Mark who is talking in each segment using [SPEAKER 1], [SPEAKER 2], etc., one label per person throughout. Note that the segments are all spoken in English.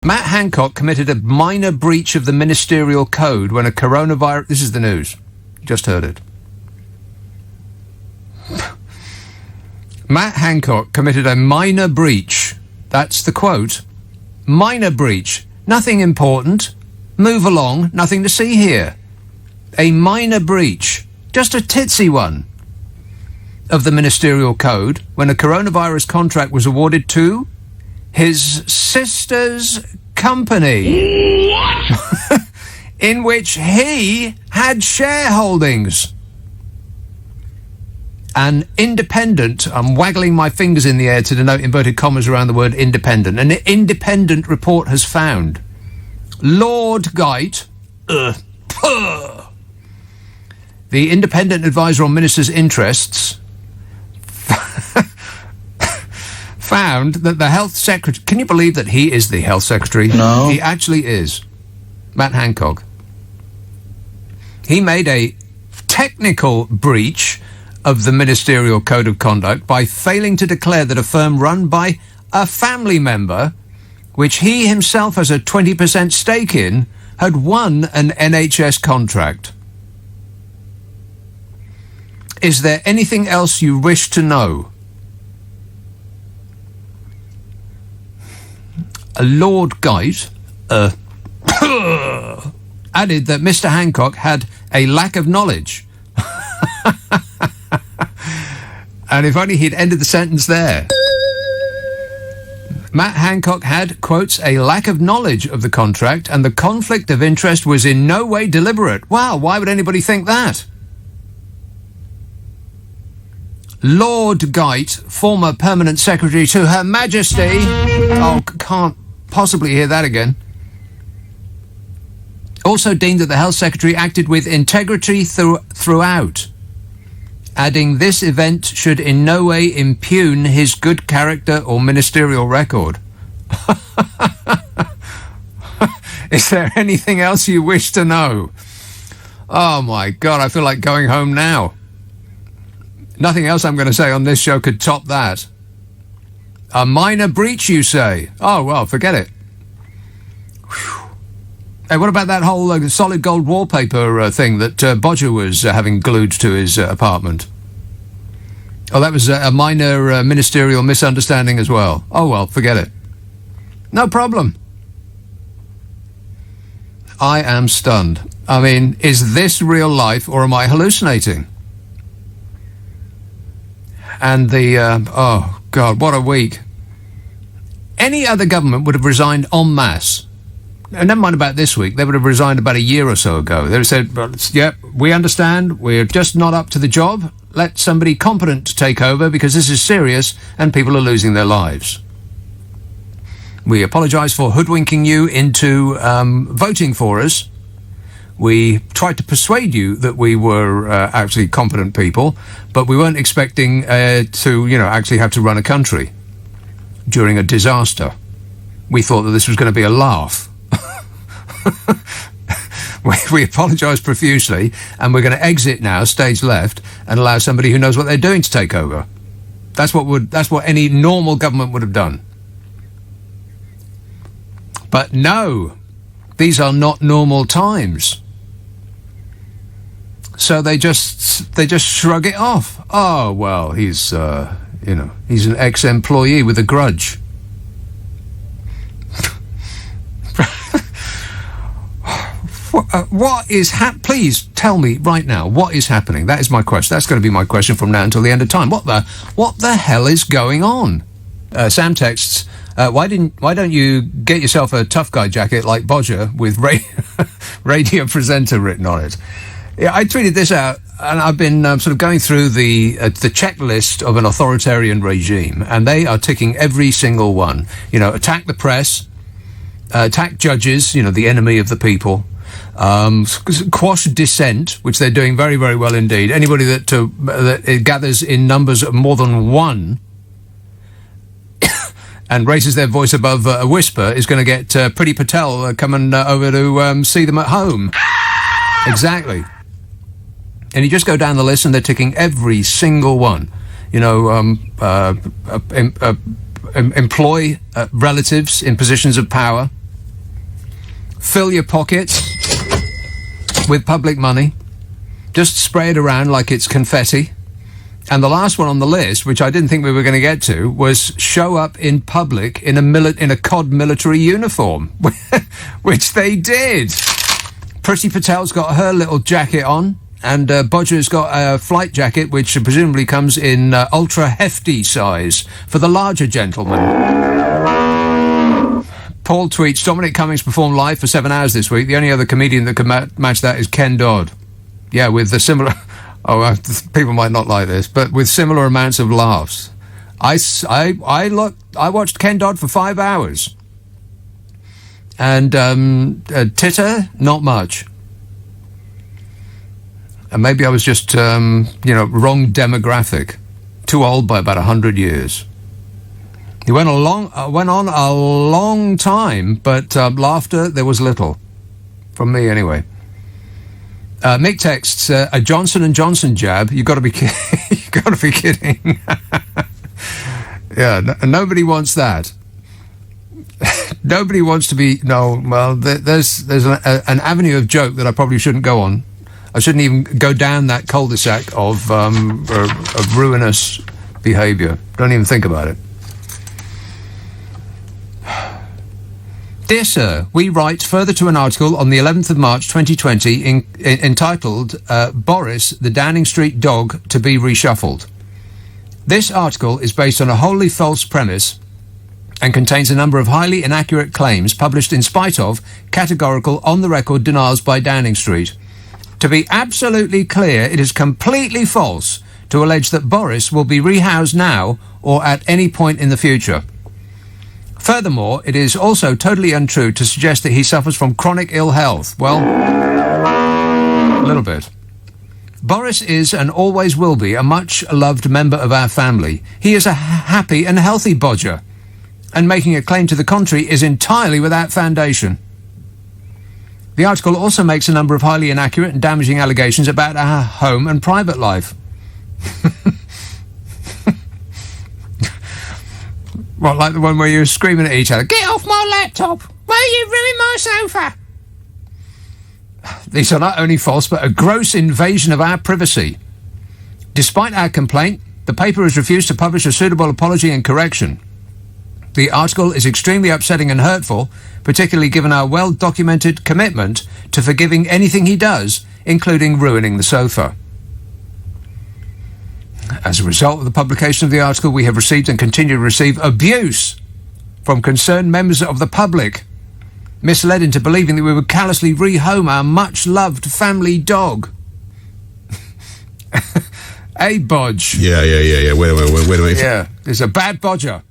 [SPEAKER 1] Matt Hancock committed a minor breach of the ministerial code when a coronavirus... This is the news. You just heard it. Matt Hancock committed a minor breach. That's the quote. Minor breach. Nothing important. Move along. Nothing to see here. A minor breach. Just a titsy one. Of the ministerial code when a coronavirus contract was awarded to his sister's company. What? In which he had shareholdings. An independent, I'm waggling my fingers in the air to denote inverted commas around the word independent. An independent report has found Lord Geit, the independent advisor on ministers' interests, found that the health secretary... Can you believe that he is the health secretary?
[SPEAKER 2] No.
[SPEAKER 1] He actually is. Matt Hancock. He made a technical breach of the ministerial code of conduct by failing to declare that a firm run by a family member, which he himself has a 20% stake in, had won an NHS contract. Is there anything else you wish to know? Lord Geit added that Mr. Hancock had a lack of knowledge. And if only he'd ended the sentence there. Matt Hancock had, quotes, a lack of knowledge of the contract, and the conflict of interest was in no way deliberate. Wow, why would anybody think that? Lord Geit, former permanent secretary to Her Majesty... Oh, can't possibly hear that again. Also deemed that the health secretary acted with integrity throughout, adding this event should in no way impugn his good character or ministerial record. Is there anything else you wish to know? Oh my God, I feel like going home now. Nothing else I'm going to say on this show could top that. A minor breach, you say? Oh, well, forget it. Whew. Hey, what about that whole solid gold wallpaper thing that Bodger was having glued to his apartment? Oh, that was a minor ministerial misunderstanding as well. Oh, well, forget it. No problem. I am stunned. I mean, is this real life or am I hallucinating? And the, oh, God, what a week. Any other government would have resigned en masse. And never mind about this week, they would have resigned about a year or so ago. They would have said, well, yep, we understand, we're just not up to the job. Let somebody competent take over because this is serious and people are losing their lives. We apologise for hoodwinking you into voting for us. We tried to persuade you that we were actually competent people, but we weren't expecting to, actually have to run a country during a disaster. We thought that this was going to be a laugh. We apologise profusely, and we're going to exit now, stage left, and allow somebody who knows what they're doing to take over. That's what any normal government would have done. But no, these are not normal times. So they just shrug it off. Oh, well, he's he's an ex-employee with a grudge. What is please tell me right now, what is happening? That is my question. That's going to be my question from now until the end of time. What the hell is going on? Sam texts, why don't you get yourself a tough guy jacket like Bodger with radio presenter written on it? Yeah, I tweeted this out, and I've been sort of going through the checklist of an authoritarian regime, and they are ticking every single one. Attack the press, attack judges, the enemy of the people, quash dissent, which they're doing very, very well indeed. Anybody that gathers in numbers of more than one and raises their voice above a whisper is going to get Priti Patel coming over to see them at home. Exactly. And you just go down the list and they're ticking every single one. Employ relatives in positions of power. fill your pockets with public money. Just spray it around like it's confetti. And the last one on the list, which I didn't think we were going to get to, was show up in public in a COD military uniform, which they did. Priti Patel's got her little jacket on, and Bodger's got a flight jacket, which presumably comes in ultra hefty size for the larger gentleman. Paul tweets, Dominic Cummings performed live for 7 hours this week. The only other comedian that could match that is Ken Dodd. Yeah, with the similar... people might not like this, but with similar amounts of laughs. I watched Ken Dodd for 5 hours. And Titter, not much. And maybe I was just, wrong demographic. Too old by about 100 years. He went on a long time, but laughter, there was little. From me, anyway. Mick texts, a Johnson & Johnson jab. You've got to be kidding. Yeah, nobody wants that. Nobody wants to be... No, well, there's an avenue of joke that I probably shouldn't go on. I shouldn't even go down that cul-de-sac of ruinous behaviour. Don't even think about it. Dear Sir, we write further to an article on the 11th of March 2020 entitled Boris, the Downing Street Dog, to be reshuffled. This article is based on a wholly false premise and contains a number of highly inaccurate claims published in spite of categorical on-the-record denials by Downing Street. To be absolutely clear, it is completely false to allege that Boris will be rehoused now or at any point in the future. Furthermore, it is also totally untrue to suggest that he suffers from chronic ill health. Well, a little bit. Boris is and always will be a much-loved member of our family. He is a happy and healthy bodger, and making a claim to the contrary is entirely without foundation. The article also makes a number of highly inaccurate and damaging allegations about our home and private life. What, like the one where you were screaming at each other, "Get off my laptop! Will you ruin my sofa?" These are not only false, but a gross invasion of our privacy. Despite our complaint, the paper has refused to publish a suitable apology and correction. The article is extremely upsetting and hurtful, particularly given our well-documented commitment to forgiving anything he does, including ruining the sofa. As a result of the publication of the article, we have received and continue to receive abuse from concerned members of the public, misled into believing that we would callously rehome our much-loved family dog. A bodge.
[SPEAKER 2] Yeah. Wait a minute.
[SPEAKER 1] Yeah, it's a bad bodger.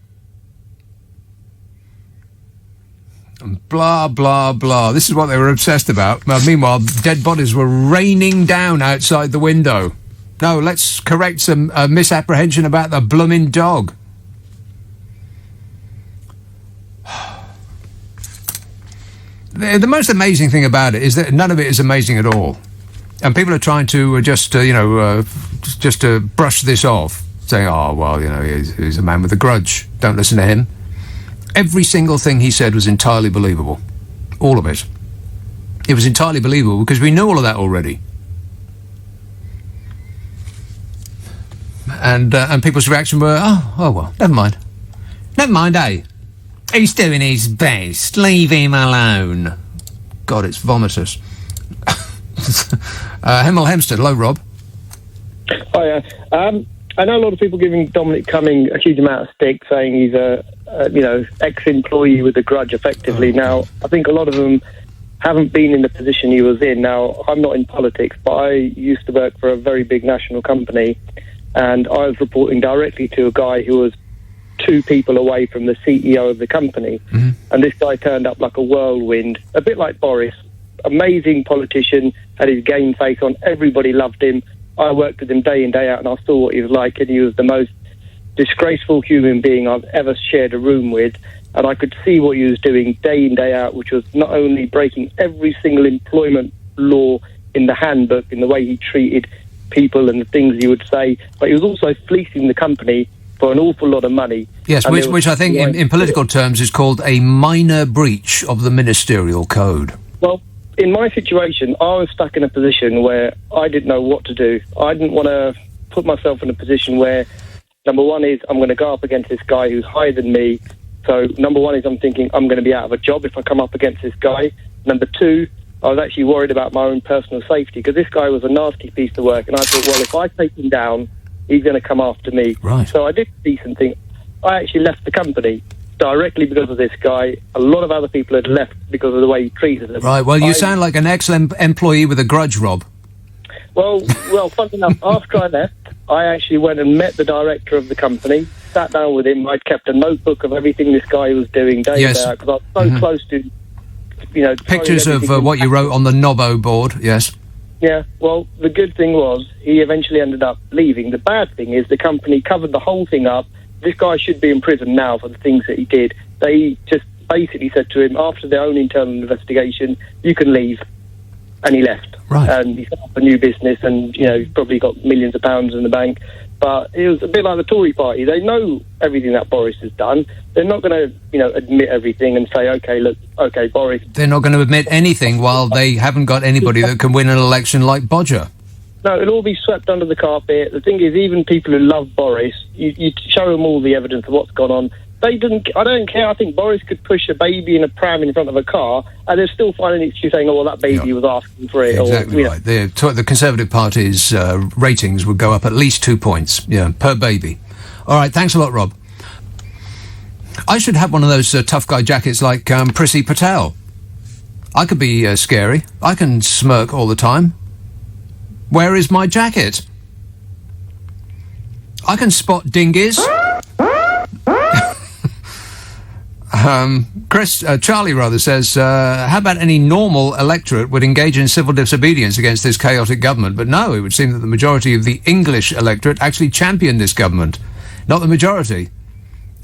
[SPEAKER 1] And blah, blah, blah. This is what they were obsessed about. Meanwhile, dead bodies were raining down outside the window. No, let's correct some misapprehension about the bloomin' dog. The most amazing thing about it is that none of it is amazing at all. And people are trying to just to brush this off, saying, oh, well, he's a man with a grudge. Don't listen to him. Every single thing he said was entirely believable. All of it. It was entirely believable because we knew all of that already. And people's reaction were, oh well, never mind. Never mind, eh? He's doing his best. Leave him alone. God, it's vomitous. Hemel Hempstead, hello, Rob.
[SPEAKER 3] Hiya. I know a lot of people giving Dominic Cummings a huge amount of stick, saying he's a ex-employee with a grudge, effectively. Now, I think a lot of them haven't been in the position he was in. Now, I'm not in politics, but I used to work for a very big national company, and I was reporting directly to a guy who was 2 people away from the CEO of the company. Mm-hmm. And this guy turned up like a whirlwind, a bit like Boris. Amazing politician, had his game face on, everybody loved him. I worked with him day in, day out, and I saw what he was like, and he was the most disgraceful human being I've ever shared a room with. And I could see what he was doing day in, day out, which was not only breaking every single employment law in the handbook, in the way he treated people and the things he would say, but he was also fleecing the company for an awful lot of money.
[SPEAKER 1] Yes,
[SPEAKER 3] And
[SPEAKER 1] which I think in political terms is called a minor breach of the ministerial code.
[SPEAKER 3] Well, in my situation, I was stuck in a position where I didn't know what to do. I didn't want to put myself in a position where, number one is I'm going to go up against this guy who's higher than me. So number one is I'm thinking I'm going to be out of a job if I come up against this guy. Number two, I was actually worried about my own personal safety because this guy was a nasty piece of work. And I thought, well, if I take him down, he's going to come after me.
[SPEAKER 1] Right.
[SPEAKER 3] So I did a decent thing. I actually left the company directly because of this guy. A lot of other people had left because of the way he treated them.
[SPEAKER 1] Right, well, you sound like an excellent employee with a grudge, Rob.
[SPEAKER 3] Well, funny enough, after I left, I actually went and met the director of the company, sat down with him. I'd kept a notebook of everything this guy was doing day in, day out, because I was so close to,
[SPEAKER 1] Pictures of what you wrote on the Nobbo board, yes.
[SPEAKER 3] Yeah, well, the good thing was he eventually ended up leaving. The bad thing is the company covered the whole thing up. This guy should be in prison now for the things that he did. They just basically said to him, after their own internal investigation, you can leave. And he left.
[SPEAKER 1] Right. And
[SPEAKER 3] he set up a new business and, probably got millions of pounds in the bank. But it was a bit like the Tory party. They know everything that Boris has done. They're not going to, admit everything and say, okay, Boris.
[SPEAKER 1] They're not going to admit anything while they haven't got anybody that can win an election like Bodger.
[SPEAKER 3] No, it'll all be swept under the carpet. The thing is, even people who love Boris, you show them all the evidence of what's gone on. I don't care. I think Boris could push a baby in a pram in front of a car, and they're still finding an excuse saying, "Oh, well, that baby was asking for it."
[SPEAKER 1] Exactly right. The Conservative Party's ratings would go up at least 2 points, per baby. All right, thanks a lot, Rob. I should have one of those tough guy jackets like Prissy Patel. I could be scary. I can smirk all the time. Where is my jacket? I can spot dinghies. Charlie rather says, how about any normal electorate would engage in civil disobedience against this chaotic government? But no, it would seem that the majority of the English electorate actually championed this government. Not the majority,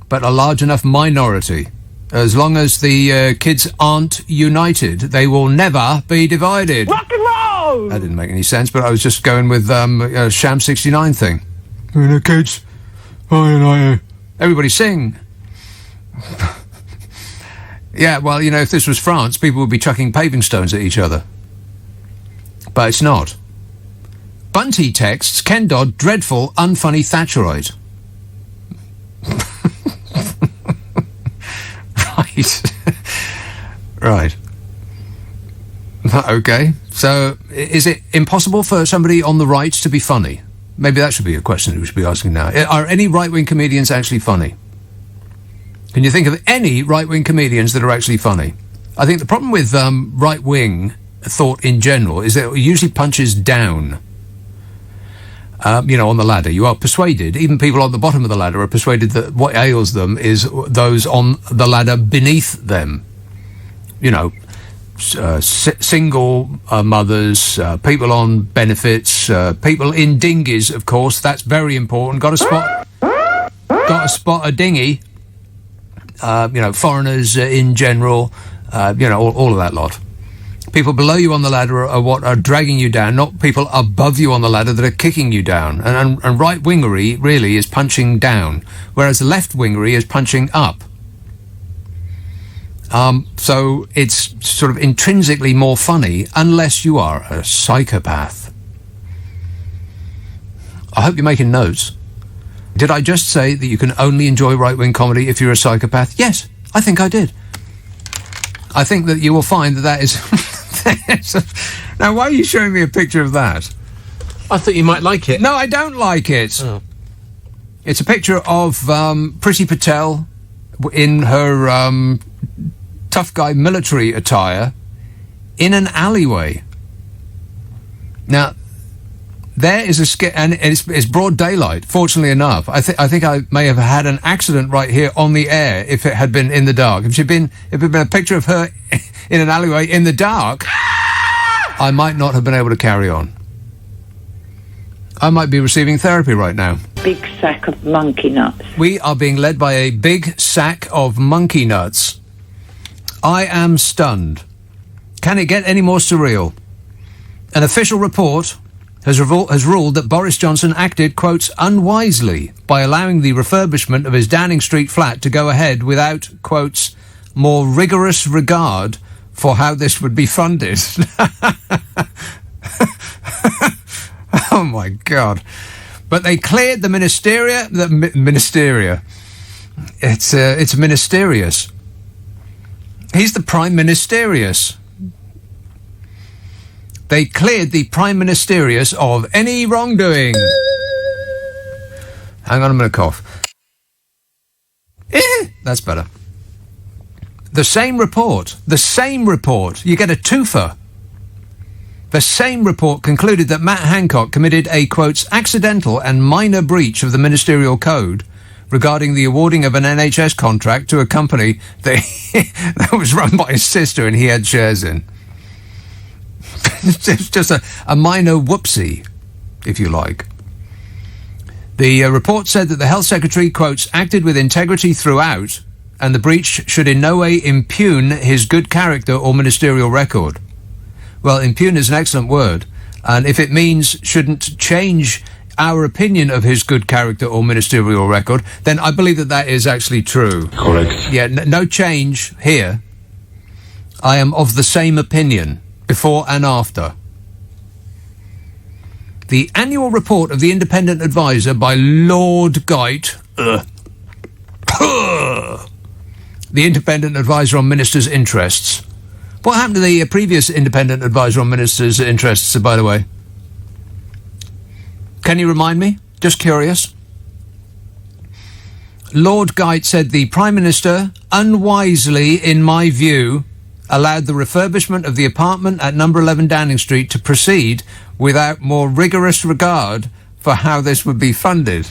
[SPEAKER 1] but a large enough minority. As long as the kids aren't united, they will never be divided.
[SPEAKER 4] Rock and roll!
[SPEAKER 1] That didn't make any sense, but I was just going with a Sham 69 thing. The kids are united. Everybody sing. Yeah, well, if this was France, people would be chucking paving stones at each other. But it's not. Bunty texts, Ken Dodd, dreadful, unfunny Thatcherite. Right. Okay. So, is it impossible for somebody on the right to be funny? Maybe that should be a question that we should be asking now. Are any right-wing comedians actually funny? Can you think of any right-wing comedians that are actually funny? I think the problem with right-wing thought in general is that it usually punches down. On the ladder. You are persuaded, even people on the bottom of the ladder are persuaded that what ails them is those on the ladder beneath them. Single mothers, people on benefits, people in dinghies, of course. That's very important. Got to spot a dinghy. Foreigners in general, all of that lot. People below you on the ladder are what are dragging you down, not people above you on the ladder that are kicking you down. And right-wingery really is punching down, whereas left-wingery is punching up. So it's sort of intrinsically more funny unless you are a psychopath. I hope you're making notes. Did I just say that you can only enjoy right-wing comedy if you're a psychopath? Yes, I think I did. I think that you will find that is... Now, why are you showing me a picture of that?
[SPEAKER 4] I thought you might like it.
[SPEAKER 1] No, I don't like it.
[SPEAKER 4] Oh.
[SPEAKER 1] It's a picture of Prissy Patel in her tough guy military attire in an alleyway. Now, there is and it's broad daylight, fortunately enough. I think I may have had an accident right here on the air if it had been in the dark. If it had been a picture of her in an alleyway in the dark, I might not have been able to carry on. I might be receiving therapy right now.
[SPEAKER 5] Big sack of monkey nuts.
[SPEAKER 1] We are being led by a big sack of monkey nuts. I am stunned. Can it get any more surreal? An official report has ruled that Boris Johnson acted, quotes, unwisely by allowing the refurbishment of his Downing Street flat to go ahead without, quotes, more rigorous regard for how this would be funded. Oh, my God. But they cleared the ministeria. It's ministerious. He's the Prime Ministerious. They cleared the Prime Ministerious of any wrongdoing. Hang on, I'm going to cough. That's better. The same report, you get a twofer. The same report concluded that Matt Hancock committed a, quotes, accidental and minor breach of the ministerial code regarding the awarding of an NHS contract to a company that was run by his sister and he had shares in. It's just a minor whoopsie, if you like. The report said that the Health Secretary, quotes, acted with integrity throughout, and the breach should in no way impugn his good character or ministerial record. Well, impugn is an excellent word, and if it means shouldn't change our opinion of his good character or ministerial record, then I believe that is actually true.
[SPEAKER 2] Correct.
[SPEAKER 1] Yeah, no change here. I am of the same opinion, before and after. The annual report of the Independent Adviser by Lord Geit, the Independent Adviser on Ministers' Interests. What happened to the previous Independent Adviser on Ministers' Interests, by the way? Can you remind me? Just curious. Lord Geit said the Prime Minister, unwisely, in my view, allowed the refurbishment of the apartment at number 11 Downing Street to proceed without more rigorous regard for how this would be funded.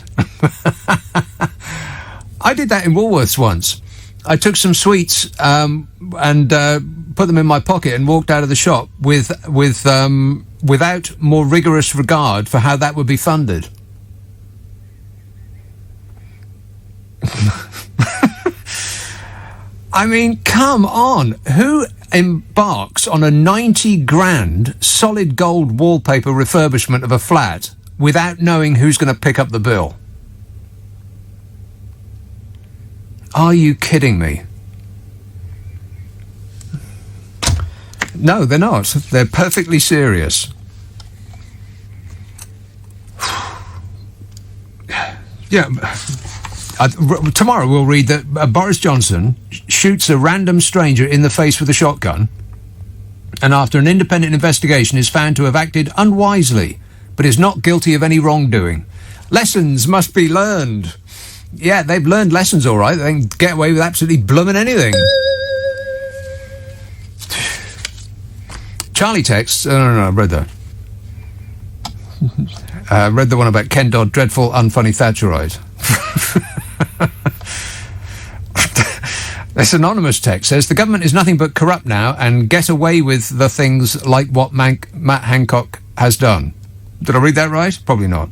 [SPEAKER 1] I did that in Woolworths once. I took some sweets and put them in my pocket and walked out of the shop without more rigorous regard for how that would be funded. I mean, come on. Who embarks on a 90 grand solid gold wallpaper refurbishment of a flat without knowing who's going to pick up the bill? Are you kidding me? No, they're not. They're perfectly serious. Yeah. Tomorrow we'll read that Boris Johnson shoots a random stranger in the face with a shotgun, and after an independent investigation is found to have acted unwisely, but is not guilty of any wrongdoing. Lessons must be learned. Yeah, they've learned lessons, all right. They can get away with absolutely blooming anything. Charlie texts... no, I read that. Read the one about Ken Dodd, dreadful, unfunny Thatcherite. This anonymous text says, the government is nothing but corrupt now and get away with the things like what Matt Hancock has done. Did I read that right? Probably not.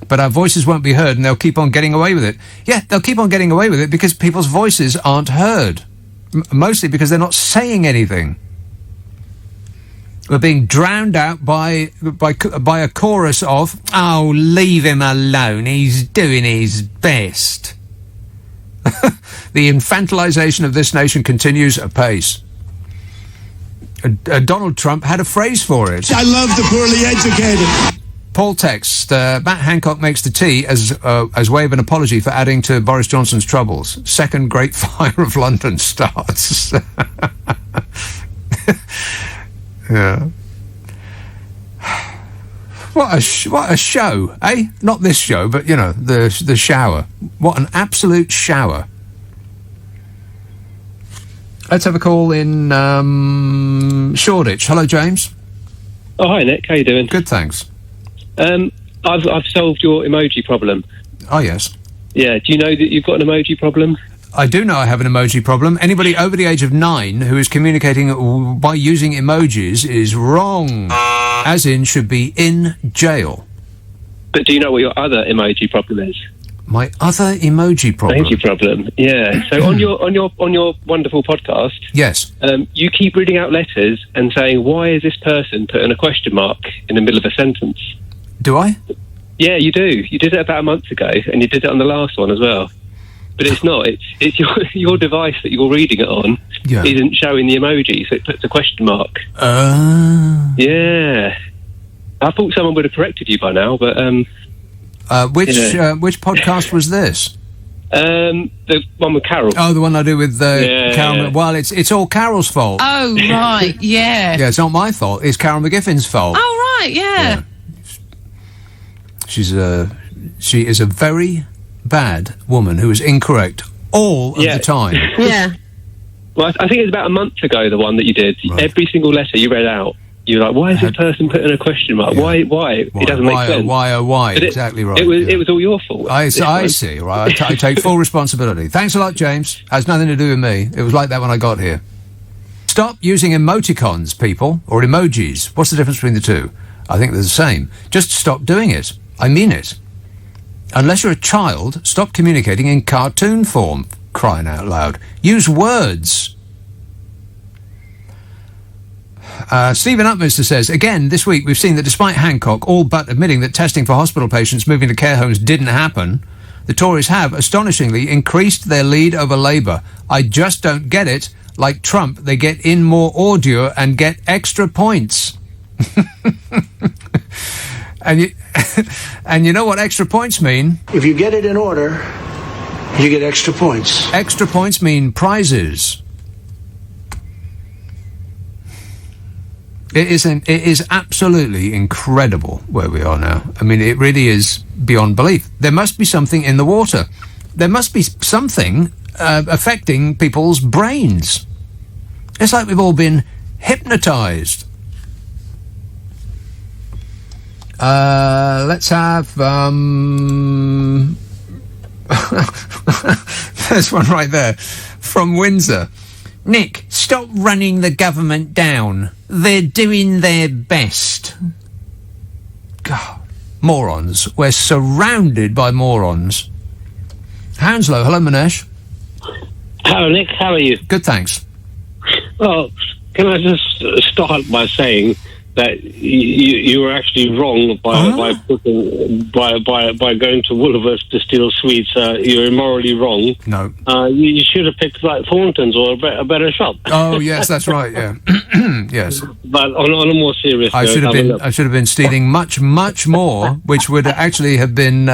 [SPEAKER 1] But our voices won't be heard and they'll keep on getting away with it. Yeah, they'll keep on getting away with it because people's voices aren't heard. Mostly because they're not saying anything. We're being drowned out by a chorus of, oh, leave him alone, he's doing his best. The infantilization of this nation continues apace. Donald Trump had a phrase for it.
[SPEAKER 6] I love the poorly educated.
[SPEAKER 1] Paul texts, Matt Hancock makes the tea as way of an apology for adding to Boris Johnson's troubles. Second Great Fire of London starts. Yeah. What a show, eh? Not this show, but, you know, the shower. What an absolute shower. Let's have a call in Shoreditch. Hello, James.
[SPEAKER 7] Oh, hi, Nick. How you doing?
[SPEAKER 1] Good, thanks.
[SPEAKER 7] I've solved your emoji problem.
[SPEAKER 1] Oh, yes.
[SPEAKER 7] Yeah. Do you know that you've got an emoji problem?
[SPEAKER 1] I do know I have an emoji problem. Anybody over the age of 9 who is communicating by using emojis is wrong. As in, should be in jail.
[SPEAKER 7] But do you know what your other emoji problem is?
[SPEAKER 1] My other emoji problem.
[SPEAKER 7] Thank you, problem. Yeah. So on your wonderful podcast,
[SPEAKER 1] Yes.
[SPEAKER 7] you keep reading out letters and saying, "Why is this person putting a question mark in the middle of a sentence?"
[SPEAKER 1] Do I?
[SPEAKER 7] Yeah, you do. You did it about a month ago, and you did it on the last one as well. But it's not. It's your device that you're reading it on isn't showing the emoji, so it puts a question mark. Yeah. I thought someone would have corrected you by now, but
[SPEAKER 1] which podcast was this?
[SPEAKER 7] The one with Carol.
[SPEAKER 1] Oh, the one I do with Carol.
[SPEAKER 7] Yeah.
[SPEAKER 1] Well, it's all Carol's fault.
[SPEAKER 8] Oh, right, yeah.
[SPEAKER 1] Yeah, it's not my fault. It's Carol McGiffin's fault.
[SPEAKER 8] Oh, right, yeah.
[SPEAKER 1] She is a very bad woman who is incorrect all of the time.
[SPEAKER 8] Yeah.
[SPEAKER 7] Well, I think it's about a month ago, the one that you did.
[SPEAKER 1] Right.
[SPEAKER 7] Every single letter you read out, you were like, "Why is this person putting a question mark?
[SPEAKER 1] Yeah.
[SPEAKER 7] Why? It doesn't make sense."
[SPEAKER 1] Why?
[SPEAKER 7] But
[SPEAKER 1] Exactly right.
[SPEAKER 7] It was all your fault.
[SPEAKER 1] I see. Right, I take full responsibility. Thanks a lot, James. Has nothing to do with me. It was like that when I got here. Stop using emoticons, people, or emojis. What's the difference between the two? I think they're the same. Just stop doing it. I mean it. Unless you're a child, stop communicating in cartoon form. Crying out loud. Use words. Stephen Upminster says, again, this week we've seen that despite Hancock all but admitting that testing for hospital patients moving to care homes didn't happen, the Tories have, astonishingly, increased their lead over Labour. I just don't get it. Like Trump, they get in more ordure and get extra points. And you know what extra points mean?
[SPEAKER 6] If you get it in order, you get extra points.
[SPEAKER 1] Extra points mean prizes. It is absolutely incredible where we are now. I mean, it really is beyond belief. There must be something in the water. There must be something affecting people's brains. It's like we've all been hypnotized. Let's have there's one right there from Windsor. Nick, stop running the government down. They're doing their best. God, morons. We're surrounded by morons. Hounslow, hello Manesh.
[SPEAKER 9] Hello Nick, how are you?
[SPEAKER 1] Good, thanks.
[SPEAKER 9] Well, can I just start by saying that you were actually wrong by going to Woolworths to steal sweets. You're immorally wrong.
[SPEAKER 1] No.
[SPEAKER 9] You should have picked like Thornton's or a better shop.
[SPEAKER 1] Oh yes, that's right. Yeah. Yes.
[SPEAKER 9] But on a more serious note,
[SPEAKER 1] I should have been stealing much more, which would actually have been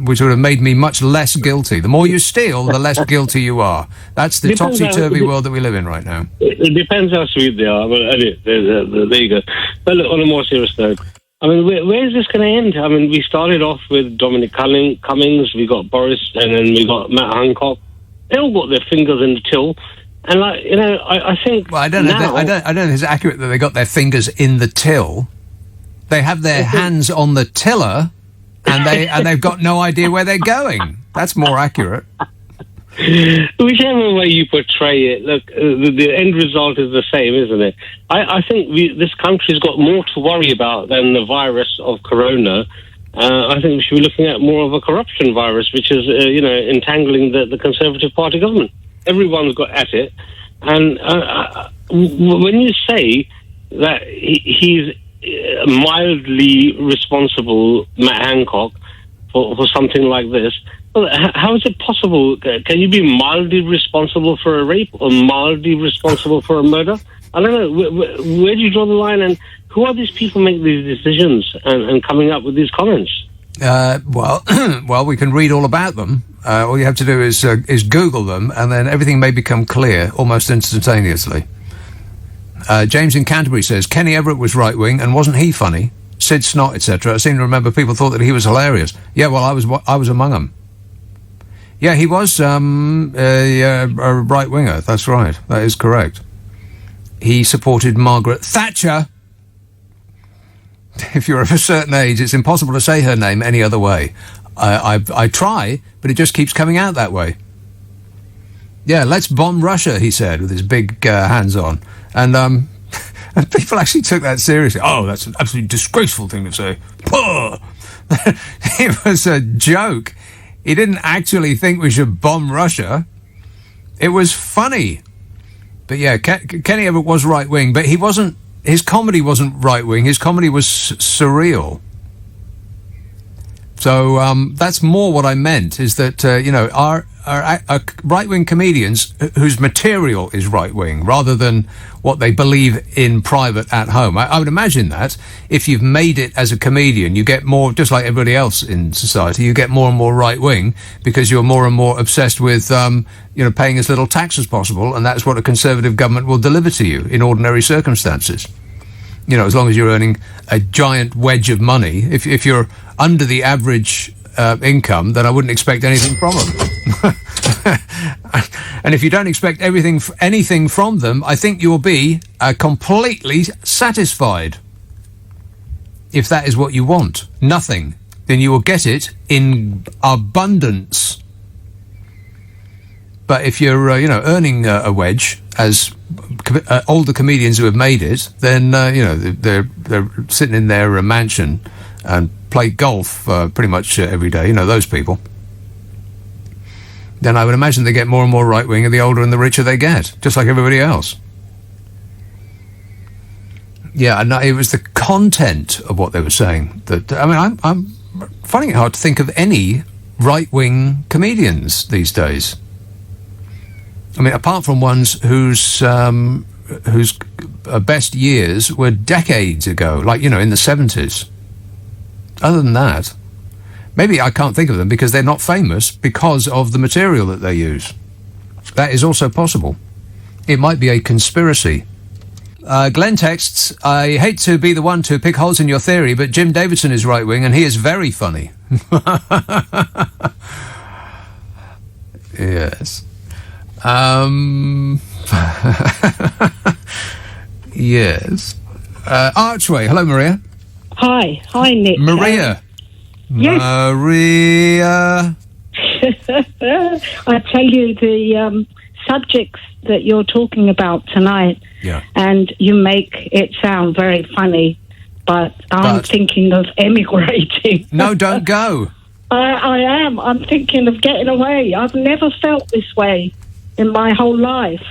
[SPEAKER 1] which would have made me much less guilty. The more you steal, the less guilty you are. That's the topsy-turvy world that we live in right now.
[SPEAKER 9] It depends how sweet they are. But anyway, there you go. But look, on a more serious note, I mean, where is this going to end? I mean, we started off with Dominic Cummings, we got Boris, and then we got Matt Hancock. They all got their fingers in the till, and I think. Well, I don't know
[SPEAKER 1] if it's accurate that they got their fingers in the till. They have their hands on the tiller, and they've got no idea where they're going. That's more accurate.
[SPEAKER 9] Whichever way you portray it, look, the end result is the same, isn't it? I think this country's got more to worry about than the virus of corona. I think we should be looking at more of a corruption virus, which is, entangling the Conservative Party government. Everyone's got at it. And when you say that he's mildly responsible, Matt Hancock, for something like this, well, how is it possible? Can you be mildly responsible for a rape or mildly responsible for a murder? I don't know. Where do you draw the line? And who are these people making these decisions and coming up with these comments?
[SPEAKER 1] Well, we can read all about them. All you have to do is Google them, and then everything may become clear almost instantaneously. James in Canterbury says, Kenny Everett was right-wing, and wasn't he funny? Sid Snot, etc. I seem to remember people thought that he was hilarious. Yeah, well, I was among them. Yeah, he was a right-winger. That's right. That is correct. He supported Margaret Thatcher. If you're of a certain age, it's impossible to say her name any other way. I try, but it just keeps coming out that way. Yeah, let's bomb Russia, he said, with his big hands on. And people actually took that seriously. Oh, that's an absolutely disgraceful thing to say. It was a joke. He didn't actually think we should bomb Russia. It was funny. But yeah, Kenny Everett was right-wing, but he wasn't. His comedy wasn't right-wing. His comedy was surreal. So that's more what I meant, is that, our right-wing comedians whose material is right-wing rather than what they believe in private at home. I would imagine that if you've made it as a comedian, you get more, just like everybody else in society, you get more and more right-wing because you're more and more obsessed with, paying as little tax as possible, and that's what a conservative government will deliver to you in ordinary circumstances. As long as you're earning a giant wedge of money. If you're under the average income, then I wouldn't expect anything from them. And if you don't expect anything from them, I think you'll be completely satisfied. If that is what you want, nothing, then you will get it in abundance. But if you're, earning a wedge, as older comedians who have made it, then they're sitting in their mansion and play golf pretty much every day. Those people. Then I would imagine they get more and more right wing, the older and the richer they get, just like everybody else. Yeah, and it was the content of what they were saying that. I mean, I'm finding it hard to think of any right wing comedians these days. I mean, apart from ones whose best years were decades ago, like, in the 70s. Other than that, maybe I can't think of them because they're not famous because of the material that they use. That is also possible. It might be a conspiracy. Glenn texts, I hate to be the one to pick holes in your theory, but Jim Davidson is right-wing and he is very funny. Yes. Yes. Archway. Hello, Maria.
[SPEAKER 5] Hi, Nick.
[SPEAKER 1] Maria.
[SPEAKER 5] Yes.
[SPEAKER 1] Maria.
[SPEAKER 5] I tell you, the subjects that you're talking about tonight, and you make it sound very funny, but I'm thinking of emigrating.
[SPEAKER 1] No, don't go.
[SPEAKER 5] I am. I'm thinking of getting away. I've never felt this way in my whole life.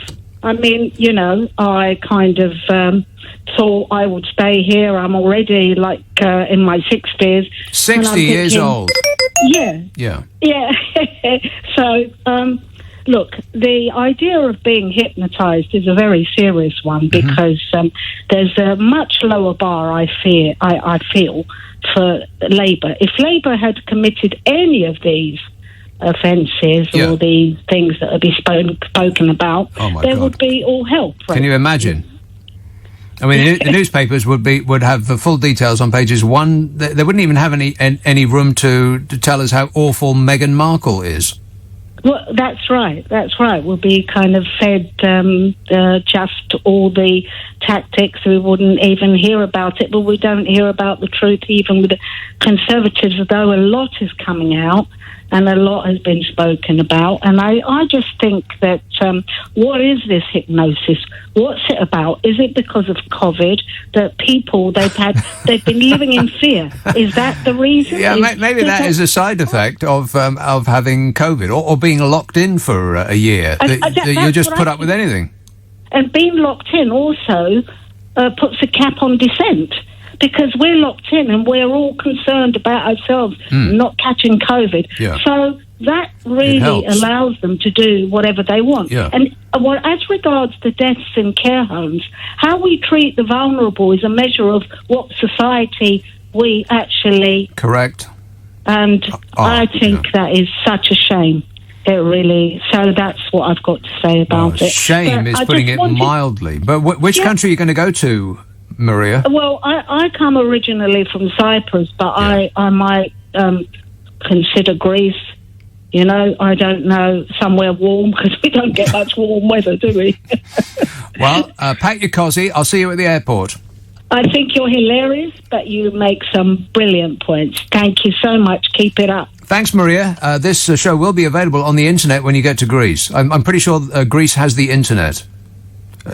[SPEAKER 5] I mean, I kind of thought I would stay here. I'm already in my 60s.
[SPEAKER 1] 60 years old.
[SPEAKER 5] Yeah.
[SPEAKER 1] Yeah.
[SPEAKER 5] Yeah. So, look, the idea of being hypnotised is a very serious one because there's a much lower bar, I feel, for Labour. If Labour had committed any of these offences or these things that have been spoken about, there would be all hell.
[SPEAKER 1] Can you imagine? I mean, the newspapers would have the full details on pages one. They wouldn't even have any room to tell us how awful Meghan Markle is.
[SPEAKER 5] Well, that's right. We'll be kind of fed just all the tactics. We wouldn't even hear about it, but we don't hear about the truth even with the Conservatives, although a lot is coming out and a lot has been spoken about. And I just think that what is this hypnosis? What's it about? Is it because of COVID that people they've been living in fear? Is that the reason?
[SPEAKER 1] Yeah, maybe that is a side effect of having COVID or being locked in for a year. That you'll just put up with anything.
[SPEAKER 5] And being locked in also puts a cap on dissent. Because we're locked in and we're all concerned about ourselves not catching COVID. Yeah. So that really allows them to do whatever they want. Yeah. And as regards to deaths in care homes, how we treat the vulnerable is a measure of what society we actually...
[SPEAKER 1] Correct.
[SPEAKER 5] And I think that is such a shame. It really... So that's what I've got to say about it.
[SPEAKER 1] Shame is putting it mildly. But which country are you going to go to, Maria?
[SPEAKER 5] Well, I come originally from Cyprus, but I might consider Greece. I don't know, somewhere warm, because we don't get much warm weather, do we?
[SPEAKER 1] Well, pack your cosy. I'll see you at the airport.
[SPEAKER 5] I think you're hilarious, but you make some brilliant points. Thank you so much. Keep it up.
[SPEAKER 1] Thanks, Maria. This show will be available on the internet when you get to Greece. I'm pretty sure Greece has the internet.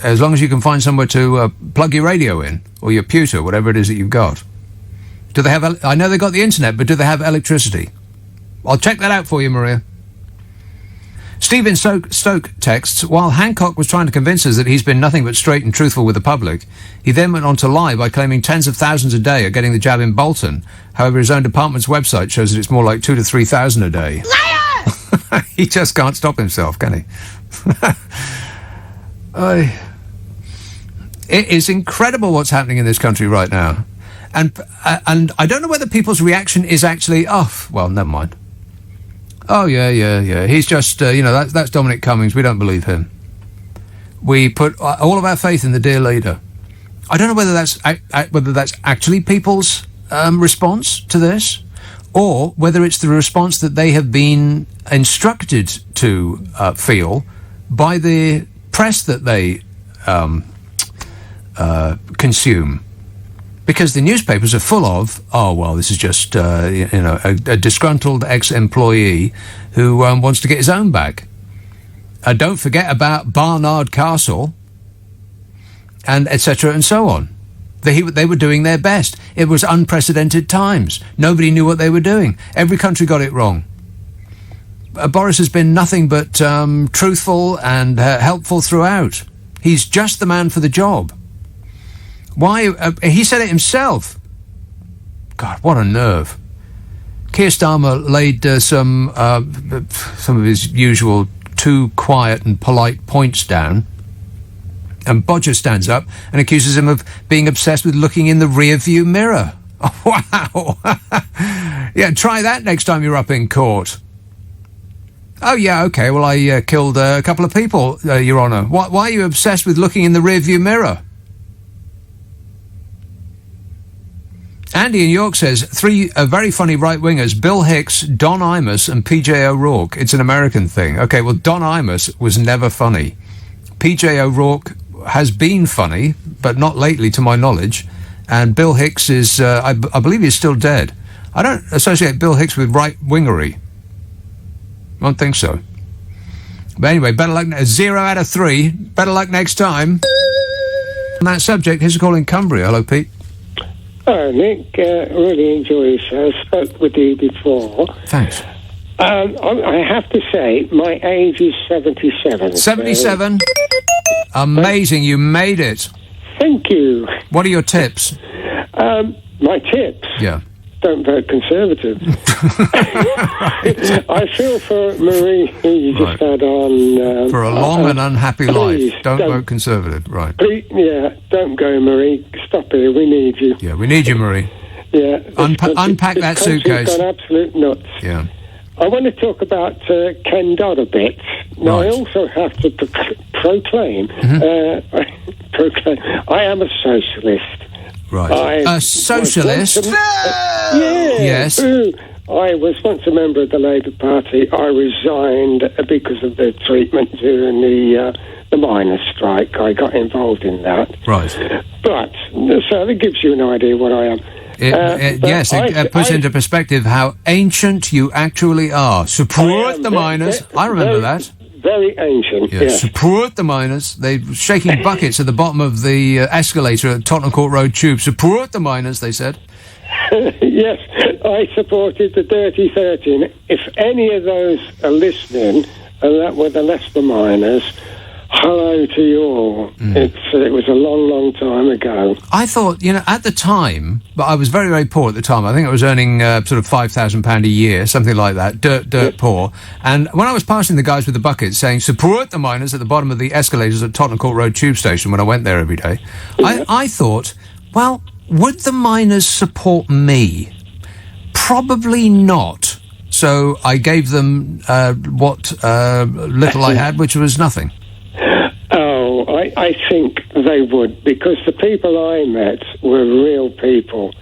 [SPEAKER 1] As long as you can find somewhere to plug your radio in, or your pewter, whatever it is that you've got. Do they have... I know they've got the internet, but do they have electricity? I'll check that out for you, Maria. Stephen Stoke texts, while Hancock was trying to convince us that he's been nothing but straight and truthful with the public, he then went on to lie by claiming tens of thousands a day are getting the jab in Bolton. However, his own department's website shows that it's more like 2,000 to 3,000 a day. Liar! He just can't stop himself, can he? It is incredible what's happening in this country right now. And I don't know whether people's reaction is actually, well, never mind. Oh, yeah. He's just, that's Dominic Cummings. We don't believe him. We put all of our faith in the dear leader. I don't know whether that's actually people's response to this, or whether it's the response that they have been instructed to feel by the press that they consume. Because the newspapers are full of, this is just, a disgruntled ex-employee who wants to get his own back. Don't forget about Barnard Castle, and etc. and so on. They were doing their best. It was unprecedented times. Nobody knew what they were doing. Every country got it wrong. Boris has been nothing but truthful and helpful throughout. He's just the man for the job. Why? He said it himself. God, what a nerve. Keir Starmer laid some of his usual too quiet and polite points down, and Bodger stands up and accuses him of being obsessed with looking in the rear-view mirror. Oh, wow. Yeah, try that next time you're up in court. Oh, yeah, OK, well, I killed a couple of people, Your Honour. Why are you obsessed with looking in the rear-view mirror? Andy in York says, 3 very funny right-wingers, Bill Hicks, Don Imus and P.J. O'Rourke. It's an American thing. OK, well, Don Imus was never funny. P.J. O'Rourke has been funny, but not lately, to my knowledge. And Bill Hicks is, I believe he's still dead. I don't associate Bill Hicks with right-wingery. I don't think so. But anyway, better luck. 0 out of 3. Better luck next time. On that subject, here's a call in Cumbria. Hello, Pete.
[SPEAKER 10] Hello, Nick. Really enjoy your show. Spoke with you before.
[SPEAKER 1] Thanks.
[SPEAKER 10] I have to say, my age is 77.
[SPEAKER 1] 77? Amazing, you made it.
[SPEAKER 10] Thank you.
[SPEAKER 1] What are your tips?
[SPEAKER 10] My tips?
[SPEAKER 1] Yeah.
[SPEAKER 10] Don't vote Conservative. I feel for Marie, who you just had on.
[SPEAKER 1] For a long and unhappy life. Don't vote Conservative, right.
[SPEAKER 10] Please, don't go, Marie. Stop here, we need you.
[SPEAKER 1] Yeah, we need you, Marie.
[SPEAKER 10] Yeah.
[SPEAKER 1] Unpack that suitcase.
[SPEAKER 10] It's gone absolute nuts.
[SPEAKER 1] Yeah.
[SPEAKER 10] I want to talk about Ken Dodd a bit. Now, I also have to proclaim, I am a socialist.
[SPEAKER 1] Right. A socialist?
[SPEAKER 10] Yes. I was once a member of the Labour Party. I resigned because of the treatment during the miners' strike. I got involved in that.
[SPEAKER 1] Right.
[SPEAKER 10] But, so that gives you an idea what I am.
[SPEAKER 1] It puts into perspective how ancient you actually are. Support the miners. I remember that.
[SPEAKER 10] Very ancient, yes.
[SPEAKER 1] Support the miners. They're shaking buckets at the bottom of the escalator at Tottenham Court Road Tube. Support the miners, they said.
[SPEAKER 10] Yes, I supported the Dirty 13. If any of those are listening, and that were the Leicester miners, hello to you all. It was a long, long time ago.
[SPEAKER 1] I thought, at the time, but I was very, very poor at the time. I think I was earning sort of £5,000 a year, something like that, dirt poor. And when I was passing the guys with the buckets saying, support the miners at the bottom of the escalators at Tottenham Court Road Tube Station when I went there every day, I thought, well, would the miners support me? Probably not. So I gave them what little I had, which was nothing.
[SPEAKER 10] Oh, I think they would, because the people I met were real people.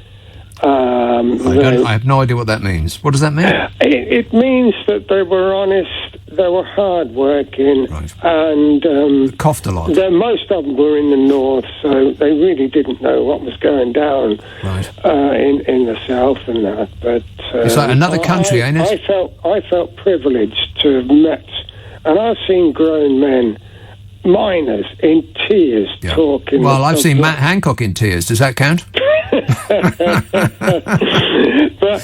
[SPEAKER 1] I have no idea what that means. What does that mean?
[SPEAKER 10] It means that they were honest, they were hard-working, and
[SPEAKER 1] coughed a lot.
[SPEAKER 10] Most of them were in the north, so they really didn't know what was going down in the south and that. But
[SPEAKER 1] it's like another country, ain't it?
[SPEAKER 10] I felt privileged to have met, and I've seen grown men, miners, in tears talking.
[SPEAKER 1] Well, I've seen Matt Hancock in tears. Does that count?
[SPEAKER 10] But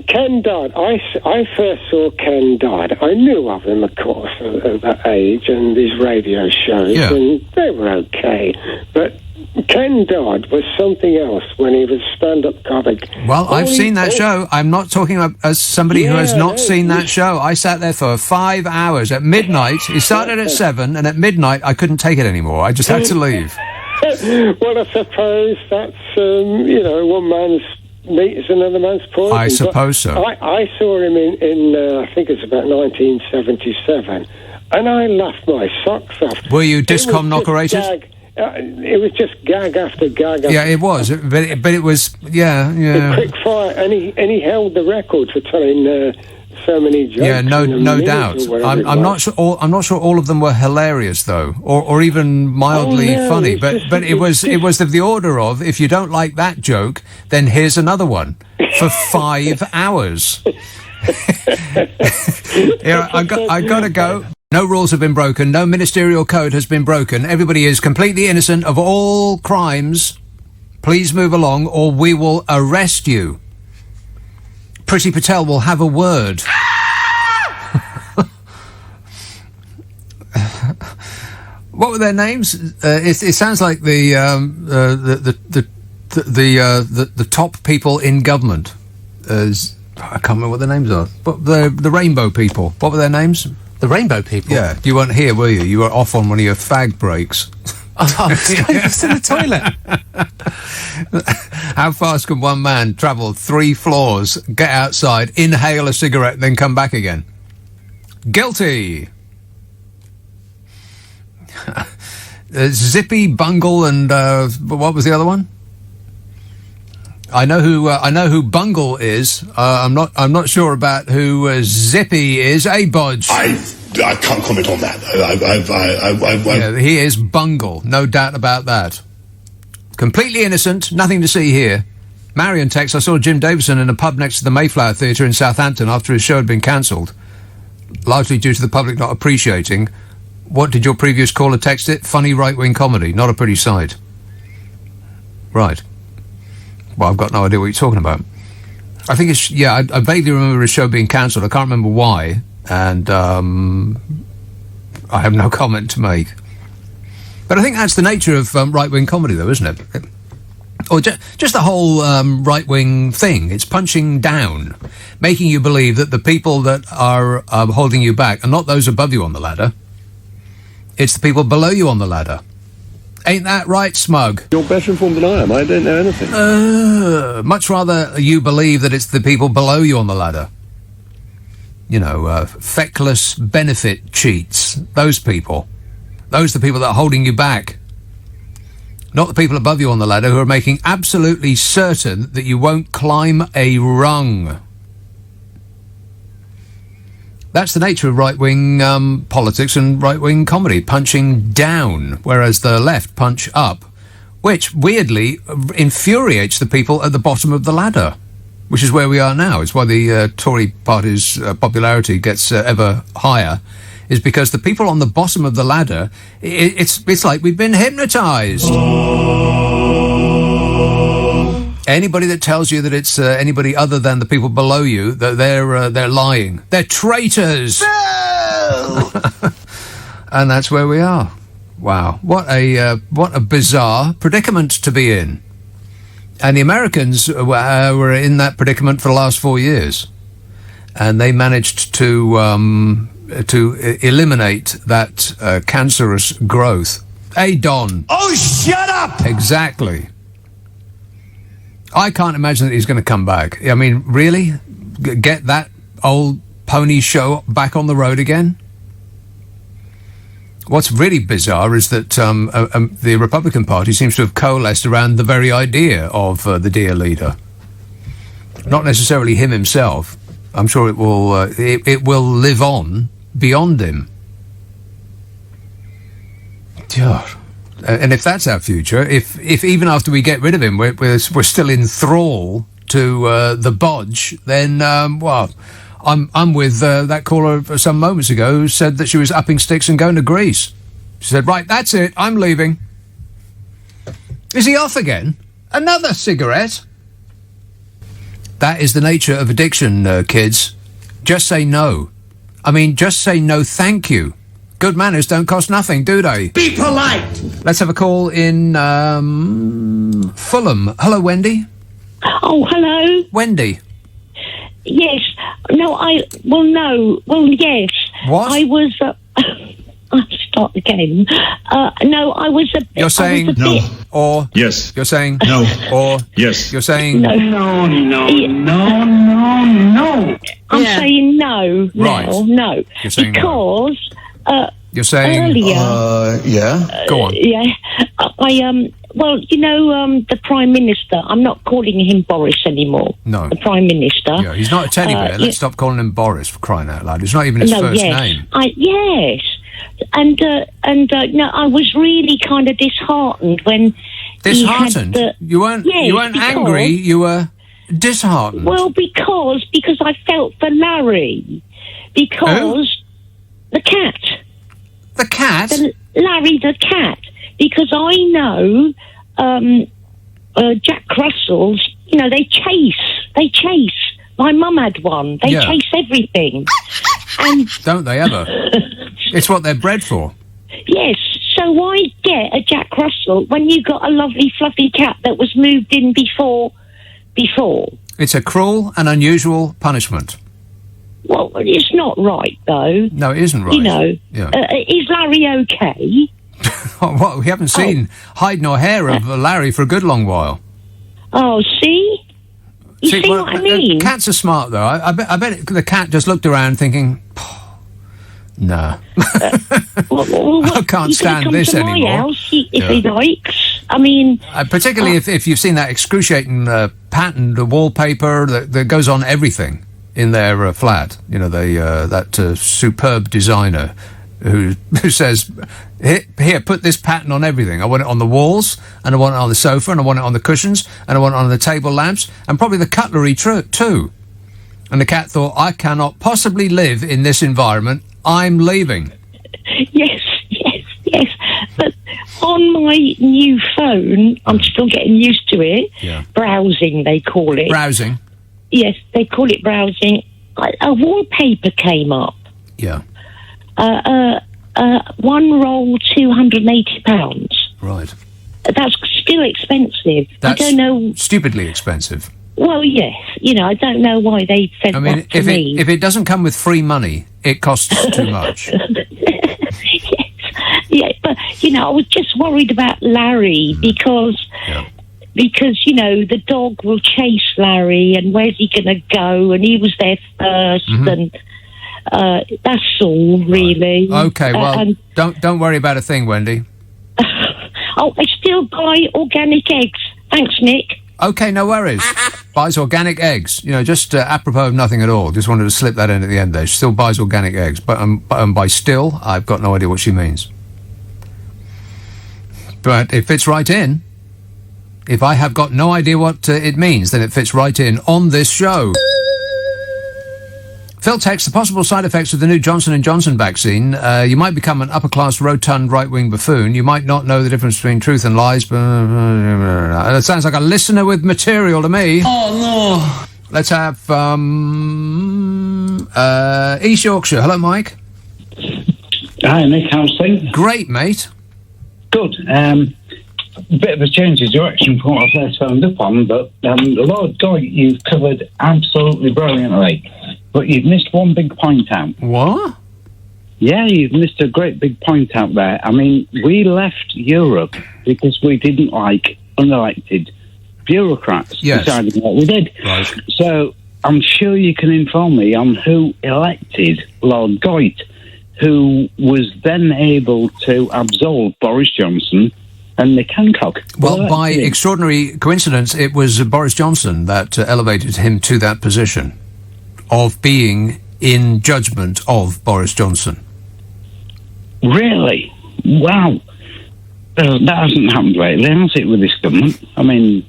[SPEAKER 10] Ken Dodd. I first saw Ken Dodd. I knew of him, of course, at that age, and his radio shows, and they were okay. But Ken Dodd was something else when he was stand-up comic.
[SPEAKER 1] Well, I've seen that show. I'm not talking as somebody who has not seen that show. I sat there for 5 hours at midnight. It started at 7, and at midnight I couldn't take it anymore. I just had to leave.
[SPEAKER 10] Well, I suppose that's, one man's meat is another man's poison.
[SPEAKER 1] I suppose so.
[SPEAKER 10] I saw him in I think it's about 1977, and I laughed my socks off.
[SPEAKER 1] Were you discomnocerated?
[SPEAKER 10] It was just gag after gag.
[SPEAKER 1] Yeah, it was, but it was,
[SPEAKER 10] The quick fire, and he held the record for telling so many jokes.
[SPEAKER 1] Yeah, no doubt. I'm not sure. I'm not sure all of them were hilarious, though, or even mildly funny. But it was of the order of, if you don't like that joke, then here's another one for 5 hours. I got to go. No rules have been broken. No ministerial code has been broken. Everybody is completely innocent of all crimes. Please move along, or we will arrest you. Priti Patel will have a word. What were their names? It sounds like the top people in government. I can't remember what their names are. But the rainbow people. What were their names?
[SPEAKER 4] The rainbow people?
[SPEAKER 1] Yeah. You weren't here, were you? You were off on one of your fag breaks.
[SPEAKER 4] I was in the toilet.
[SPEAKER 1] How fast can one man travel 3 floors, get outside, inhale a cigarette, then come back again? Guilty. Zippy, Bungle, and what was the other one? I know who Bungle is. I'm not sure about who Zippy is. Bodge.
[SPEAKER 11] I can't comment on that.
[SPEAKER 1] Yeah, he is Bungle, no doubt about that. Completely innocent, nothing to see here. Marion texts, I saw Jim Davison in a pub next to the Mayflower Theatre in Southampton after his show had been cancelled, largely due to the public not appreciating. What did your previous caller text it? Funny right-wing comedy, not a pretty sight. Right. Well, I've got no idea what you're talking about. I think it's... Yeah, I vaguely remember his show being cancelled. I can't remember why. And I have no comment to make. But I think that's the nature of right-wing comedy, though, isn't it? Or just the whole right-wing thing. It's punching down, making you believe that the people that are holding you back are not those above you on the ladder. It's the people below you on the ladder. Ain't that right, Smug?
[SPEAKER 2] You're better informed than I am. I don't know anything.
[SPEAKER 1] Much rather you believe that it's the people below you on the ladder. You know, feckless benefit cheats. Those people. Those are the people that are holding you back. Not the people above you on the ladder who are making absolutely certain that you won't climb a rung. That's the nature of right-wing politics and right-wing comedy, punching down, whereas the left punch up, which weirdly infuriates the people at the bottom of the ladder, which is where we are now. It's why the Tory party's popularity gets ever higher, is because the people on the bottom of the ladder, it's like we've been hypnotised. Anybody that tells you that it's anybody other than the people below you, that they're lying. They're traitors. No! And that's where we are. Wow, what a bizarre predicament to be in. And the Americans were in that predicament for the last 4 years, and they managed to eliminate that cancerous growth. Hey, Don.
[SPEAKER 11] Oh, shut up!
[SPEAKER 1] Exactly. I can't imagine that he's going to come back. I mean, really? Get that old pony show back on the road again? What's really bizarre is that the Republican Party seems to have coalesced around the very idea of the dear leader. Not necessarily him himself. I'm sure it will live on beyond him. God. And if that's our future, if even after we get rid of him, we're still in thrall to the bodge, then well, I'm with that caller some moments ago who said that she was upping sticks and going to Greece. She said, "Right, that's it. I'm leaving." Is he off again? Another cigarette? That is the nature of addiction, kids. Just say no. I mean, just say no thank you. Good manners don't cost nothing, do they?
[SPEAKER 11] Be polite!
[SPEAKER 1] Let's have a call in Fulham. Hello, Wendy.
[SPEAKER 5] Oh, hello.
[SPEAKER 1] Wendy.
[SPEAKER 5] Yes. No, no. Well, yes.
[SPEAKER 1] What?
[SPEAKER 5] I was... I'll start again. No, I was a...
[SPEAKER 1] You're saying
[SPEAKER 11] No.
[SPEAKER 1] Or...
[SPEAKER 11] Yes.
[SPEAKER 1] You're saying...
[SPEAKER 11] No.
[SPEAKER 1] Or...
[SPEAKER 11] Yes.
[SPEAKER 1] You're saying...
[SPEAKER 5] No. I'm
[SPEAKER 8] Yeah.
[SPEAKER 5] saying no.
[SPEAKER 1] Right.
[SPEAKER 5] No.
[SPEAKER 1] You're saying no.
[SPEAKER 5] Because...
[SPEAKER 1] You're saying...
[SPEAKER 5] earlier...
[SPEAKER 11] Yeah.
[SPEAKER 1] Go on.
[SPEAKER 5] Yeah. Well, you know, the Prime Minister, I'm not calling him Boris anymore.
[SPEAKER 1] No.
[SPEAKER 5] The Prime Minister.
[SPEAKER 1] Yeah, he's not a teddy bear. Let's
[SPEAKER 5] yeah.
[SPEAKER 1] stop calling him Boris, for crying out loud. It's not even his first
[SPEAKER 5] yes.
[SPEAKER 1] name.
[SPEAKER 5] Yes. And no, I was really kind of disheartened when
[SPEAKER 1] Disheartened?
[SPEAKER 5] he had
[SPEAKER 1] You weren't
[SPEAKER 5] because,
[SPEAKER 1] angry, you were disheartened.
[SPEAKER 5] Well, because I felt for Larry. Because the cat.
[SPEAKER 1] The cat?
[SPEAKER 5] Larry the cat. Because I know Jack Russell's, you know, they chase. My mum had one. They chase everything. And
[SPEAKER 1] don't they ever? It's what they're bred for.
[SPEAKER 5] Yes, so why get a Jack Russell when you got a lovely fluffy cat that was moved in before?
[SPEAKER 1] It's a cruel and unusual punishment.
[SPEAKER 5] Well, it's not right, though.
[SPEAKER 1] No, it isn't right.
[SPEAKER 5] You know,
[SPEAKER 1] Yeah.
[SPEAKER 5] Is Larry okay?
[SPEAKER 1] Well, we haven't seen hide nor hair of Larry for a good long while.
[SPEAKER 5] Oh, see? You see what I mean?
[SPEAKER 1] Cats are smart, though. I bet the cat just looked around thinking, no. I can't stand this
[SPEAKER 5] to my
[SPEAKER 1] anymore.
[SPEAKER 5] House if he likes. I mean...
[SPEAKER 1] particularly if you've seen that excruciating patterned wallpaper that goes on everything in their flat. You know, that superb designer who says, here, put this pattern on everything. I want it on the walls, and I want it on the sofa, and I want it on the cushions, and I want it on the table lamps, and probably the cutlery too. And the cat thought, I cannot possibly live in this environment. I'm leaving.
[SPEAKER 5] Yes. But on my new phone, I'm still getting used to it.
[SPEAKER 1] Yeah.
[SPEAKER 5] Browsing, they call it.
[SPEAKER 1] Browsing?
[SPEAKER 5] Yes, they call it browsing. A wallpaper came up.
[SPEAKER 1] Yeah.
[SPEAKER 5] One roll, £280.
[SPEAKER 1] Right.
[SPEAKER 5] That's still expensive.
[SPEAKER 1] That's
[SPEAKER 5] I don't know.
[SPEAKER 1] Stupidly expensive.
[SPEAKER 5] Well, yes. You know, I don't know why they said that to me.
[SPEAKER 1] If it doesn't come with free money, it costs too much.
[SPEAKER 5] Yes. Yeah, but, you know, I was just worried about Larry because, you know, the dog will chase Larry and where's he going to go? And he was there first and... that's all, really.
[SPEAKER 1] Okay, well, don't worry about a thing, Wendy.
[SPEAKER 5] I still buy organic eggs. Thanks, Nick.
[SPEAKER 1] Okay, no worries. Buys organic eggs. You know, just apropos of nothing at all. Just wanted to slip that in at the end there. She still buys organic eggs. But by still, I've got no idea what she means. But it fits right in. If I have got no idea what it means, then it fits right in on this show. Phil texts, the possible side effects of the new Johnson & Johnson vaccine. You might become an upper-class, rotund, right-wing buffoon. You might not know the difference between truth and lies. It sounds like a listener with material to me.
[SPEAKER 6] Oh, no.
[SPEAKER 1] Let's have East Yorkshire. Hello, Mike.
[SPEAKER 12] Hi, Nick. How's things?
[SPEAKER 1] Great, mate.
[SPEAKER 12] Good. A bit of a change of direction from what I first phoned up on, but Lord God, you've covered absolutely brilliantly. But you've missed one big point out.
[SPEAKER 1] What?
[SPEAKER 12] Yeah, you've missed a great big point out there. I mean, we left Europe because we didn't like unelected bureaucrats deciding what we did.
[SPEAKER 1] Right.
[SPEAKER 12] So I'm sure you can inform me on who elected Lord Goit, who was then able to absolve Boris Johnson and Nick Hancock.
[SPEAKER 1] Well, by extraordinary coincidence, it was Boris Johnson that elevated him to that position of being in judgment of Boris Johnson.
[SPEAKER 12] Really? Wow. That hasn't happened lately, has it, with this government? I mean,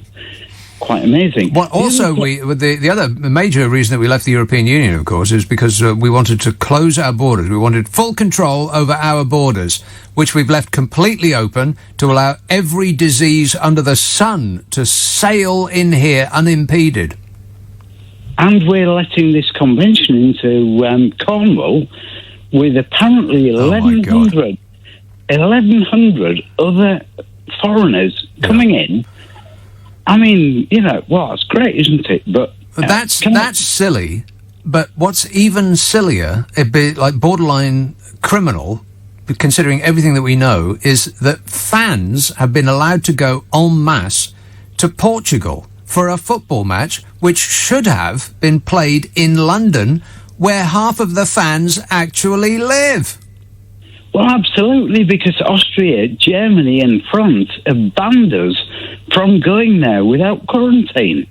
[SPEAKER 12] quite amazing.
[SPEAKER 1] Well, also, the other major reason that we left the European Union, of course, is because we wanted to close our borders. We wanted full control over our borders, which we've left completely open to allow every disease under the sun to sail in here unimpeded.
[SPEAKER 12] and we're letting this convention into Cornwall with apparently 1,100 other foreigners coming in. I mean, it's great, isn't it? But
[SPEAKER 1] that's silly. But what's even sillier, it'd be like borderline criminal, considering everything that we know, is that fans have been allowed to go en masse to Portugal for a football match which should have been played in London, where half of the fans actually live.
[SPEAKER 12] Well, absolutely, because Austria, Germany and France have banned us from going there without quarantine.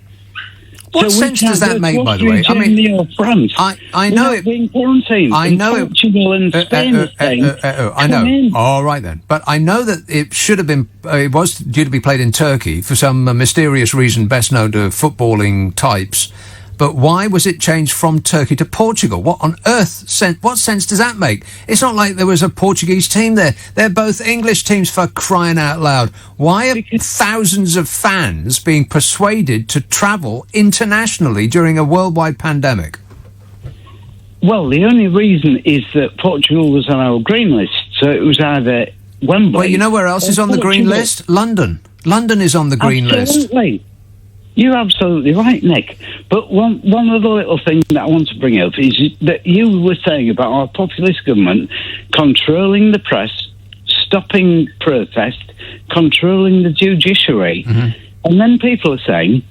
[SPEAKER 1] What sense does that make, by the way?
[SPEAKER 12] Germany or France.
[SPEAKER 1] I know it.
[SPEAKER 12] Being quarantined.
[SPEAKER 1] I know it.
[SPEAKER 12] Portugal and Spain
[SPEAKER 1] I know. All right then. But I know that it should have been. It was due to be played in Turkey for some mysterious reason, best known to footballing types. But why was it changed from Turkey to Portugal? What on earth what sense does that make? It's not like there was a Portuguese team there. They're both English teams, for crying out loud. Why are thousands of fans being persuaded to travel internationally during a worldwide pandemic?
[SPEAKER 12] Well, the only reason is that Portugal was on our green list, so it was either Wembley...
[SPEAKER 1] Well, you know where else is on the green list? London. London is on the green list.
[SPEAKER 12] Absolutely. You're absolutely right, Nick. But one other little thing that I want to bring up is that you were saying about our populist government controlling the press, stopping protest, controlling the judiciary. Mm-hmm. And then people are saying,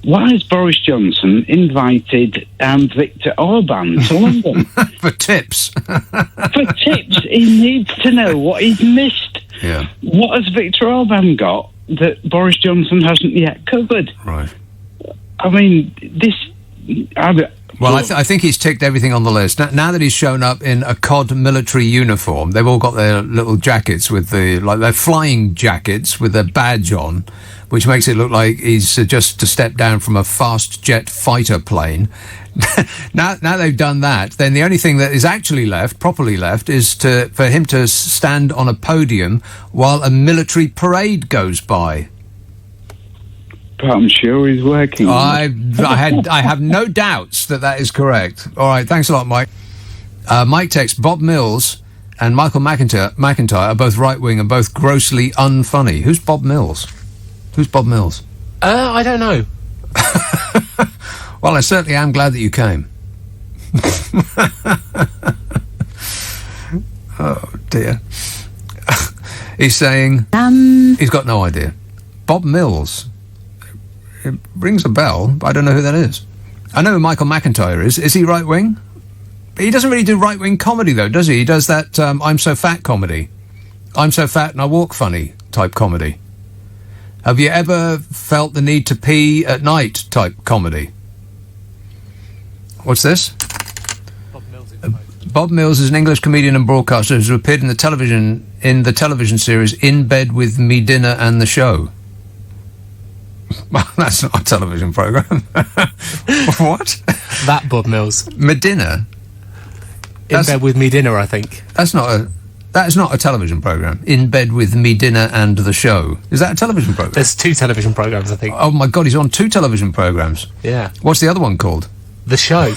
[SPEAKER 12] why has Boris Johnson invited Viktor Orban to London?
[SPEAKER 1] For tips.
[SPEAKER 12] For tips. He needs to know what he's missed.
[SPEAKER 1] Yeah.
[SPEAKER 12] What has Viktor Orban got that Boris Johnson hasn't yet covered?
[SPEAKER 1] Right.
[SPEAKER 12] I mean, this...
[SPEAKER 1] Well, I think he's ticked everything on the list. Now that he's shown up in a COD military uniform, they've all got their little jackets with their flying jackets with their badge on, which makes it look like he's just to step down from a fast jet fighter plane. Now they've done that, then the only thing that is actually properly left, is for him to stand on a podium while a military parade goes by.
[SPEAKER 12] But I'm sure he's working.
[SPEAKER 1] I have no doubts that is correct. All right, thanks a lot, Mike. Mike texts, Bob Mills and Michael McIntyre are both right-wing and both grossly unfunny. Who's Bob Mills?
[SPEAKER 4] I don't know.
[SPEAKER 1] Well, I certainly am glad that you came. Oh, dear. He's saying... he's got no idea. Bob Mills. It rings a bell, but I don't know who that is. I know who Michael McIntyre is. Is he right-wing? He doesn't really do right-wing comedy, though, does he? He does that I'm so fat comedy. I'm so fat and I walk funny type comedy. Have you ever felt the need to pee at night type comedy? What's this? Bob Mills is an English comedian and broadcaster who's appeared in the television series In Bed With Me Dinner and the Show. Well, that's not a television programme. What?
[SPEAKER 4] That Bob Mills.
[SPEAKER 1] Medina?
[SPEAKER 4] In Bed With Me Dinner, I think.
[SPEAKER 1] That is not a television programme. In Bed With Me Dinner and the Show. Is that a television programme?
[SPEAKER 4] There's 2 television programmes, I think.
[SPEAKER 1] Oh my God, he's on 2 television programmes.
[SPEAKER 4] Yeah.
[SPEAKER 1] What's the other one called?
[SPEAKER 4] The Show.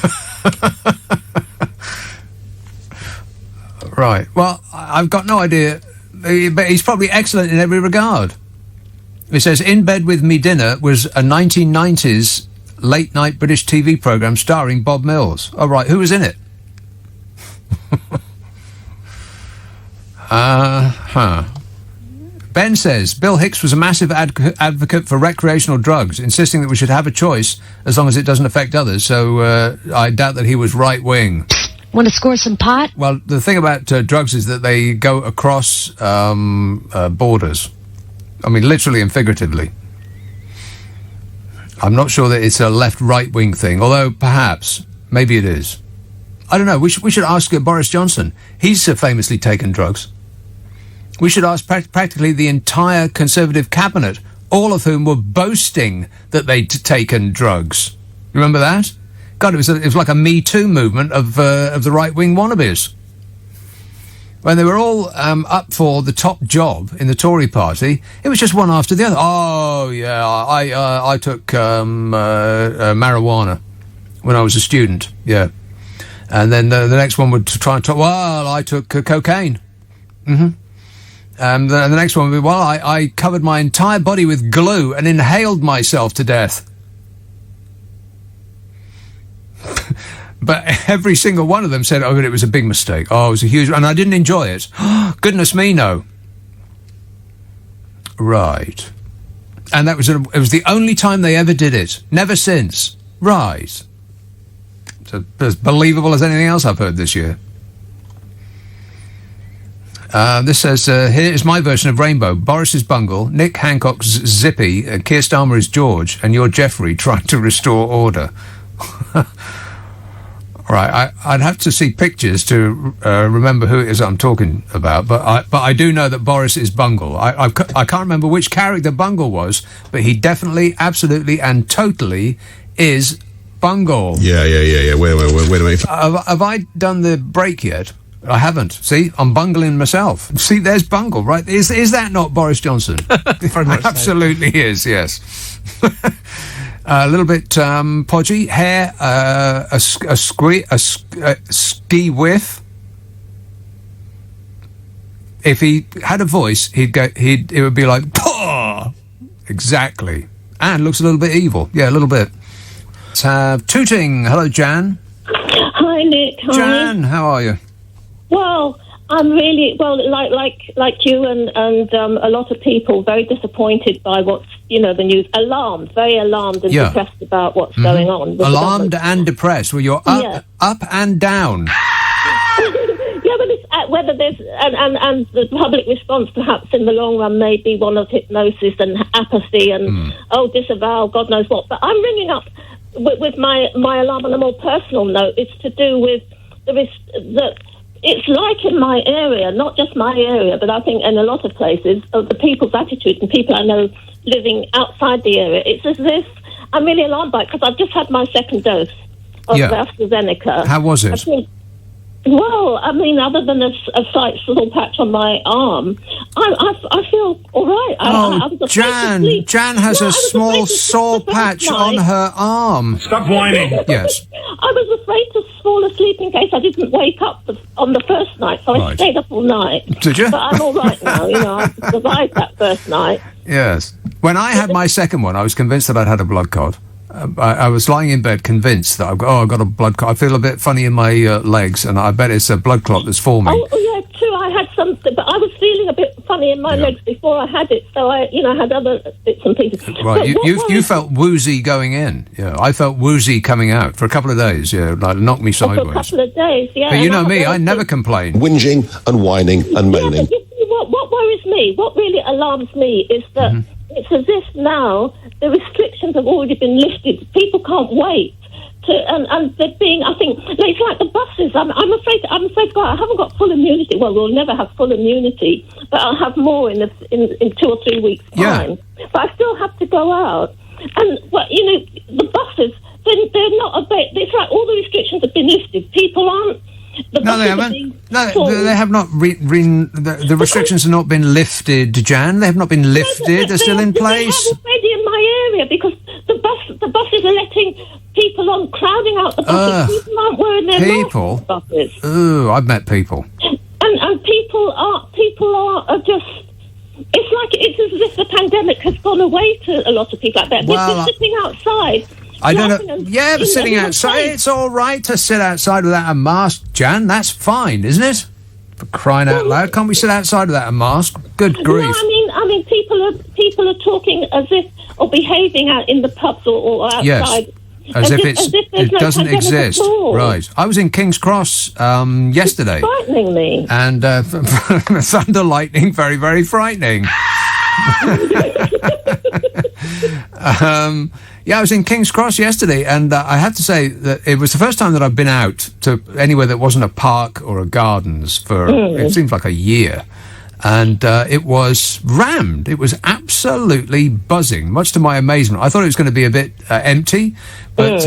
[SPEAKER 1] Right. Well, I've got no idea, but he's probably excellent in every regard. It says, In Bed With Me Dinner was a 1990s late-night British TV programme starring Bob Mills. Oh, right. Who was in it? Ben says, Bill Hicks was a massive advocate for recreational drugs, insisting that we should have a choice as long as it doesn't affect others, so I doubt that he was right-wing.
[SPEAKER 13] Want to score some pot?
[SPEAKER 1] Well, the thing about drugs is that they go across borders. I mean, literally and figuratively. I'm not sure that it's a left-right-wing thing, although perhaps, maybe it is. I don't know. We should ask Boris Johnson. He's famously taken drugs. We should ask practically the entire Conservative cabinet, all of whom were boasting that they'd taken drugs. Remember that? God, it was like a Me Too movement of the right-wing wannabes. When they were all up for the top job in the Tory party, it was just one after the other. Oh, yeah, I took marijuana. when I was a student. Yeah. And then the next one would try and talk, well, I took cocaine. Mm-hmm. And the next one would be, well, I covered my entire body with glue and inhaled myself to death. But every single one of them said, oh, but it was a big mistake. Oh, it was a huge... And I didn't enjoy it. Goodness me, no. Right. And it was the only time they ever did it. Never since. Right. So, as believable as anything else I've heard this year. This says, here is my version of Rainbow. Boris is Bungle, Nick Hancock's Zippy, Keir Starmer is George, and you're Jeffrey trying to restore order. Right, I'd have to see pictures to remember who it is I'm talking about, but I do know that Boris is Bungle. I can't remember which character Bungle was, but he definitely, absolutely, and totally is Bungle.
[SPEAKER 13] Yeah. Wait a minute.
[SPEAKER 1] Have I done the break yet? I haven't. See, I'm bungling myself. See, there's Bungle, right? Is that not Boris Johnson?
[SPEAKER 4] Very much so.
[SPEAKER 1] Absolutely is, yes. A little bit podgy, hair, a ski whiff. If he had a voice, it would be like, Pah! Exactly. And looks a little bit evil. Yeah, a little bit. Let's have Tooting. Hello, Jan.
[SPEAKER 14] Hi, Nick. Hi.
[SPEAKER 1] Jan, how are you?
[SPEAKER 14] Well, I'm really like you and a lot of people very disappointed by what's the news. Very alarmed and depressed about what's going on.
[SPEAKER 1] Alarmed and depressed. Well, you're up and down.
[SPEAKER 14] Yeah, but it's, whether there's and the public response perhaps in the long run may be one of hypnosis and apathy and disavow, God knows what. But I'm ringing up with my alarm on a more personal note. It's to do with it's like in my area, not just my area, but I think in a lot of places, of the people's attitude and people I know living outside the area. It's as if I'm really alarmed by it because I've just had my second dose of AstraZeneca.
[SPEAKER 1] How was it?
[SPEAKER 14] Other than a slight little patch on my arm, I feel all right. I was
[SPEAKER 1] Jan has a small sore patch on her arm.
[SPEAKER 11] Stop whining.
[SPEAKER 1] Yes.
[SPEAKER 14] I was afraid to fall asleep in case I didn't wake up on the first night, so I stayed up all night.
[SPEAKER 1] Did you?
[SPEAKER 14] But I'm all right now. I survived that first night.
[SPEAKER 1] Yes. When I had my second one, I was convinced that I'd had a blood clot. I was lying in bed convinced that I've got a blood clot. I feel a bit funny in my legs, and I bet it's a blood clot that's forming.
[SPEAKER 14] Oh, yeah, true. I had something, but I was feeling a bit funny in my legs before I had it, so I had other bits and pieces.
[SPEAKER 1] Right, you felt woozy going in. Yeah, I felt woozy coming out for a couple of days. Yeah, like knocked me sideways.
[SPEAKER 14] For a couple of days, yeah.
[SPEAKER 1] But you know me, I never complain.
[SPEAKER 13] Whinging and whining and moaning.
[SPEAKER 14] Yeah, but what worries me, what really alarms me is that it's as if now the restrictions have already been lifted. People can't wait. And they're being, I think, it's like the buses. I'm afraid, God, I haven't got full immunity. Well, we'll never have full immunity, but I'll have more in 2 or 3 weeks' time. Yeah. But I still have to go out. And, the buses, they're not a bit, it's like all the restrictions have been lifted. People aren't.
[SPEAKER 1] No, they haven't. No, they have not. The restrictions have not been lifted, Jan. They have not been lifted. They're still in place.
[SPEAKER 14] They have already in my area because the buses are letting people on, crowding out the buses. People aren't wearing their masks on the buses.
[SPEAKER 1] Ooh, I've met people.
[SPEAKER 14] And people are just. It's as if the pandemic has gone away to a lot of people like that. They're sitting outside.
[SPEAKER 1] I don't know. Yeah, but sitting outside, it's all right to sit outside without a mask, Jan. That's fine, isn't it? For crying out loud, can't we sit outside without a mask? Good grief!
[SPEAKER 14] No, I mean, people are talking as if or behaving out in the pubs or outside.
[SPEAKER 1] Yes. As if it doesn't exist. Right. I was in King's Cross yesterday.
[SPEAKER 14] It's frightening me.
[SPEAKER 1] And thunder, lightning, very, very frightening. I was in King's Cross yesterday, and I have to say that it was the first time that I've been out to anywhere that wasn't a park or a gardens for, it seems like a year. And it was rammed. It was absolutely buzzing, much to my amazement. I thought it was going to be a bit empty, but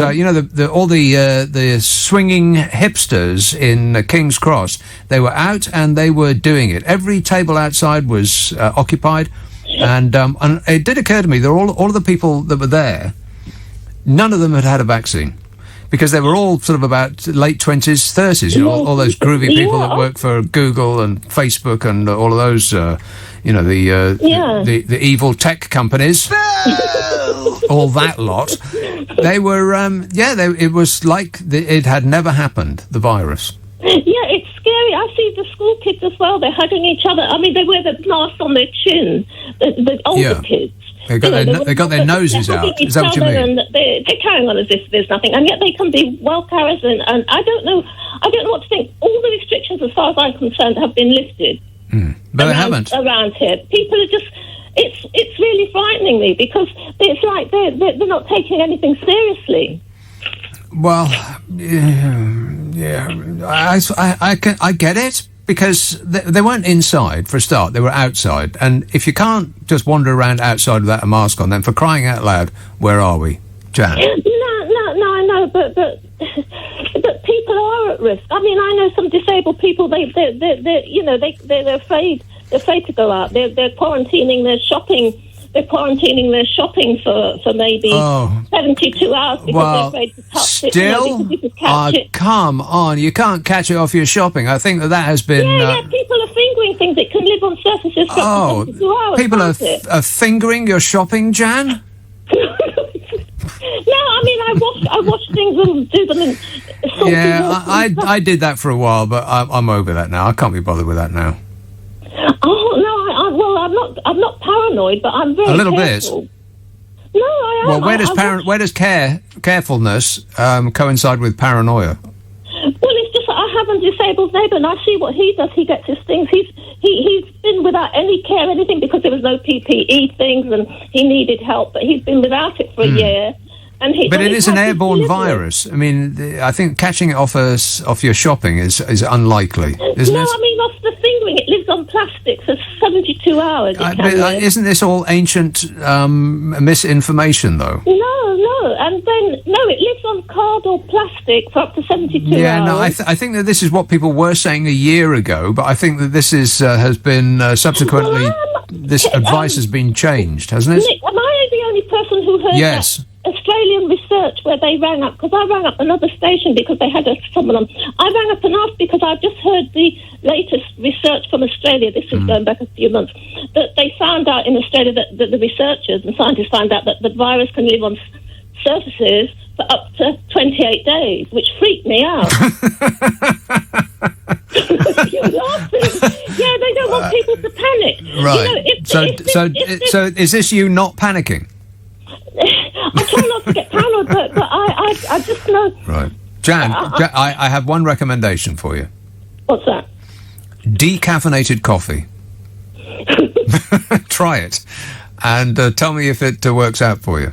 [SPEAKER 1] all the swinging hipsters in King's Cross, they were out and they were doing it. Every table outside was occupied, and it did occur to me that all of the people that were there, none of them had had a vaccine. because they were all sort of about late 20s, 30s, all those groovy people that work for Google and Facebook and all of those, the evil tech companies, all that lot. They were, it was like it had never happened, the virus.
[SPEAKER 14] Yeah, it's scary. I see the school kids as well. They're hugging each other. I mean, they wear the mask on their chin, the older kids.
[SPEAKER 1] They got their noses out. Is that what you mean?
[SPEAKER 14] And they're carrying on as if there's nothing, and yet they can be well carriers. And I don't know what to think. All the restrictions, as far as I'm concerned, have been lifted.
[SPEAKER 1] But they haven't
[SPEAKER 14] around here. People are just. It's really frightening me because it's like they're not taking anything seriously.
[SPEAKER 1] Well, I get it, because they weren't inside for a start, they were outside, and if you can't just wander around outside without a mask on, then for crying out loud, where are we, Jan?
[SPEAKER 14] No, I know, but people are at risk. I mean, I know some disabled people. They're afraid. They're afraid to go out. They're quarantining their shopping. They're quarantining their shopping for maybe 72 hours because they're afraid to touch it.
[SPEAKER 1] Still? Come on, you can't catch it off your shopping. I think that has been...
[SPEAKER 14] Yeah, people are fingering things. It can live on surfaces for up to 72 hours.
[SPEAKER 1] People are fingering your shopping, Jan?
[SPEAKER 14] No, I mean, I wash things and do them in salty water.
[SPEAKER 1] I did that for a while, but I'm over that now. I can't be bothered with that now.
[SPEAKER 14] Oh no! I'm not paranoid, but I'm very
[SPEAKER 1] a little
[SPEAKER 14] careful.
[SPEAKER 1] bit.
[SPEAKER 14] No, I am.
[SPEAKER 1] Well, where does carefulness coincide with paranoia?
[SPEAKER 14] Well, it's just that I have a disabled neighbour, and I see what he does. He gets his things. He's been without any care, anything, because there was no PPE things, and he needed help. But he's been without it for a year.
[SPEAKER 1] But it is an airborne virus. I mean, I think catching it off your shopping is unlikely, isn't it?
[SPEAKER 14] No, I mean off the fingering. It lives on plastic for 72 hours.
[SPEAKER 1] Isn't this all ancient misinformation, though?
[SPEAKER 14] No, and then it lives on card or plastic for up to 72 hours.
[SPEAKER 1] Yeah, no, I think that this is what people were saying a year ago, but I think that this has been subsequently. This advice has been changed, hasn't it?
[SPEAKER 14] Nick, am I the only person who heard that Australian research where they rang up? Because I rang up another station because they had someone on. I rang up and asked because I've just heard the latest research from Australia. This is going back a few months. That they found out in Australia that the researchers and scientists found out that the virus can live on surfaces for up to 28 days, which freaked me out. You're laughing. Yeah, they don't want people to panic.
[SPEAKER 1] Right. So is this you not panicking?
[SPEAKER 14] I try not to get paranoid, but I just know.
[SPEAKER 1] Right. Jan, I have one recommendation for you.
[SPEAKER 14] What's that?
[SPEAKER 1] Decaffeinated coffee. Try it and tell me if it works out for you.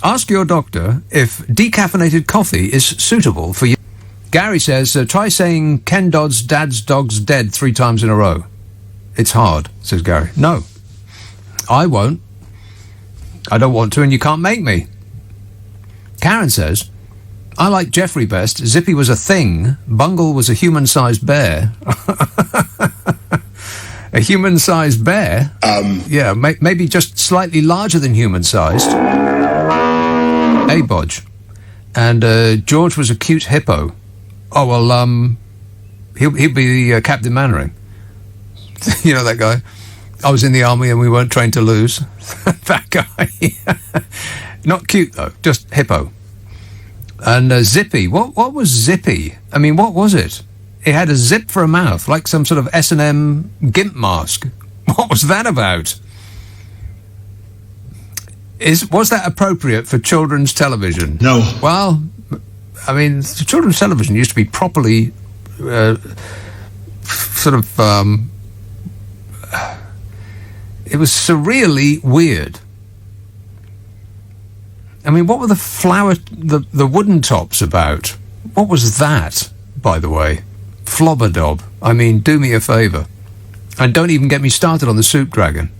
[SPEAKER 1] Ask your doctor if decaffeinated coffee is suitable for you. Gary says, try saying Ken Dodd's dad's dog's dead 3 times in a row. It's hard, says Gary. No, I won't. I don't want to, and you can't make me. Karen says, I like Jeffrey best. Zippy was a thing. Bungle was a human-sized bear. A human-sized bear? Yeah, maybe just slightly larger than human-sized. Hey, Bodge. And George was a cute hippo. Oh, well, he'll be Captain Mannering. You know that guy? I was in the army and we weren't trained to lose. That guy. Not cute, though. Just hippo. And Zippy. What was Zippy? I mean, what was it? It had a zip for a mouth, like some sort of S&M gimp mask. What was that about? Was that appropriate for children's television?
[SPEAKER 11] No.
[SPEAKER 1] Well, I mean, children's television used to be properly it was surreally weird. I mean, what were the wooden tops about? What was that, by the way? Flobberdob. I mean, do me a favour. And don't even get me started on the Soup Dragon.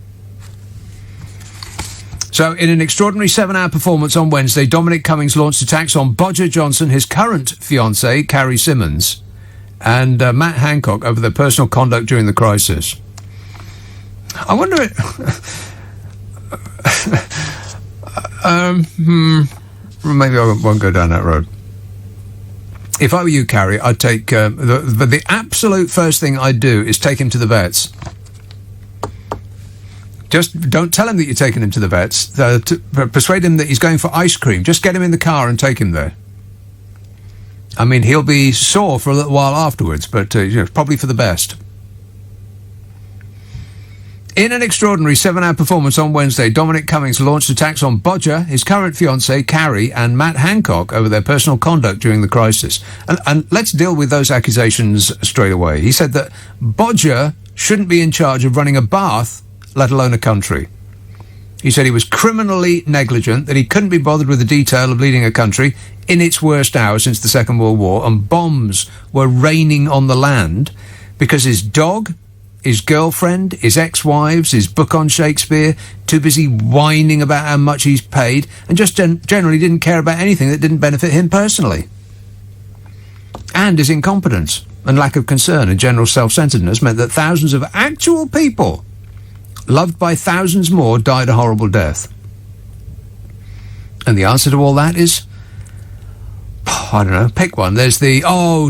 [SPEAKER 1] So, in an extraordinary 7-hour performance on Wednesday, Dominic Cummings launched attacks on Bodger Johnson, his current fiancée, Carrie Simmons, and Matt Hancock over their personal conduct during the crisis. I wonder... maybe I won't go down that road. If I were you, Carrie, I'd take... the absolute first thing I'd do is take him to the vets. Just don't tell him that you're taking him to the vets. Persuade him that he's going for ice cream. Just get him in the car and take him there. I mean, he'll be sore for a little while afterwards, but probably for the best. In an extraordinary 7-hour performance on Wednesday, Dominic Cummings launched attacks on Bodger, his current fiancée, Carrie, and Matt Hancock over their personal conduct during the crisis. And let's deal with those accusations straight away. He said that Bodger shouldn't be in charge of running a bath, let alone a country. He said he was criminally negligent, that he couldn't be bothered with the detail of leading a country in its worst hour since the Second World War, and bombs were raining on the land because his dog, his girlfriend, his ex-wives, his book on Shakespeare, too busy whining about how much he's paid, and just generally didn't care about anything that didn't benefit him personally. And his incompetence and lack of concern and general self-centeredness meant that thousands of actual people, loved by thousands more, died a horrible death. And the answer to all that is, I don't know, pick one. There's the,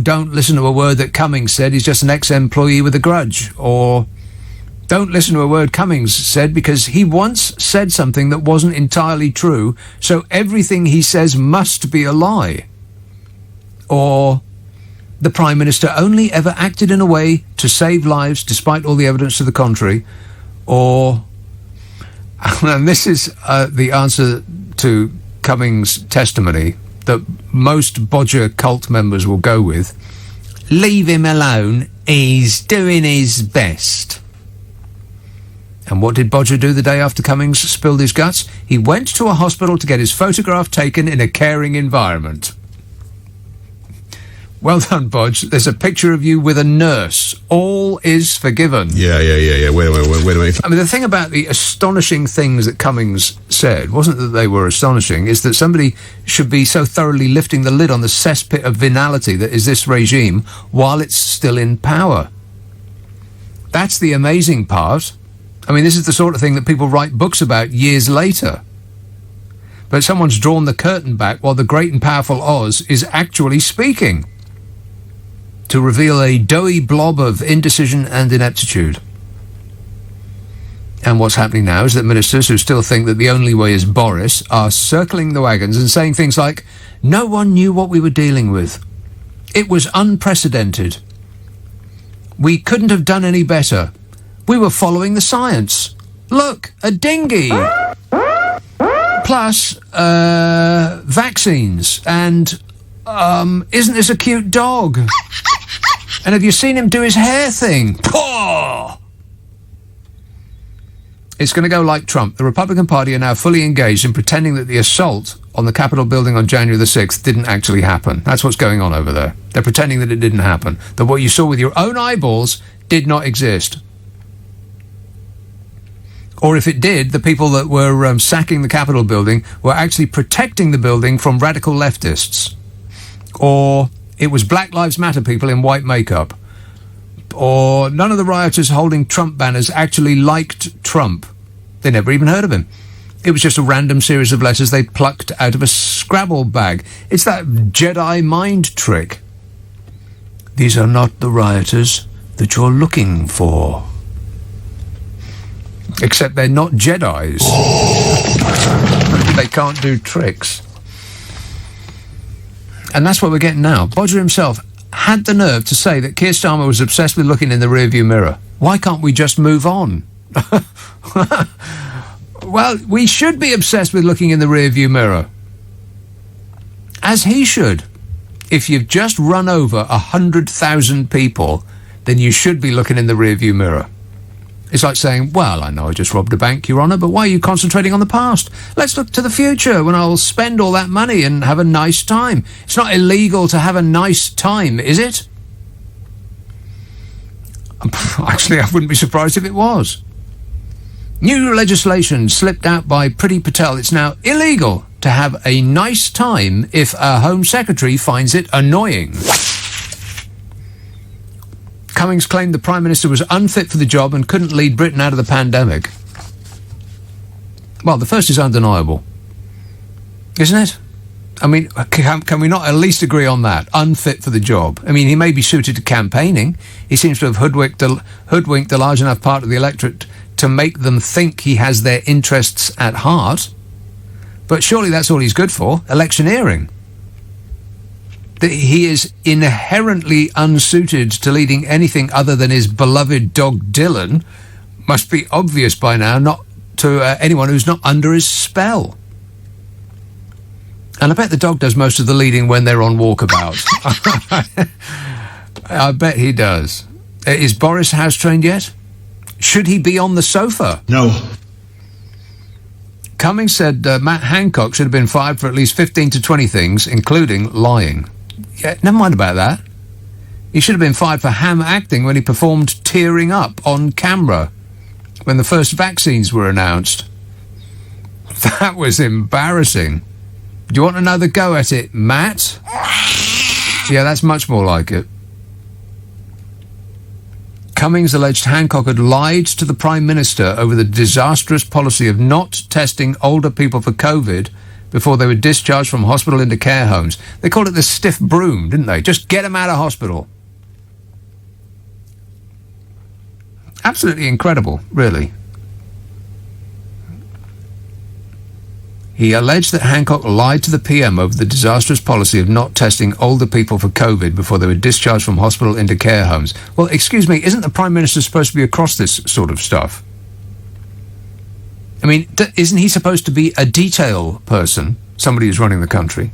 [SPEAKER 1] don't listen to a word that Cummings said, he's just an ex-employee with a grudge. Or, don't listen to a word Cummings said because he once said something that wasn't entirely true, so everything he says must be a lie. Or, the Prime Minister only ever acted in a way to save lives despite all the evidence to the contrary. Or, and this is the answer to Cummings' testimony that most Bodger cult members will go with, leave him alone, he's doing his best. And what did Bodger do the day after Cummings spilled his guts? He went to a hospital to get his photograph taken in a caring environment. Well done, Bodge. There's a picture of you with a nurse. All is forgiven.
[SPEAKER 13] Yeah. Wait a minute.
[SPEAKER 1] I mean, the thing about the astonishing things that Cummings said wasn't that they were astonishing, is that somebody should be so thoroughly lifting the lid on the cesspit of venality that is this regime while it's still in power. That's the amazing part. I mean, this is the sort of thing that people write books about years later. But someone's drawn the curtain back while the great and powerful Oz is actually speaking, to reveal a doughy blob of indecision and ineptitude. And what's happening now is that ministers who still think that the only way is Boris are circling the wagons and saying things like, no one knew what we were dealing with. It was unprecedented. We couldn't have done any better. We were following the science. Look, a dinghy. Plus, vaccines. And, isn't this a cute dog? And have you seen him do his hair thing? Paw! It's going to go like Trump. The Republican Party are now fully engaged in pretending that the assault on the Capitol building on January the 6th didn't actually happen. That's what's going on over there. They're pretending that it didn't happen. That what you saw with your own eyeballs did not exist. Or if it did, the people that were sacking the Capitol building were actually protecting the building from radical leftists. Or it was Black Lives Matter people in white makeup. Or none of the rioters holding Trump banners actually liked Trump. They never even heard of him. It was just a random series of letters they plucked out of a Scrabble bag. It's that Jedi mind trick. These are not the rioters that you're looking for. Except they're not Jedis. They can't do tricks. And that's what we're getting now. Bodger himself had the nerve to say that Keir Starmer was obsessed with looking in the rearview mirror. Why can't we just move on? Well, we should be obsessed with looking in the rearview mirror. As he should. If you've just run over 100,000 people, then you should be looking in the rearview mirror. It's like saying, well, I know I just robbed a bank, Your Honour, but why are you concentrating on the past? Let's look to the future when I'll spend all that money and have a nice time. It's not illegal to have a nice time, is it? Actually, I wouldn't be surprised if it was. New legislation slipped out by Priti Patel. It's now illegal to have a nice time if a Home Secretary finds it annoying. Cummings claimed the Prime Minister was unfit for the job and couldn't lead Britain out of the pandemic. Well, the first is undeniable, isn't it? I mean, can we not at least agree on that? Unfit for the job. I mean, he may be suited to campaigning. He seems to have hoodwinked a large enough part of the electorate to make them think he has their interests at heart. But surely that's all he's good for, electioneering. That he is inherently unsuited to leading anything other than his beloved dog Dylan must be obvious by now, not to anyone who's not under his spell. And I bet the dog does most of the leading when they're on walkabout. I bet he does. Is Boris house trained yet? Should he be on the sofa?
[SPEAKER 11] No.
[SPEAKER 1] Cummings said Matt Hancock should have been fired for at least 15 to 20 things, including lying. Yeah, never mind about that. He should have been fired for ham acting when he performed tearing up on camera when the first vaccines were announced. That was embarrassing. Do you want another go at it, Matt? Yeah, that's much more like it. Cummings alleged Hancock had lied to the Prime Minister over the disastrous policy of not testing older people for COVID before they were discharged from hospital into care homes. They called it the stiff broom, didn't they? Just get them out of hospital. Absolutely incredible, really. He alleged that Hancock lied to the PM over the disastrous policy of not testing older people for COVID before they were discharged from hospital into care homes. Well, excuse me, isn't the Prime Minister supposed to be across this sort of stuff? I mean, isn't he supposed to be a detail person, somebody who's running the country?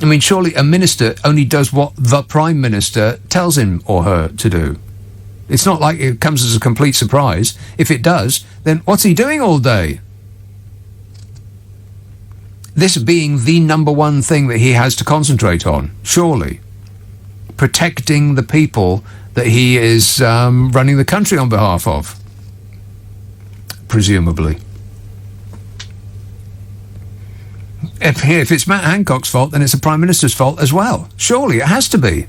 [SPEAKER 1] I mean, surely a minister only does what the Prime Minister tells him or her to do. It's not like it comes as a complete surprise. If it does, then what's he doing all day? This being the number one thing that he has to concentrate on, surely. Protecting the people that he is running the country on behalf of. Presumably. If it's Matt Hancock's fault, then it's the Prime Minister's fault as well. Surely, it has to be.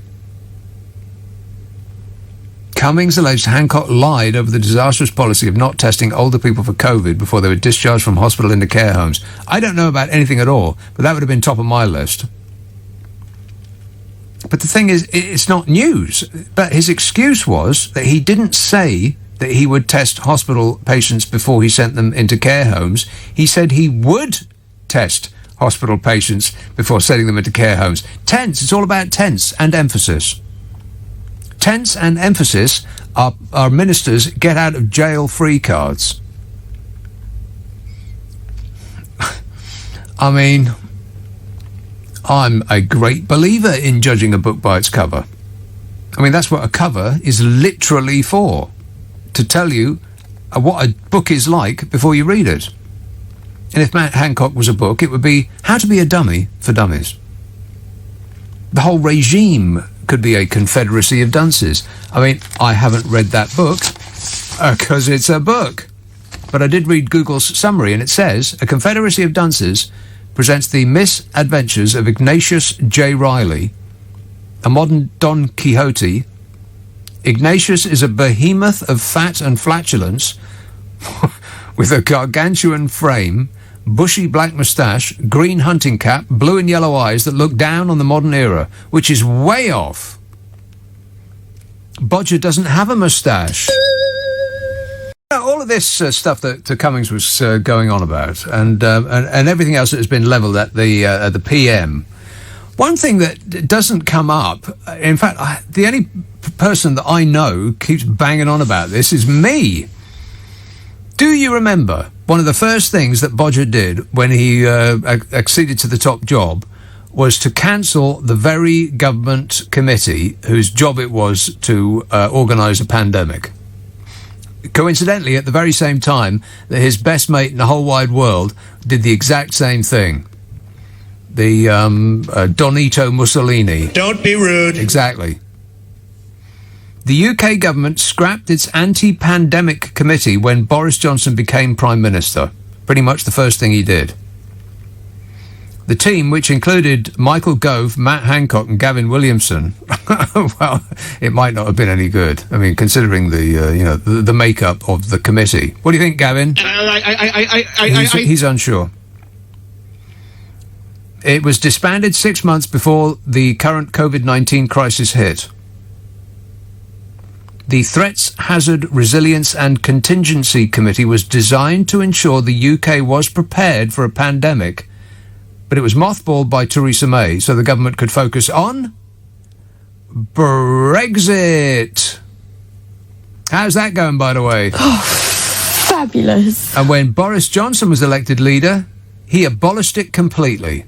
[SPEAKER 1] Cummings alleged Hancock lied over the disastrous policy of not testing older people for COVID before they were discharged from hospital into care homes. I don't know about anything at all, but that would have been top of my list. But the thing is, it's not news. But his excuse was that he didn't say that he would test hospital patients before he sent them into care homes. He said he would test hospital patients before sending them into care homes. Tense. It's all about tense and emphasis. Tense and emphasis are ministers' get-out-of-jail-free cards. I mean, I'm a great believer in judging a book by its cover. I mean, that's what a cover is literally for. To tell you what a book is like before you read it. And if Matt Hancock was a book, it would be How to Be a Dummy for Dummies. The whole regime could be a confederacy of dunces. I mean, I haven't read that book because it's a book. But I did read Google's summary, and it says, a confederacy of dunces presents the misadventures of Ignatius J. Riley, a modern Don Quixote. Ignatius is a behemoth of fat and flatulence with a gargantuan frame, bushy black moustache, green hunting cap, blue and yellow eyes that look down on the modern era, which is way off. Bodger doesn't have a moustache. All of this stuff that Cummings was going on about, and everything else that has been levelled at the PM. One thing that doesn't come up, in fact, the only person that I know keeps banging on about this is me. Do you remember one of the first things that Bodger did when he acceded to the top job was to cancel the very government committee whose job it was to organise a pandemic? Coincidentally, at the very same time that his best mate in the whole wide world did the exact same thing. The Donito Mussolini.
[SPEAKER 11] Don't be rude.
[SPEAKER 1] Exactly. The UK government scrapped its anti-pandemic committee when Boris Johnson became Prime Minister. Pretty much the first thing he did. The team, which included Michael Gove, Matt Hancock and Gavin Williamson, well, it might not have been any good. I mean, considering the makeup of the committee. What do you think, Gavin? He's unsure. It was disbanded 6 months before the current COVID-19 crisis hit. The Threats, Hazard, Resilience and Contingency Committee was designed to ensure the UK was prepared for a pandemic, but it was mothballed by Theresa May so the government could focus on Brexit. How's that going, by the way?
[SPEAKER 15] Oh, fabulous.
[SPEAKER 1] And when Boris Johnson was elected leader, he abolished it completely.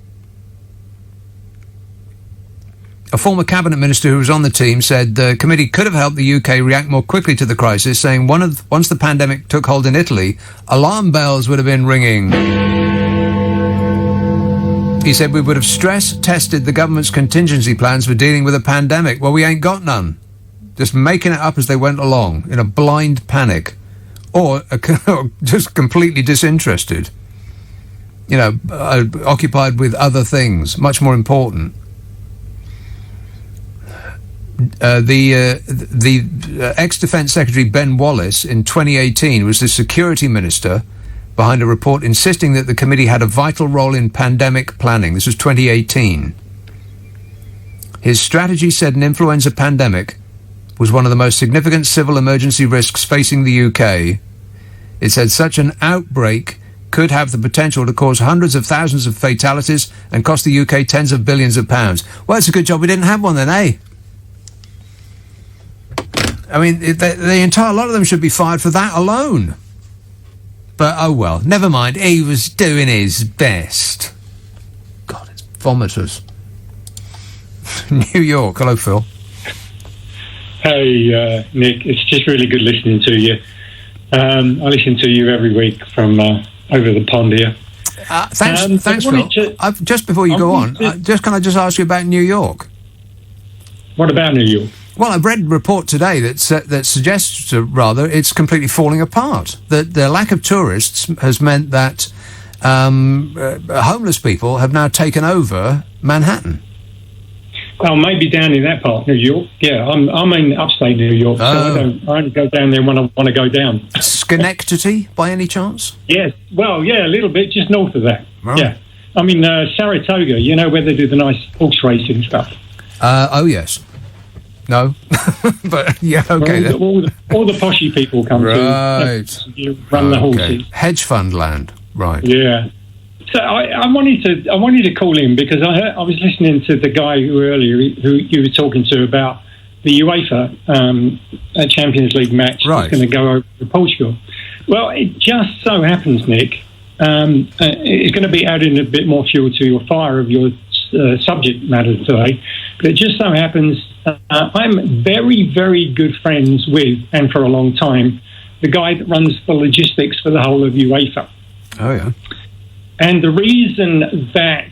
[SPEAKER 1] A former cabinet minister who was on the team said the committee could have helped the UK react more quickly to the crisis, saying once the pandemic took hold in Italy, alarm bells would have been ringing. He said we would have stress-tested the government's contingency plans for dealing with a pandemic. Well, we ain't got none. Just making it up as they went along, in a blind panic. Or just completely disinterested. You know, occupied with other things, much more important. The ex-Defence Secretary Ben Wallace in 2018 was the security minister behind a report insisting that the committee had a vital role in pandemic planning. This was 2018. His strategy said an influenza pandemic was one of the most significant civil emergency risks facing the UK. It said such an outbreak could have the potential to cause hundreds of thousands of fatalities and cost the UK tens of billions of pounds. Well, it's a good job we didn't have one then, eh? I mean, the entire lot of them should be fired for that alone. But, oh well, never mind. He was doing his best. God, it's vomitous. New York. Hello, Phil.
[SPEAKER 16] Hey, Nick. It's just really good listening to you. I listen to you every week from over the pond here.
[SPEAKER 1] Thanks, Phil. Just before you go on, can I just ask you about New York?
[SPEAKER 16] What about New York?
[SPEAKER 1] Well, I've read a report today that suggests, rather, it's completely falling apart. That the lack of tourists has meant that homeless people have now taken over Manhattan.
[SPEAKER 16] Well, maybe down in that part, New York. Yeah, I'm in upstate New York, so I only go down there when I want to go down.
[SPEAKER 1] Schenectady, by any chance?
[SPEAKER 16] Yes. Well, yeah, a little bit, just north of that.
[SPEAKER 1] Right.
[SPEAKER 16] Yeah. I mean, Saratoga, you know, where they do the nice horse racing stuff.
[SPEAKER 1] Oh, yes. No, but yeah, okay.
[SPEAKER 16] All the poshy people come
[SPEAKER 1] to
[SPEAKER 16] run the horses.
[SPEAKER 1] Hedge fund land, right?
[SPEAKER 16] Yeah. So I wanted to call in because I was listening to the guy who you were talking to about the UEFA Champions League match that's going to go over to Portugal. Well, it just so happens, Nick, it's going to be adding a bit more fuel to your fire of your subject matter today. But it just so happens I'm very, very good friends with, and for a long time, the guy that runs the logistics for the whole of UEFA.
[SPEAKER 1] Oh, yeah.
[SPEAKER 16] And the reason that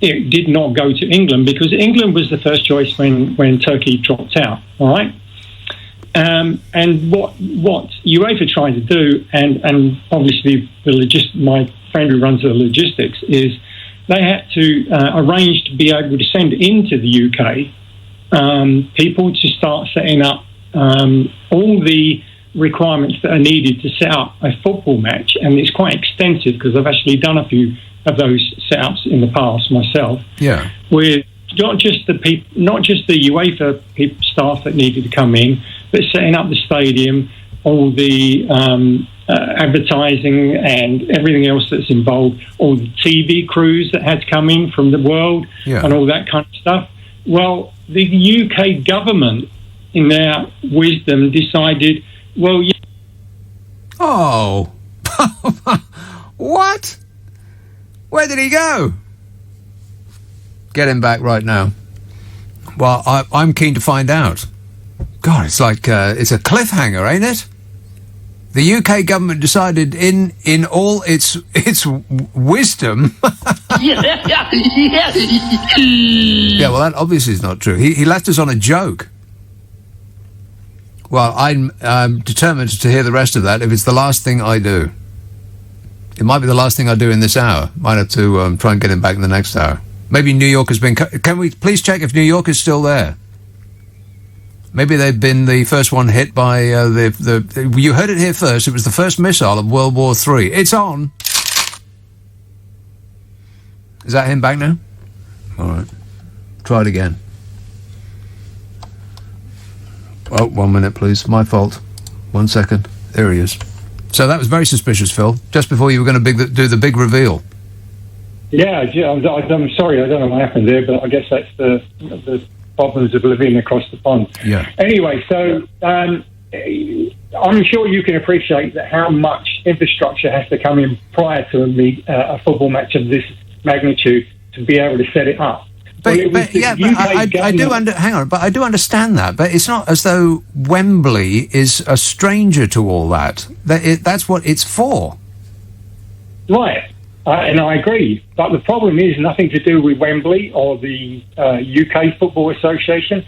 [SPEAKER 16] it did not go to England, because England was the first choice when Turkey dropped out, all right? And what UEFA tried to do, and obviously my friend who runs the logistics, is they had to arrange to be able to send into the UK people to start setting up all the requirements that are needed to set up a football match, and it's quite extensive because I've actually done a few of those setups in the past myself.
[SPEAKER 1] Yeah,
[SPEAKER 16] with not just the UEFA staff that needed to come in, but setting up the stadium, all the advertising and everything else that's involved, all the TV crews that had to come in from the world, and all that kind of stuff. Well, the UK government, in their wisdom, decided, well, yeah.
[SPEAKER 1] Oh, what? Where did he go? Get him back right now. Well, I'm keen to find out. God, it's like it's a cliffhanger, ain't it? The UK government decided, in all its wisdom. Yeah, well, that obviously is not true. He left us on a joke. Well, I'm determined to hear the rest of that if it's the last thing I do. It might be the last thing I do in this hour. Might have to try and get him back in the next hour. Maybe New York has been... Can we please check if New York is still there? Maybe they've been the first one hit by the... You heard it here first. It was the first missile of World War III. It's on. Is that him back now? All right. Try it again. Oh, 1 minute, please. My fault. 1 second. There he is. So that was very suspicious, Phil. Just before you were going to do the big reveal.
[SPEAKER 16] Yeah, I'm sorry. I don't know what happened there, but I guess that's the problems of living across the pond.
[SPEAKER 1] Yeah.
[SPEAKER 16] Anyway, so I'm sure you can appreciate that how much infrastructure has to come in prior to a football match of this magnitude to be able to set it up.
[SPEAKER 1] But I do understand that. But it's not as though Wembley is a stranger to all that. That's what it's for.
[SPEAKER 16] Right. And I agree. But the problem is nothing to do with Wembley or the UK Football Association.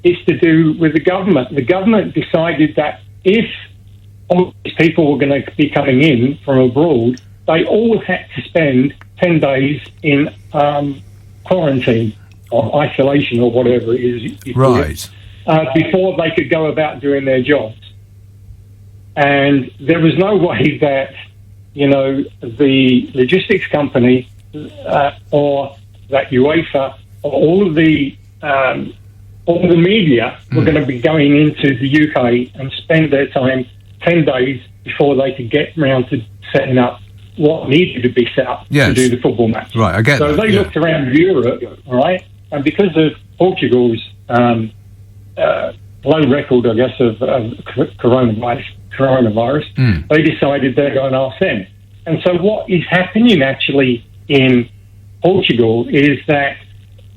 [SPEAKER 16] It's to do with the government. The government decided that if all these people were going to be coming in from abroad, they all had to spend 10 days in quarantine or isolation or whatever it is.
[SPEAKER 1] Right.
[SPEAKER 16] Before they could go about doing their jobs. And there was no way that, the logistics company or that UEFA or all the media were going to be going into the UK and spend their time 10 days before they could get round to setting up what needed to be set up to do the football match.
[SPEAKER 1] Right, I get
[SPEAKER 16] that. So they looked around Europe, all right, and because of Portugal's low record, I guess, of coronavirus, they decided they're going to ask them. And so what is happening actually in Portugal is that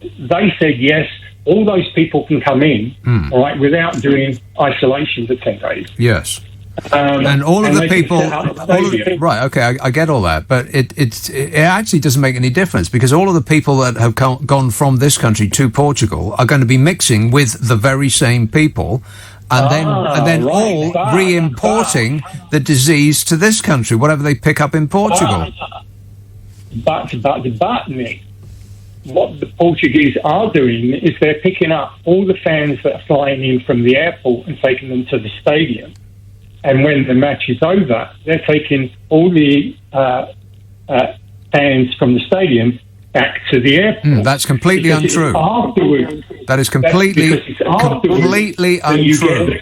[SPEAKER 16] they said, yes, all those people can come in, all right, without doing isolation for 10 days.
[SPEAKER 1] Yes. And all of the people, right? Okay, I get all that, but it actually doesn't make any difference because all of the people that have gone from this country to Portugal are going to be mixing with the very same people, and then all re-importing the disease to this country, whatever they pick up in Portugal.
[SPEAKER 16] But Nick, what the Portuguese are doing is they're picking up all the fans that are flying in from the airport and taking them to the stadium. And when the match is over, they're taking all the fans from the stadium back to the airport.
[SPEAKER 1] That's completely untrue. That is completely untrue.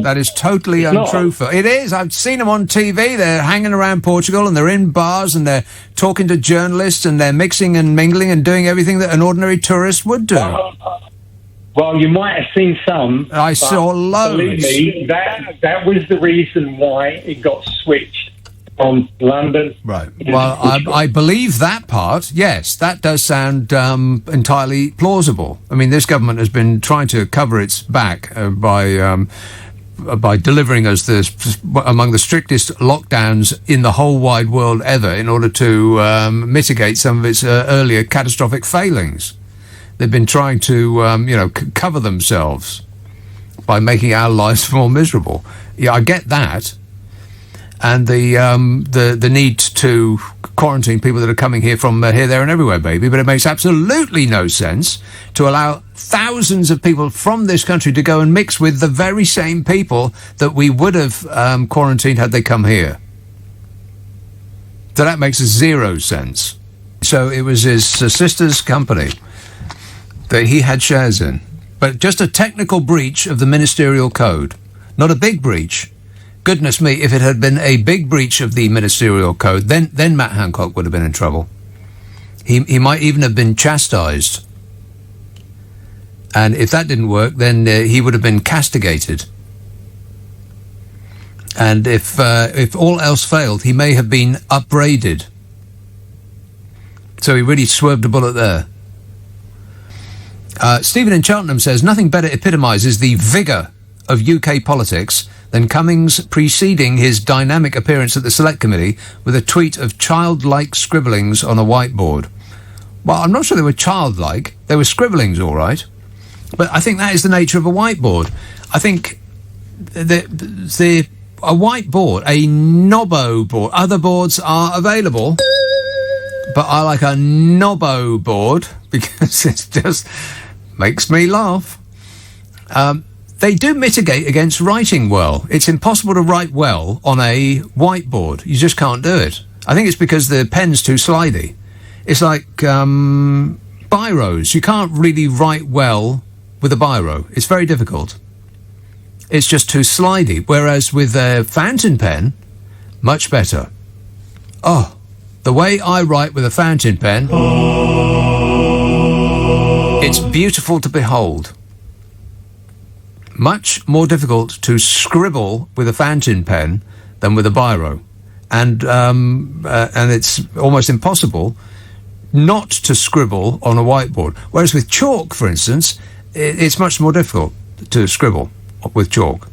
[SPEAKER 1] That is totally untrue. It is. I've seen them on TV. They're hanging around Portugal and they're in bars and they're talking to journalists and they're mixing and mingling and doing everything that an ordinary tourist would do.
[SPEAKER 16] Well, you might have seen some.
[SPEAKER 1] I saw loads.
[SPEAKER 16] Believe me, that was the reason why it got switched from London.
[SPEAKER 1] Right. Well, I believe that part. Yes, that does sound entirely plausible. I mean, this government has been trying to cover its back by delivering us among the strictest lockdowns in the whole wide world ever in order to mitigate some of its earlier catastrophic failings. They've been trying to, cover themselves by making our lives more miserable. Yeah, I get that, and the need to quarantine people that are coming here from here, there, and everywhere, baby. But it makes absolutely no sense to allow thousands of people from this country to go and mix with the very same people that we would have quarantined had they come here. So that makes zero sense. So it was his sister's company that he had shares in, but just a technical breach of the ministerial code, not a big breach. Goodness me, if it had been a big breach of the ministerial code, then Matt Hancock would have been in trouble. He might even have been chastised, and if that didn't work, then he would have been castigated. And if all else failed, he may have been upbraided. So he really swerved a bullet there. Stephen in Cheltenham says, nothing better epitomises the vigour of UK politics than Cummings preceding his dynamic appearance at the Select Committee with a tweet of childlike scribblings on a whiteboard. Well, I'm not sure they were childlike. They were scribblings, all right. But I think that is the nature of a whiteboard. I think a whiteboard, a Nobbo board, other boards are available, but I like a Nobbo board because it just makes me laugh. They do mitigate against writing well. It's impossible to write well on a whiteboard. You just can't do it. I think it's because the pen's too slidey. It's like biros. You can't really write well with a biro. It's very difficult. It's just too slidey. Whereas with a fountain pen, much better. Oh, the way I write with a fountain pen, it's beautiful to behold. Much more difficult to scribble with a fountain pen than with a biro. And it's almost impossible not to scribble on a whiteboard. Whereas with chalk, for instance, it's much more difficult to scribble with chalk.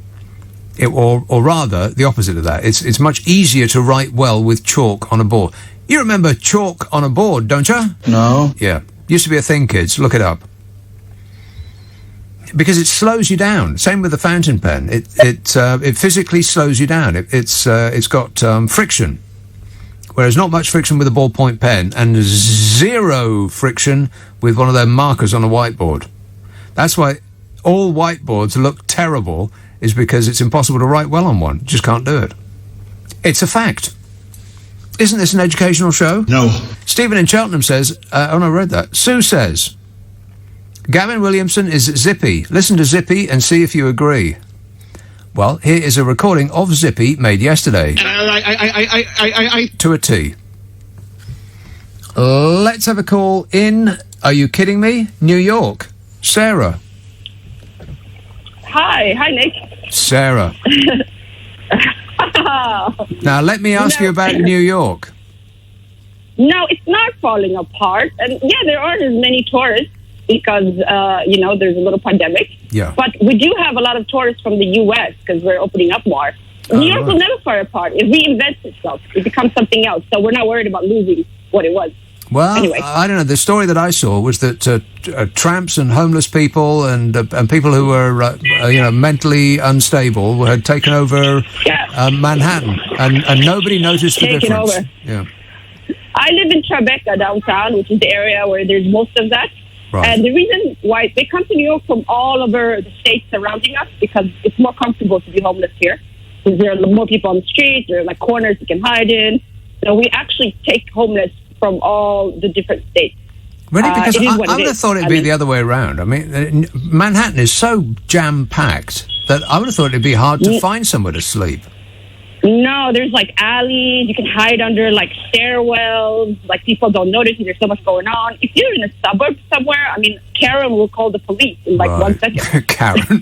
[SPEAKER 1] Or rather, the opposite of that. It's much easier to write well with chalk on a board. You remember chalk on a board, don't you?
[SPEAKER 6] No.
[SPEAKER 1] Yeah. Used to be a thing, kids. Look it up. Because it slows you down. Same with the fountain pen. It physically slows you down. It's got friction. Whereas not much friction with a ballpoint pen and zero friction with one of their markers on a whiteboard. That's why all whiteboards look terrible, is because it's impossible to write well on one. You just can't do it. It's a fact. Isn't this an educational show?
[SPEAKER 6] No.
[SPEAKER 1] Stephen in Cheltenham says, I read that. Sue says, Gavin Williamson is Zippy. Listen to Zippy and see if you agree. Well, here is a recording of Zippy made yesterday. To a T. Let's have a call in, are you kidding me? New York. Sarah.
[SPEAKER 17] Hi, Nick.
[SPEAKER 1] Sarah. Now, let me ask you about New York.
[SPEAKER 17] No, it's not falling apart. And yeah, there aren't as many tourists because, there's a little pandemic.
[SPEAKER 1] Yeah.
[SPEAKER 17] But we do have a lot of tourists from the U.S. because we're opening up more. New York will never fall apart. It reinvents itself. It becomes something else. So we're not worried about losing what it was.
[SPEAKER 1] Well,
[SPEAKER 17] anyway.
[SPEAKER 1] I don't know. The story that I saw was that tramps and homeless people and people who were, mentally unstable had taken over Manhattan, and nobody noticed the difference.
[SPEAKER 17] Over.
[SPEAKER 1] Yeah.
[SPEAKER 17] I live in Tribeca downtown, which is the area where there's most of that.
[SPEAKER 1] Right.
[SPEAKER 17] And the reason why they come to New York from all over the states surrounding us because it's more comfortable to be homeless here. Because there are more people on the street, there are like corners you can hide in. So we actually take homeless from all the different states.
[SPEAKER 1] Really? Because I would have thought it'd be the other way around. I mean, Manhattan is so jam-packed that I would have thought it'd be hard to find somewhere to sleep.
[SPEAKER 17] No, there's like alleys. You can hide under like stairwells. Like people don't notice there's so much going on. If you're in a suburb somewhere, I mean, Karen will call the police in like 1 second.
[SPEAKER 1] Karen.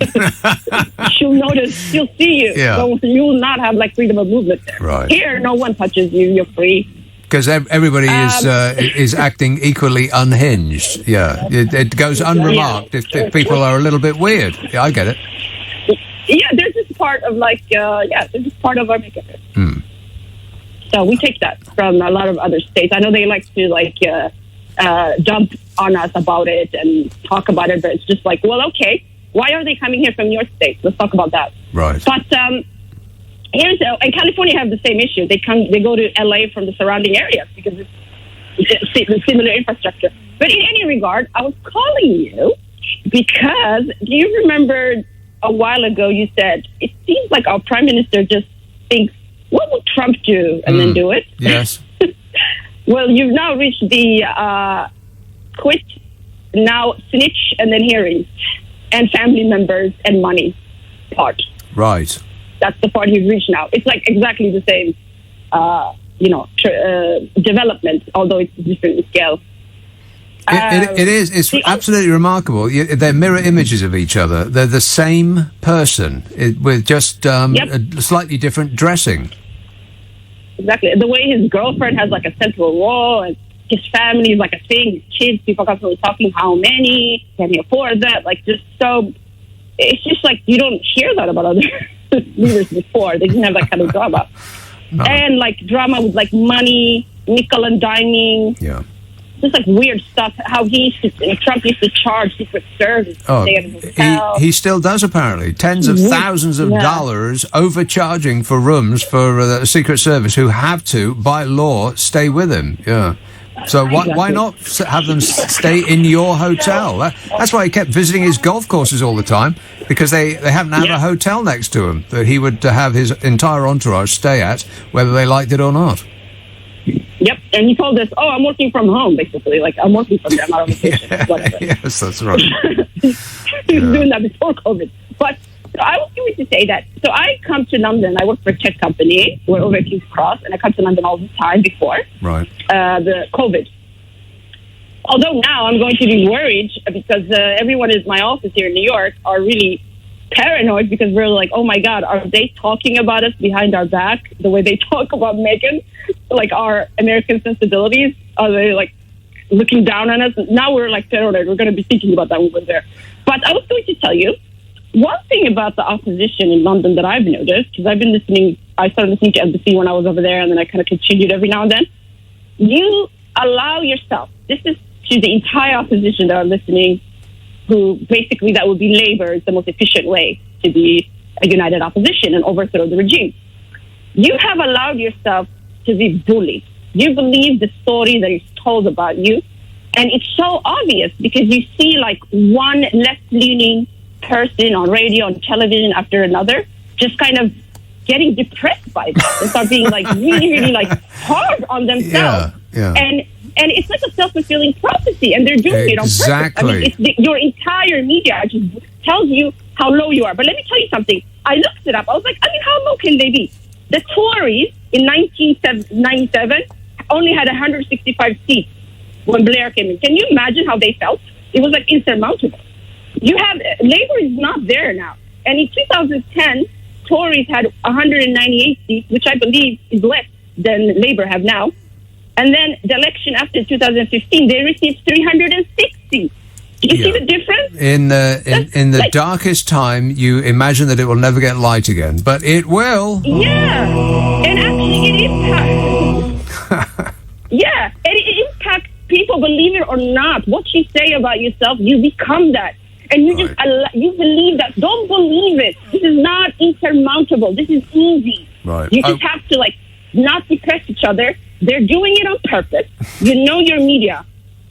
[SPEAKER 17] She'll notice. She'll see you.
[SPEAKER 1] Yeah.
[SPEAKER 17] So you will not have like freedom of movement there.
[SPEAKER 1] Right.
[SPEAKER 17] Here, no one touches you. You're free.
[SPEAKER 1] Because everybody is acting equally unhinged. Yeah, it goes unremarked if people are a little bit weird. Yeah, I get it.
[SPEAKER 17] Yeah, there's just part of there's just part of our makeup. So we take that from a lot of other states. I know they like to dump on us about it and talk about it, but it's just like, well, okay, why are they coming here from your state? Let's talk about that.
[SPEAKER 1] Right.
[SPEAKER 17] But and California have the same issue. They go to LA from the surrounding areas because it's similar infrastructure. But in any regard, I was calling you because do you remember a while ago you said it seems like our prime minister just thinks, what would Trump do, and then do it?
[SPEAKER 1] Yes.
[SPEAKER 17] Well, you've now reached the quit, now snitch, and then hearings, and family members and money part.
[SPEAKER 1] Right.
[SPEAKER 17] That's the part you've reached now. It's like exactly the same, development, although it's different in scale.
[SPEAKER 1] It is. It's absolutely remarkable. They're mirror images of each other. They're the same person with just a slightly different dressing.
[SPEAKER 17] Exactly. The way his girlfriend has like a central role and his family is like a thing. His kids, people constantly talking how many, can he afford that? Like just so, it's just like you don't hear that about other leaders before. They didn't have that kind of drama. No. And like drama with like money, nickel and diming.
[SPEAKER 1] Yeah.
[SPEAKER 17] Just like weird stuff. How Trump used to charge Secret Service to stay at his hotel.
[SPEAKER 1] He still does apparently. Tens of thousands of dollars overcharging for rooms for the Secret Service who have to, by law, stay with him. Yeah. So why not have them stay in your hotel? That's why he kept visiting his golf courses all the time, because they happen to have a hotel next to him that he would have his entire entourage stay at, whether they liked it or not.
[SPEAKER 17] Yep, and he told us, "Oh, I'm working from home, basically. Like I'm working from there. I'm not on vacation, whatever."
[SPEAKER 1] Yes, that's right.
[SPEAKER 17] He was doing that before COVID. But so I was going to say that. So I come to London. I work for a tech company. We're over at King's Cross, and I come to London all the time before the COVID. Although now I'm going to be worried because everyone in my office here in New York are really paranoid because we're like, oh my God, are they talking about us behind our back the way they talk about Meghan? Like our American sensibilities? Are they like looking down on us? Now we're like paranoid. We're going to be thinking about that when we're there. But I was going to tell you one thing about the opposition in London that I've noticed, because I've been listening, I started listening to NBC when I was over there, and then I kind of continued every now and then. You allow yourself, this is to the entire opposition that are listening, who basically that would be Labour is the most efficient way to be a united opposition and overthrow the regime. You have allowed yourself to be bullied. You believe the story that is told about you, and it's so obvious because you see like one left-leaning person on radio, on television after another, just kind of getting depressed by that and start being like really, really like hard on themselves. And it's like a self-fulfilling prophecy, and they're doing it on purpose. I mean, your entire media just tells you how low you are. But let me tell you something. I looked it up. I was like, I mean, how low can they be? The Tories in 1997 only had 165 seats when Blair came in. Can you imagine how they felt? It was like insurmountable. Labour is not there now. And in 2010, Tories had 198 seats, which I believe is less than Labour have now. And then the election after 2015, they received 360. Do you see the difference?
[SPEAKER 1] In the darkest time, you imagine that it will never get light again, but it will.
[SPEAKER 17] Yeah, and actually it impacts. Yeah, and it impacts people, believe it or not. What you say about yourself, you become that. And you just you believe that. Don't believe it. This is not insurmountable. This is easy.
[SPEAKER 1] Right.
[SPEAKER 17] You just have to not depress each other. They're doing it on purpose. You know your media.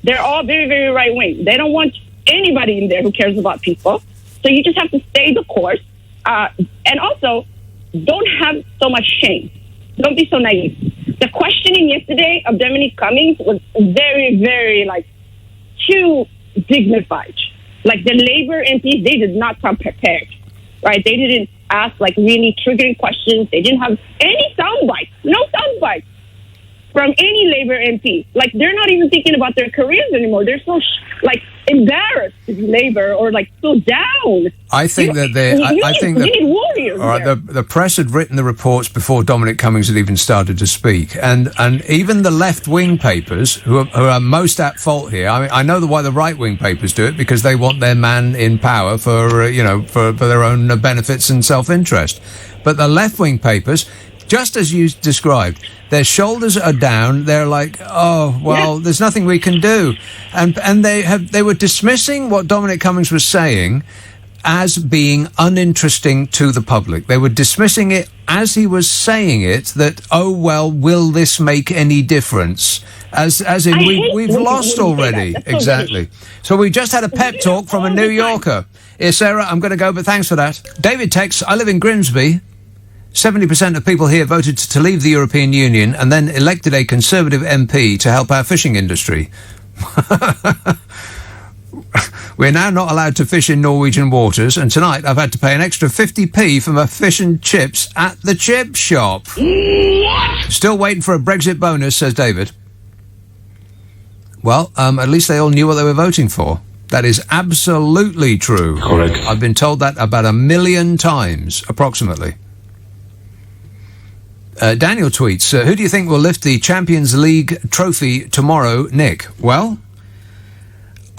[SPEAKER 17] They're all very, very right wing. They don't want anybody in there who cares about people. So you just have to stay the course. And also, don't have so much shame. Don't be so naive. The questioning yesterday of Dominic Cummings was very, very too dignified. Like the Labour MPs, they did not come prepared, right? They didn't ask really triggering questions. They didn't have any sound bites, no sound bites from any Labour MP. They're not even thinking about their careers anymore. They're so embarrassed to be Labour or so down.
[SPEAKER 1] I think that they. I think that.
[SPEAKER 17] Warriors.
[SPEAKER 1] All right, the press had written the reports before Dominic Cummings had even started to speak, and even the left wing papers, who are most at fault here. I mean, I know why the right wing papers do it, because they want their man in power for for their own benefits and self interest. But the left wing papers, just as you described, their shoulders are down. They're like, oh, well, there's nothing we can do. And they were dismissing what Dominic Cummings was saying as being uninteresting to the public. They were dismissing it as he was saying it, that, oh, well, will this make any difference? As in, we've lost already. Exactly. So we just had a pep talk from a New Yorker. Yeah, Sarah, I'm going to go, but thanks for that. David texts, I live in Grimsby. 70% of people here voted to leave the European Union and then elected a Conservative MP to help our fishing industry. We're now not allowed to fish in Norwegian waters, and tonight I've had to pay an extra 50p for my fish and chips at the chip shop. What? Still waiting for a Brexit bonus, says David. Well, at least they all knew what they were voting for. That is absolutely true.
[SPEAKER 13] Correct.
[SPEAKER 1] I've been told that about 1 million times, approximately. Daniel tweets, who do you think will lift the Champions League trophy tomorrow, Nick? Well,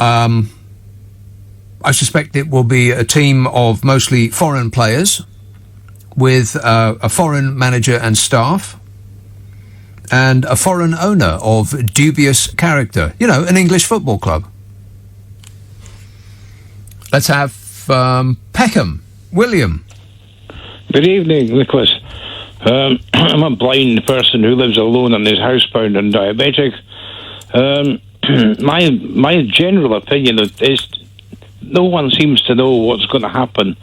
[SPEAKER 1] I suspect it will be a team of mostly foreign players with a foreign manager and staff and a foreign owner of dubious character. You know, an English football club. Let's have Peckham. William.
[SPEAKER 18] Good evening, Nicholas. I'm a blind person who lives alone and is housebound and diabetic. My general opinion is no one seems to know what's going to happen,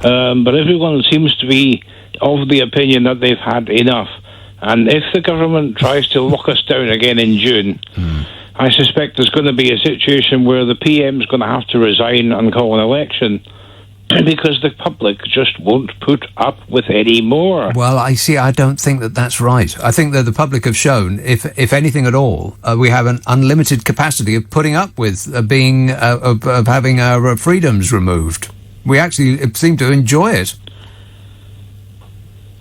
[SPEAKER 18] but everyone seems to be of the opinion that they've had enough. And if the government tries to lock us down again in June, I suspect there's going to be a situation where the PM's going to have to resign and call an election because the public just won't put up with any more.
[SPEAKER 1] Well, I don't think that that's right. I think that the public have shown, if anything at all, we have an unlimited capacity of putting up with of having our freedoms removed. We actually seem to enjoy it.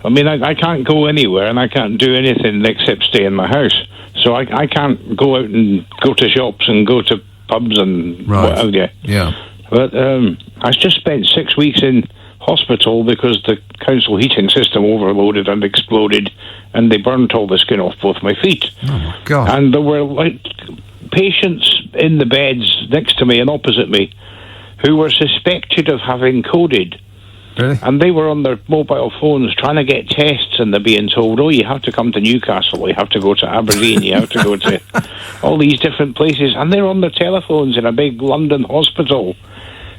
[SPEAKER 18] I mean, I can't go anywhere and I can't do anything except stay in my house. So I can't go out and go to shops and go to pubs and what have you.
[SPEAKER 1] Yeah.
[SPEAKER 18] But I just spent 6 weeks in hospital because the council heating system overloaded and exploded, and they burnt all the skin off both my feet.
[SPEAKER 1] Oh, my God.
[SPEAKER 18] And there were, like, patients in the beds next to me and opposite me who were suspected of having COVID.
[SPEAKER 1] Really?
[SPEAKER 18] And they were on their mobile phones trying to get tests, and they're being told, oh, you have to come to Newcastle, you have to go to Aberdeen, you have to go to all these different places. And they're on their telephones in a big London hospital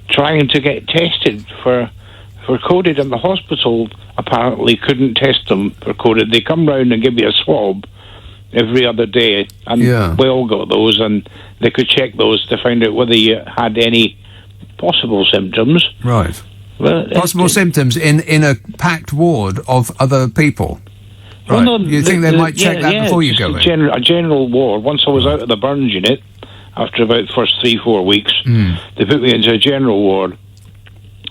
[SPEAKER 18] trying to get tested for COVID, and the hospital apparently couldn't test them for COVID. They come round and give you a swab every other day, and we all got those, and they could check those to find out whether you had any possible symptoms.
[SPEAKER 1] Right.
[SPEAKER 18] Well,
[SPEAKER 1] possible symptoms in a packed ward of other people. Right.
[SPEAKER 18] Well, no,
[SPEAKER 1] you think they might check that before you go in?
[SPEAKER 18] A general ward. Once I was out of the burns unit, after about the first 3-4 weeks, they put me into a general ward.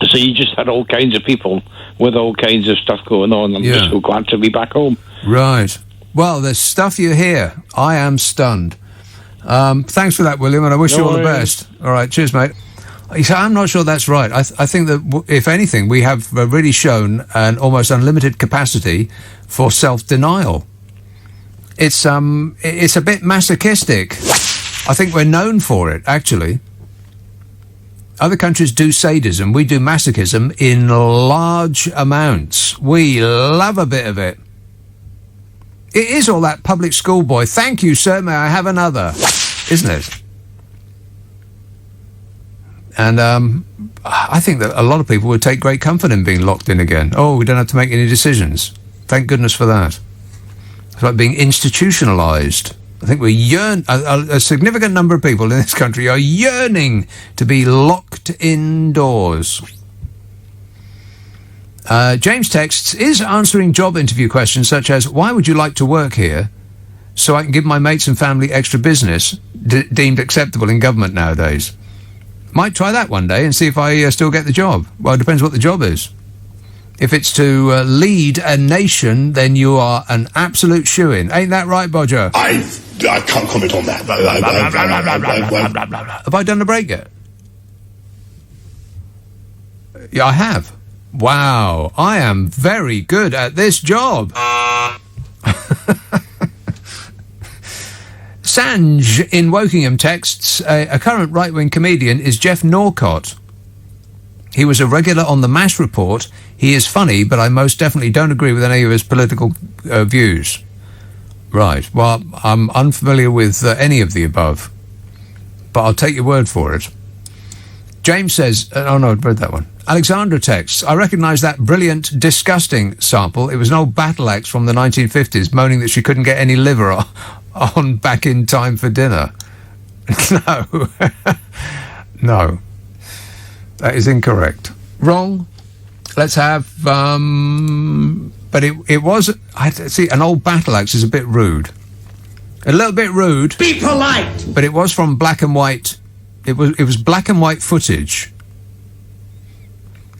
[SPEAKER 18] So you just had all kinds of people with all kinds of stuff going on. I'm just so glad to be back home.
[SPEAKER 1] Right. Well, there's stuff you hear. I am stunned. Thanks for that, William, and I wish you all the best. All right, cheers, mate. So I'm not sure that's right. I think that, if anything, we have really shown an almost unlimited capacity for self-denial. It's a bit masochistic. I think we're known for it, actually. Other countries do sadism. We do masochism in large amounts. We love a bit of it. It is all that public school boy. Thank you, sir. May I have another? Isn't it? And I think that a lot of people would take great comfort in being locked in again. Oh, we don't have to make any decisions. Thank goodness for that. It's like being institutionalised. I think a significant number of people in this country are yearning to be locked indoors. James texts, is answering job interview questions such as, why would you like to work here so I can give my mates and family extra business deemed acceptable in government nowadays? Might try that one day and see if I still get the job. Well, it depends what the job is. If it's to lead a nation, then you are an absolute shoo-in. Ain't that right, Bodger?
[SPEAKER 11] I can't comment on that.
[SPEAKER 1] Have I done the break yet? Yeah, I have. Wow, I am very good at this job. Sanj in Wokingham texts, a current right-wing comedian is Jeff Norcott. He was a regular on the MASH report. He is funny, but I most definitely don't agree with any of his political views. Right, well, I'm unfamiliar with any of the above, but I'll take your word for it. James says, oh no, I've read that one. Alexandra texts, I recognise that brilliant, disgusting sample. It was an old battle axe from the 1950s moaning that she couldn't get any liver on back in time for dinner. No. No. That is incorrect. Wrong. Let's have, but it was, see, an old battle axe is a bit rude. A little bit rude.
[SPEAKER 11] Be polite!
[SPEAKER 1] But it was from black and white. It was black and white footage.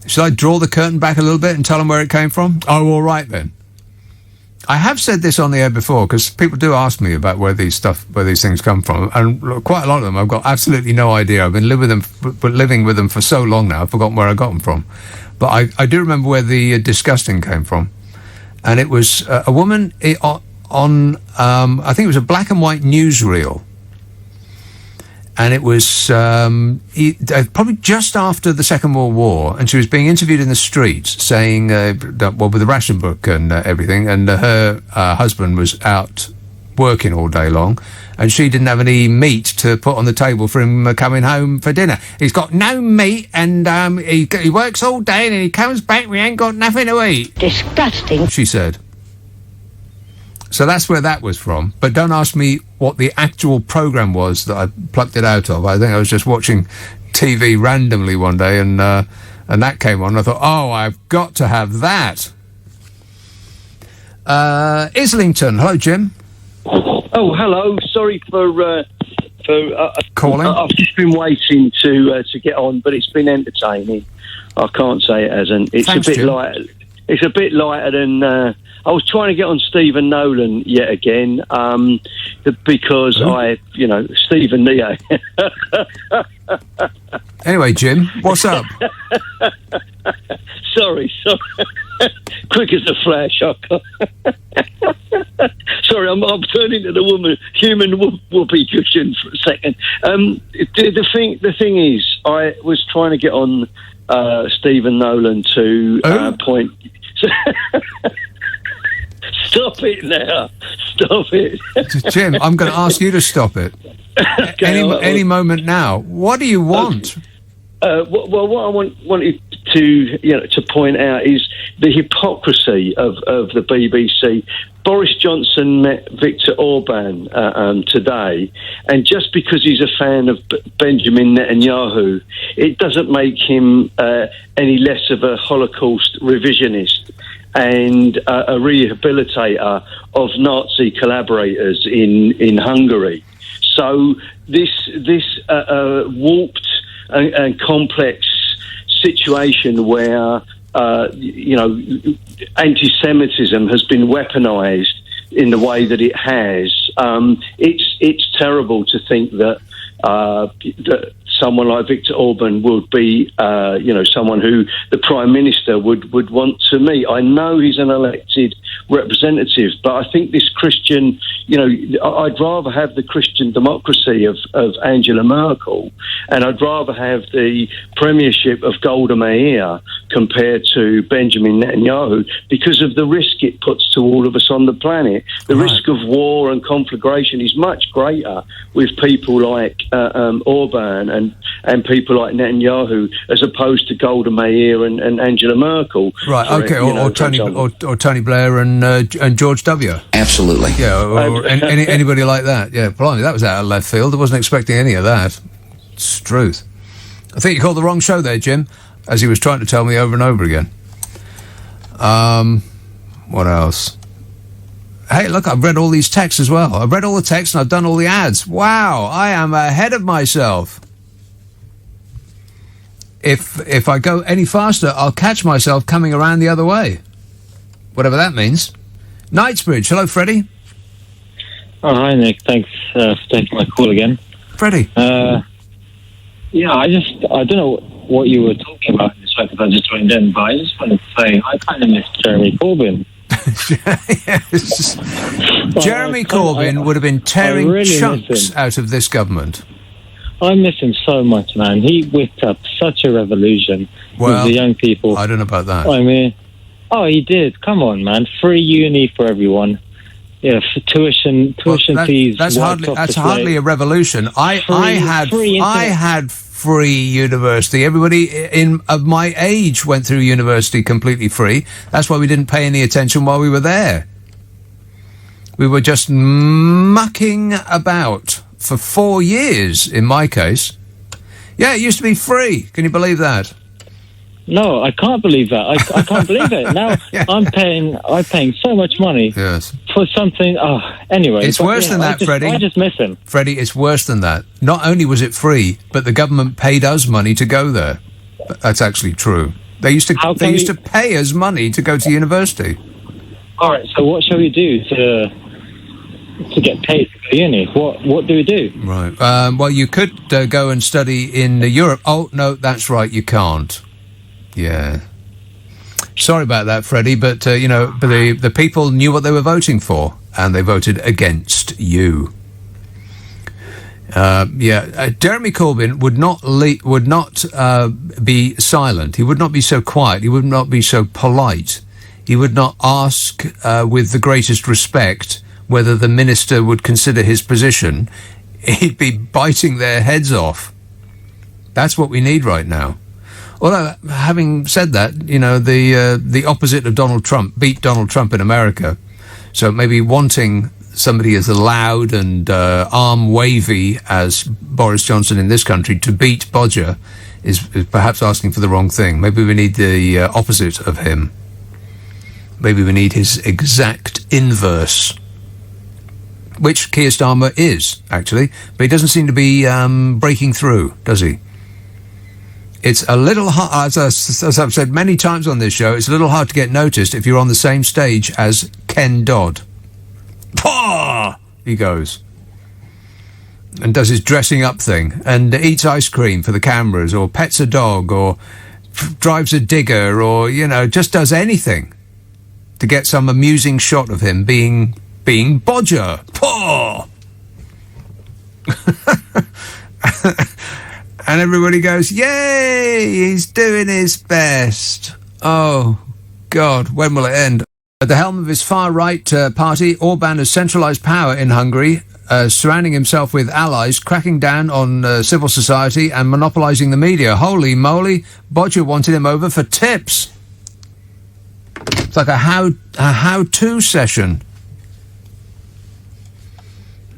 [SPEAKER 1] Should I draw the curtain back a little bit and tell them where it came from? Oh, all right then. I have said this on the air before because people do ask me about where these things come from, and quite a lot of them I've got absolutely no idea. I've been living with them for so long now, I've forgotten where I got them from. But I do remember where the disgusting came from, and it was a woman on I think it was a black and white newsreel, and it was probably just after the Second World War, and she was being interviewed in the streets saying, with the ration book and everything, and her husband was out working all day long, and she didn't have any meat to put on the table for him coming home for dinner. He's got no meat, and he works all day, and he comes back, we ain't got nothing to eat.
[SPEAKER 5] Disgusting,
[SPEAKER 1] she said. So that's where that was from. But don't ask me what the actual programme was that I plucked it out of. I think I was just watching TV randomly one day, and that came on. I thought, oh, I've got to have that. Islington. Hello, Jim.
[SPEAKER 19] Oh, hello. Sorry for
[SPEAKER 1] calling.
[SPEAKER 19] I've just been waiting to get on, but it's been entertaining. I can't say it hasn't. It's
[SPEAKER 1] Thanks,
[SPEAKER 19] a bit
[SPEAKER 1] Jim.
[SPEAKER 19] lighter. It's a bit lighter than I was trying to get on Stephen Nolan yet again, because Stephen Neo.
[SPEAKER 1] Anyway, Jim, what's up?
[SPEAKER 19] Sorry. Quick as a flash. Sorry, I'm turning to the human whoopee cushion for a second. The thing is, I was trying to get on Stephen Nolan to point. Stop it now! Stop it,
[SPEAKER 1] Jim. I'm going to ask you to stop it. Any moment now. What do you want?
[SPEAKER 19] Well, what I wanted to point out is the hypocrisy of the BBC. Boris Johnson met Viktor Orban today, and just because he's a fan of Benjamin Netanyahu, it doesn't make him any less of a Holocaust revisionist and a rehabilitator of Nazi collaborators in Hungary. So this warped and complex situation where anti-Semitism has been weaponised in the way that it has. It's terrible to think that someone like Viktor Orban would be, someone who the Prime Minister would want to meet. I know he's an elected representative, but I think this Christian, I'd rather have the Christian democracy of Angela Merkel, and I'd rather have the premiership of Golda Meir compared to Benjamin Netanyahu, because of the risk it puts to all of us on the planet. The risk of war and conflagration is much greater with people like Orban and people like Netanyahu, as opposed to Golda Meir and Angela Merkel.
[SPEAKER 1] Right. Okay. Or Tony Blair and George W.
[SPEAKER 20] Absolutely.
[SPEAKER 1] Yeah. Or anybody like that. Yeah. Blimey, that was out of left field. I wasn't expecting any of that. It's truth. I think you called the wrong show there, Jim, as he was trying to tell me over and over again. What else? Hey, look, I've read all these texts as well. I've read all the texts and I've done all the ads. Wow, I am ahead of myself. If I go any faster, I'll catch myself coming around the other way. Whatever that means. Knightsbridge. Hello, Freddie.
[SPEAKER 21] Oh, hi, Nick. Thanks for taking my call again.
[SPEAKER 1] Freddie.
[SPEAKER 21] Yeah, I don't know what you were talking about in this fact, I just joined in, but I just wanted to say I kind of miss Jeremy Corbyn.
[SPEAKER 1] Yes. Jeremy Corbyn would have been tearing chunks out of this government.
[SPEAKER 21] I miss him so much, man. He whipped up such a revolution with the young people.
[SPEAKER 1] I don't know about that.
[SPEAKER 21] I mean, he did. Come on, man. Free uni for everyone. Yeah, for tuition fees.
[SPEAKER 1] That's hardly a revolution. I had free university. Everybody of my age went through university completely free. That's why we didn't pay any attention while we were there. We were just mucking about for 4 years, in my case. Yeah, it used to be free. Can you believe that?
[SPEAKER 21] No, I can't believe that. I can't believe it. Now I'm paying so much money for something. Anyway.
[SPEAKER 1] It's worse than that, Freddie.
[SPEAKER 21] I just miss him.
[SPEAKER 1] Freddie, it's worse than that. Not only was it free, but the government paid us money to go there. That's actually true. They used to pay us money to go to university.
[SPEAKER 21] All right, so what shall we do to get paid for uni? What do we do?
[SPEAKER 1] Right. Well, you could go and study in Europe. Oh, no, that's right, you can't. Yeah. Sorry about that, Freddie, but, the people knew what they were voting for, and they voted against you. Jeremy Corbyn would not be silent. He would not be so quiet. He would not be so polite. He would not ask with the greatest respect whether the minister would consider his position. He'd be biting their heads off. That's what we need right now. Although, having said that, the opposite of Donald Trump beat Donald Trump in America. So maybe wanting somebody as loud and arm-wavy as Boris Johnson in this country to beat Bodger is perhaps asking for the wrong thing. Maybe we need the opposite of him. Maybe we need his exact inverse, which Keir Starmer is, actually, but he doesn't seem to be breaking through, does he? It's a little hard, as I've said many times on this show, it's a little hard to get noticed if you're on the same stage as Ken Dodd. Pah! He goes. And does his dressing up thing, and eats ice cream for the cameras, or pets a dog, or drives a digger, or, just does anything to get some amusing shot of him being Bodger. Pah! And everybody goes, yay, he's doing his best. Oh, God, when will it end? At the helm of his far-right party, Orban has centralised power in Hungary, surrounding himself with allies, cracking down on civil society and monopolising the media. Holy moly, Bodger wanted him over for tips. It's like a how-to session.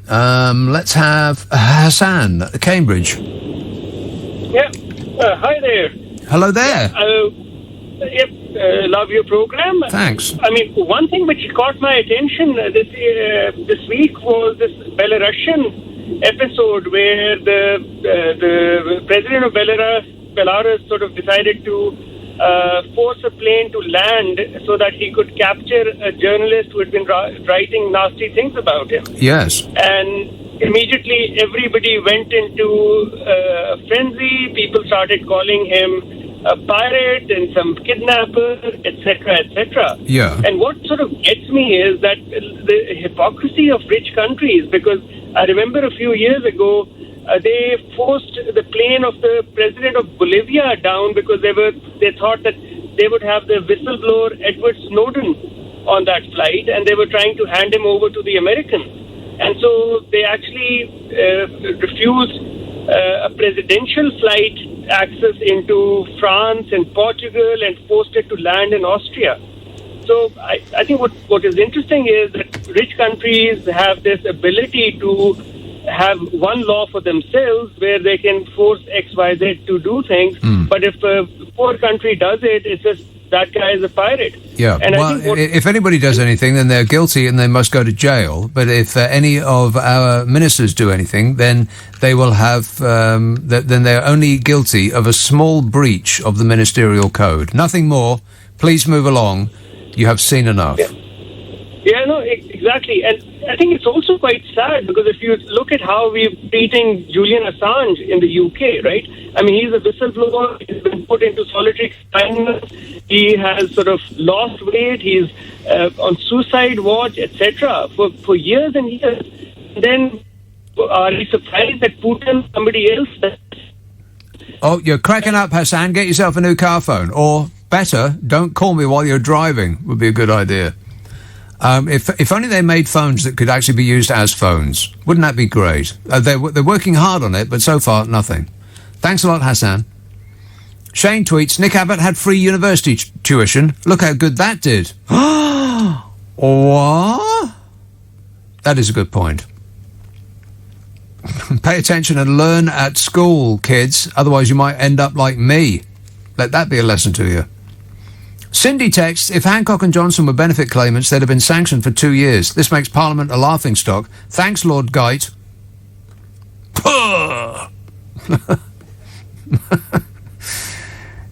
[SPEAKER 1] Let's have Hassan at Cambridge.
[SPEAKER 20] Yeah. Hi there.
[SPEAKER 1] Hello there.
[SPEAKER 20] Love your program.
[SPEAKER 1] Thanks.
[SPEAKER 20] I mean, one thing which caught my attention this week was this Belarusian episode where the president of Belarus sort of decided to force a plane to land so that he could capture a journalist who had been writing nasty things about him.
[SPEAKER 1] Yes.
[SPEAKER 20] And immediately everybody went into a frenzy. People started calling him a pirate and some kidnapper, etc., etc.
[SPEAKER 1] Yeah.
[SPEAKER 20] And what sort of gets me is that the hypocrisy of rich countries, because I remember a few years ago, they forced the plane of the president of Bolivia down because they thought that they would have the whistleblower Edward Snowden on that flight, and they were trying to hand him over to the Americans. And so they actually refused a presidential flight access into France and Portugal and forced it to land in Austria. So I think what is interesting is that rich countries have this ability to have one law for themselves where they can force XYZ to do things. But if a poor country does it, it's just that guy is a pirate.
[SPEAKER 1] Yeah,
[SPEAKER 20] and
[SPEAKER 1] well, if anybody does anything, then they're guilty and they must go to jail. But if any of our ministers do anything, then they will have, then they're only guilty of a small breach of the ministerial code. Nothing more. Please move along. You have seen enough.
[SPEAKER 20] Yeah, no, exactly. And I think it's also quite sad because if you look at how we're treating Julian Assange in the UK, right? I mean, he's a whistleblower. He's been put into solitary confinement. He has sort of lost weight. He's on suicide watch, etc. for years and years. And then are we surprised that Putin, somebody else...
[SPEAKER 1] Oh, you're cracking up, Hassan. Get yourself a new car phone. Or, better, don't call me while you're driving. Would be a good idea. If only they made phones that could actually be used as phones. Wouldn't that be great? They're working hard on it, but so far, nothing. Thanks a lot, Hassan. Shane tweets, Nick Abbott had free university tuition. Look how good that did. What? That is a good point. Pay attention and learn at school, kids. Otherwise, you might end up like me. Let that be a lesson to you. Cindy texts, if Hancock and Johnson were benefit claimants, they'd have been sanctioned for 2 years. This makes Parliament a laughingstock. Thanks, Lord Geit.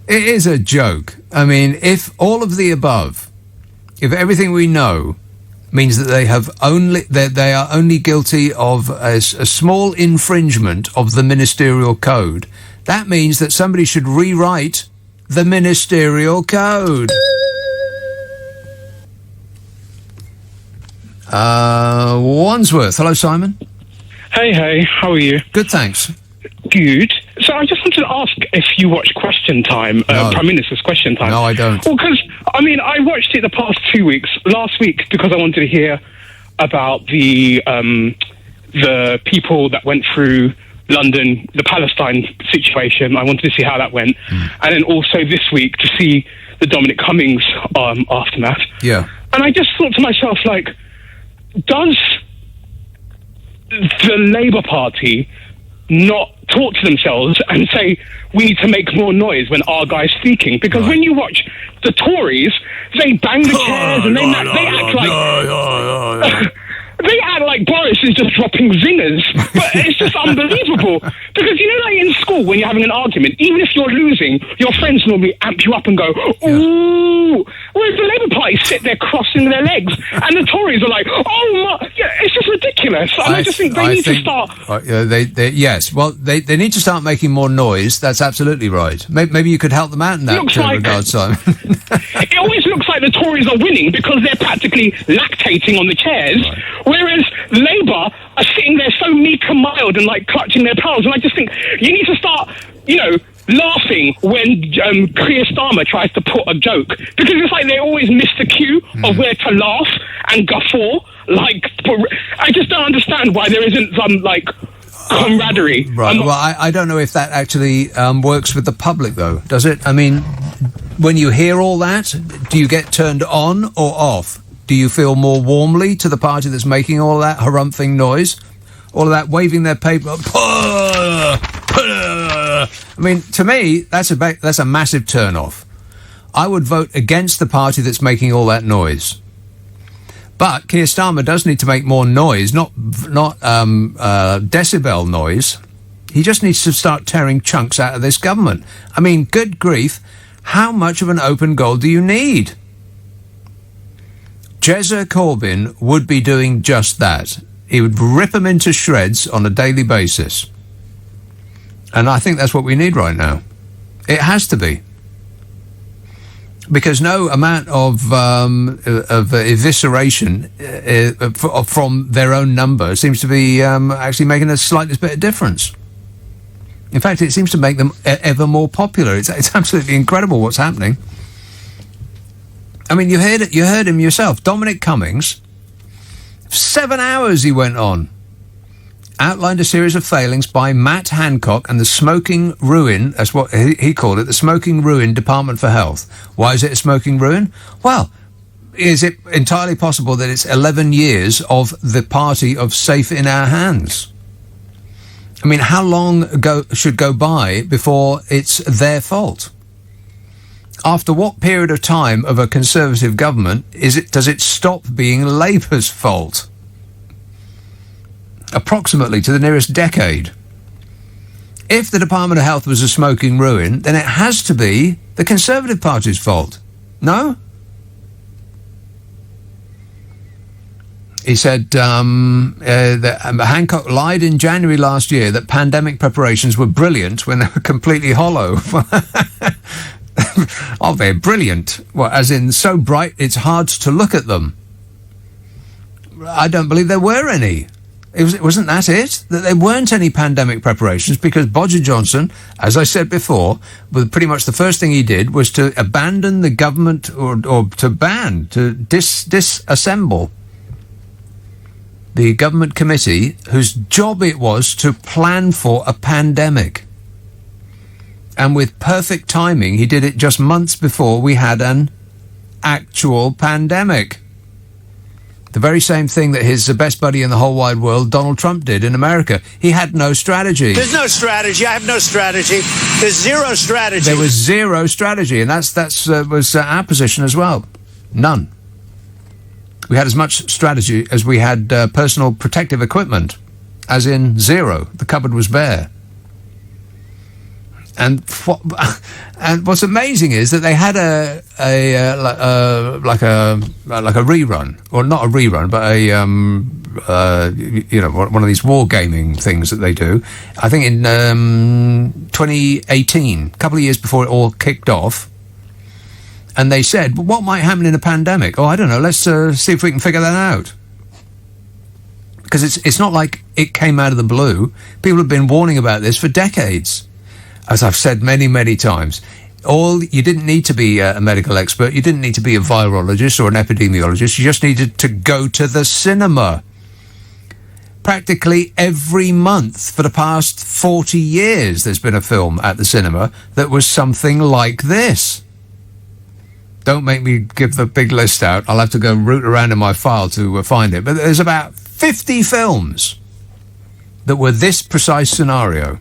[SPEAKER 1] It is a joke. I mean, if all of the above, if everything we know means that they are only guilty of a small infringement of the ministerial code, that means that somebody should rewrite the ministerial code. Wandsworth. Hello, Simon.
[SPEAKER 22] Hey, how are you?
[SPEAKER 1] Good, thanks.
[SPEAKER 22] Good. So I just wanted to ask if you watch Question Time, Prime Minister's Question Time.
[SPEAKER 1] No, I don't.
[SPEAKER 22] Well, because, I mean, I watched it the past 2 weeks. Last week, because I wanted to hear about the people that went through London, the Palestine situation. I wanted to see how that went. And then also this week to see the Dominic Cummings aftermath.
[SPEAKER 1] Yeah.
[SPEAKER 22] And I just thought to myself, like, does the Labour Party not talk to themselves and say, we need to make more noise when our guy's speaking? Because when you watch the Tories, they bang the chairs and they act like... They act like Boris is just dropping zingers, but it's just unbelievable. Because, you know, like in school, when you're having an argument, even if you're losing, your friends normally amp you up and go, ooh. Whereas the Labour Party sit there crossing their legs, and the Tories are like, oh, my. Yeah, it's just ridiculous. And I just think they need to start...
[SPEAKER 1] yes, well, they need to start making more noise. That's absolutely right. Maybe you could help them out in that regard, Simon.
[SPEAKER 22] It always looks like the Tories are winning because they're practically lactating on the chairs, whereas Labour are sitting there so meek and mild and like clutching their pearls. And I just think you need to start, you know, laughing when Keir Starmer tries to put a joke, because it's like they always miss the cue of where to laugh and guffaw. Like, I just don't understand why there isn't some like camaraderie.
[SPEAKER 1] Right. Well, I don't know if that actually works with the public, though. Does it? I mean, when you hear all that, do you get turned on or off? Do you feel more warmly to the party that's making all that harumphing noise? All of that waving their paper? I mean, to me, that's a massive turn-off. I would vote against the party that's making all that noise. But Keir Starmer does need to make more noise, not decibel noise. He just needs to start tearing chunks out of this government. I mean, good grief, how much of an open goal do you need? Jezza Corbyn would be doing just that. He would rip them into shreds on a daily basis. And I think that's what we need right now. It has to be. Because no amount of evisceration from their own number seems to be actually making the slightest bit of difference. In fact, it seems to make them ever more popular. It's absolutely incredible what's happening. I mean, you heard him yourself. Dominic Cummings, 7 hours he went on, outlined a series of failings by Matt Hancock and the smoking ruin, that's what he called it, the smoking ruin Department for Health. Why is it a smoking ruin? Well, is it entirely possible that it's 11 years of the party of safe in our hands? I mean, how long should go by before it's their fault? After what period of time of a Conservative government does it stop being Labour's fault? Approximately to the nearest decade. If the Department of Health was a smoking ruin, then it has to be the Conservative Party's fault. No? He said that Hancock lied in January last year that pandemic preparations were brilliant when they were completely hollow. Oh, they're brilliant. Well, as in so bright it's hard to look at them. I don't believe there were any. Wasn't that it? That there weren't any pandemic preparations because Bodger Johnson, as I said before, pretty much the first thing he did was to abandon the government or to ban, to disassemble the government committee whose job it was to plan for a pandemic. And with perfect timing, he did it just months before we had an actual pandemic. The very same thing that his best buddy in the whole wide world, Donald Trump, did in America. He had no strategy.
[SPEAKER 3] There's no strategy. I have no strategy. There's zero strategy.
[SPEAKER 1] There was zero strategy, and that was our position as well. None. We had as much strategy as we had personal protective equipment, as in zero. The cupboard was bare. And what's amazing is that they had like a rerun, or not a rerun, but one of these wargaming things that they do. I think in 2018, a couple of years before it all kicked off, and they said, "Well, what might happen in a pandemic?" Oh, I don't know. Let's see if we can figure that out. Because it's not like it came out of the blue. People have been warning about this for decades. As I've said many, many times, you didn't need to be a medical expert. You didn't need to be a virologist or an epidemiologist. You just needed to go to the cinema. Practically every month for the past 40 years, there's been a film at the cinema that was something like this. Don't make me give the big list out. I'll have to go root around in my file to find it. But there's about 50 films that were this precise scenario.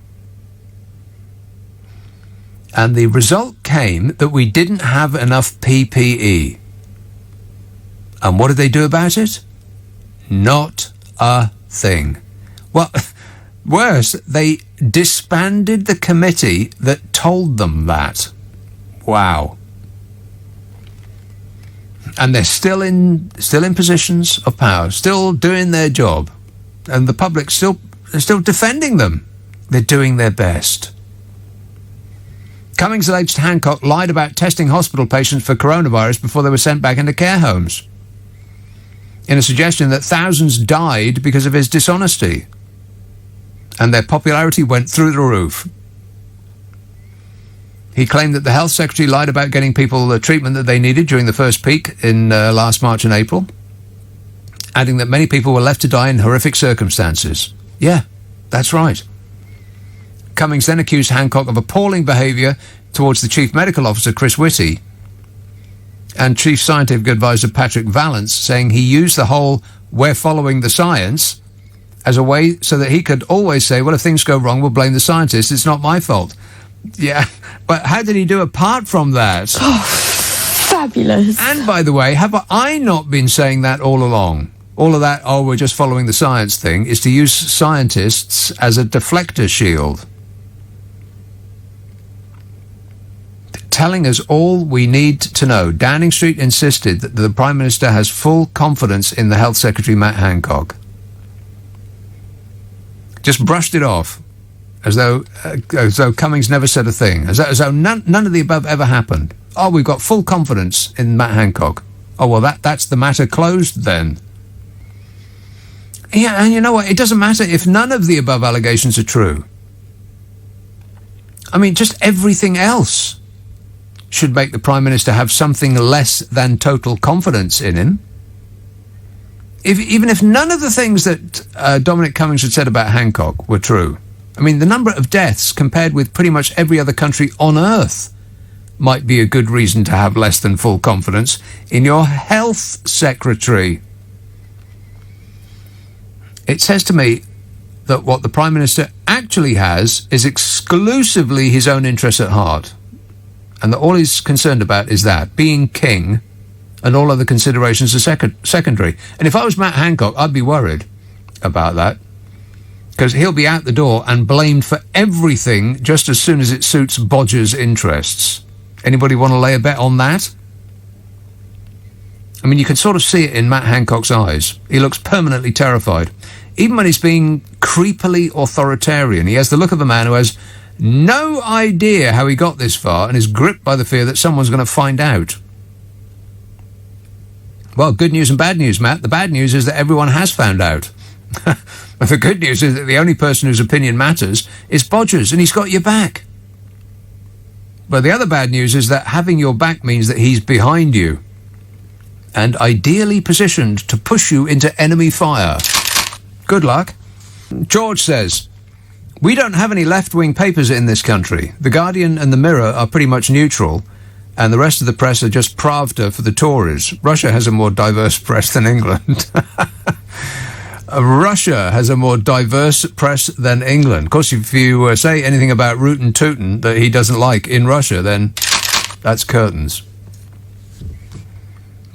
[SPEAKER 1] And the result came that we didn't have enough PPE. And what did they do about it? Not a thing. Well, worse, they disbanded the committee that told them that. Wow. And they're still in positions of power, still doing their job. And the public still defending them. They're doing their best. Cummings alleged Hancock lied about testing hospital patients for coronavirus before they were sent back into care homes, in a suggestion that thousands died because of his dishonesty. And their popularity went through the roof. He claimed that the health secretary lied about getting people the treatment that they needed during the first peak in last March and April, adding that many people were left to die in horrific circumstances. Yeah, that's right. Cummings then accused Hancock of appalling behaviour towards the Chief Medical Officer, Chris Whitty, and Chief Scientific Advisor Patrick Vallance, saying he used the whole "we're following the science" as a way so that he could always say, well, if things go wrong, we'll blame the scientists, it's not my fault. Yeah, but how did he do apart from that?
[SPEAKER 15] Oh, fabulous.
[SPEAKER 1] And by the way, have I not been saying that all along? All of that, we're just following the science thing, is to use scientists as a deflector shield. Telling us all we need to know. Downing Street insisted that the Prime Minister has full confidence in the Health Secretary, Matt Hancock. Just brushed it off, as though Cummings never said a thing, as though none of the above ever happened. Oh, we've got full confidence in Matt Hancock. Oh, well, that's the matter closed then. Yeah, and you know what? It doesn't matter if none of the above allegations are true. I mean, just everything else should make the Prime Minister have something less than total confidence in him. Even if none of the things that Dominic Cummings had said about Hancock were true. I mean, the number of deaths compared with pretty much every other country on earth might be a good reason to have less than full confidence in your health secretary. It says to me that what the Prime Minister actually has is exclusively his own interests at heart, and that all he's concerned about is that, being king, and all other considerations are secondary. And if I was Matt Hancock, I'd be worried about that, because he'll be out the door and blamed for everything just as soon as it suits Bodger's interests. Anybody want to lay a bet on that? I mean, you can sort of see it in Matt Hancock's eyes. He looks permanently terrified. Even when he's being creepily authoritarian, he has the look of a man who has no idea how he got this far and is gripped by the fear that someone's going to find out. Well, good news and bad news, Matt. The bad news is that everyone has found out. The good news is that the only person whose opinion matters is Bodgers, and he's got your back. But the other bad news is that having your back means that he's behind you and ideally positioned to push you into enemy fire. Good luck. George says, we don't have any left-wing papers in this country. The Guardian and the Mirror are pretty much neutral, and the rest of the press are just Pravda for the Tories. Russia has a more diverse press than England. Russia has a more diverse press than England. Of course, if you say anything about Rootin' Tootin' that he doesn't like in Russia, then that's curtains.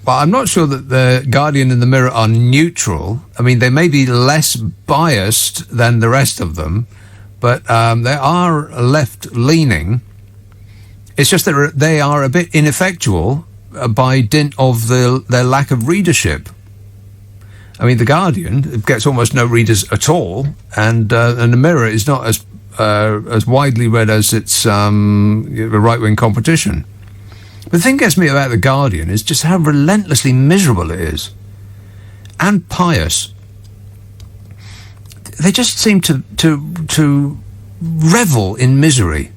[SPEAKER 1] Well, I'm not sure that the Guardian and the Mirror are neutral. I mean, they may be less biased than the rest of them, but they are left-leaning. It's just that they are a bit ineffectual by dint of their lack of readership. I mean, The Guardian gets almost no readers at all, and The Mirror is not as widely read as its right-wing competition. The thing that gets me about The Guardian is just how relentlessly miserable it is, and pious. They just seem to revel in misery,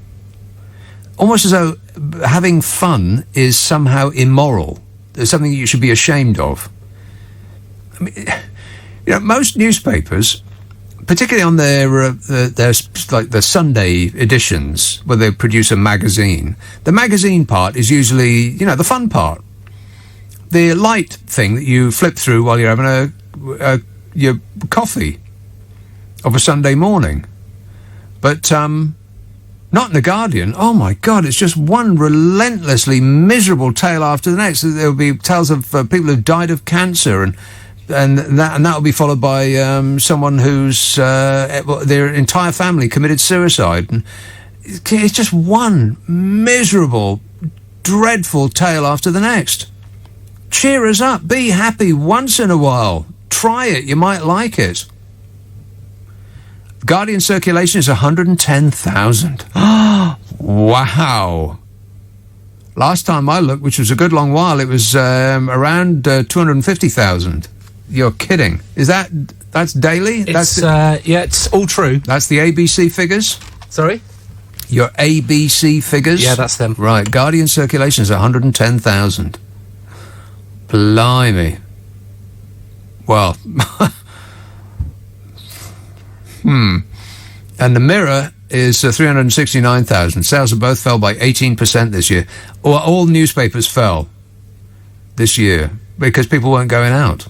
[SPEAKER 1] almost as though having fun is somehow immoral. There's something you should be ashamed of. I mean, you know, most newspapers particularly on their like the Sunday editions where they produce a magazine. The magazine part is usually, the fun part. The light thing that you flip through while you're having your coffee of a Sunday morning. But not in The Guardian. Oh, my God, it's just one relentlessly miserable tale after the next. There'll be tales of people who've died of cancer, and that will be followed by someone whose their entire family committed suicide. And it's just one miserable, dreadful tale after the next. Cheer us up. Be happy once in a while. Try it. You might like it. Guardian circulation is 110,000. Wow. Last time I looked, which was a good long while, it was around 250,000. You're kidding. That's daily?
[SPEAKER 4] It's all true.
[SPEAKER 1] That's the ABC figures?
[SPEAKER 4] Sorry?
[SPEAKER 1] Your ABC figures?
[SPEAKER 4] Yeah, that's them.
[SPEAKER 1] Right. Guardian circulation is 110,000. Blimey. Well, And the Mirror is 369,000. Sales of both fell by 18% this year. All newspapers fell this year because people weren't going out.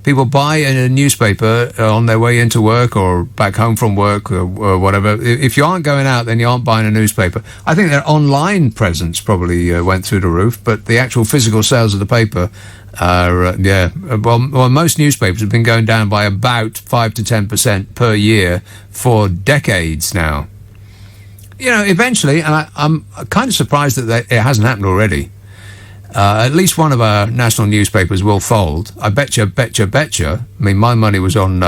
[SPEAKER 1] People buy a newspaper on their way into work or back home from work or whatever. If you aren't going out, then you aren't buying a newspaper. I think their online presence probably went through the roof, but the actual physical sales of the paper are, well, most newspapers have been going down by about 5 to 10% per year for decades now. Eventually, and I'm kind of surprised that it hasn't happened already. At least one of our national newspapers will fold. I betcha. I mean, my money was on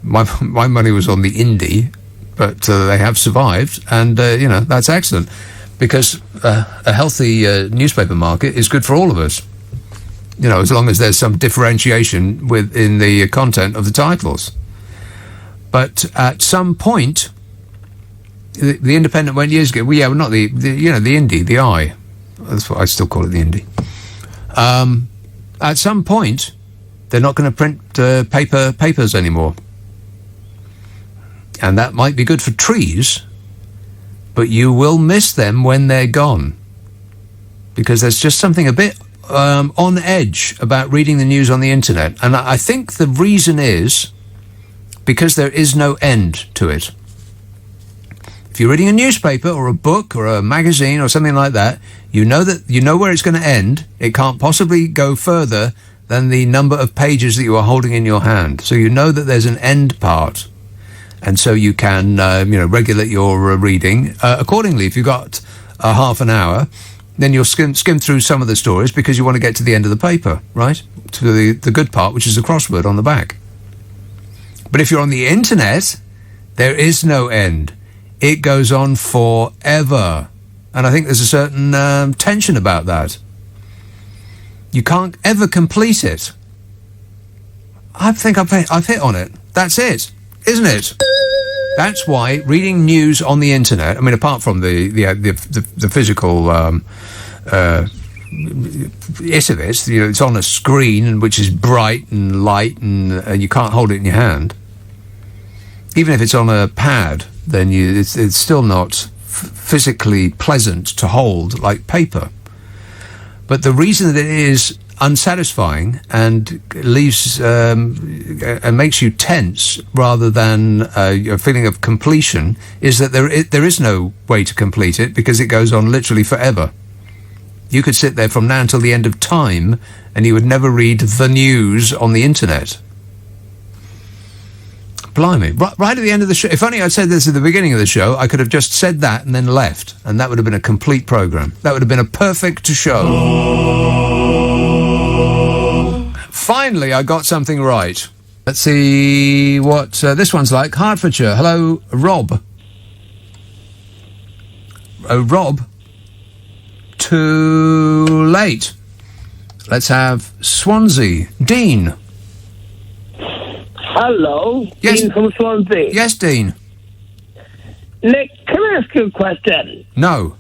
[SPEAKER 1] my money was on the Indie, but they have survived, and that's excellent because a healthy newspaper market is good for all of us. As long as there's some differentiation within the content of the titles. But at some point, the Independent went years ago. Well, not the Indie, the I. That's what I still call it, the Indie. At some point, they're not going to print papers anymore. And that might be good for trees, but you will miss them when they're gone. Because there's just something a bit on edge about reading the news on the internet. And I think the reason is because there is no end to it. If you're reading a newspaper or a book or a magazine or something like that, you know where it's going to end. It can't possibly go further than the number of pages that you are holding in your hand. So you know that there's an end part. And so you can, regulate your reading accordingly. If you've got a half an hour, then you'll skim through some of the stories because you want to get to the end of the paper, right? To the good part, which is the crossword on the back. But if you're on the internet, there is no end. It goes on forever. And I think there's a certain tension about that. You can't ever complete it. I think I've hit on it. That's it, isn't it? That's why reading news on the internet, I mean, apart from the physical it of it, it's on a screen which is bright and light and you can't hold it in your hand. Even if it's on a pad, then it's still not physically pleasant to hold like paper. But the reason that it is unsatisfying and leaves and makes you tense rather than a feeling of completion is that there is no way to complete it because it goes on literally forever. You could sit there from now until the end of time and you would never read the news on the internet. Blimey, right at the end of the show. If only I'd said this at the beginning of the show, I could have just said that and then left, and that would have been a complete programme. That would have been a perfect show. Finally, I got something right. Let's see what this one's like. Hertfordshire. Hello, Rob. Oh, Rob. Too late. Let's have Swansea. Dean.
[SPEAKER 7] Hello,
[SPEAKER 1] yes.
[SPEAKER 7] Dean from Swansea.
[SPEAKER 1] Yes, Dean.
[SPEAKER 7] Nick, can I ask you a question?
[SPEAKER 1] No.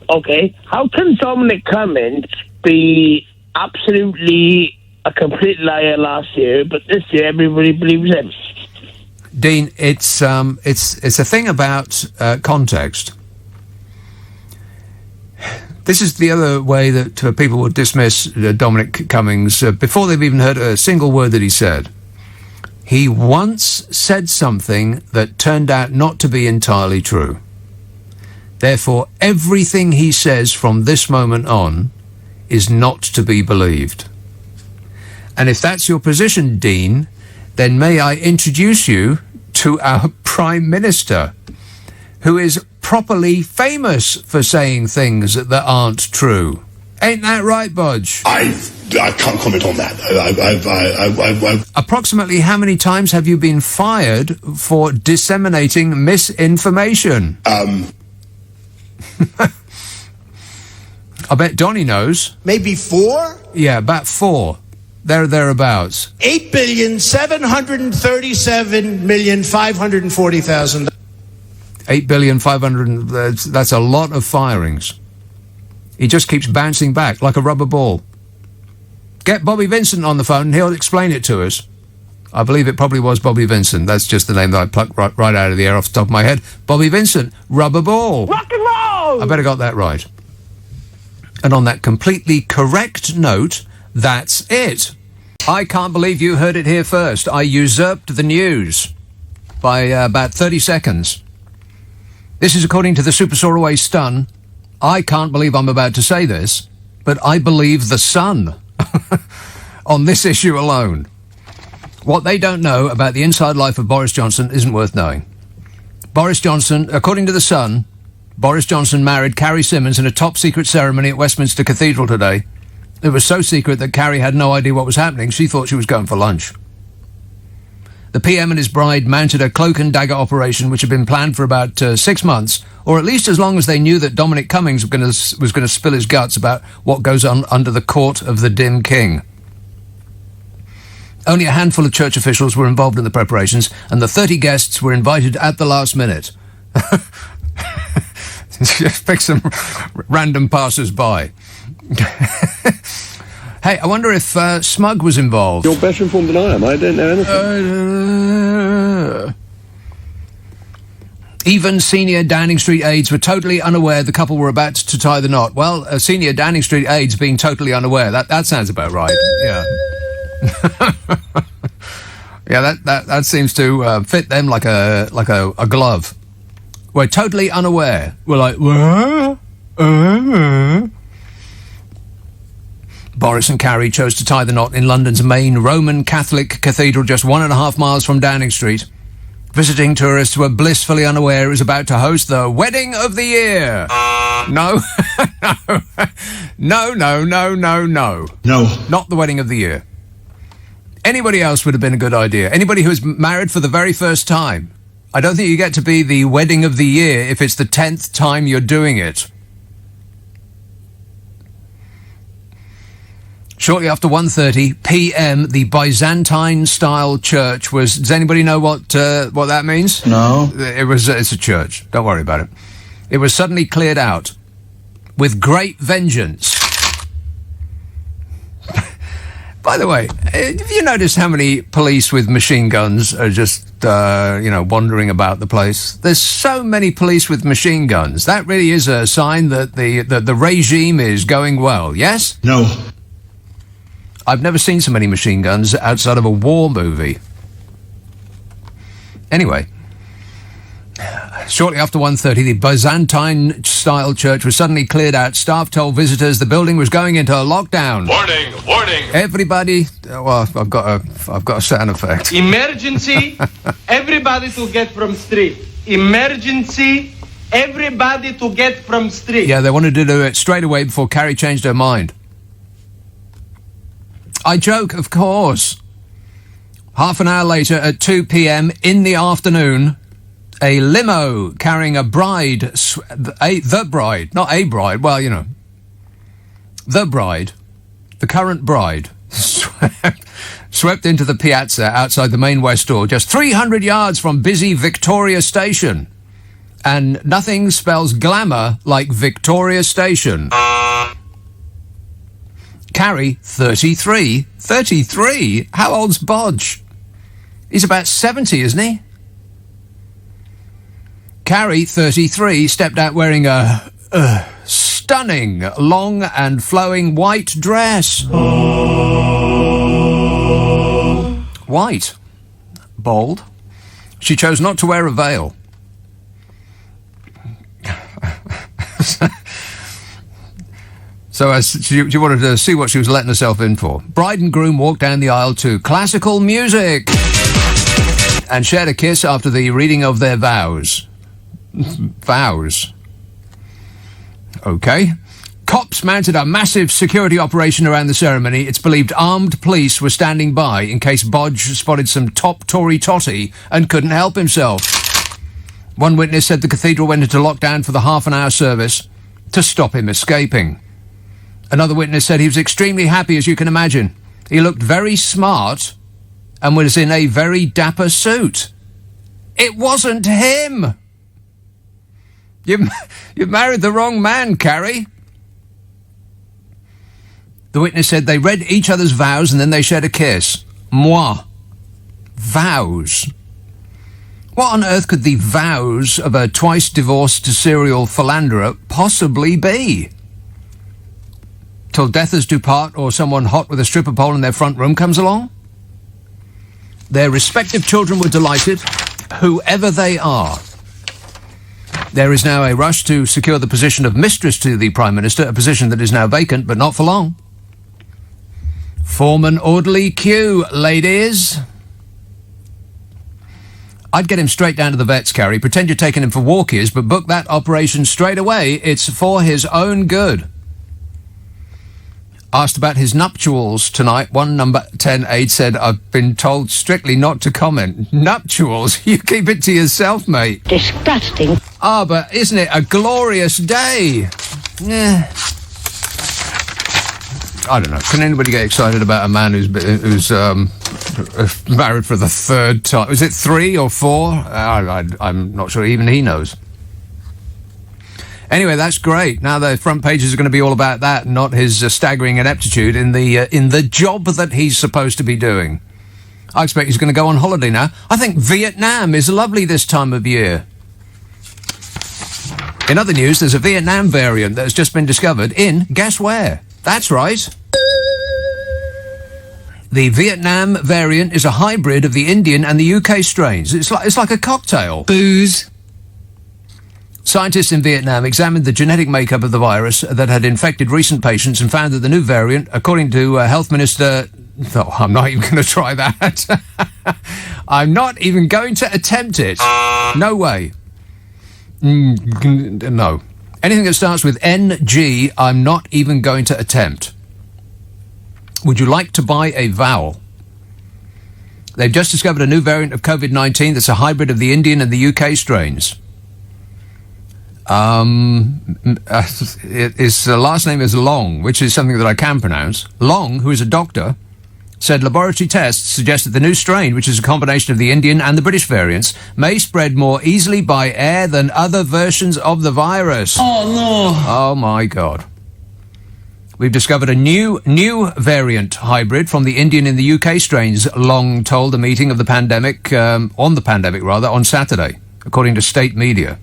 [SPEAKER 7] Okay, how can Dominic Cummings be absolutely a complete liar last year, but this year everybody believes him.
[SPEAKER 1] Dean, it's a thing about context. This is the other way that people will dismiss Dominic Cummings before they've even heard a single word that he said. He once said something that turned out not to be entirely true. Therefore, everything he says from this moment on is not to be believed. And if that's your position, Dean, then may I introduce you to our Prime Minister, who is properly famous for saying things that aren't true. Ain't that right, Bodge?
[SPEAKER 11] I can't comment on that.
[SPEAKER 1] Approximately how many times have you been fired for disseminating misinformation? I bet Donnie knows.
[SPEAKER 3] Maybe 4?
[SPEAKER 1] Yeah, about 4. Thereabouts.
[SPEAKER 3] 8,737,540,000.
[SPEAKER 1] 8,500,000. That's a lot of firings. He just keeps bouncing back like a rubber ball. Get Bobby Vincent on the phone and he'll explain it to us. I believe it probably was Bobby Vincent. That's just the name that I plucked right out of the air off the top of my head. Bobby Vincent, rubber ball.
[SPEAKER 7] Rock and roll!
[SPEAKER 1] I better got that right. And on that completely correct note, that's it. I can't believe you heard it here first. I usurped the news by about 30 seconds. This is according to the Super Soaraway Stun. I can't believe I'm about to say this, but I believe the Sun on this issue alone. What they don't know about the inside life of Boris Johnson isn't worth knowing. Boris Johnson, according to the Sun, Boris Johnson married Carrie Symonds in a top-secret ceremony at Westminster Cathedral today. It was so secret that Carrie had no idea what was happening. She thought she was going for lunch. The PM and his bride mounted a cloak and dagger operation which had been planned for about 6 months, or at least as long as they knew that Dominic Cummings was going to spill his guts about what goes on under the court of the dim king. Only a handful of church officials were involved in the preparations, and the 30 guests were invited at the last minute. Just pick some random passers-by. Hey, I wonder if Smug was involved.
[SPEAKER 2] You're better informed than I am. I don't know anything.
[SPEAKER 1] Even senior Downing Street aides were totally unaware the couple were about to tie the knot. Well, senior Downing Street aides being totally unaware, that sounds about right. Yeah. Yeah, that seems to fit them like a glove. We're totally unaware. We're like, what? Boris and Carrie chose to tie the knot in London's main Roman Catholic cathedral just 1.5 miles from Downing Street. Visiting tourists were blissfully unaware it was about to host the wedding of the year. No. No. No. Not the wedding of the year. Anybody else would have been a good idea. Anybody who was married for the very first time. I don't think you get to be the wedding of the year if it's the 10th time you're doing it. Shortly after 1:30 p.m., the Byzantine-style church was... Does anybody know what that means?
[SPEAKER 6] No.
[SPEAKER 1] It's a church. Don't worry about it. It was suddenly cleared out with great vengeance. By the way, have you noticed how many police with machine guns are just, wandering about the place? There's so many police with machine guns. That really is a sign that the regime is going well, yes?
[SPEAKER 11] No.
[SPEAKER 1] I've never seen so many machine guns outside of a war movie. Anyway, shortly after 1:30, the Byzantine-style church was suddenly cleared out. Staff told visitors the building was going into lockdown.
[SPEAKER 9] Warning! Warning!
[SPEAKER 1] Everybody... Well, I've got a sound effect.
[SPEAKER 9] Emergency! Everybody to get from street. Emergency! Everybody to get from street.
[SPEAKER 1] Yeah, they wanted to do it straight away before Carrie changed her mind. I joke, of course. Half an hour later, at 2 p.m. in the afternoon, a limo carrying a bride, the bride, not a bride, well, the bride, the current bride, swept into the piazza outside the main west door, just 300 yards from busy Victoria Station. And nothing spells glamour like Victoria Station. Carrie, 33. 33? How old's Bodge? He's about 70, isn't he? Carrie, 33, stepped out wearing a stunning, long and flowing white dress. White. Bold. She chose not to wear a veil. So she wanted to see what she was letting herself in for. Bride and groom walked down the aisle to classical music and shared a kiss after the reading of their vows. Vows. Okay. Cops mounted a massive security operation around the ceremony. It's believed armed police were standing by in case Bodge spotted some top Tory totty and couldn't help himself. One witness said the cathedral went into lockdown for the half-an-hour service to stop him escaping. Another witness said he was extremely happy, as you can imagine. He looked very smart and was in a very dapper suit. It wasn't him! You've married the wrong man, Carrie. The witness said they read each other's vows and then they shared a kiss. Moi. Vows. What on earth could the vows of a twice-divorced serial philanderer possibly be? Till death us do part, or someone hot with a stripper pole in their front room comes along? Their respective children were delighted, whoever they are. There is now a rush to secure the position of mistress to the Prime Minister, a position that is now vacant, but not for long. Form an orderly queue, ladies. I'd get him straight down to the vets, Carrie. Pretend you're taking him for walkies, but book that operation straight away. It's for his own good. Asked about his nuptials tonight, one number 10 aide said, I've been told strictly not to comment. Nuptials? You keep it to yourself, mate.
[SPEAKER 5] Disgusting.
[SPEAKER 1] Ah, but isn't it a glorious day? Yeah. I don't know. Can anybody get excited about a man who's married for the third time? Was it 3 or 4? I'm not sure even he knows. Anyway, that's great. Now the front pages are going to be all about that, not his staggering ineptitude in the job that he's supposed to be doing. I expect he's going to go on holiday now. I think Vietnam is lovely this time of year. In other news, there's a Vietnam variant that has just been discovered in, guess where? That's right. The Vietnam variant is a hybrid of the Indian and the UK strains. It's like a cocktail. Booze. Scientists in Vietnam examined the genetic makeup of the virus that had infected recent patients and found that the new variant, according to Health Minister... No, I'm not even going to try that. I'm not even going to attempt it. No way. No. Anything that starts with NG, I'm not even going to attempt. Would you like to buy a vowel? They've just discovered a new variant of COVID-19 that's a hybrid of the Indian and the UK strains. His last name is Long, which is something that I can pronounce. Long, who is a doctor, said laboratory tests suggest that the new strain, which is a combination of the Indian and the British variants, may spread more easily by air than other versions of the virus. Oh, no. Oh, my God. We've discovered a new variant hybrid from the Indian and the UK strains, Long told a meeting of the pandemic, on Saturday, according to state media.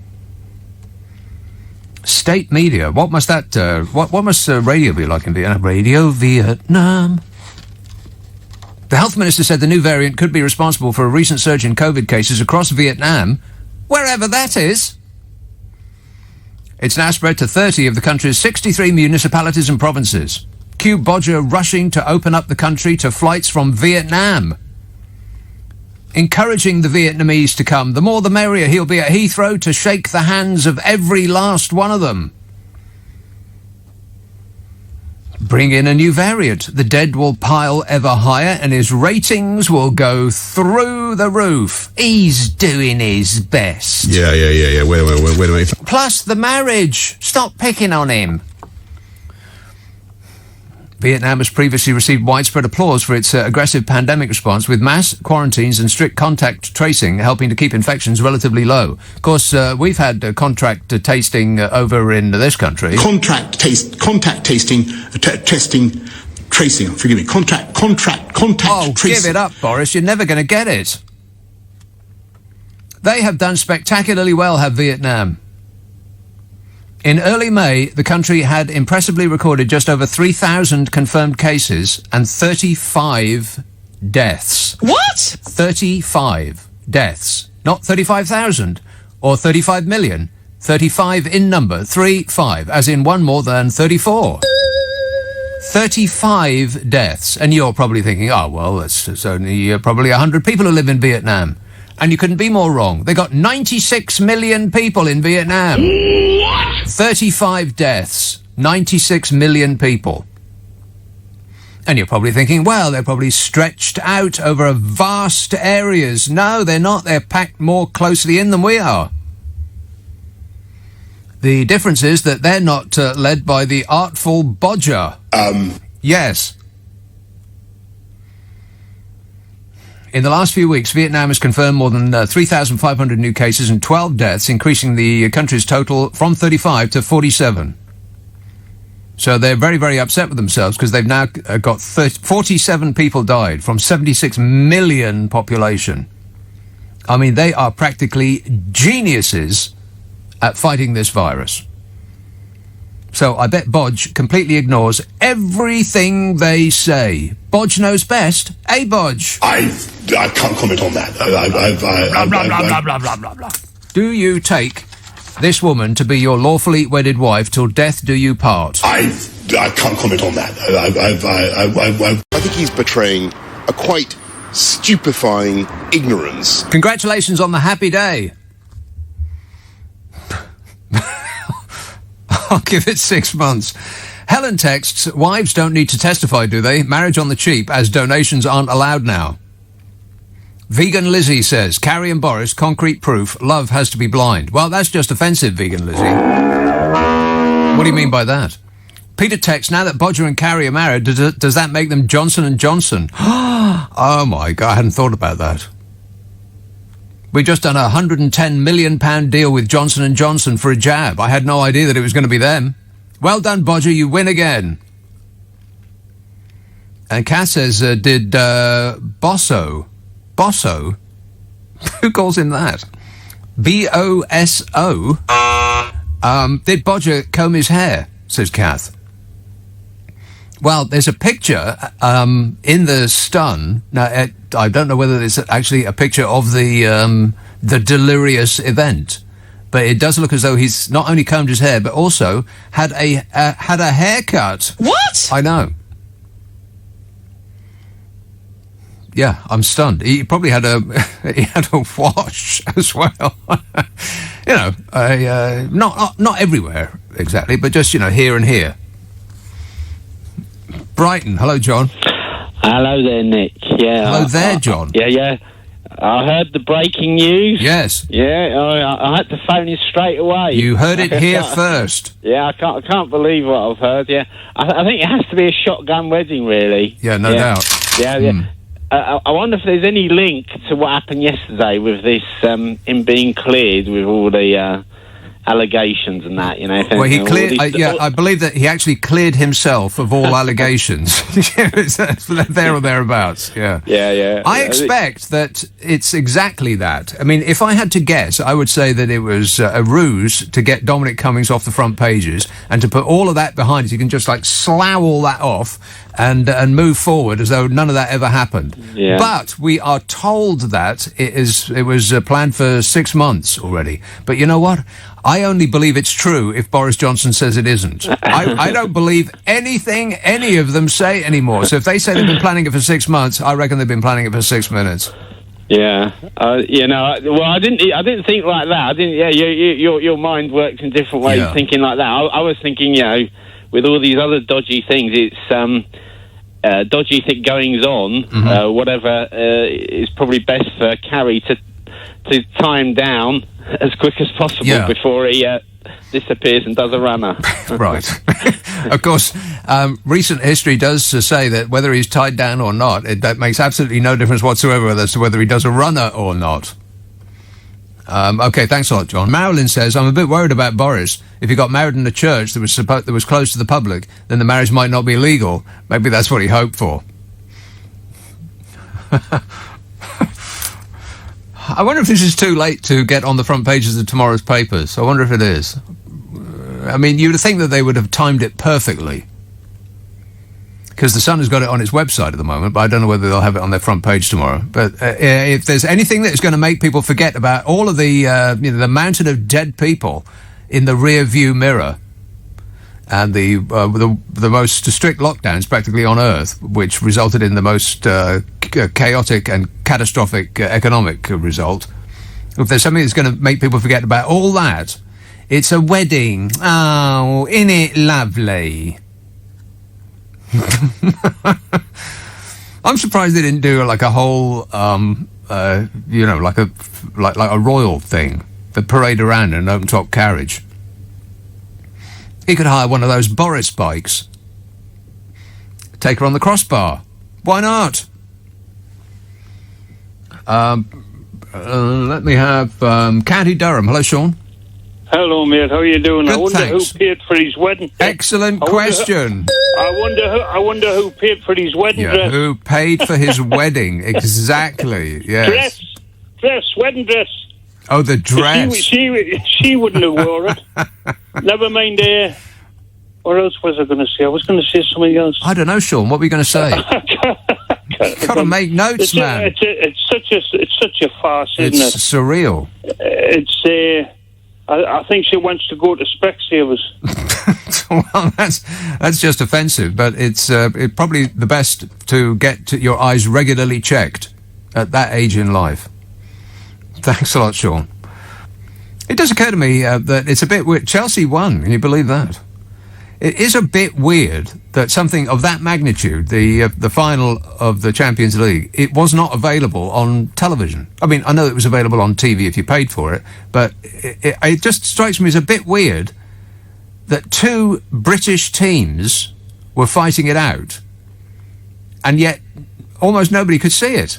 [SPEAKER 1] State media? What must that, what must radio be like in Vietnam? Radio Vietnam. The health minister said the new variant could be responsible for a recent surge in COVID cases across Vietnam, wherever that is. It's now spread to 30 of the country's 63 municipalities and provinces. Q Bodger rushing to open up the country to flights from Vietnam. Encouraging the Vietnamese to come. The more the merrier. He'll be at Heathrow to shake the hands of every last one of them. Bring in a new variant. The dead will pile ever higher and his ratings will go through the roof. He's doing his best.
[SPEAKER 13] Yeah. Wait a minute.
[SPEAKER 1] Plus the marriage. Stop picking on him. Vietnam has previously received widespread applause for its aggressive pandemic response, with mass quarantines and strict contact tracing helping to keep infections relatively low. Of course, we've had contact testing over in this country.
[SPEAKER 11] Contact testing tracing. Forgive me. Contact
[SPEAKER 1] Oh,
[SPEAKER 11] tracing.
[SPEAKER 1] give it up, Boris. You're never going to get it. They have done spectacularly well, have Vietnam. In early May, the country had impressively recorded just over 3,000 confirmed cases and 35 deaths.
[SPEAKER 8] What?
[SPEAKER 1] 35 deaths. Not 35,000 or 35 million. 35 in number. 35, as in one more than 34. 35 deaths. And you're probably thinking, oh, well, it's only probably 100 people who live in Vietnam. And you couldn't be more wrong. They got 96 million people in Vietnam. What? 35 deaths. 96 million people. And you're probably thinking, well, they're probably stretched out over vast areas. No, they're not. They're packed more closely in than we are. The difference is that they're not led by the artful Bodger. Yes. In the last few weeks, Vietnam has confirmed more than 3,500 new cases and 12 deaths, increasing the country's total from 35 to 47. So they're very, very upset with themselves because they've now got 47 people died from 76 million population. I mean, they are practically geniuses at fighting this virus. So I bet Bodge completely ignores everything they say. Bodge knows best. Hey, Bodge.
[SPEAKER 11] I can't comment on that.
[SPEAKER 1] Blah, blah, blah. Do you take this woman to be your lawfully wedded wife till death do you part?
[SPEAKER 11] I can't comment on that. I think he's betraying a quite stupefying ignorance.
[SPEAKER 1] Congratulations on the happy day. I'll give it 6 months. Helen texts, wives don't need to testify, do they? Marriage on the cheap, as donations aren't allowed now. Vegan Lizzie says, Carrie and Boris, concrete proof, love has to be blind. Well, that's just offensive, Vegan Lizzie. What do you mean by that? Peter texts, now that Bodger and Carrie are married, does that make them Johnson & Johnson? Oh my God, I hadn't thought about that. We just done a £110 million deal with Johnson & Johnson for a jab. I had no idea that it was going to be them. Well done, Bodger, you win again. And Cass says, did Bosso? Who calls him that? B-O-S-O? Did Bodger comb his hair, says Kath. Well, there's a picture in the Stun. Now, I don't know whether it's actually a picture of the delirious event, but it does look as though he's not only combed his hair, but also had a haircut.
[SPEAKER 8] What?
[SPEAKER 1] I know. Yeah, I'm stunned. He probably had a wash as well. You know, not everywhere exactly, but just here and here. Brighton, hello, John.
[SPEAKER 10] Hello there, Nick. Yeah.
[SPEAKER 1] Hello there, John.
[SPEAKER 10] Yeah. I heard the breaking news.
[SPEAKER 1] Yes.
[SPEAKER 10] Yeah, I had to phone you straight away.
[SPEAKER 1] You heard it here first.
[SPEAKER 10] Yeah, I can't believe what I've heard. Yeah, I think it has to be a shotgun wedding, really.
[SPEAKER 1] Yeah, no doubt.
[SPEAKER 10] Yeah. I wonder if there's any link to what happened yesterday with this him being cleared with all the allegations and that,
[SPEAKER 1] Well, he cleared. I believe that he actually cleared himself of all allegations. There or thereabouts. Yeah.
[SPEAKER 10] Yeah.
[SPEAKER 1] I expect that it's exactly that. I mean, if I had to guess, I would say that it was a ruse to get Dominic Cummings off the front pages and to put all of that behind us. You can just slough all that off and move forward as though none of that ever happened.
[SPEAKER 10] Yeah.
[SPEAKER 1] But we are told that it was planned for 6 months already. But you know what? I only believe it's true if Boris Johnson says it isn't. I don't believe anything any of them say anymore. So if they say they've been planning it for 6 months, I reckon they've been planning it for 6 minutes.
[SPEAKER 10] Yeah, well, I didn't think like that. I didn't. Yeah, your mind works in different ways, thinking like that. I was thinking, with all these other dodgy things, it's dodgy goings on. Whatever is probably best for Carrie to tie him down as quick as possible before he disappears and does a runner.
[SPEAKER 1] Right. Of course, recent history does say that whether he's tied down or not, that makes absolutely no difference whatsoever as to whether he does a runner or not. Okay, thanks a lot, John. Marilyn says, I'm a bit worried about Boris. If he got married in a church that was closed to the public, then the marriage might not be legal. Maybe that's what he hoped for. I wonder if this is too late to get on the front pages of tomorrow's papers. I wonder if it is. I mean, you would think that they would have timed it perfectly, because the Sun has got it on its website at the moment, but I don't know whether they'll have it on their front page tomorrow. But if there's anything that's going to make people forget about all of the the mountain of dead people in the rear view mirror, and the most strict lockdowns practically on Earth, which resulted in the most chaotic and catastrophic economic result, if there's something that's going to make people forget about all that, it's a wedding. Oh, isn't it lovely? I'm surprised they didn't do like a whole, like a royal thing, the parade around in an open-top carriage. He could hire one of those Boris bikes, take her on the crossbar. Why not? Let me have County Durham. Hello, Sean.
[SPEAKER 8] Hello, mate. How are you doing?
[SPEAKER 1] Good,
[SPEAKER 8] I wonder
[SPEAKER 1] thanks.
[SPEAKER 8] who paid for his wedding.
[SPEAKER 1] Excellent question.
[SPEAKER 8] I wonder who paid for his wedding dress.
[SPEAKER 1] Who paid for his wedding? Exactly. Yes.
[SPEAKER 8] Wedding dress.
[SPEAKER 1] Oh, the dress.
[SPEAKER 8] She wouldn't have wore it. Never mind. What else was I going to say? I was going to say something else.
[SPEAKER 1] I don't know, Sean. What were you going to say? Got to make notes, man.
[SPEAKER 8] It's such a farce, isn't it?
[SPEAKER 1] It's surreal.
[SPEAKER 8] It's. I think she wants to go to Specsavers.
[SPEAKER 1] Well, that's just offensive, but it's probably the best to get your eyes regularly checked at that age in life. Thanks a lot, Sean. It does occur to me that it's a bit weird. Chelsea won. Can you believe that? It is a bit weird that something of that magnitude, the final of the Champions League, it was not available on television. I mean, I know it was available on TV if you paid for it, but it just strikes me as a bit weird that two British teams were fighting it out, and yet almost nobody could see it.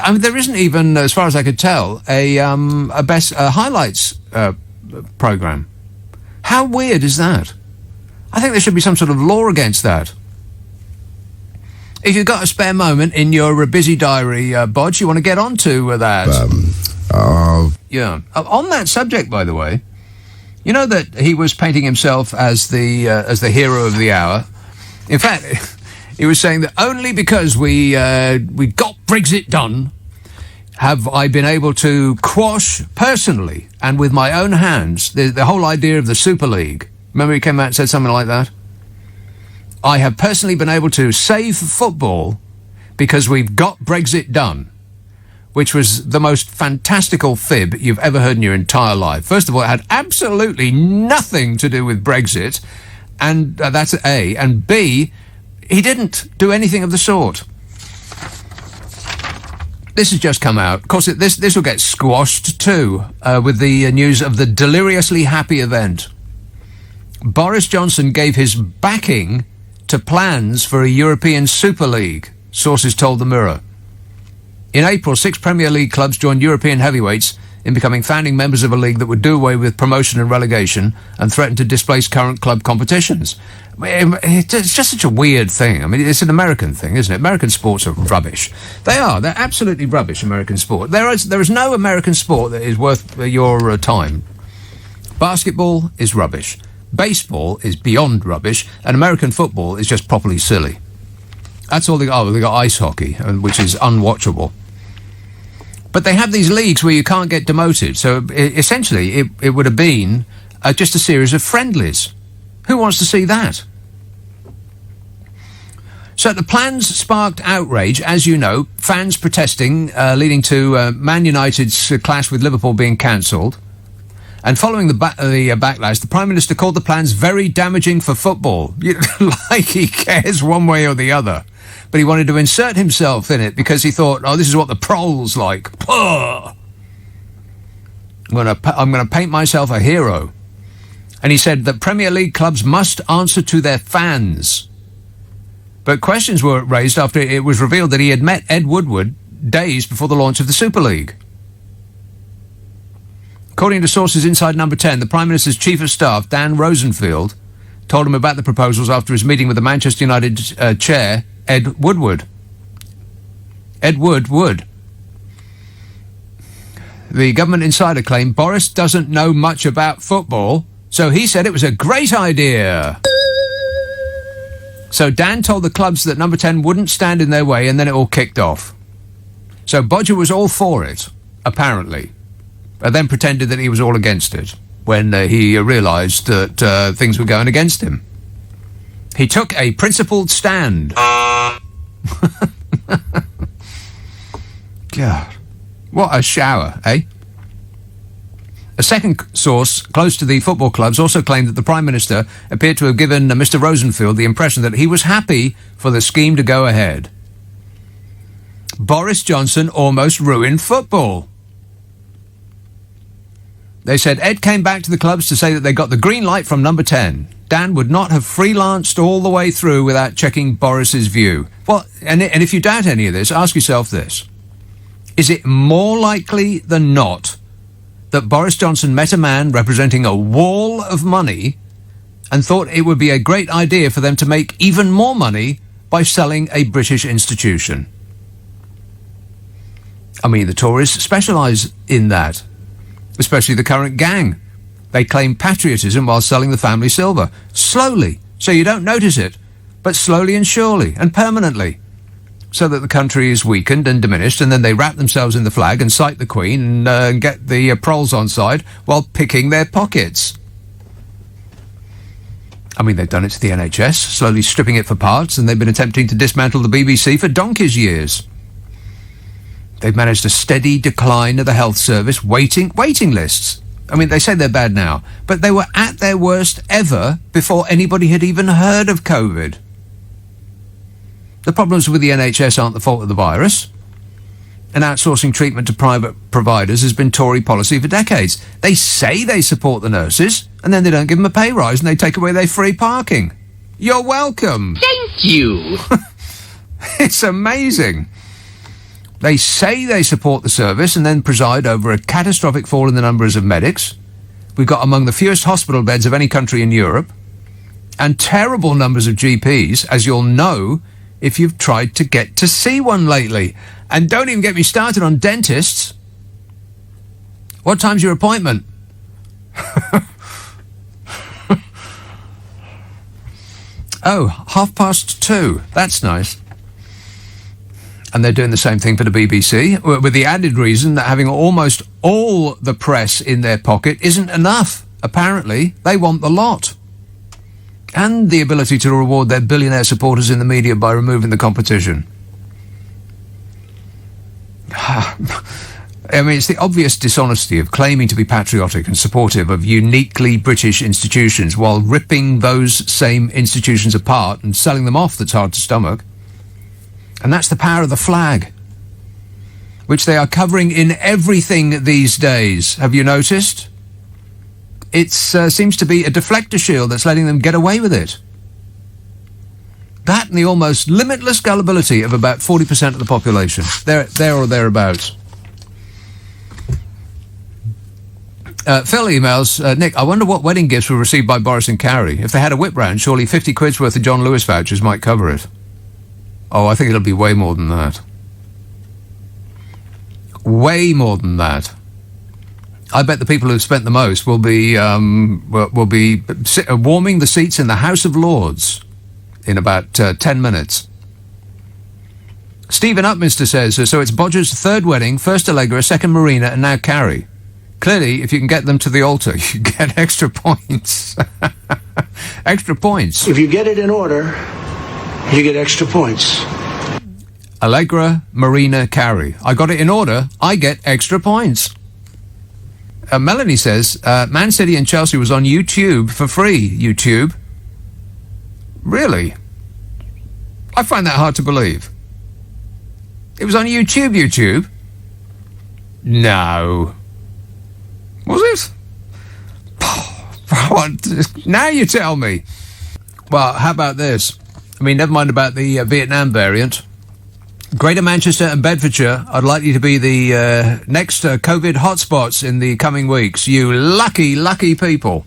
[SPEAKER 1] I mean, there isn't even, as far as I could tell, a highlights program. How weird is that? I think there should be some sort of law against that. If you've got a spare moment in your busy diary, Bodge, you want to get on to that? Yeah. On that subject, by the way, you know that he was painting himself as the hero of the hour. In fact, he was saying that only because we got Brexit done have I been able to quash personally and with my own hands the whole idea of the Super League. Remember he came out and said something like that? I have personally been able to save football because we've got Brexit done, which was the most fantastical fib you've ever heard in your entire life. First of all, it had absolutely nothing to do with Brexit, and that's A. And B, he didn't do anything of the sort. This has just come out. Of course, this will get squashed too with the news of the deliriously happy event. Boris Johnson gave his backing to plans for a European Super League, sources told the Mirror. In April, 6 Premier League clubs joined European heavyweights in becoming founding members of a league that would do away with promotion and relegation and threaten to displace current club competitions. It's just such a weird thing. I mean, it's an American thing, isn't it? American sports are rubbish. They are. They're absolutely rubbish, American sport. There is no American sport that is worth your time. Basketball is rubbish. Baseball is beyond rubbish, and American football is just properly silly. That's all they got. Oh, they got ice hockey, which is unwatchable. But they have these leagues where you can't get demoted, so essentially it would have been just a series of friendlies. Who wants to see that? So the plans sparked outrage, as you know, fans protesting, leading to Man United's clash with Liverpool being cancelled. And following the backlash, the Prime Minister called the plans very damaging for football. Like he cares one way or the other. But he wanted to insert himself in it because he thought, oh, this is what the proles like. I'm going to paint myself a hero. And he said that Premier League clubs must answer to their fans. But questions were raised after it was revealed that he had met Ed Woodward days before the launch of the Super League. According to sources inside Number 10, the Prime Minister's Chief of Staff, Dan Rosenfield, told him about the proposals after his meeting with the Manchester United chair, Ed Woodward. Ed Wood. The government insider claimed Boris doesn't know much about football, so he said it was a great idea. So Dan told the clubs that Number 10 wouldn't stand in their way, and then it all kicked off. So Bodger was all for it, apparently, but then pretended that he was all against it when he realised that things were going against him. He took a principled stand. God, what a shower, eh? A second source close to the football clubs also claimed that the Prime Minister appeared to have given Mr. Rosenfield the impression that he was happy for the scheme to go ahead. Boris Johnson almost ruined football. They said Ed came back to the clubs to say that they got the green light from Number 10. Dan would not have freelanced all the way through without checking Boris's view. Well, and if you doubt any of this, ask yourself this. Is it more likely than not that Boris Johnson met a man representing a wall of money and thought it would be a great idea for them to make even more money by selling a British institution? I mean, the Tories specialise in that, especially the current gang. They claim patriotism while selling the family silver. Slowly, so you don't notice it, but slowly and surely and permanently, so that the country is weakened and diminished, and then they wrap themselves in the flag and cite the Queen and get the proles on side while picking their pockets. I mean, they've done it to the NHS, slowly stripping it for parts, and they've been attempting to dismantle the BBC for donkey's years. They've managed a steady decline of the health service, waiting lists. I mean, they say they're bad now, but they were at their worst ever before anybody had even heard of COVID. The problems with the NHS aren't the fault of the virus. And outsourcing treatment to private providers has been Tory policy for decades. They say they support the nurses, and then they don't give them a pay rise, and they take away their free parking. You're welcome.
[SPEAKER 12] Thank you.
[SPEAKER 1] It's amazing. They say they support the service and then preside over a catastrophic fall in the numbers of medics. We've got among the fewest hospital beds of any country in Europe, and terrible numbers of GPs, as you'll know if you've tried to get to see one lately. And don't even get me started on dentists. What time's your appointment? Oh, 2:30. That's nice. And they're doing the same thing for the BBC, with the added reason that having almost all the press in their pocket isn't enough. Apparently, they want the lot. And the ability to reward their billionaire supporters in the media by removing the competition. I mean, it's the obvious dishonesty of claiming to be patriotic and supportive of uniquely British institutions while ripping those same institutions apart and selling them off that's hard to stomach. And that's the power of the flag, which they are covering in everything these days. Have you noticed? It seems to be a deflector shield that's letting them get away with it. That and the almost limitless gullibility of about 40% of the population. There or thereabouts. Phil emails, Nick, I wonder what wedding gifts were received by Boris and Carrie. If they had a whip round, surely 50 quid's worth of John Lewis vouchers might cover it. Oh, I think it'll be way more than that. Way more than that. I bet the people who've spent the most will be warming the seats in the House of Lords in about 10 minutes. Stephen Upminster says, so it's Bodger's third wedding, first Allegra, second Marina, and now Carrie. Clearly, if you can get them to the altar, you get extra points. Extra points.
[SPEAKER 6] If you get it in order, you get extra points.
[SPEAKER 1] Allegra, Marina, Carrie. I got it in order. I get extra points. Melanie says, Man City and Chelsea was on YouTube for free. YouTube? Really? I find that hard to believe. It was on YouTube? No. Was it? Now you tell me. Well, how about this? I mean, never mind about the Vietnam variant. Greater Manchester and Bedfordshire are likely to be the next COVID hotspots in the coming weeks. You lucky, lucky people.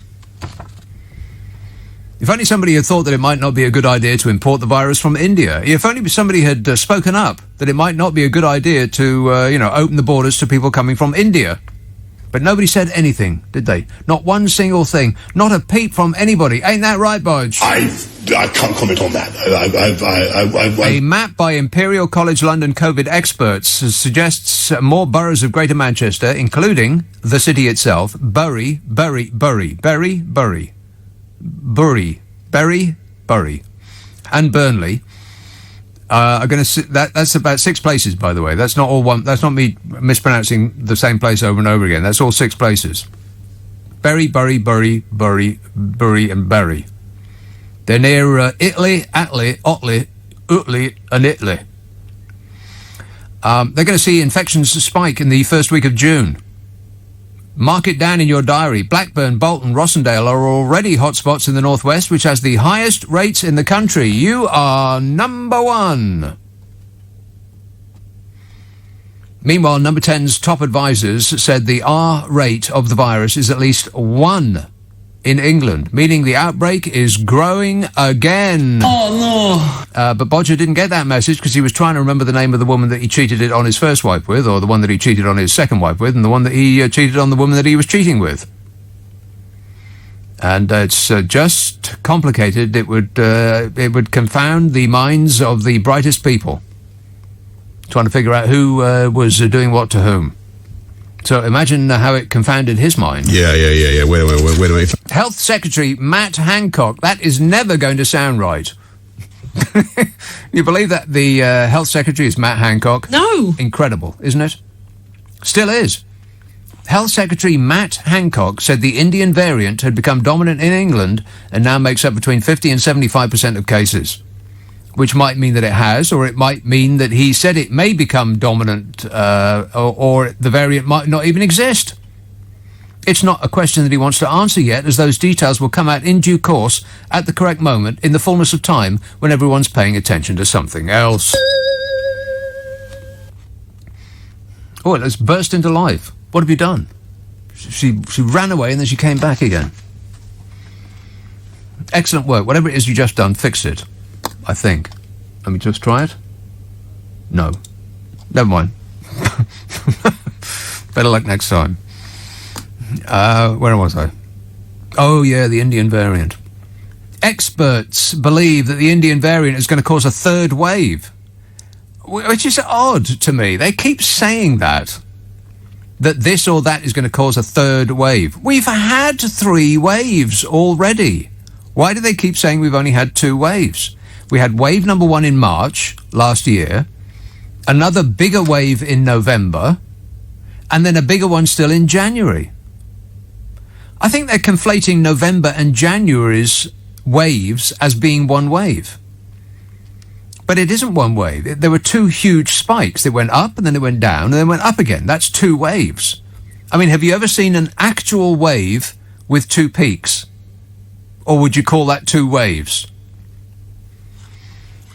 [SPEAKER 1] If only somebody had thought that it might not be a good idea to import the virus from India. If only somebody had spoken up that it might not be a good idea to, open the borders to people coming from India. But nobody said anything, did they? Not one single thing. Not a peep from anybody. Ain't that right, Bodge?
[SPEAKER 11] I can't comment on that.
[SPEAKER 1] A map by Imperial College London COVID experts suggests more boroughs of Greater Manchester, including the city itself, Bury, and Burnley, are going to that's about 6 places, by the way. That's not all one. That's not me mispronouncing the same place over and over again. That's all 6 places. Bury, and Bury. They're near Italy, Otley, and Italy. They're going to see infections spike in the first week of June. Mark it down in your diary. Blackburn, Bolton, Rossendale are already hotspots in the northwest, which has the highest rates in the country. You are number 1. Meanwhile, number 10's top advisors said the R rate of the virus is at least 1 in England, meaning the outbreak is growing again.
[SPEAKER 15] Oh, no.
[SPEAKER 1] But Bodger didn't get that message because he was trying to remember the name of the woman that he cheated it on his first wife with, or the one that he cheated on his second wife with, and the one that he cheated on the woman that he was cheating with. And it's just complicated. It would confound the minds of the brightest people, trying to figure out who was doing what to whom. So imagine how it confounded his mind.
[SPEAKER 13] Yeah. Wait a minute.
[SPEAKER 1] Health Secretary Matt Hancock. That is never going to sound right. You believe that the Health Secretary is Matt Hancock?
[SPEAKER 15] No.
[SPEAKER 1] Incredible, isn't it? Still is. Health Secretary Matt Hancock said the Indian variant had become dominant in England and now makes up between 50 and 75% of cases. Which might mean that it has, or it might mean that he said it may become dominant, or the variant might not even exist. It's not a question that he wants to answer yet, as those details will come out in due course at the correct moment, in the fullness of time, when everyone's paying attention to something else. Oh, let's burst into life. What have you done? She ran away and then she came back again. Excellent work. Whatever it is you just done, fix it. I think. Let me just try it. No. Never mind. Better luck next time. Where was I? Oh, yeah, the Indian variant. Experts believe that the Indian variant is going to cause a third wave, which is odd to me. They keep saying that this or that is going to cause a third wave. We've had 3 waves already. Why do they keep saying we've only had 2 waves? We had wave number 1 in March last year, another bigger wave in November, and then a bigger one still in January. I think they're conflating November and January's waves as being one wave. But it isn't one wave. There were 2 huge spikes. They went up and then it went down and then went up again. That's 2 waves. I mean, have you ever seen an actual wave with 2 peaks? Or would you call that 2 waves?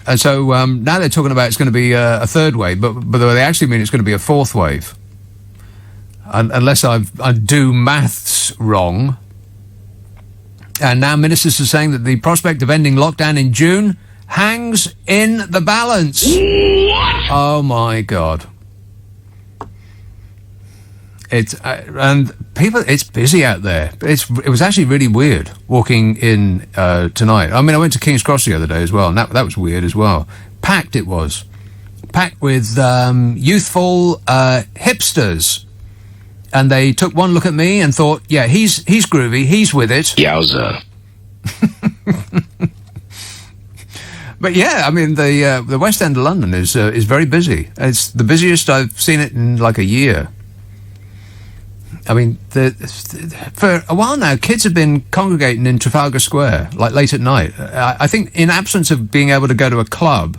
[SPEAKER 1] And so now they're talking about it's going to be a third wave, but they actually mean it's going to be a 4th wave. Unless I do maths wrong. And now ministers are saying that the prospect of ending lockdown in June hangs in the balance. What? Oh, my God. And people, it's busy out there. It was actually really weird walking in tonight. I mean, I went to King's Cross the other day as well, and that was weird as well. Packed it was. Packed with youthful hipsters. And they took one look at me and thought, yeah, he's groovy, he's with it.
[SPEAKER 12] Yowza.
[SPEAKER 1] But yeah, I mean, the West End of London is very busy. It's the busiest I've seen it in like a year. I mean, for a while now, kids have been congregating in Trafalgar Square, like late at night. I think in absence of being able to go to a club,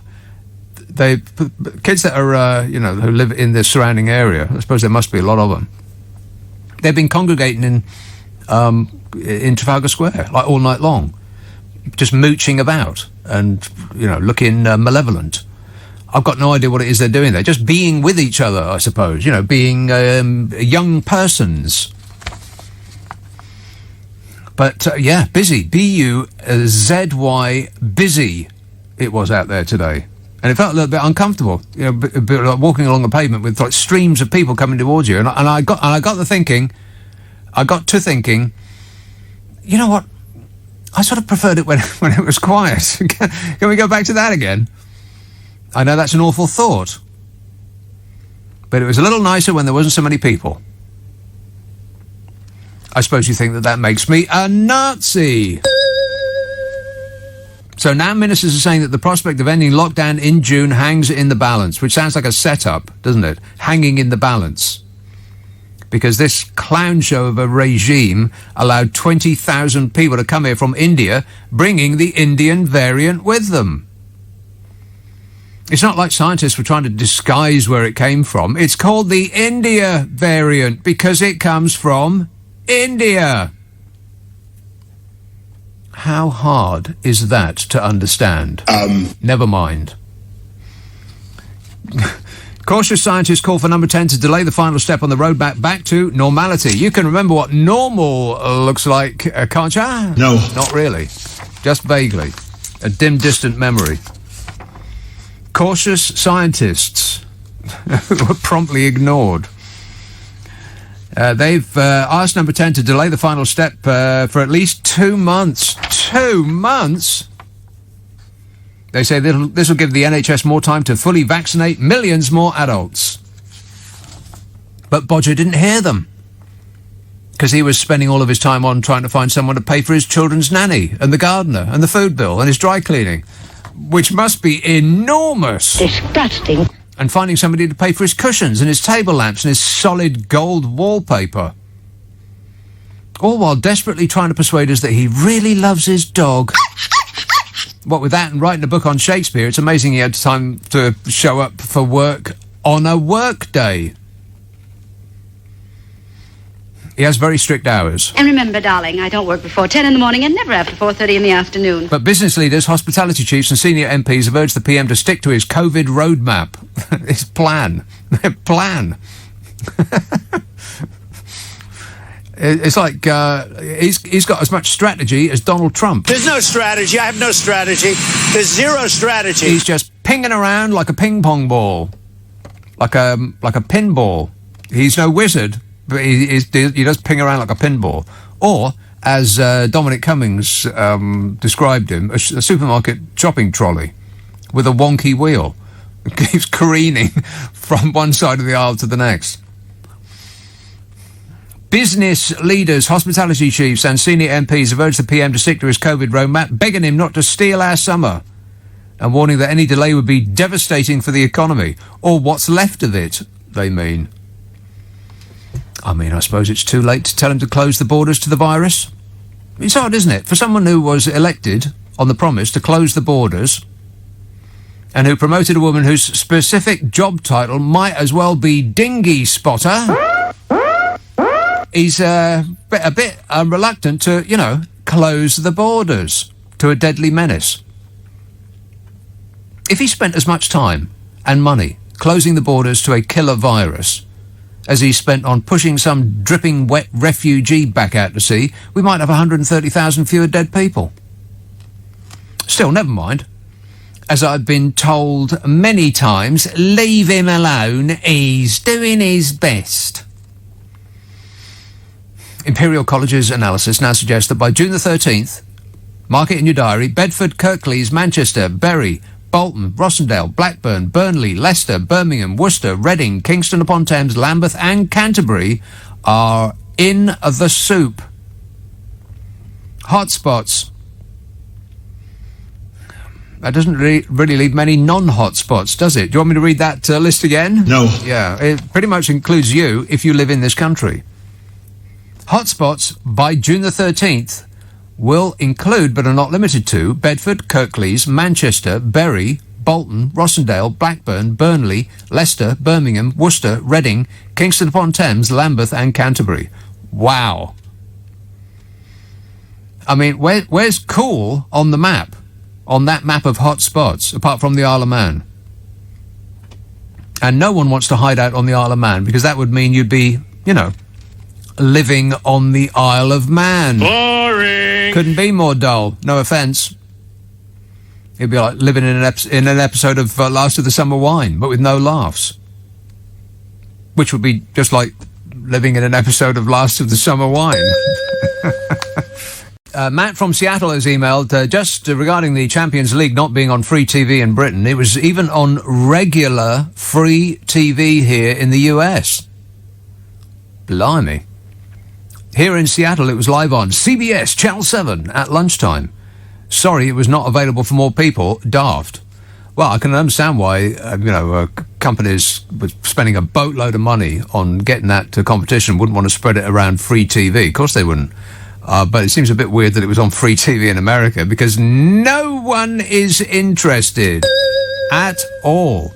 [SPEAKER 1] kids that are, who live in the surrounding area, I suppose there must be a lot of them, they've been congregating in Trafalgar Square, like all night long, just mooching about and, looking malevolent. I've got no idea what it is they're doing there. Just being with each other, I suppose. Being young persons. But, busy. B-U-Z-Y, busy it was out there today. And it felt a little bit uncomfortable, a bit like walking along the pavement with like streams of people coming towards you. And I got to thinking, you know what? I sort of preferred it when it was quiet. Can we go back to that again? I know that's an awful thought. But it was a little nicer when there wasn't so many people. I suppose you think that makes me a Nazi. So now ministers are saying that the prospect of ending lockdown in June hangs in the balance, which sounds like a setup, doesn't it? Hanging in the balance. Because this clown show of a regime allowed 20,000 people to come here from India, bringing the Indian variant with them. It's not like scientists were trying to disguise where it came from. It's called the India variant because it comes from India. How hard is that to understand? Never mind. Cautious scientists call for number 10 to delay the final step on the road back to normality. You can remember what normal looks like, can't you?
[SPEAKER 11] No.
[SPEAKER 1] Not really. Just vaguely. A dim, distant memory. Cautious scientists were promptly ignored. They've asked number 10 to delay the final step for at least 2 months. 2 months? They say this will give the NHS more time to fully vaccinate millions more adults. But Bodger didn't hear them. Because he was spending all of his time on trying to find someone to pay for his children's nanny and the gardener and the food bill and his dry cleaning, which must be enormous.
[SPEAKER 5] Disgusting.
[SPEAKER 1] And finding somebody to pay for his cushions and his table lamps and his solid gold wallpaper. All while desperately trying to persuade us that he really loves his dog. What with that and writing a book on Shakespeare, it's amazing he had time to show up for work on a work day. He has very strict hours.
[SPEAKER 12] And remember, darling, I don't work before 10 in the morning and never after 4:30 in the afternoon.
[SPEAKER 1] But business leaders, hospitality chiefs and senior MPs have urged the PM to stick to his COVID roadmap. His plan. Plan. It's like he's got as much strategy as Donald Trump.
[SPEAKER 3] There's no strategy. I have no strategy. There's zero strategy.
[SPEAKER 1] He's just pinging around like a ping pong ball, like a pinball. He's no wizard, but he does ping around like a pinball. Or, as Dominic Cummings described him, a supermarket shopping trolley with a wonky wheel. It keeps careening from one side of the aisle to the next. Business leaders, hospitality chiefs and senior MPs have urged the PM to stick to his COVID roadmap, begging him not to steal our summer and warning that any delay would be devastating for the economy, or what's left of it, they mean. I mean, I suppose it's too late to tell him to close the borders to the virus. It's hard, isn't it? For someone who was elected on the promise to close the borders and who promoted a woman whose specific job title might as well be dinghy spotter... He's a bit reluctant to, close the borders to a deadly menace. If he spent as much time and money closing the borders to a killer virus as he spent on pushing some dripping wet refugee back out to sea, we might have 130,000 fewer dead people. Still, never mind. As I've been told many times, leave him alone, he's doing his best. Imperial College's analysis now suggests that by June the 13th, mark it in your diary, Bedford, Kirklees, Manchester, Bury, Bolton, Rossendale, Blackburn, Burnley, Leicester, Birmingham, Worcester, Reading, Kingston-upon-Thames, Lambeth and Canterbury are in the soup. Hotspots. That doesn't really leave many non-hotspots, does it? Do you want me to read that list again?
[SPEAKER 11] No.
[SPEAKER 1] Yeah, it pretty much includes you if you live in this country. Hotspots by June the 13th will include, but are not limited to, Bedford, Kirklees, Manchester, Bury, Bolton, Rossendale, Blackburn, Burnley, Leicester, Birmingham, Worcester, Reading, Kingston-upon-Thames, Lambeth and Canterbury. Wow. I mean, where's Cool on the map? On that map of hotspots, apart from the Isle of Man? And no one wants to hide out on the Isle of Man, because that would mean you'd be, living on the Isle of Man.
[SPEAKER 8] Boring.
[SPEAKER 1] Couldn't be more dull. No offence. It'd be like living in an episode of Last of the Summer Wine, but with no laughs. Which would be just like living in an episode of Last of the Summer Wine. Matt from Seattle has emailed just regarding the Champions League not being on free TV in Britain. It was even on regular free TV here in the US. Blimey. Here in Seattle, it was live on CBS Channel 7 at lunchtime. Sorry, it was not available for more people. Daft. Well, I can understand why, companies with spending a boatload of money on getting that to competition wouldn't want to spread it around free TV. Of course they wouldn't. But it seems a bit weird that it was on free TV in America, because no one is interested at all.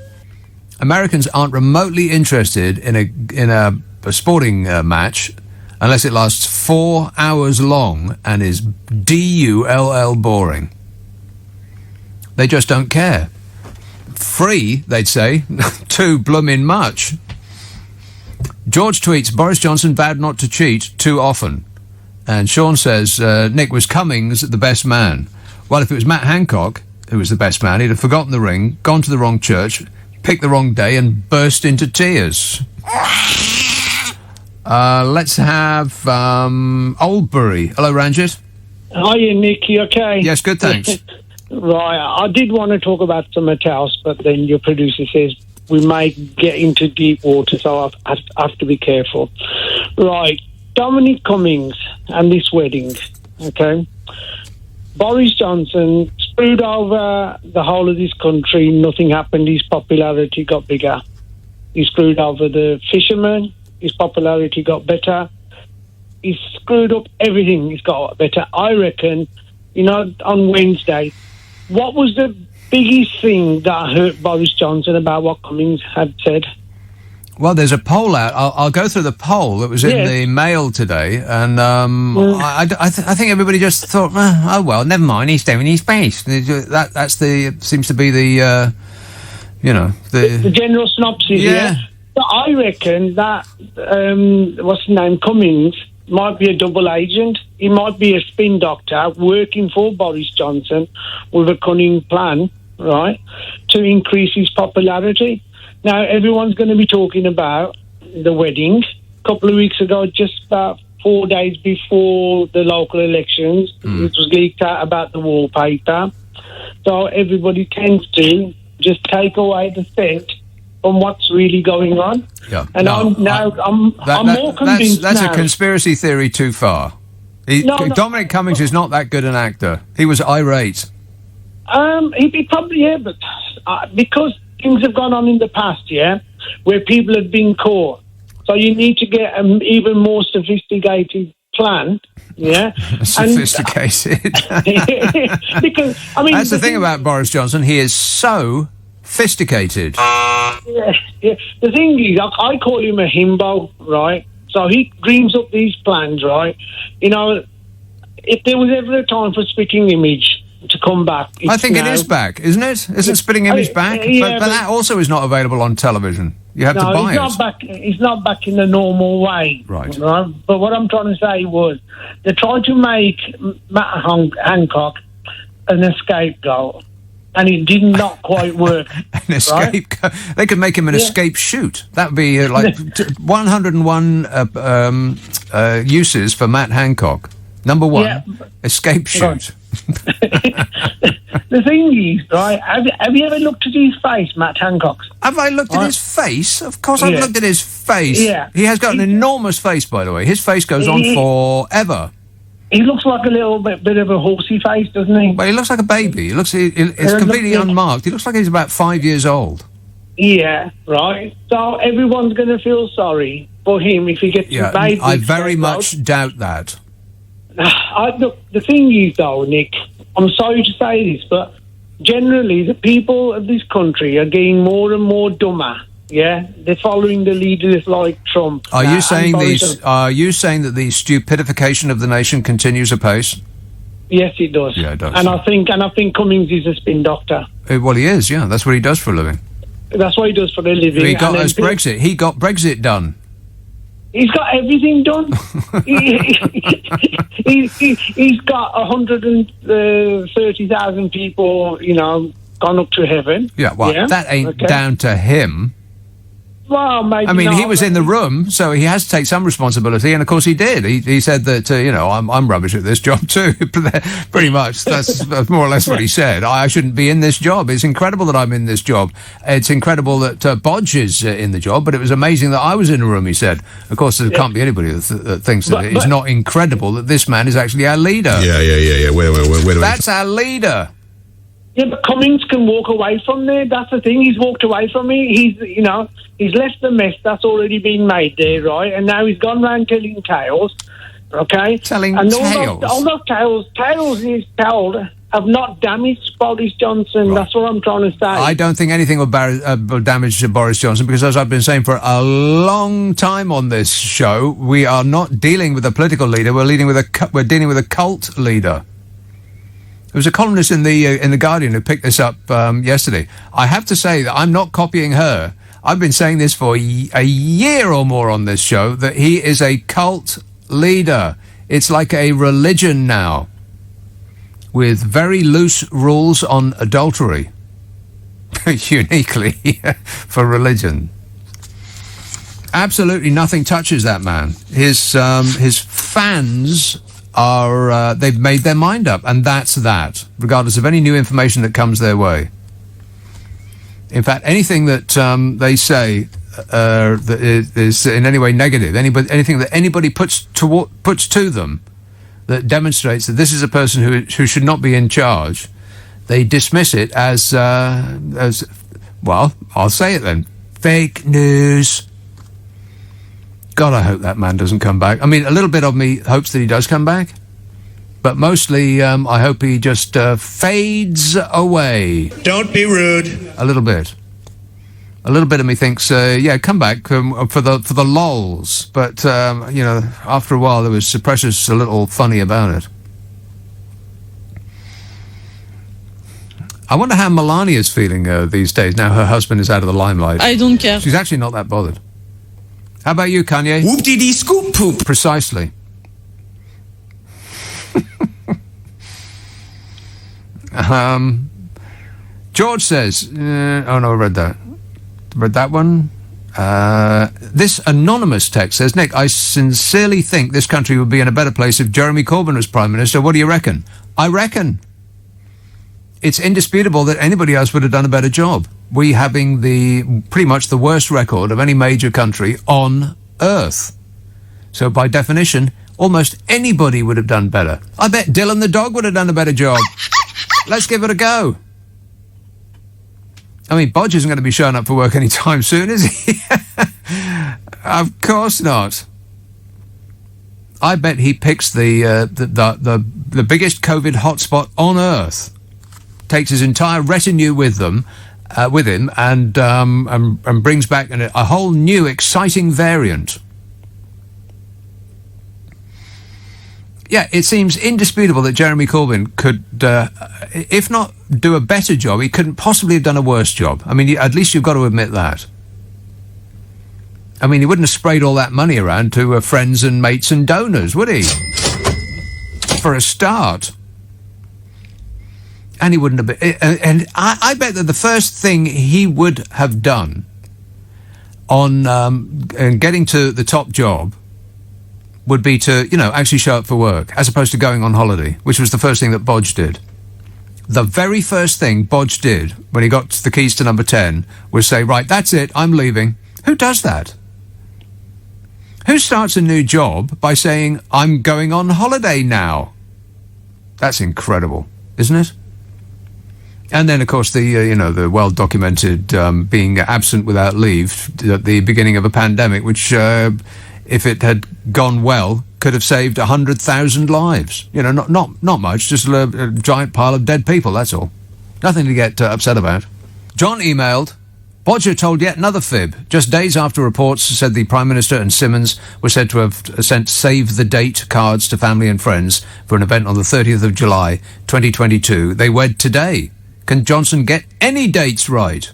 [SPEAKER 1] Americans aren't remotely interested in a sporting match unless it lasts 4 hours long and is dull boring. They just don't care. Free, they'd say, too bloomin' much. George tweets, Boris Johnson vowed not to cheat too often. And Sean says, Nick, was Cummings the best man? Well, if it was Matt Hancock who was the best man, he'd have forgotten the ring, gone to the wrong church, picked the wrong day and burst into tears. Let's have Oldbury. Hello, Ranjit.
[SPEAKER 14] Hiya, Nick. You okay?
[SPEAKER 1] Yes, good, thanks.
[SPEAKER 14] Right. I did want to talk about something else, but then your producer says we may get into deep water, so I have to be careful. Right. Dominic Cummings and this wedding, okay? Boris Johnson screwed over the whole of this country. Nothing happened. His popularity got bigger. He screwed over the fishermen. His popularity got better. He screwed up everything. He's got better. I reckon, on Wednesday, what was the biggest thing that hurt Boris Johnson about what Cummings had said?
[SPEAKER 1] Well, there's a poll out. I'll go through the poll that was in the Mail today, and I think everybody just thought, oh well, never mind. He's doing his best. That's seems to be the
[SPEAKER 14] the general synopsis. Yeah. But I reckon that what's his name, Cummings, might be a double agent. He might be a spin doctor working for Boris Johnson with a cunning plan, right, to increase his popularity. Now, everyone's going to be talking about the wedding. A couple of weeks ago, just about 4 days before the local elections, it was leaked out about the wallpaper. So everybody tends to just take away the scent from what's really going on.
[SPEAKER 1] Yeah.
[SPEAKER 14] And I'm more convinced
[SPEAKER 1] That's
[SPEAKER 14] now.
[SPEAKER 1] a conspiracy theory too far. Dominic Cummings is not that good an actor. He was irate.
[SPEAKER 14] He probably, but because things have gone on in the past, where people have been caught. So you need to get an even more sophisticated plan,
[SPEAKER 1] Sophisticated.
[SPEAKER 14] Because,
[SPEAKER 1] that's the thing about Boris Johnson. He is so sophisticated.
[SPEAKER 14] Yeah. The thing is, I call him a himbo, right? So he dreams up these plans, right? If there was ever a time for Spitting Image to come back,
[SPEAKER 1] I think it is back, isn't it? Isn't Spitting Image back?
[SPEAKER 14] Yeah,
[SPEAKER 1] but that also is not available on television. You have to buy it.
[SPEAKER 14] It's not back in the normal way.
[SPEAKER 1] Right.
[SPEAKER 14] But what I'm trying to say was, they tried to make Matt Hancock an scapegoat, and it did not quite work.
[SPEAKER 1] An escape. Right? They could make him an escape shoot. That would be 101 uses for Matt Hancock. Number one, escape shoot.
[SPEAKER 14] The thing is, right, have you ever looked at his face, Matt Hancock's?
[SPEAKER 1] Have I looked at his face? Of course I've looked at his face.
[SPEAKER 14] Yeah.
[SPEAKER 1] He has got an enormous face, by the way. His face goes on forever.
[SPEAKER 14] He looks like a little bit of a horsey face, doesn't he?
[SPEAKER 1] Well, he looks like a baby. It's completely unmarked. He looks like he's about 5 years old.
[SPEAKER 14] Yeah, right. So everyone's going to feel sorry for him if he gets made.
[SPEAKER 1] I very much doubt that.
[SPEAKER 14] Look, the thing is, though, Nick, I'm sorry to say this, but generally the people of this country are getting more and more dumber. Yeah, they're following the leaders like Trump.
[SPEAKER 1] Are you saying that the stupidification of the nation continues apace?
[SPEAKER 14] Yes, it does.
[SPEAKER 1] Yeah, it does.
[SPEAKER 14] And I think Cummings is a spin doctor.
[SPEAKER 1] Well, he is. Yeah, that's what he does for a living.
[SPEAKER 14] That's what he does for a living.
[SPEAKER 1] He got
[SPEAKER 14] And
[SPEAKER 1] us
[SPEAKER 14] then
[SPEAKER 1] Brexit. He got Brexit done.
[SPEAKER 14] He's got everything done. He's got 130,000 people, gone up to heaven.
[SPEAKER 1] Yeah, well, that ain't down to him.
[SPEAKER 14] Well, maybe
[SPEAKER 1] I mean,
[SPEAKER 14] not,
[SPEAKER 1] he was in the room, so he has to take some responsibility, and of course he did. He said that, I'm rubbish at this job too. Pretty much, that's more or less what he said. I shouldn't be in this job. It's incredible that I'm in this job. It's incredible that Bodge is in the job, but it was amazing that I was in the room, he said. Of course, there can't be anybody that thinks that it's not incredible that this man is actually our leader.
[SPEAKER 13] Yeah. Wait a minute.
[SPEAKER 1] That's our leader.
[SPEAKER 14] Yeah, but Cummings can walk away from there. That's the thing. He's walked away from me. He's left the mess that's already been made there, right? And now he's gone round telling tales, okay?
[SPEAKER 1] Telling
[SPEAKER 14] tales? All those tales he's told have not damaged Boris Johnson. Right. That's what I'm trying to say.
[SPEAKER 1] I don't think anything will damage Boris Johnson, because as I've been saying for a long time on this show, we are not dealing with a political leader. We're dealing with a cult leader. There was a columnist in the Guardian who picked this up yesterday. I have to say that I'm not copying her. I've been saying this for a year or more on this show, that he is a cult leader. It's like a religion now, with very loose rules on adultery, uniquely for religion. Absolutely nothing touches that man. His fans are they've made their mind up, and that's that, regardless of any new information that comes their way. In fact, anything that they say that is in any way negative, anything that anybody puts to them that demonstrates that this is a person who should not be in charge, they dismiss it as well, I'll say it then, fake news. God, I hope that man doesn't come back. I mean, a little bit of me hopes that he does come back, but mostly I hope he just fades away.
[SPEAKER 3] Don't be rude.
[SPEAKER 1] A little bit. A little bit of me thinks, come back for the lols. But after a while, there was precious a little funny about it. I wonder how Melania's feeling these days. Now her husband is out of the limelight.
[SPEAKER 15] I don't care.
[SPEAKER 1] She's actually not that bothered. How about you, Kanye?
[SPEAKER 16] Whoop-dee-dee scoop poop.
[SPEAKER 1] Precisely. George says, I read that. Read that one. This anonymous text says, Nick, I sincerely think this country would be in a better place if Jeremy Corbyn was Prime Minister. What do you reckon? I reckon it's indisputable that anybody else would have done a better job. We having pretty much the worst record of any major country on earth. So by definition, almost anybody would have done better. I bet Dylan the dog would have done a better job. Let's give it a go. I mean, Bodge isn't going to be showing up for work anytime soon, is he? Of course not. I bet he picks the biggest COVID hotspot on earth, takes his entire retinue with him, and brings back a whole new exciting variant. Yeah, it seems indisputable that Jeremy Corbyn could, if not do a better job, he couldn't possibly have done a worse job. I mean, at least you've got to admit that. I mean, he wouldn't have sprayed all that money around to friends and mates and donors, would he? For a start. And he wouldn't have been... And I bet that the first thing he would have done on getting to the top job would be to, actually show up for work, as opposed to going on holiday, which was the first thing that Bodge did. The very first thing Bodge did when he got the keys to number 10 was say, right, that's it, I'm leaving. Who does that? Who starts a new job by saying, I'm going on holiday now? That's incredible, isn't it? And then, of course, the well-documented being absent without leave at the beginning of a pandemic, which, if it had gone well, could have saved 100,000 lives. Not much, just a giant pile of dead people, that's all. Nothing to get upset about. John emailed, Bodger told yet another fib. Just days after reports said the Prime Minister and Simmons were said to have sent save-the-date cards to family and friends for an event on the 30th of July, 2022. They wed today. Can Johnson get any dates right?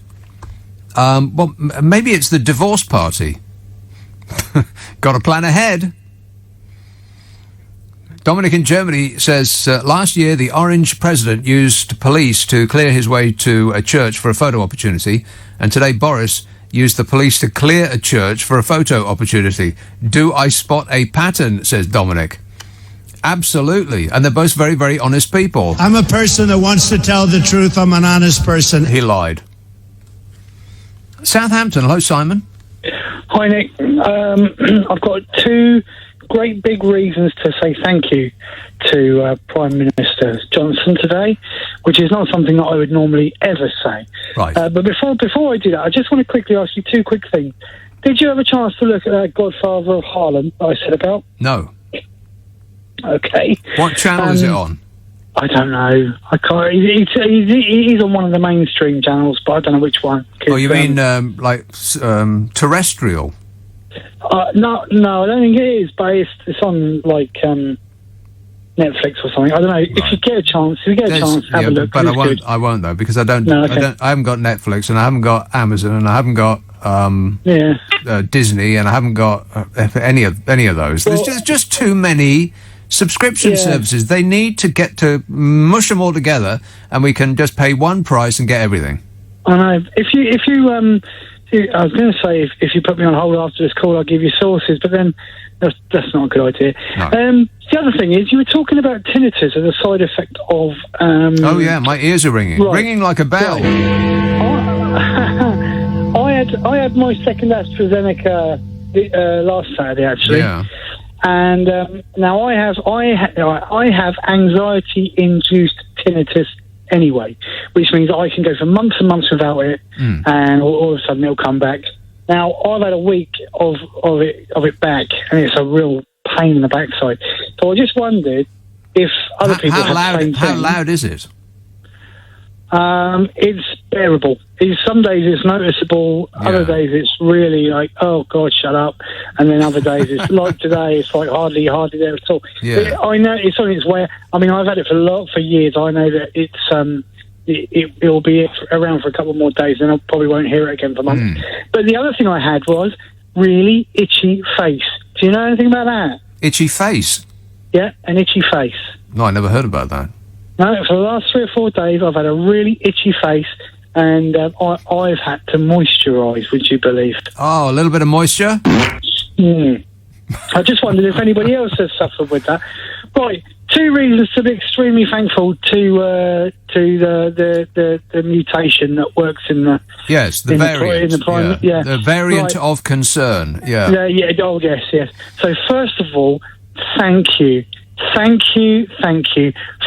[SPEAKER 1] Well, maybe it's the divorce party. Got to plan ahead. Dominic in Germany says, last year the Orange president used police to clear his way to a church for a photo opportunity, and today Boris used the police to clear a church for a photo opportunity. Do I spot a pattern, says Dominic. Absolutely, and they're both very, very honest people.
[SPEAKER 16] I'm a person that wants to tell the truth. I'm an honest person.
[SPEAKER 1] He lied. Southampton, hello, Simon.
[SPEAKER 17] Hi, Nick. I've got two great big reasons to say thank you to Prime Minister Johnson today, which is not something that I would normally ever say.
[SPEAKER 1] Right.
[SPEAKER 17] But before I do that, I just want to quickly ask you two quick things. Did you have a chance to look at that Godfather of Harlem that I said about?
[SPEAKER 1] No.
[SPEAKER 17] Okay.
[SPEAKER 1] What channel is it on?
[SPEAKER 17] I don't know. I can't. He's on one of the mainstream channels, but I don't know which one.
[SPEAKER 1] Oh, you mean terrestrial?
[SPEAKER 17] No, I don't think it is. But it's on like Netflix or something. I don't know. Right. If you get a chance, have a look.
[SPEAKER 1] But I won't though, because I haven't got Netflix, and I haven't got Amazon, and I haven't got Disney, and I haven't got any of those. Well, there's just too many subscription services. They need to get to mush them all together, and we can just pay one price and get everything.
[SPEAKER 17] I know. If you I was going to say if you put me on hold after this call, I'll give you sources, but then that's not a good idea. No. The other thing is, you were talking about tinnitus as a side effect of.
[SPEAKER 1] Oh yeah, my ears are ringing, ringing like a bell.
[SPEAKER 17] I had my second AstraZeneca last Saturday, actually.
[SPEAKER 1] Yeah.
[SPEAKER 17] And now I have anxiety-induced tinnitus anyway, which means I can go for months and months without it, and all of a sudden it'll come back. Now I've had a week of it back, and it's a real pain in the backside. So I just wondered if other people have the same thing.
[SPEAKER 1] How loud is it?
[SPEAKER 17] It's bearable. Some days it's noticeable, other days it's really like, oh God, shut up. And then other days it's like today, it's like hardly there at all. Yeah. I know it's on its way. I mean, I've had it for years. I know that it'll be around for a couple more days, and I probably won't hear it again for months. But the other thing I had was really itchy face. Do you know anything about that?
[SPEAKER 1] Itchy face?
[SPEAKER 17] Yeah, an itchy face.
[SPEAKER 1] No, I never heard about that.
[SPEAKER 17] No, for the last 3 or 4 days, I've had a really itchy face, and I've had to moisturise, would you believe?
[SPEAKER 1] Oh, a little bit of moisture?
[SPEAKER 17] I just wondered if anybody else has suffered with that. Right, 2 reasons to be extremely thankful to the mutation that works in the...
[SPEAKER 1] Yes, the variant. The variant of concern,
[SPEAKER 17] yeah, oh, yes. So, first of all, thank you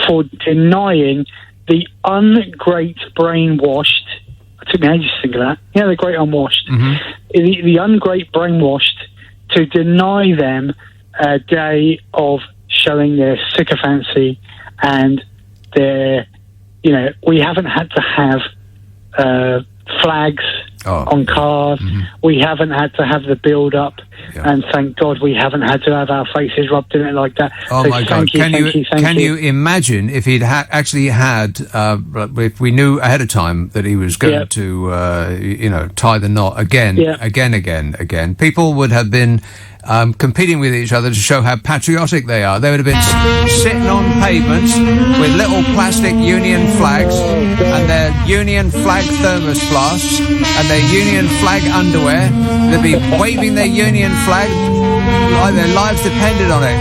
[SPEAKER 17] for denying the ungreat brainwashed. It took me ages to think of that. You know, the great unwashed. The ungreat brainwashed, to deny them a day of showing their sycophancy and their, we haven't had to have flags on cars. We haven't had to have the build-up, and thank God we haven't had to have our faces rubbed in it like that.
[SPEAKER 1] Oh, so my God. Can you imagine if he'd actually had, if we knew ahead of time that he was going to, tie the knot again, people would have been competing with each other to show how patriotic they are. They would have been sitting on pavements with little plastic Union flags and their Union flag thermos flasks and their Union flag underwear. They'd be waving their Union flag like their lives depended on it.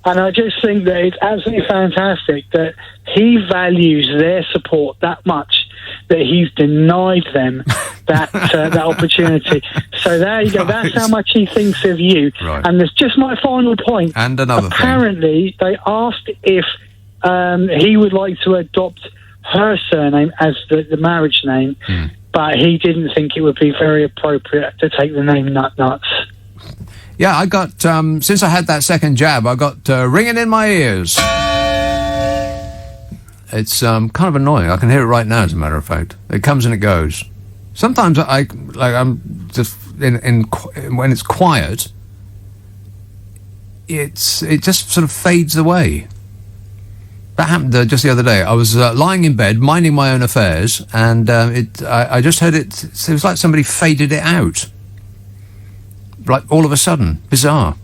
[SPEAKER 17] And I just think that it's absolutely fantastic that he values their support that much that he's denied them that opportunity. So there you go. That's how much he thinks of you.
[SPEAKER 1] Right.
[SPEAKER 17] And there's just my final point.
[SPEAKER 1] And another
[SPEAKER 17] Apparently, they asked if he would like to adopt her surname as the marriage name, but he didn't think it would be very appropriate to take the name Nuts.
[SPEAKER 1] Yeah, I got, since I had that second jab, I got ringing in my ears. It's kind of annoying. I can hear it right now, as a matter of fact. It comes and it goes. Sometimes I'm just when it's quiet, it just sort of fades away. That happened just the other day. I was lying in bed, minding my own affairs, and I just heard it. It was like somebody faded it out. Like all of a sudden. Bizarre.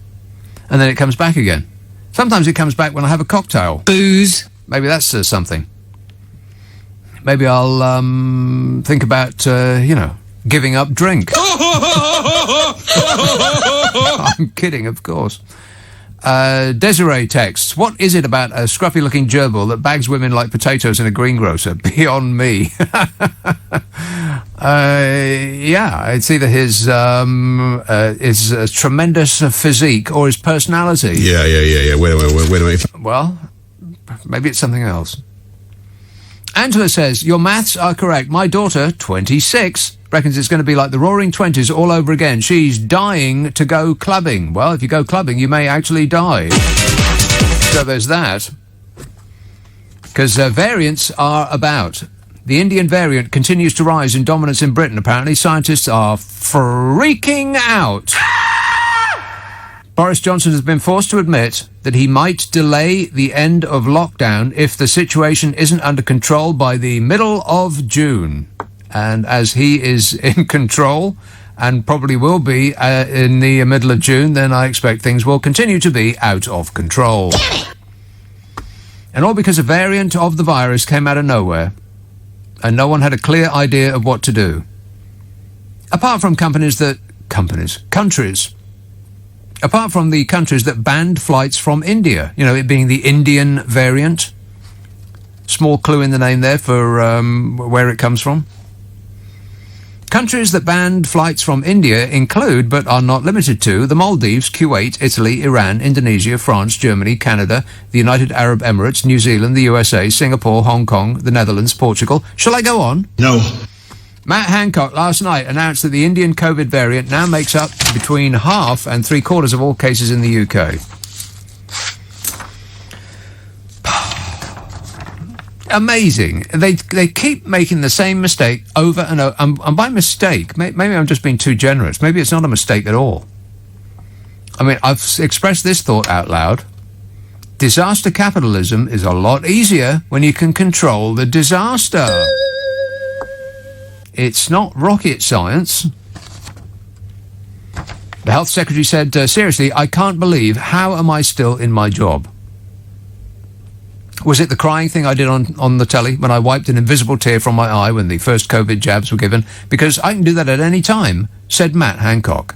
[SPEAKER 1] And then it comes back again. Sometimes it comes back when I have a cocktail.
[SPEAKER 18] Booze.
[SPEAKER 1] Maybe that's something. Maybe I'll think about, giving up drink. I'm kidding, of course. Desiree texts, what is it about a scruffy-looking gerbil that bags women like potatoes in a greengrocer? Beyond me. It's either his tremendous physique or his personality.
[SPEAKER 13] Yeah. Wait a minute.
[SPEAKER 1] Well, maybe it's something else. Angela says, your maths are correct. My daughter, 26, reckons it's going to be like the Roaring Twenties all over again. She's dying to go clubbing. Well, if you go clubbing, you may actually die. So there's that. Because variants are about. The Indian variant continues to rise in dominance in Britain. Apparently, scientists are freaking out. Boris Johnson has been forced to admit that he might delay the end of lockdown if the situation isn't under control by the middle of June. And as he is in control, and probably will be in the middle of June, then I expect things will continue to be out of control. And all because a variant of the virus came out of nowhere, and no one had a clear idea of what to do. Apart from countries. Apart from the countries that banned flights from India, it being the Indian variant. Small clue in the name there for where it comes from. Countries that banned flights from India include, but are not limited to, the Maldives, Kuwait, Italy, Iran, Indonesia, France, Germany, Canada, the United Arab Emirates, New Zealand, the USA, Singapore, Hong Kong, the Netherlands, Portugal. Shall I go on?
[SPEAKER 11] No.
[SPEAKER 1] Matt Hancock last night announced that the Indian COVID variant now makes up between half and three-quarters of all cases in the UK. Amazing. They keep making the same mistake over and over. And by mistake, maybe I'm just being too generous. Maybe it's not a mistake at all. I mean, I've expressed this thought out loud. Disaster capitalism is a lot easier when you can control the disaster. It's not rocket science. The health secretary said, seriously, I can't believe, how am I still in my job? Was it the crying thing I did on the telly when I wiped an invisible tear from my eye when the first COVID jabs were given? Because I can do that at any time, said Matt Hancock.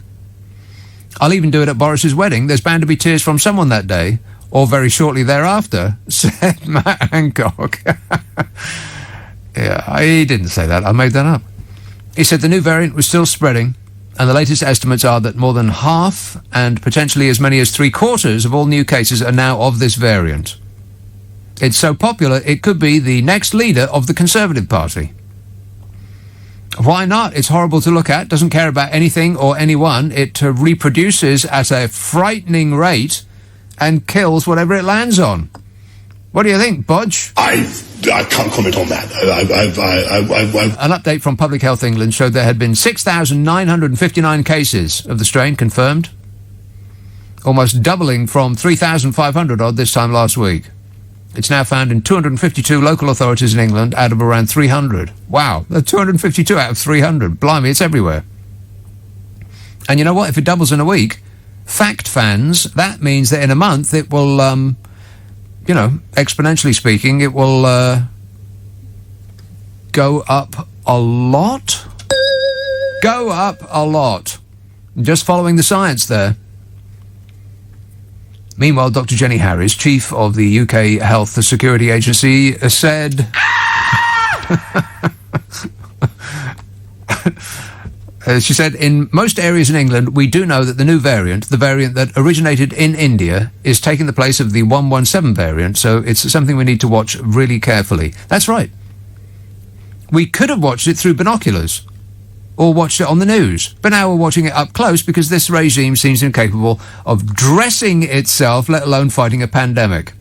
[SPEAKER 1] I'll even do it at Boris's wedding. There's bound to be tears from someone that day, or very shortly thereafter, said Matt Hancock. Yeah, he didn't say that. I made that up. He said the new variant was still spreading, and the latest estimates are that more than half and potentially as many as three-quarters of all new cases are now of this variant. It's so popular, it could be the next leader of the Conservative Party. Why not? It's horrible to look at, doesn't care about anything or anyone. It reproduces at a frightening rate and kills whatever it lands on. What do you think, Bodge?
[SPEAKER 11] I can't comment on that.
[SPEAKER 1] An update from Public Health England showed there had been 6,959 cases of the strain confirmed, almost doubling from 3,500 odd this time last week. It's now found in 252 local authorities in England out of around 300. Wow, 252 out of 300. Blimey, it's everywhere. And you know what? If it doubles in a week, fact fans, that means that in a month it will, exponentially speaking, it will go up a lot. Go up a lot. Just following the science there. Meanwhile, Dr. Jenny Harris, chief of the UK Health Security Agency, said... she said, in most areas in England, we do know that the new variant, the variant that originated in India, is taking the place of the 117 variant, so it's something we need to watch really carefully. That's right. We could have watched it through binoculars, or watched it on the news, but now we're watching it up close because this regime seems incapable of dressing itself, let alone fighting a pandemic.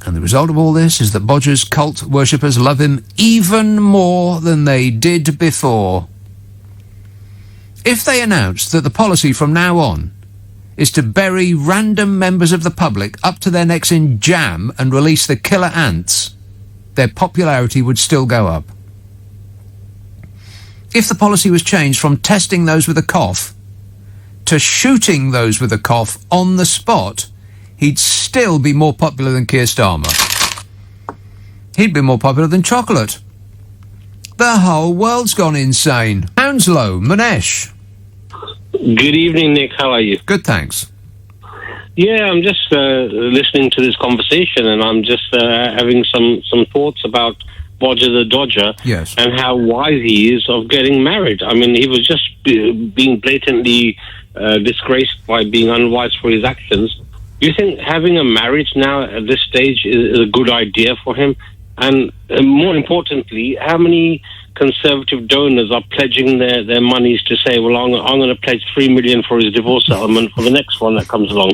[SPEAKER 1] And the result of all this is that Bodger's cult worshippers love him even more than they did before. If they announced that the policy from now on is to bury random members of the public up to their necks in jam and release the killer ants, their popularity would still go up. If the policy was changed from testing those with a cough to shooting those with a cough on the spot, he'd still be more popular than Keir Starmer. He'd be more popular than chocolate. The whole world's gone insane. Hounslow, Manesh.
[SPEAKER 21] Good evening, Nick. How are you?
[SPEAKER 1] Good, thanks.
[SPEAKER 21] Yeah, I'm just listening to this conversation, and I'm just having some thoughts about Bodger the Dodger,
[SPEAKER 1] yes,
[SPEAKER 21] and how wise he is of getting married. I mean, he was just being blatantly disgraced by being unwise for his actions. Do you think having a marriage now at this stage is a good idea for him? And more importantly, how many Conservative donors are pledging their monies to say, well, I'm going to pledge $3 million for his divorce settlement for the next one that comes along?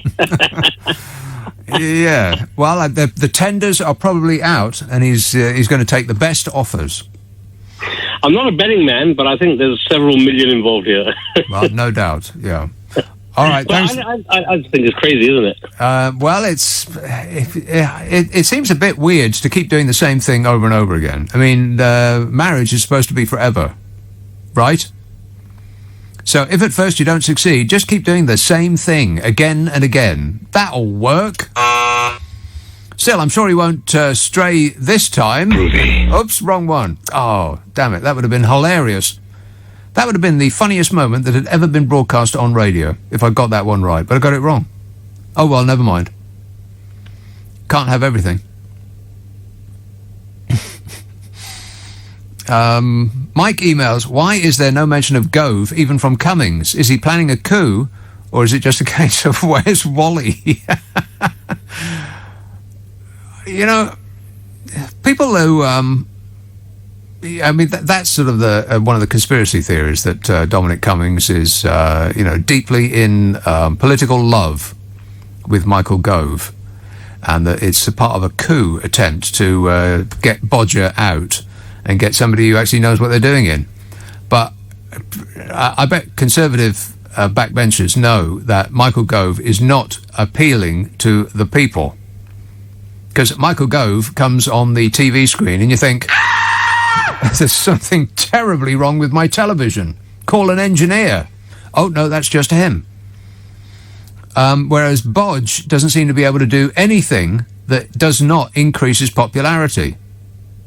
[SPEAKER 1] Yeah, well, the tenders are probably out, and he's going to take the best offers.
[SPEAKER 21] I'm not a betting man, but I think there's several million involved here.
[SPEAKER 1] Well, no doubt, yeah. All right, thanks.
[SPEAKER 21] I just think it's crazy, isn't it?
[SPEAKER 1] Well, it seems a bit weird to keep doing the same thing over and over again. I mean, marriage is supposed to be forever, right? So if at first you don't succeed, just keep doing the same thing again and again. That'll work. Still, I'm sure he won't stray this time. Oops, wrong one. Oh, damn it, that would have been hilarious. That would have been the funniest moment that had ever been broadcast on radio, if I got that one right, but I got it wrong. Oh well, never mind. Can't have everything. Mike emails, why is there no mention of Gove, even from Cummings? Is he planning a coup, or is it just a case of where's Wally? You know, people who... I mean, that's sort of the one of the conspiracy theories, that Dominic Cummings is, deeply in political love with Michael Gove, and that it's a part of a coup attempt to get Bodger out and get somebody who actually knows what they're doing in. But I bet Conservative backbenchers know that Michael Gove is not appealing to the people. Because Michael Gove comes on the TV screen and you think... There's something terribly wrong with my television. Call an engineer. Oh, no, that's just him. Whereas Bodge doesn't seem to be able to do anything that does not increase his popularity.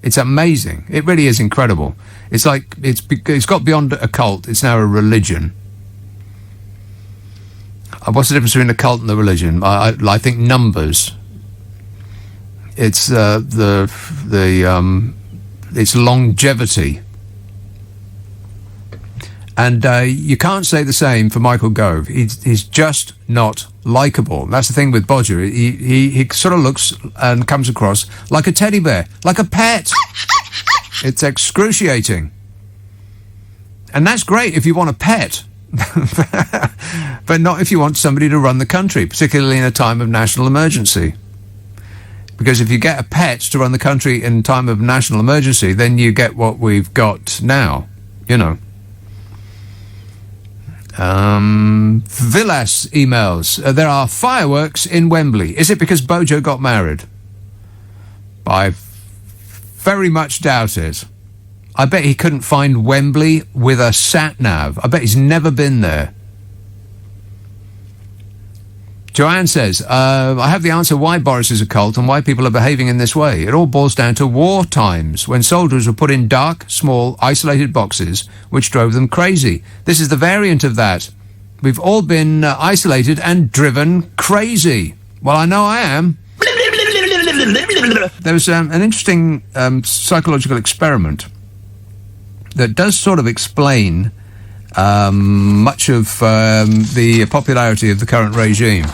[SPEAKER 1] It's amazing. It really is incredible. It's like it's got beyond a cult. It's now a religion. What's the difference between a cult and a religion? I think numbers. It's it's longevity. And you can't say the same for Michael Gove. He's just not likeable. That's the thing with Bodger. He sort of looks and comes across like a teddy bear, like a pet. It's excruciating. And that's great if you want a pet. But not if you want somebody to run the country, particularly in a time of national emergency. Because if you get a pet to run the country in time of national emergency, then you get what we've got now, you know. Villas emails. There are fireworks in Wembley. Is it because Bojo got married? I very much doubt it. I bet he couldn't find Wembley with a sat-nav. I bet he's never been there. Joanne says, I have the answer why Boris is a cult and why people are behaving in this way. It all boils down to war times, when soldiers were put in dark, small, isolated boxes, which drove them crazy. This is the variant of that. We've all been isolated and driven crazy. Well, I know I am. There was an interesting psychological experiment that does sort of explain much of the popularity of the current regime.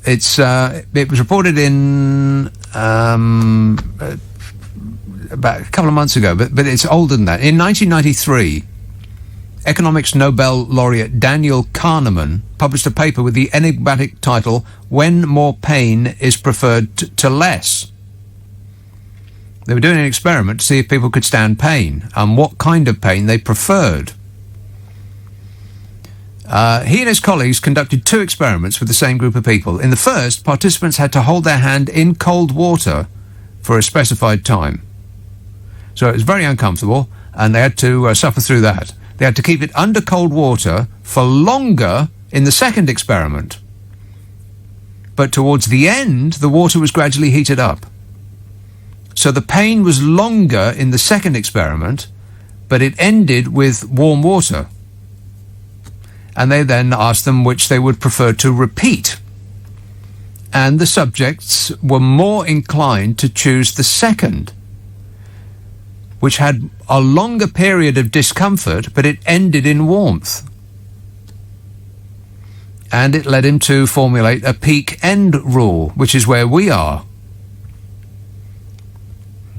[SPEAKER 1] It was reported in about a couple of months ago, but it's older than that. In 1993, economics Nobel laureate Daniel Kahneman published a paper with the enigmatic title, When More Pain is Preferred to Less. They were doing an experiment to see if people could stand pain and what kind of pain they preferred. He and his colleagues conducted 2 experiments with the same group of people. In the first, participants had to hold their hand in cold water for a specified time. So it was very uncomfortable, and they had to suffer through that. They had to keep it under cold water for longer in the second experiment. But towards the end, the water was gradually heated up. So the pain was longer in the second experiment, but it ended with warm water. And they then asked them which they would prefer to repeat. And the subjects were more inclined to choose the second, which had a longer period of discomfort, but it ended in warmth. And it led him to formulate a peak-end rule, which is where we are.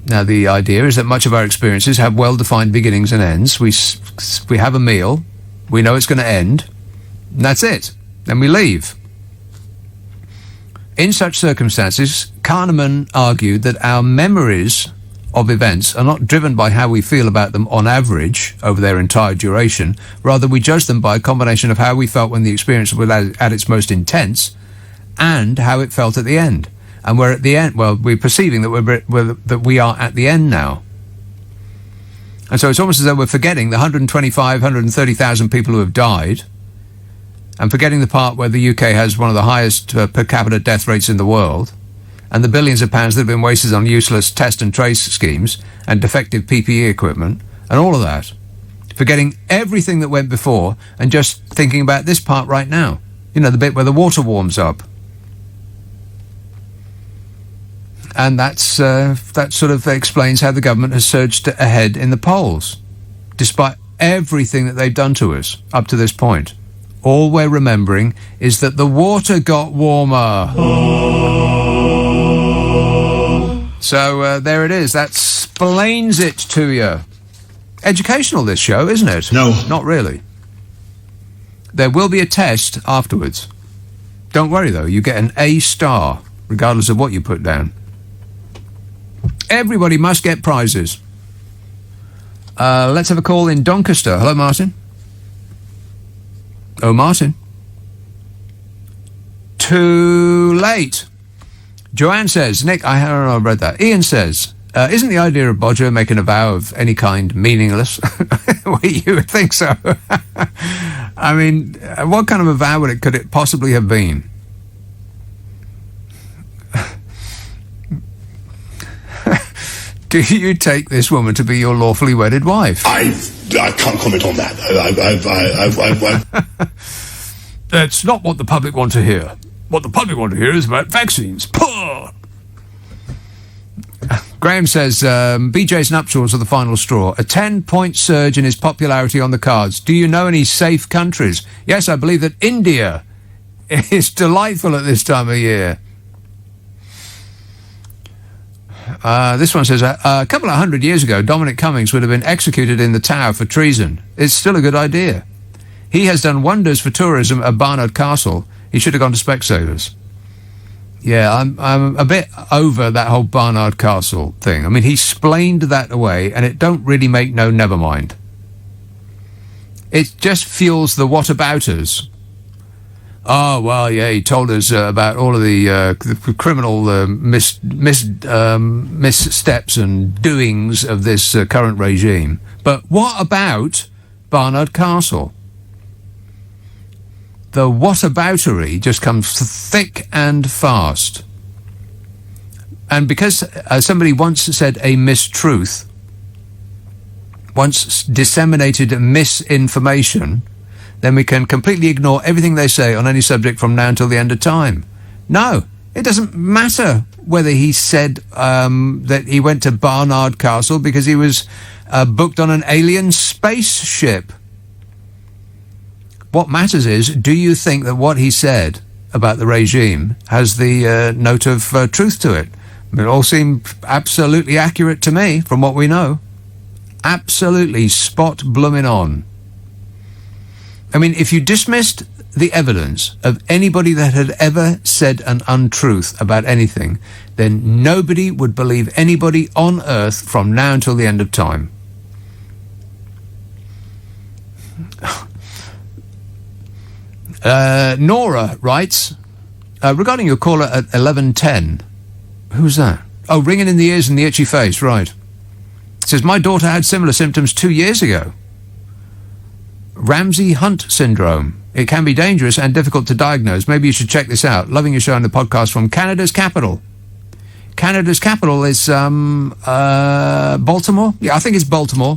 [SPEAKER 1] Now, the idea is that much of our experiences have well-defined beginnings and ends. We have a meal, we know it's going to end, and that's it. Then we leave. In such circumstances, Kahneman argued that our memories of events are not driven by how we feel about them on average over their entire duration. Rather, we judge them by a combination of how we felt when the experience was at its most intense and how it felt at the end. And we're at the end. Well, we're perceiving that we are at the end now. And so it's almost as though we're forgetting the 130,000 people who have died, and forgetting the part where the UK has one of the highest per capita death rates in the world, and the billions of pounds that have been wasted on useless test and trace schemes and defective PPE equipment, and all of that. Forgetting everything that went before and just thinking about this part right now. You know, the bit where the water warms up. And that sort of explains how the government has surged ahead in the polls, despite everything that they've done to us up to this point. All we're remembering is that the water got warmer. So there it is. That explains it to you. Educational, this show, isn't it?
[SPEAKER 11] No.
[SPEAKER 1] Not really. There will be a test afterwards. Don't worry, though. You get an A star, regardless of what you put down. Everybody must get prizes. Let's have a call in Doncaster. Hello, Martin. Oh, Martin. Too late. Joanne says, Nick, I don't know, I read that. Ian says, isn't the idea of Bodger making a vow of any kind meaningless? Well, you would think so. I mean, what kind of a vow could it possibly have been? Do you take this woman to be your lawfully wedded wife?
[SPEAKER 11] I can't comment on that.
[SPEAKER 1] That's not what the public want to hear. What the public want to hear is about vaccines. Poor. Graham says, BJ's nuptials are the final straw. A 10-point surge in his popularity on the cards. Do you know any safe countries? Yes, I believe that India is delightful at this time of year. This one says, a couple of 100 years ago, Dominic Cummings would have been executed in the Tower for treason. It's still a good idea. He has done wonders for tourism at Barnard Castle. He should have gone to Specsavers. Yeah, I'm a bit over that whole Barnard Castle thing. I mean, he splained that away, and it don't really make no never mind. It just fuels the whatabouters. Oh, well, yeah, he told us about all of the criminal missteps and doings of this current regime. But what about Barnard Castle? The whataboutery just comes thick and fast. And because somebody once said a mistruth, once disseminated misinformation, then we can completely ignore everything they say on any subject from now until the end of time. No, it doesn't matter whether he said that he went to Barnard Castle because he was booked on an alien spaceship. What matters is, do you think that what he said about the regime has the note of truth to it? It all seemed absolutely accurate to me, from what we know. Absolutely spot blooming on. I mean, if you dismissed the evidence of anybody that had ever said an untruth about anything, then nobody would believe anybody on earth from now until the end of time. Nora writes, regarding your caller at 11:10, who's that? Oh, ringing in the ears and the itchy face, right. Says, my daughter had similar symptoms 2 years ago. Ramsay Hunt syndrome. It can be dangerous and difficult to diagnose. Maybe you should check this out. Loving your show and the podcast from Canada's capital. Canada's capital is Baltimore? Yeah, I think it's Baltimore.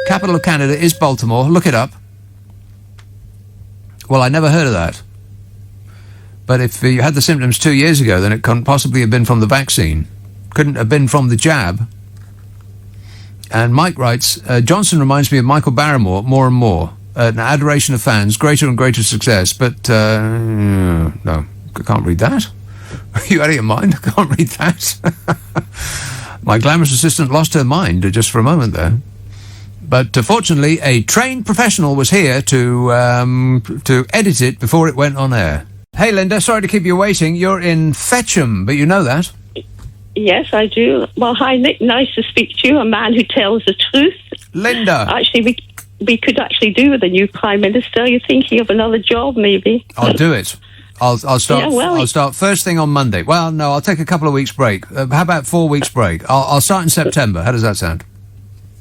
[SPEAKER 1] Capital of Canada is Baltimore. Look it up. Well, I never heard of that. But if you had the symptoms 2 years ago, then it couldn't possibly have been from the vaccine. Couldn't have been from the jab. And Mike writes, Johnson reminds me of Michael Barrymore more and more. An adoration of fans, greater and greater success. But, no, I can't read that. Are you out of your mind? I can't read that. My glamorous assistant lost her mind just for a moment there. But fortunately, a trained professional was here to edit it before it went on air. Hey, Linda, sorry to keep you waiting. You're in Fetcham, but you know that.
[SPEAKER 18] Yes, I do. Well, hi, Nick. Nice to speak to you, a man who tells the truth.
[SPEAKER 1] Linda.
[SPEAKER 18] Actually, we could actually do with a new Prime Minister. You're thinking of another job, maybe?
[SPEAKER 1] I'll do it. I'll start. Yeah, I'll start first thing on Monday. Well, no, I'll take a couple of weeks break. How about 4 weeks break? I'll start in September. How does that sound?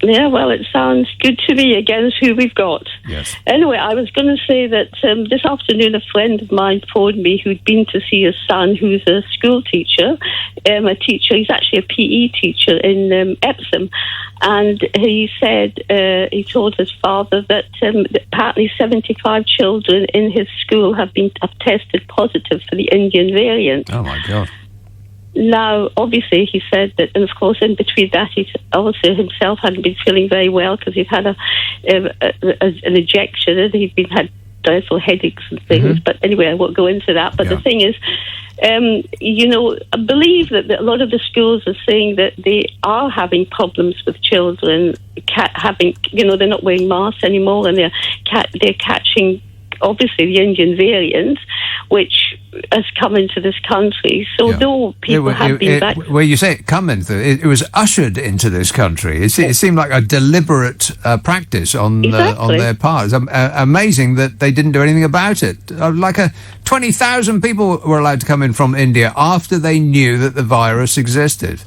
[SPEAKER 18] Yeah, well, it sounds good to me against who we've got.
[SPEAKER 1] Yes.
[SPEAKER 18] Anyway, I was going to say that this afternoon a friend of mine phoned me who'd been to see his son, who's a school teacher, he's actually a PE teacher in Epsom, and he said, he told his father that apparently 75 children in his school have tested positive for the Indian variant.
[SPEAKER 1] Oh, my God.
[SPEAKER 18] Now, obviously, he said that, and of course, in between that, he also himself hadn't been feeling very well because he'd had an injection and he'd had dreadful headaches and things. Mm-hmm. But anyway, I won't go into that. But the thing is, I believe that a lot of the schools are saying that they are having problems with children they're not wearing masks anymore, and they're catching, obviously, the Indian variant, which has come into this country. So though people have been back...
[SPEAKER 1] Well, you say it come into... It was ushered into this country. It seemed like a deliberate practice on their part. It's amazing that they didn't do anything about it. 20,000 people were allowed to come in from India after they knew that the virus existed.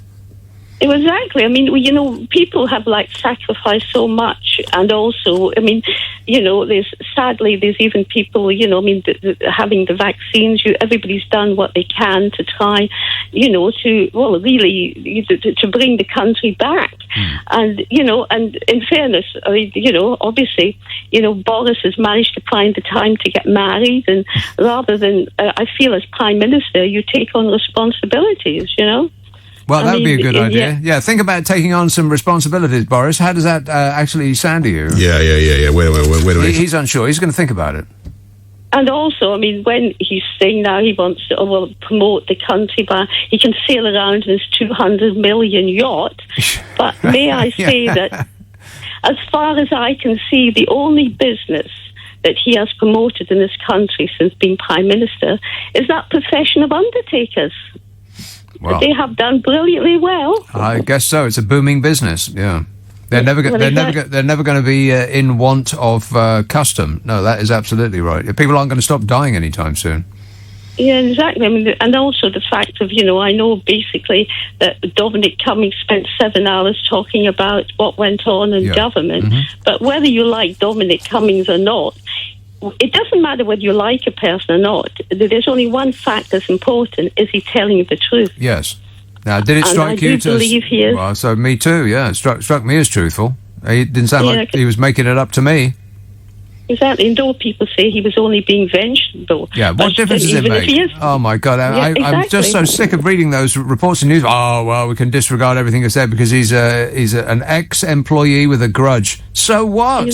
[SPEAKER 18] Exactly. I mean, people have sacrificed so much, and also, there's even people, having the vaccines. Everybody's done what they can to try, to bring the country back. And and in fairness, obviously, Boris has managed to find the time to get married, and rather than, I feel as Prime Minister, you take on responsibilities,
[SPEAKER 1] Well, that would be a good idea. Yeah, think about taking on some responsibilities, Boris. How does that actually sound to you?
[SPEAKER 13] Yeah. Wait a minute.
[SPEAKER 1] He's unsure. He's going to think about it.
[SPEAKER 18] And also, when he's saying now he wants to promote the country, he can sail around in his 200 million yacht. But may I say that, as far as I can see, the only business that he has promoted in this country since being Prime Minister is that profession of undertakers. Well, they have done brilliantly well.
[SPEAKER 1] I guess so. It's a booming business. Yeah, they're never going to be in want of custom. No, that is absolutely right. People aren't going to stop dying anytime soon.
[SPEAKER 18] Yeah, exactly. I mean, and also the fact of I know basically that Dominic Cummings spent 7 hours talking about what went on in government. Mm-hmm. But whether you like Dominic Cummings or not, it doesn't matter whether you like a person or not. There's only one fact that's important: is he telling you the truth?
[SPEAKER 1] Yes. Now, did it strike you? I
[SPEAKER 18] believe he is.
[SPEAKER 1] Well, so me too. Yeah, it struck me as truthful. He didn't sound like he was making it up to me.
[SPEAKER 18] Exactly, and though people say he was only being vengeful.
[SPEAKER 1] Yeah, what difference does it make? Oh my God, I'm just so sick of reading those reports in news. Oh well, we can disregard everything he said because he's an ex-employee with a grudge. So what?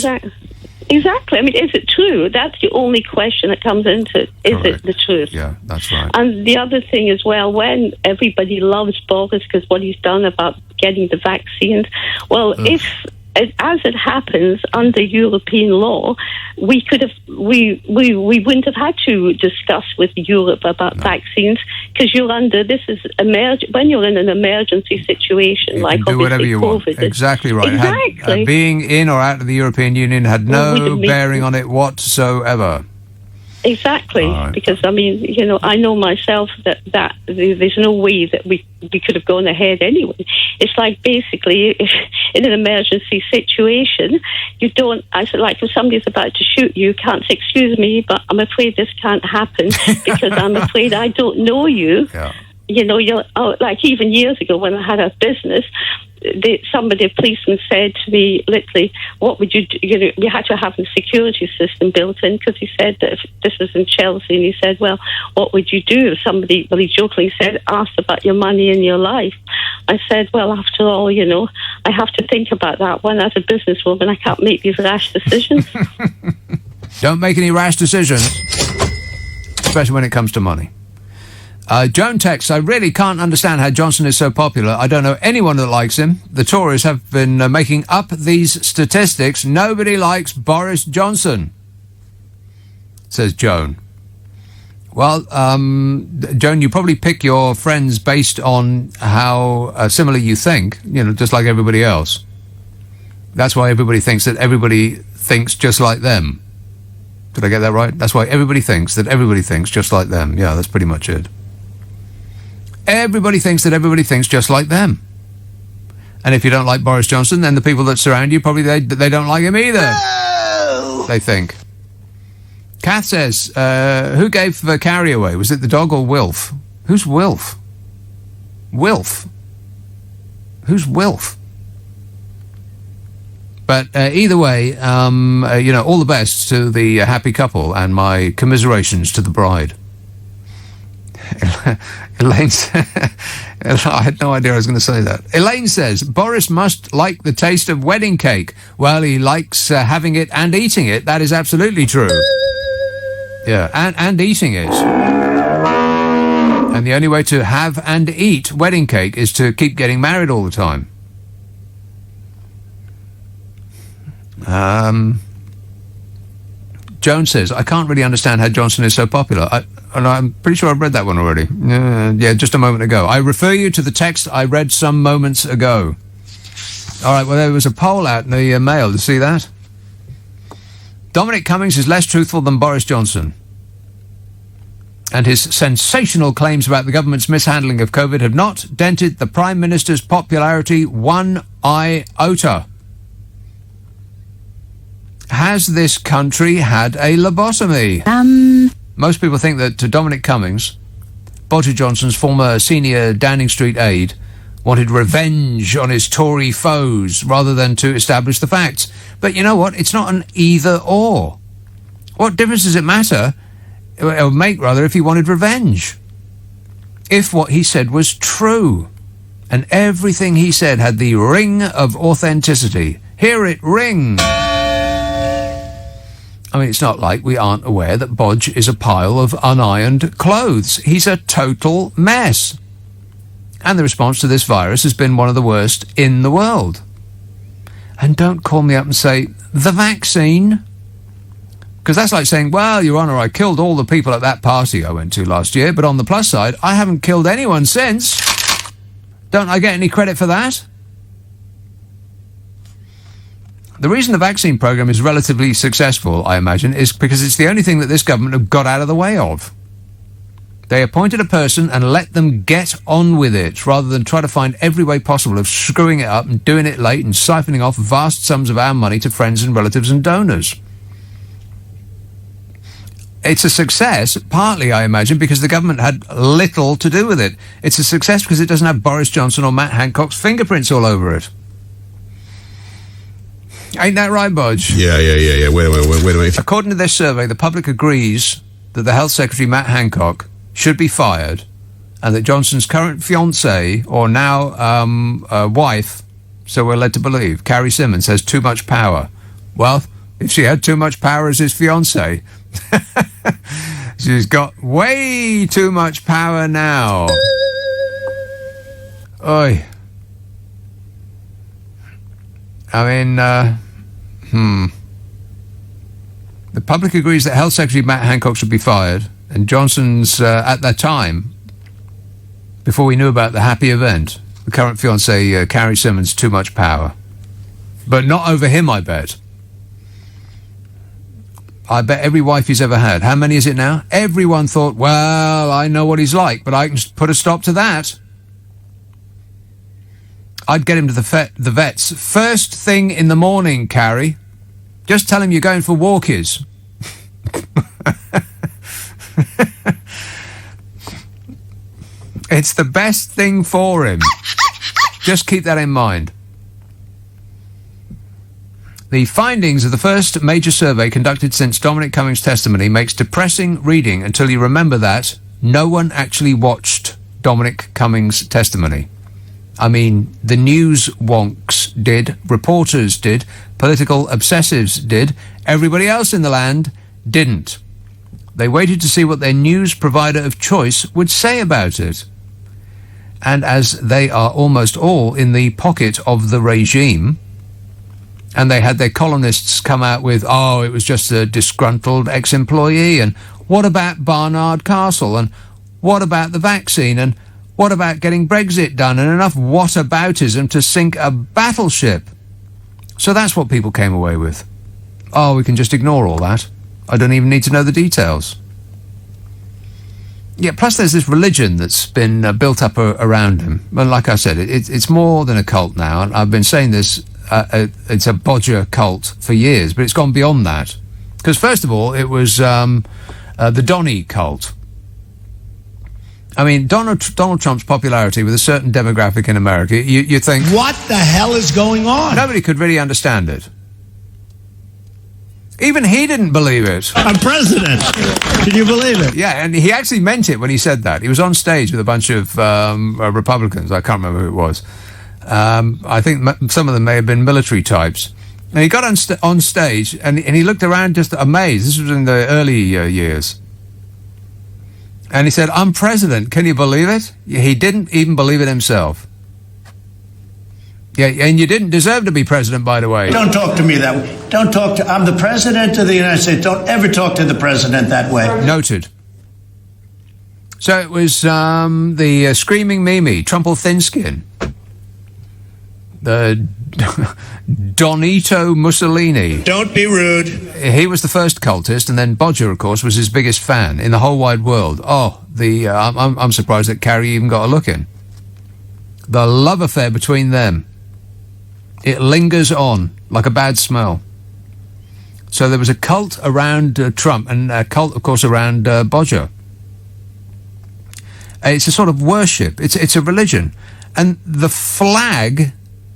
[SPEAKER 18] Exactly. I mean, is it true? That's the only question that comes into it. Is it the truth?
[SPEAKER 1] Yeah, that's right.
[SPEAKER 18] And the other thing as well, when everybody loves Boris because what he's done about getting the vaccines, well, as it happens under European law, we wouldn't have had to discuss with Europe about vaccines because when you're in an emergency situation,
[SPEAKER 1] you can do whatever you want. Exactly right. Being in or out of the European Union had no bearing on it whatsoever.
[SPEAKER 18] Exactly, because I mean, you know, I know myself that there's no way that we could have gone ahead anyway. It's like basically, if in an emergency situation, you don't. I said, like if somebody's about to shoot you, can't say, "Excuse me, but I'm afraid this can't happen because I'm afraid I don't know you."
[SPEAKER 1] Yeah.
[SPEAKER 18] You know, like even years ago when I had a business. A policeman said to me, literally, what would you do? You know, we had to have a security system built in because he said that if this was in Chelsea, and he said, well, what would you do if somebody, well, he jokingly said, asked about your money and your life? I said, well, after all, you know, I have to think about that one as a businesswoman. I can't make these rash decisions.
[SPEAKER 1] Don't make any rash decisions, especially when it comes to money. Joan texts, I really can't understand how Johnson is so popular. I don't know anyone that likes him. The Tories have been making up these statistics. Nobody likes Boris Johnson, says Joan. Well, Joan, you probably pick your friends based on how similar you think, you know, just like everybody else. That's why everybody thinks that everybody thinks just like them. Did I get that right? That's why everybody thinks that everybody thinks just like them. Yeah, that's pretty much it. Everybody thinks that everybody thinks just like them. And if you don't like Boris Johnson, then the people that surround you, probably they don't like him either. No! They think. Kath says, who gave Carrie away? Was it the dog or Wilf? Who's Wilf? Wilf? Who's Wilf? But either way, you know, all the best to the happy couple and my commiserations to the bride. Elaine I had no idea I was going to say that. Elaine says, Boris must like the taste of wedding cake. Well, he likes having it and eating it. That is absolutely true. Yeah, and eating it. And the only way to have and eat wedding cake is to keep getting married all the time. Joan says, I can't really understand how Johnson is so popular. I'm pretty sure I've read that one already. Yeah, just a moment ago. I refer you to the text I read some moments ago. All right, well, there was a poll out in the Mail. Did you see that? Dominic Cummings is less truthful than Boris Johnson. And his sensational claims about the government's mishandling of COVID have not dented the Prime Minister's popularity one iota. Has this country had a lobotomy? Most people think that Dominic Cummings, Boris Johnson's former senior Downing Street aide, wanted revenge on his Tory foes rather than to establish the facts. But you know what? It's not an either-or. What difference does it matter, or make rather, if he wanted revenge? If what he said was true, and everything he said had the ring of authenticity. Hear it ring! I mean, it's not like we aren't aware that Bodge is a pile of unironed clothes. He's a total mess. And the response to this virus has been one of the worst in the world. And don't call me up and say, the vaccine? Because that's like saying, well, Your Honour, I killed all the people at that party I went to last year, but on the plus side, I haven't killed anyone since. Don't I get any credit for that? The reason the vaccine programme is relatively successful, I imagine, is because it's the only thing that this government have got out of the way of. They appointed a person and let them get on with it, rather than try to find every way possible of screwing it up and doing it late and siphoning off vast sums of our money to friends and relatives and donors. It's a success, partly, I imagine, because the government had little to do with it. It's a success because it doesn't have Boris Johnson or Matt Hancock's fingerprints all over it. Ain't that right, Bodge?
[SPEAKER 13] Yeah. Wait a minute.
[SPEAKER 1] According to this survey, the public agrees that the Health Secretary, Matt Hancock, should be fired, and that Johnson's current fiancée, or now wife, so we're led to believe, Carrie Simmons, has too much power. Well, if she had too much power as his fiancée, she's got way too much power now. Oi. I mean, The public agrees that Health Secretary Matt Hancock should be fired, and Johnson's, at that time, before we knew about the happy event, the current fiancée, Carrie Simmons, too much power. But not over him, I bet. I bet every wife he's ever had. How many is it now? Everyone thought, well, I know what he's like, but I can put a stop to that. I'd get him to the vets first thing in the morning, Carrie. Just tell him you're going for walkies. It's the best thing for him. Just keep that in mind. The findings of the first major survey conducted since Dominic Cummings' testimony makes depressing reading until you remember that no one actually watched Dominic Cummings' testimony. I mean, the news wonks did, reporters did, political obsessives did, everybody else in the land didn't. They waited to see what their news provider of choice would say about it. And as they are almost all in the pocket of the regime, and they had their columnists come out with, oh, it was just a disgruntled ex-employee, and what about Barnard Castle, and what about the vaccine, and what about getting Brexit done, and enough whataboutism to sink a battleship. So that's what people came away with. Oh, we can just ignore all that. I don't even need to know the details. Yeah, plus there's this religion that's been built up around him. Well, like I said, it's more than a cult now. And I've been saying this, it's a bodger cult for years, but it's gone beyond that. Because first of all, it was the Donny cult. I mean, Donald Trump's popularity with a certain demographic in America, you think...
[SPEAKER 16] What the hell is going on?
[SPEAKER 1] Nobody could really understand it. Even he didn't believe it.
[SPEAKER 16] I'm president. Can you believe it?
[SPEAKER 1] Yeah, and he actually meant it when he said that. He was on stage with a bunch of Republicans. I can't remember who it was. I think some of them may have been military types. And he got on stage, and he looked around just amazed. This was in the early years. And he said, I'm president. Can you believe it? He didn't even believe it himself. Yeah, and you didn't deserve to be president, by the way.
[SPEAKER 16] Don't talk to me that way. I'm the president of the United States. Don't ever talk to the president that way.
[SPEAKER 1] Noted. So it was the Screaming Mimi, Trumple Thinskin, the Donito Mussolini.
[SPEAKER 16] Don't be rude.
[SPEAKER 1] He was the first cultist, and then Bodger, of course, was his biggest fan in the whole wide world. Oh, I'm surprised that Carrie even got a look in. The love affair between them. It lingers on like a bad smell. So there was a cult around Trump and a cult, of course, around Bodger. It's a sort of worship. It's a religion. And the flag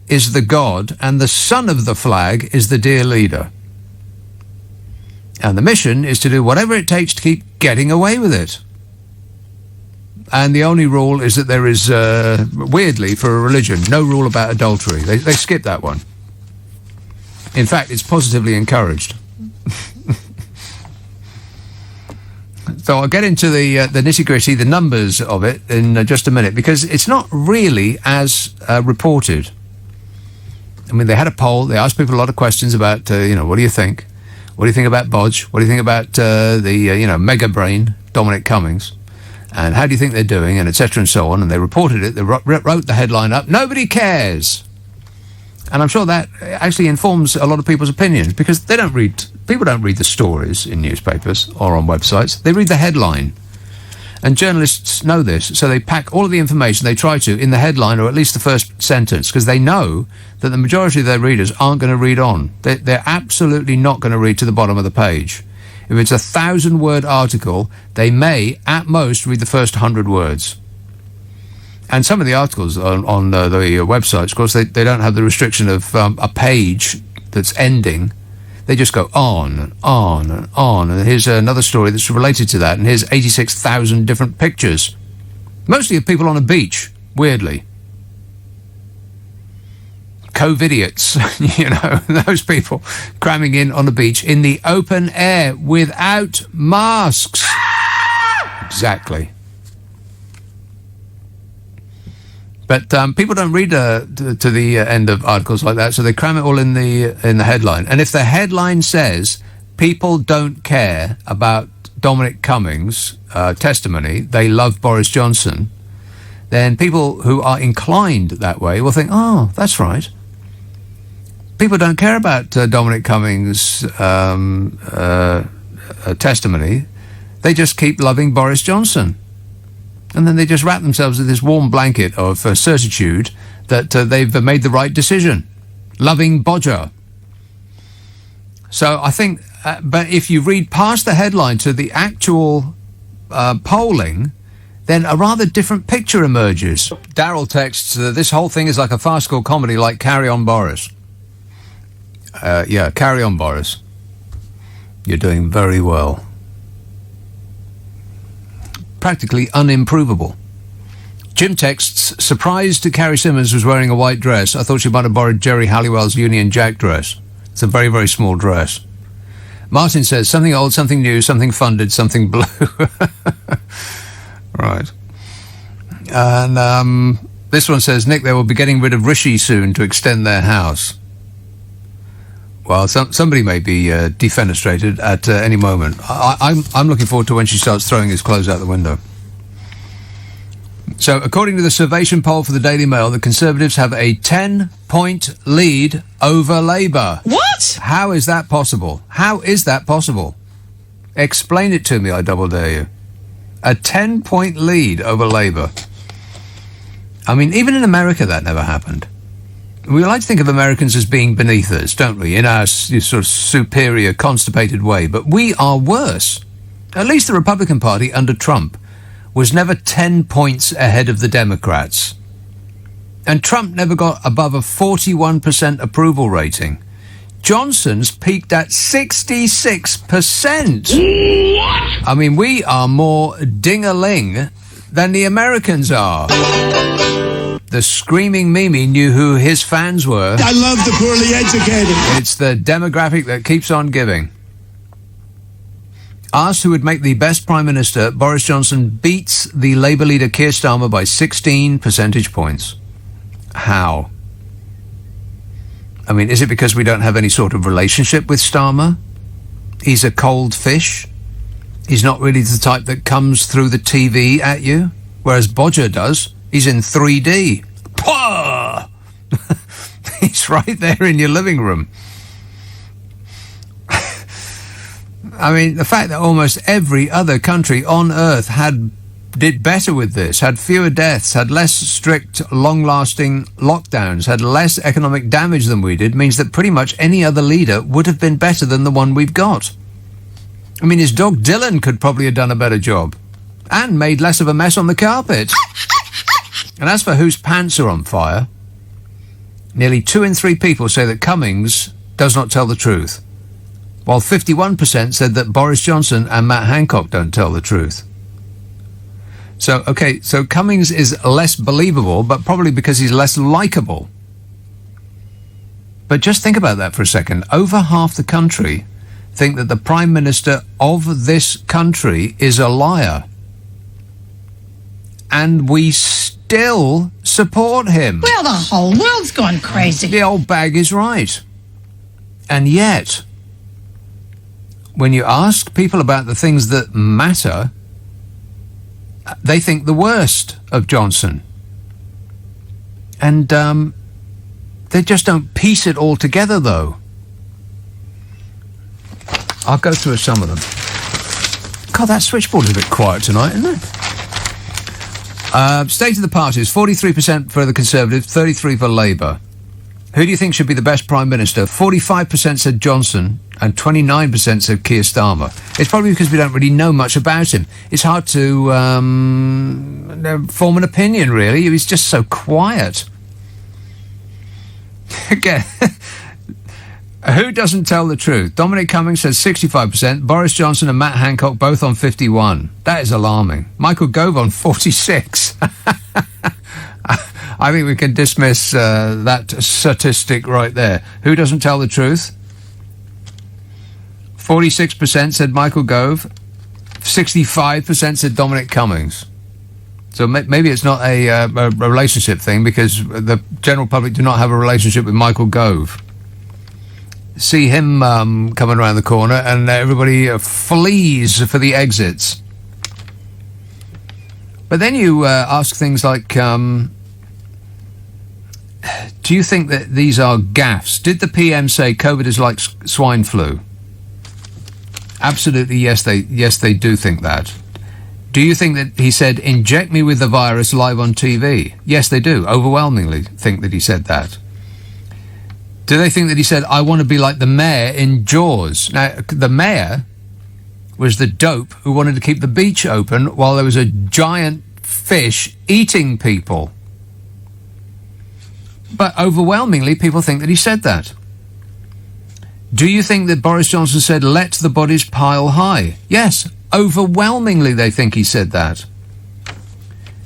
[SPEAKER 1] is the god, and the son of the flag is the dear leader. And the mission is to do whatever it takes to keep getting away with it. And the only rule is that there is, weirdly, for a religion, no rule about adultery. They skip that one. In fact, it's positively encouraged. So I'll get into the nitty-gritty, the numbers of it in just a minute, because it's not really as reported. I mean, they had a poll. They asked people a lot of questions about, what do you think? What do you think about Bodge? What do you think about the mega brain, Dominic Cummings? And how do you think they're doing, and etc. and so on. And they reported it. They wrote the headline up. Nobody cares. And I'm sure that actually informs a lot of people's opinions, because people don't read the stories in newspapers or on websites. They read the headline. And journalists know this, so they pack all of the information they try to in the headline, or at least the first sentence, because they know that the majority of their readers aren't going to read on. They're absolutely not going to read to the bottom of the page. If it's a 1,000-word article, they may, at most, read the first 100 words. And some of the articles on the websites, of course, they don't have the restriction of a page that's ending. They just go on and on and on. And here's another story that's related to that. And here's 86,000 different pictures. Mostly of people on a beach, weirdly. COVIDiots, those people cramming in on the beach in the open air without masks. Exactly. But people don't read to the end of articles like that, so they cram it all in the headline. And if the headline says people don't care about Dominic Cummings' testimony, they love Boris Johnson, then people who are inclined that way will think, oh, that's right. People don't care about Dominic Cummings' testimony, they just keep loving Boris Johnson. And then they just wrap themselves in this warm blanket of certitude that they've made the right decision. Loving Bodger. So I think, but if you read past the headline to the actual polling, then a rather different picture emerges. Daryl texts, this whole thing is like a farcical comedy like Carry On Boris. Yeah, carry on, Boris. You're doing very well. Practically unimprovable. Jim texts, surprised Carrie Simmons was wearing a white dress. I thought she might have borrowed Jerry Halliwell's Union Jack dress. It's a very, very small dress. Martin says, something old, something new, something funded, something blue. Right. And this one says, Nick, they will be getting rid of Rishi soon to extend their house. Well, somebody may be defenestrated at any moment. I'm looking forward to when she starts throwing his clothes out the window. So, according to the Survation poll for the Daily Mail, the Conservatives have a 10-point lead over Labour.
[SPEAKER 19] What?
[SPEAKER 1] How is that possible? How is that possible? Explain it to me, I double dare you. A 10-point lead over Labour. I mean, even in America that never happened. We like to think of Americans as being beneath us, don't we, in our sort of superior, constipated way. But we are worse. At least the Republican Party under Trump was never 10 points ahead of the Democrats. And Trump never got above a 41% approval rating. Johnson's peaked at 66%. What? I mean, we are more ding-a-ling than the Americans are. The screaming Mimi knew who his fans were.
[SPEAKER 11] I love the poorly educated.
[SPEAKER 1] It's the demographic that keeps on giving. Asked who would make the best Prime Minister, Boris Johnson beats the Labour leader Keir Starmer by 16 percentage points. How? I mean, is it because we don't have any sort of relationship with Starmer? He's a cold fish? He's not really the type that comes through the TV at you? Whereas Bodger does. He's in 3D. Pah! He's right there in your living room. I mean, the fact that almost every other country on earth did better with this, had fewer deaths, had less strict, long-lasting lockdowns, had less economic damage than we did, means that pretty much any other leader would have been better than the one we've got. I mean, his dog Dylan could probably have done a better job and made less of a mess on the carpet. And as for whose pants are on fire, nearly 2 in 3 people say that Cummings does not tell the truth, while 51% said that Boris Johnson and Matt Hancock don't tell the truth. So, okay, so Cummings is less believable, but probably because he's less likable. But just think about that for a second. Over half the country think that the Prime Minister of this country is a liar. And we still support him.
[SPEAKER 19] Well, the whole world's gone crazy.
[SPEAKER 1] The old bag is right. And yet, when you ask people about the things that matter, they think the worst of Johnson. And they just don't piece it all together, though. I'll go through some of them. God, that switchboard is a bit quiet tonight, isn't it? State of the parties, 43% for the Conservatives, 33% for Labour. Who do you think should be the best Prime Minister? 45% said Johnson and 29% said Keir Starmer. It's probably because we don't really know much about him. It's hard to form an opinion, really. He's just so quiet. Again, who doesn't tell the truth? Dominic Cummings says 65%. Boris Johnson and Matt Hancock both on 51%. That is alarming. Michael Gove on 46%. I think we can dismiss that statistic right there. Who doesn't tell the truth? 46% said Michael Gove. 65% said Dominic Cummings. So maybe it's not a relationship thing, because the general public do not have a relationship with Michael Gove. See him coming around the corner and everybody flees for the exits. But then you ask things like, do you think that these are gaffes? Did the PM say COVID is like swine flu? Absolutely, yes, they do think that. Do you think that he said, inject me with the virus live on TV? Yes, they do. Overwhelmingly think that he said that. Do they think that he said, I want to be like the mayor in Jaws? Now, the mayor was the dope who wanted to keep the beach open while there was a giant fish eating people. But overwhelmingly, people think that he said that. Do you think that Boris Johnson said, let the bodies pile high? Yes, overwhelmingly they think he said that.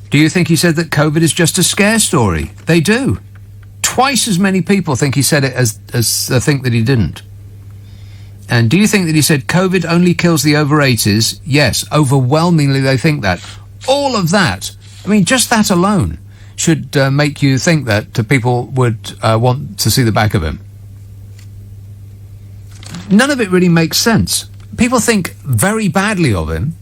[SPEAKER 1] Do you think he said that COVID is just a scare story? They do. Twice as many people think he said it as think that he didn't. And do you think that he said COVID only kills the over 80s? Yes, overwhelmingly they think that. All of that, I mean, just that alone should make you think that people would want to see the back of him. None of it really makes sense. People think very badly of him.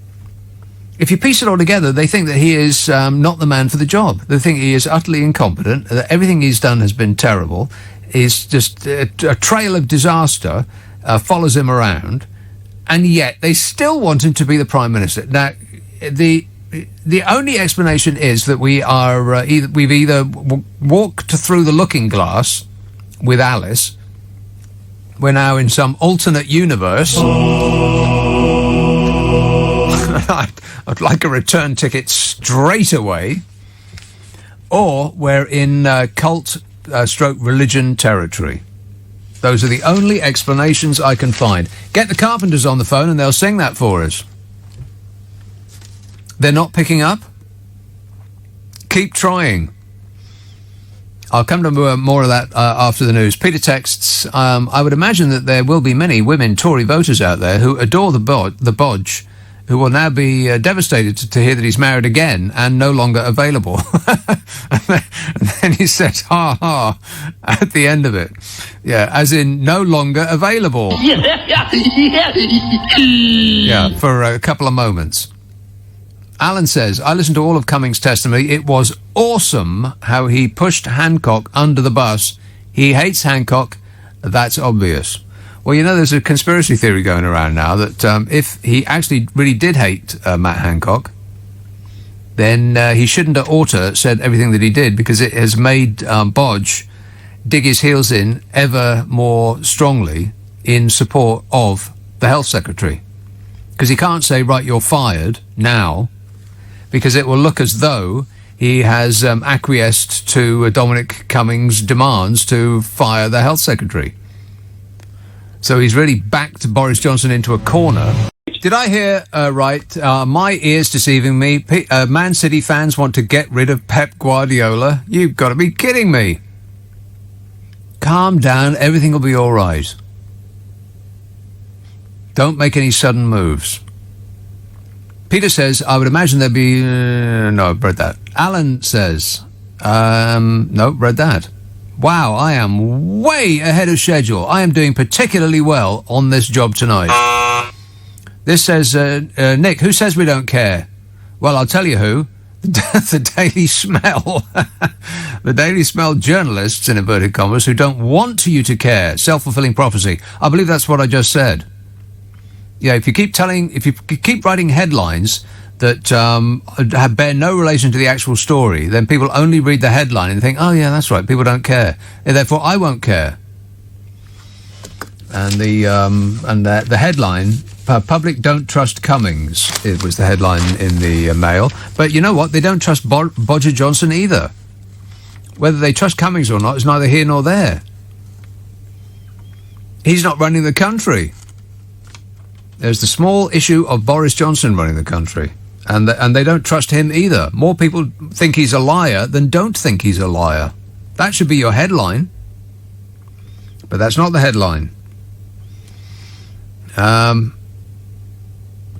[SPEAKER 1] If you piece it all together, they think that he is not the man for the job. They think he is utterly incompetent, that everything he's done has been terrible. He's just a trail of disaster follows him around, and yet they still want him to be the Prime Minister. Now, the only explanation is that we've either walked through the looking glass with Alice. We're now in some alternate universe. I'd like a return ticket straight away. Or we're in cult/stroke religion territory. Those are the only explanations I can find. Get the Carpenters on the phone and they'll sing that for us. They're not picking up? Keep trying. I'll come to more of that after the news. Peter texts, I would imagine that there will be many women Tory voters out there who adore the bodge, who will now be devastated to hear that he's married again and no longer available. And then he says, ha ha, at the end of it. Yeah, as in no longer available. Yeah, for a couple of moments. Alan says, I listened to all of Cummings' testimony. It was awesome how he pushed Hancock under the bus. He hates Hancock. That's obvious. Well, you know, there's a conspiracy theory going around now that if he actually really did hate Matt Hancock, then he shouldn't have said everything that he did, because it has made Bodge dig his heels in ever more strongly in support of the Health Secretary. Because he can't say, right, you're fired now, because it will look as though he has acquiesced to Dominic Cummings' demands to fire the Health Secretary. So he's really backed Boris Johnson into a corner. Did I hear right? My ears deceiving me. Man City fans want to get rid of Pep Guardiola. You've got to be kidding me. Calm down. Everything will be all right. Don't make any sudden moves. Peter says, I would imagine there'd be... no, I've read that. Alan says, no, read that. Wow, I am way ahead of schedule. I am doing particularly well on this job tonight. This says, Nick, who says we don't care? Well, I'll tell you who. The Daily Smell. The Daily Smell journalists, in inverted commas, who don't want you to care. Self-fulfilling prophecy. I believe that's what I just said. Yeah, if you keep writing headlines that bear no relation to the actual story, then people only read the headline and think, oh yeah, that's right, people don't care. And therefore, I won't care. And the headline, public don't trust Cummings, it was the headline in the Mail. But you know what? They don't trust Bodger Johnson either. Whether they trust Cummings or not is neither here nor there. He's not running the country. There's the small issue of Boris Johnson running the country. And they don't trust him either. More people think he's a liar than don't think he's a liar. That should be your headline. But that's not the headline.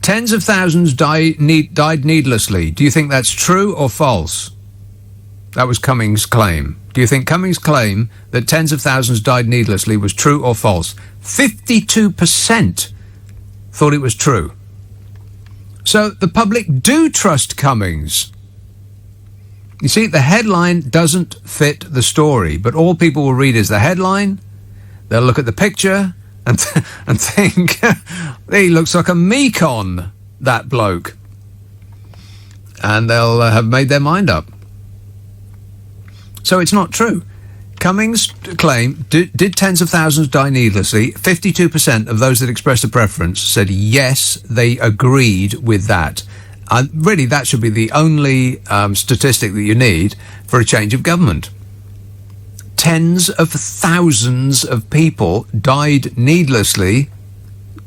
[SPEAKER 1] Tens of thousands died needlessly. Do you think that's true or false? That was Cummings' claim. Do you think Cummings' claim that tens of thousands died needlessly was true or false? 52% thought it was true. So the public do trust Cummings. You see, the headline doesn't fit the story, but all people will read is the headline, they'll look at the picture, and think he looks like a Mekon, that bloke. And they'll have made their mind up. So it's not true. Cummings claim, did tens of thousands die needlessly? 52% of those that expressed a preference said yes, they agreed with that. Really, that should be the only statistic that you need for a change of government. Tens of thousands of people died needlessly,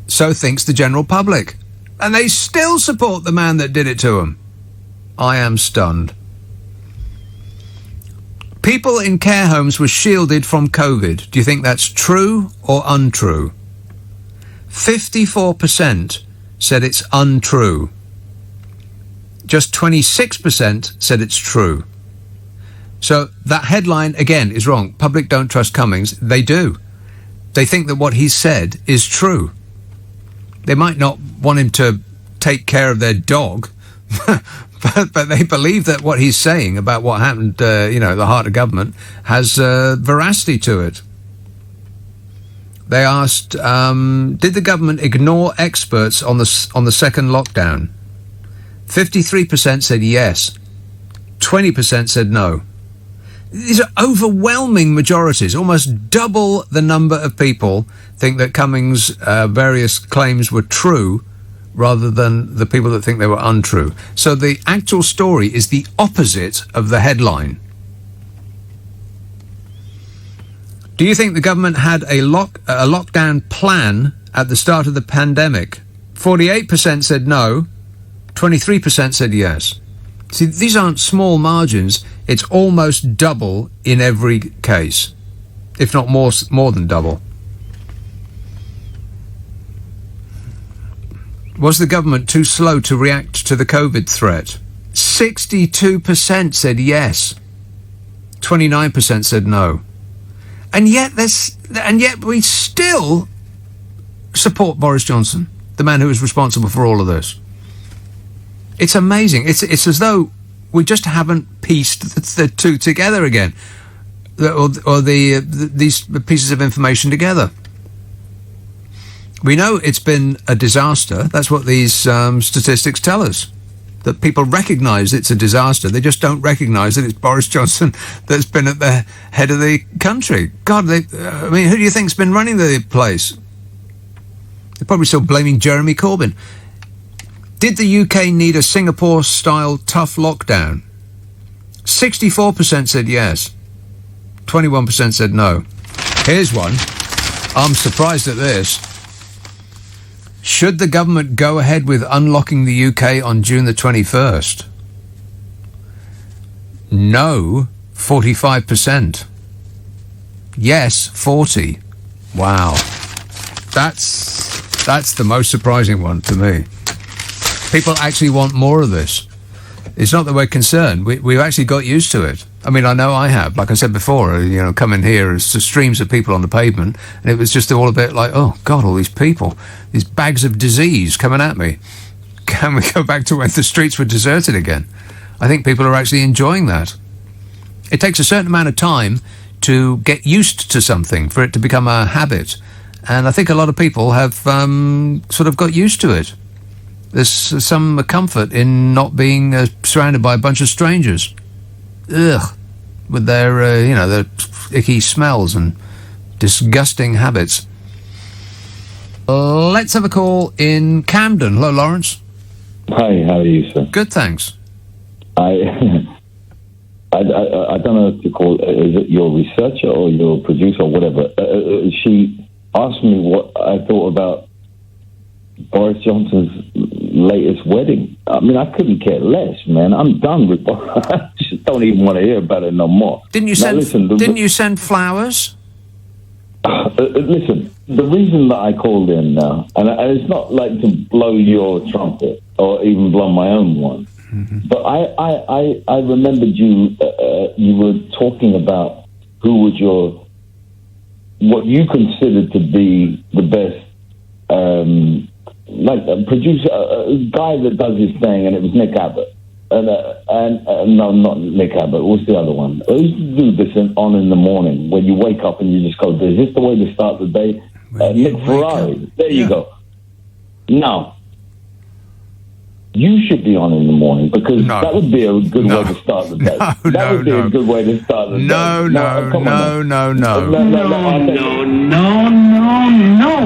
[SPEAKER 1] so thinks the general public. And they still support the man that did it to them. I am stunned. People in care homes were shielded from COVID. Do you think that's true or untrue? 54% said it's untrue. Just 26% said it's true. So that headline, again, is wrong. Public don't trust Cummings. They do. They think that what he said is true. They might not want him to take care of their dog, but they believe that what he's saying about what happened, the heart of government, has veracity to it. They asked, did the government ignore experts on the second lockdown? 53% said yes. 20% said no. These are overwhelming majorities. Almost double the number of people think that Cummings' various claims were true rather than the people that think they were untrue. So the actual story is the opposite of the headline. Do you think the government had a lockdown plan at the start of the pandemic? 48% said no, 23% said yes. See, these aren't small margins. It's almost double in every case, if not more than double. Was the government too slow to react to the COVID threat? 62% said yes. 29% said no. And yet we still support Boris Johnson, the man who is responsible for all of this. It's amazing. It's as though we just haven't pieced the two together again, or these pieces of information together. We know it's been a disaster. That's what these statistics tell us, that people recognise it's a disaster. They just don't recognise that it's Boris Johnson that's been at the head of the country. God, who do you think's been running the place? They're probably still blaming Jeremy Corbyn. Did the UK need a Singapore-style tough lockdown? 64% said yes. 21% said no. Here's one. I'm surprised at this. Should the government go ahead with unlocking the UK on June the 21st? No, 45%. Yes, 40%. Wow. That's the most surprising one to me. People actually want more of this. It's not that we're concerned. We've actually got used to it. I mean, I know I have. Like I said before, coming here as streams of people on the pavement, and it was just all a bit like, oh, God, all these people, these bags of disease coming at me. Can we go back to when the streets were deserted again? I think people are actually enjoying that. It takes a certain amount of time to get used to something, for it to become a habit. And I think a lot of people have sort of got used to it. There's some comfort in not being surrounded by a bunch of strangers. Ugh. With their, their icky smells and disgusting habits. Let's have a call in Camden. Hello, Lawrence.
[SPEAKER 20] Hi, how are you, sir?
[SPEAKER 1] Good, thanks.
[SPEAKER 20] I don't know if to call is it your researcher or your producer or whatever. She asked me what I thought about Boris Johnson's latest wedding. I mean, I couldn't care less, man. I'm done with Boris. I just don't even want to hear about it no more.
[SPEAKER 1] Didn't you send flowers?
[SPEAKER 20] Listen, the reason that I called in now, and it's not like to blow your trumpet or even blow my own one, but I remembered you. You were talking about who was what you considered to be the best. Like a producer, a guy that does his thing, and it was Nick Abbott. And no, not Nick Abbott. What's the other one? I used to do this in the morning when you wake up and you just go, is this the way to start the day? Nick Ferrari. There you go. Now, you should be on in the morning because that would be a good way to start the day. That would be a good way to start the day.
[SPEAKER 1] No.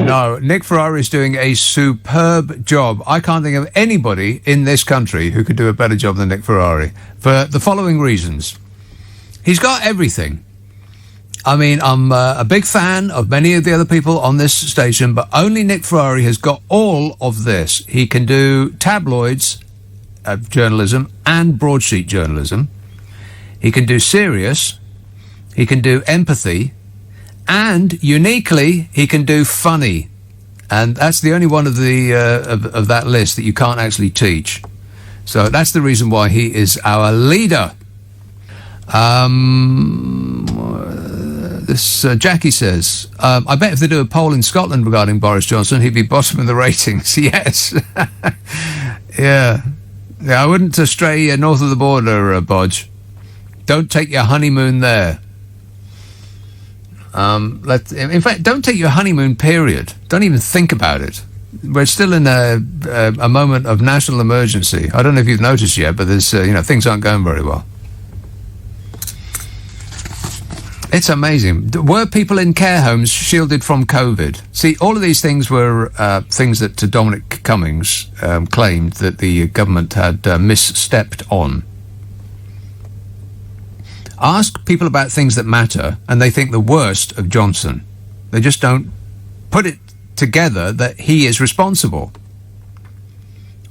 [SPEAKER 1] No, Nick Ferrari is doing a superb job. I can't think of anybody in this country who could do a better job than Nick Ferrari for the following reasons. He's got everything. I mean, I'm a big fan of many of the other people on this station, but only Nick Ferrari has got all of this. He can do tabloids journalism and broadsheet journalism. He can do serious. He can do empathy. And, uniquely, he can do funny. And that's the only one of the of that list that you can't actually teach. So that's the reason why he is our leader. This Jackie says, I bet if they do a poll in Scotland regarding Boris Johnson, he'd be bottom of the ratings. Yes. Yeah, I wouldn't stray north of the border, Bodge. Don't take your honeymoon there. In fact, don't take your honeymoon, period. Don't even think about it. We're still in a moment of national emergency. I don't know if you've noticed yet, but there's things aren't going very well. It's amazing. Were people in care homes shielded from COVID? See, all of these things were things that Dominic Cummings claimed that the government had misstepped on. Ask people about things that matter, and they think the worst of Johnson. They just don't put it together that he is responsible.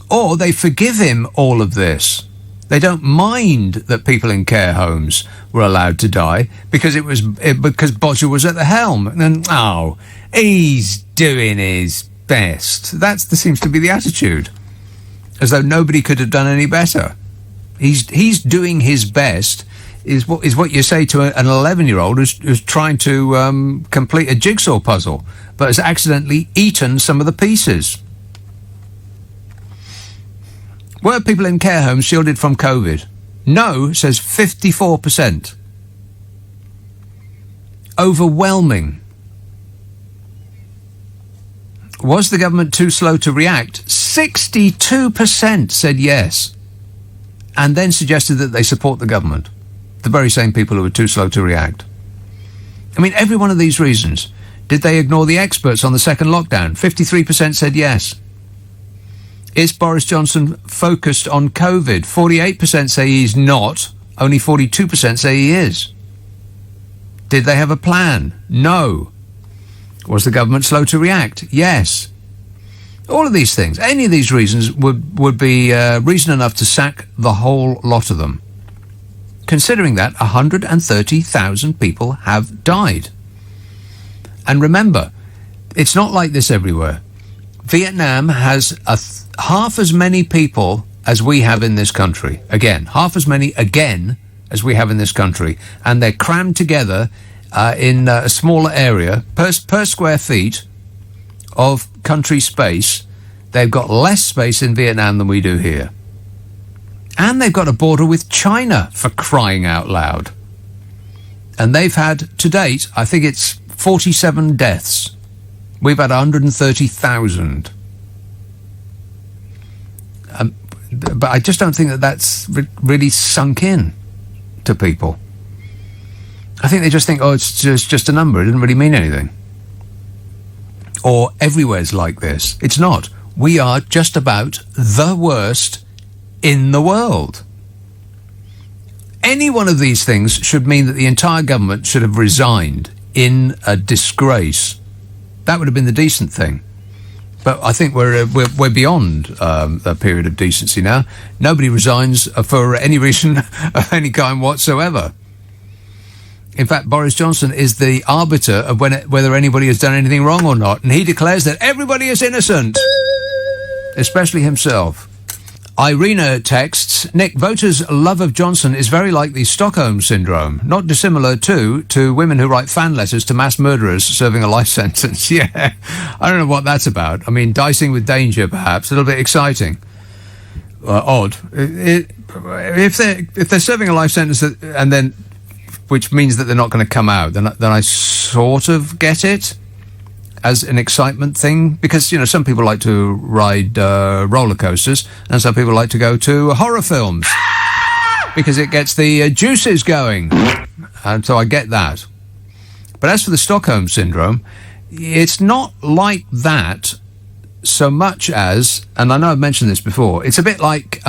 [SPEAKER 1] Or they forgive him all of this. They don't mind that people in care homes were allowed to die because because Bodger was at the helm. And, he's doing his best. That seems to be the attitude. As though nobody could have done any better. He's doing his best is what you say to an 11-year-old who's trying to complete a jigsaw puzzle, but has accidentally eaten some of the pieces. Were people in care homes shielded from COVID? No, says 54%. Overwhelming. Was the government too slow to react? 62% said yes. And then suggested that they support the government. The very same people who were too slow to react. I mean, every one of these reasons. Did they ignore the experts on the second lockdown? 53% said yes. Is Boris Johnson focused on COVID? 48% say he's not. Only 42% say he is. Did they have a plan? No. Was the government slow to react? Yes. All of these things, any of these reasons would be reason enough to sack the whole lot of them. Considering that 130,000 people have died. And remember, it's not like this everywhere. Vietnam has half as many people as we have in this country. Again, half as many as we have in this country. And they're crammed together in a smaller area. Per square feet of country space, they've got less space in Vietnam than we do here. And they've got a border with China, for crying out loud. And they've had, to date, I think it's 47 deaths. We've had 130,000. But I just don't think that that's really sunk in to people. I think they just think, it's just a number. It doesn't really mean anything. Or everywhere's like this. It's not. We are just about the worst in the world. Any one of these things should mean that the entire government should have resigned in a disgrace. That would have been the decent thing. But I think we're beyond a period of decency now. Nobody resigns for any reason of any kind whatsoever. In fact, Boris Johnson is the arbiter of whether anybody has done anything wrong or not, and he declares that everybody is innocent, especially himself. Irina texts, Nick, voters' love of Johnson is very like the Stockholm Syndrome, not dissimilar, too, to women who write fan letters to mass murderers serving a life sentence. Yeah, I don't know what that's about. I mean, dicing with danger, perhaps, a little bit exciting. Odd. If they're serving a life sentence and then, which means that they're not going to come out, then I sort of get it. as an excitement thing? Because, you know, some people like to ride roller coasters and some people like to go to horror films because it gets the juices going. And so I get that. But as for the Stockholm Syndrome, it's not like that so much as, and I know I've mentioned this before, it's a bit like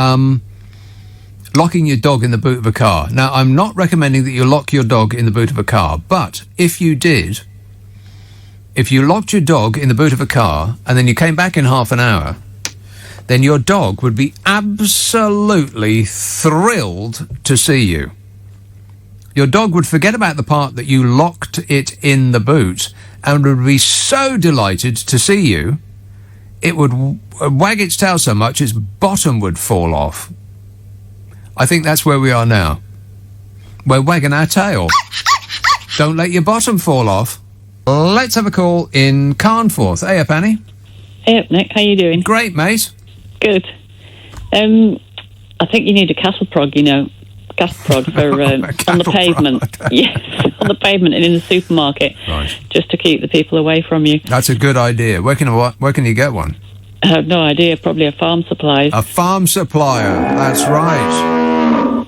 [SPEAKER 1] locking your dog in the boot of a car. Now, I'm not recommending that you lock your dog in the boot of a car, but if you did, if you locked your dog in the boot of a car and then you came back in half an hour, then your dog would be absolutely thrilled to see you. Your dog would forget about the part that you locked it in the boot and would be so delighted to see you, it would wag its tail so much its bottom would fall off. I think that's where we are now. We're wagging our tail. Don't let your bottom fall off. Let's have a call in Carnforth. Hey up, Annie.
[SPEAKER 4] Hey up, Nick. How you doing?
[SPEAKER 1] Great, mate.
[SPEAKER 4] Good. I think you need a cattle prod, you know. Cattle prod for on the pavement. Yes, on the pavement and in the supermarket.
[SPEAKER 1] Right.
[SPEAKER 4] Just to keep the people away from you.
[SPEAKER 1] That's a good idea. Where can you get one?
[SPEAKER 4] I have no idea. Probably a farm supplies.
[SPEAKER 1] A farm supplier. That's right.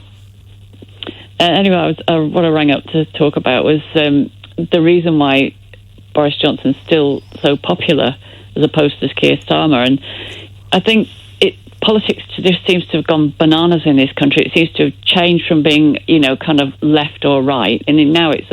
[SPEAKER 4] Anyway, what I rang up to talk about was the reason why Boris Johnson's still so popular as opposed to Keir Starmer. And I think politics just seems to have gone bananas in this country. It seems to have changed from being, you know, kind of left or right. And now it's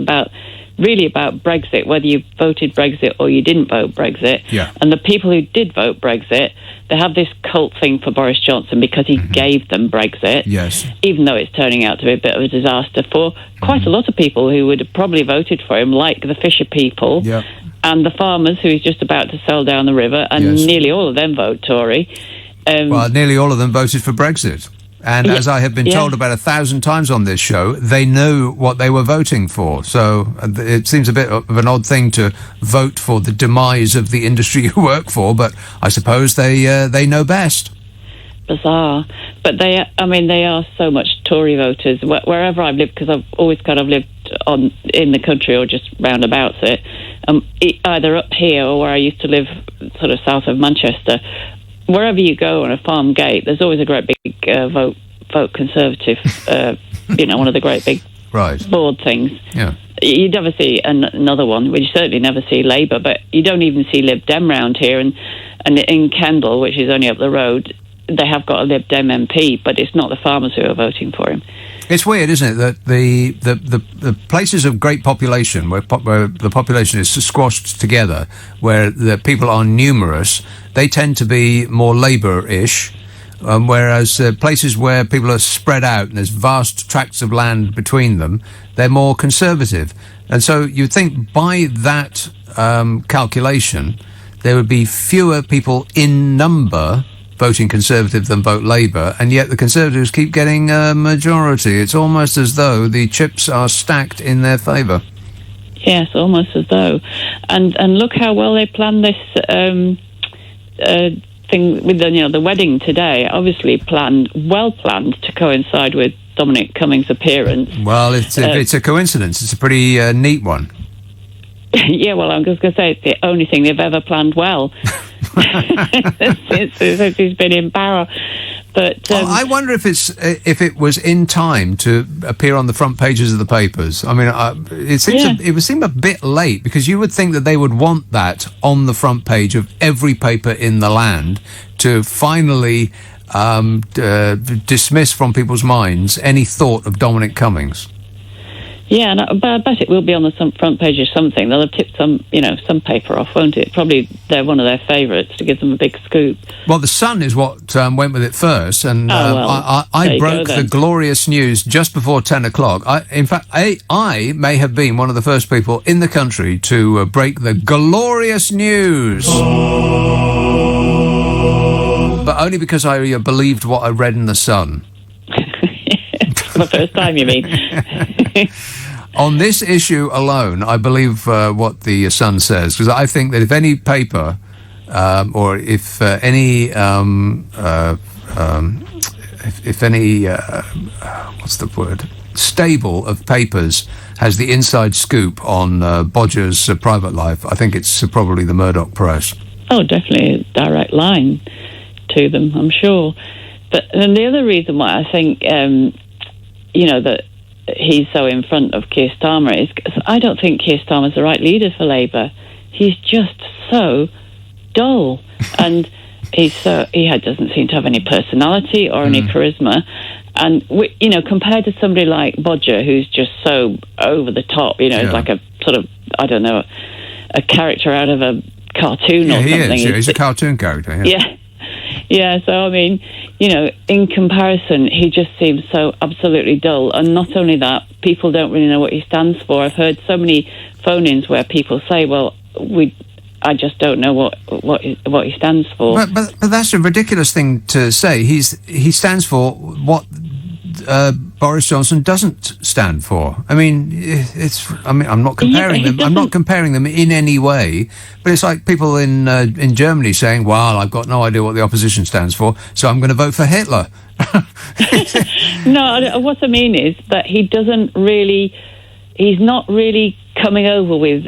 [SPEAKER 4] really about Brexit, whether you voted Brexit or you didn't vote Brexit.
[SPEAKER 1] Yeah.
[SPEAKER 4] And the people who did vote Brexit, they have this cult thing for Boris Johnson because he gave them Brexit.
[SPEAKER 1] Yes.
[SPEAKER 4] Even though it's turning out to be a bit of a disaster for quite a lot of people who would have probably voted for him, like the Fisher people and the farmers who he's just about to sell down the river, and nearly all of them vote Tory.
[SPEAKER 1] Well, nearly all of them voted for Brexit. And as I have been told about 1,000 times on this show, they knew what they were voting for. So it seems a bit of an odd thing to vote for the demise of the industry you work for, but I suppose they know best.
[SPEAKER 4] Bizarre. But they are so much Tory voters. Wherever I've lived, because I've always kind of lived in the country or just roundabouts it, either up here or where I used to live sort of south of Manchester. Wherever you go on a farm gate, there's always a great big vote Conservative, one of the great big board things.
[SPEAKER 1] Yeah.
[SPEAKER 4] You never see another one. We certainly never see Labour, but you don't even see Lib Dem round here. And in Kendal, which is only up the road, they have got a Lib Dem MP, but it's not the farmers who are voting for him.
[SPEAKER 1] It's weird, isn't it, that the places of great population, where the population is squashed together, where the people are numerous, they tend to be more Labour-ish, whereas places where people are spread out and there's vast tracts of land between them, they're more Conservative. And so you'd think by that calculation, there would be fewer people in number voting Conservative than vote Labour, and yet the Conservatives keep getting a majority. It's almost as though the chips are stacked in their favour.
[SPEAKER 4] Yes, almost as though. And look how well they planned this thing with the wedding today. Obviously well planned to coincide with Dominic Cummings' appearance.
[SPEAKER 1] Well, it's a coincidence. It's a pretty neat one.
[SPEAKER 4] Yeah, well, I'm just going to say it's the only thing they've ever planned well. since he's been in power. But
[SPEAKER 1] I wonder if it was in time to appear on the front pages of the papers. I mean, it would seem a bit late, because you would think that they would want that on the front page of every paper in the land to finally dismiss from people's minds any thought of Dominic Cummings.
[SPEAKER 4] Yeah, but I bet it will be on the front page of something. They'll have tipped some paper off, won't it? Probably they're one of their favourites to give them a big scoop.
[SPEAKER 1] Well, the Sun is what went with it first, and I broke the glorious news just before 10 o'clock. In fact, I may have been one of the first people in the country to break the glorious news. But only because I believed what I read in the Sun.
[SPEAKER 4] For the first time, you mean?
[SPEAKER 1] On this issue alone, I believe what the Sun says, because I think that if any paper or if any if any, what's the word, stable of papers has the inside scoop on Bodger's private life, I think it's probably the Murdoch press.
[SPEAKER 4] Oh, definitely a direct line to them, I'm sure. But then the other reason why I think, that he's so in front of Keir Starmer is because I don't think Keir Starmer's the right leader for Labour. He's just so dull, and he doesn't seem to have any personality or any charisma. And compared to somebody like Bodger, who's just so over the top, is like a sort of, I don't know, a character out of a cartoon or something.
[SPEAKER 1] Yeah, he's a cartoon character.
[SPEAKER 4] Yeah. So I mean, in comparison, he just seems so absolutely dull. And not only that, people don't really know what he stands for. I've heard so many phone-ins where people say, "Well, I just don't know what he stands for."
[SPEAKER 1] But that's a ridiculous thing to say. He stands for what Boris Johnson doesn't stand for. I mean, I'm not comparing them. I'm not comparing them in any way. But it's like people in Germany saying, "Well, I've got no idea what the opposition stands for, so I'm going to vote for Hitler."
[SPEAKER 4] No, what I mean is that he's not really coming over with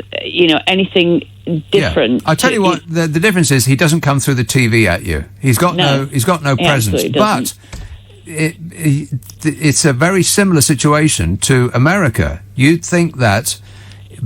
[SPEAKER 4] anything different.
[SPEAKER 1] I tell you what, the difference is he doesn't come through the TV at you. He's got no presence. But it's a very similar situation to America. You'd think that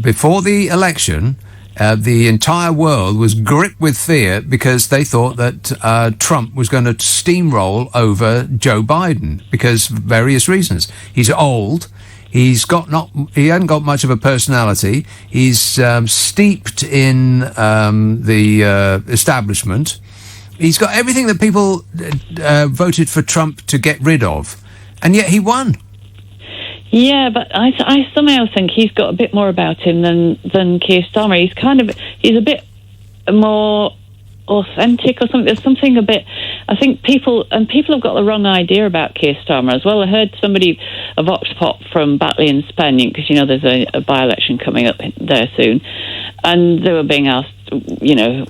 [SPEAKER 1] before the election, the entire world was gripped with fear because they thought that Trump was going to steamroll over Joe Biden because of various reasons. He's old. He hasn't got much of a personality. He's steeped in the establishment. He's got everything that people voted for Trump to get rid of, and yet he won.
[SPEAKER 4] Yeah, but I somehow think he's got a bit more about him than Keir Starmer. He's a bit more authentic or something. There's something a bit. I think people have got the wrong idea about Keir Starmer as well. I heard somebody, a vox pop from Batley and Spen, because there's a by-election coming up there soon, and they were being asked,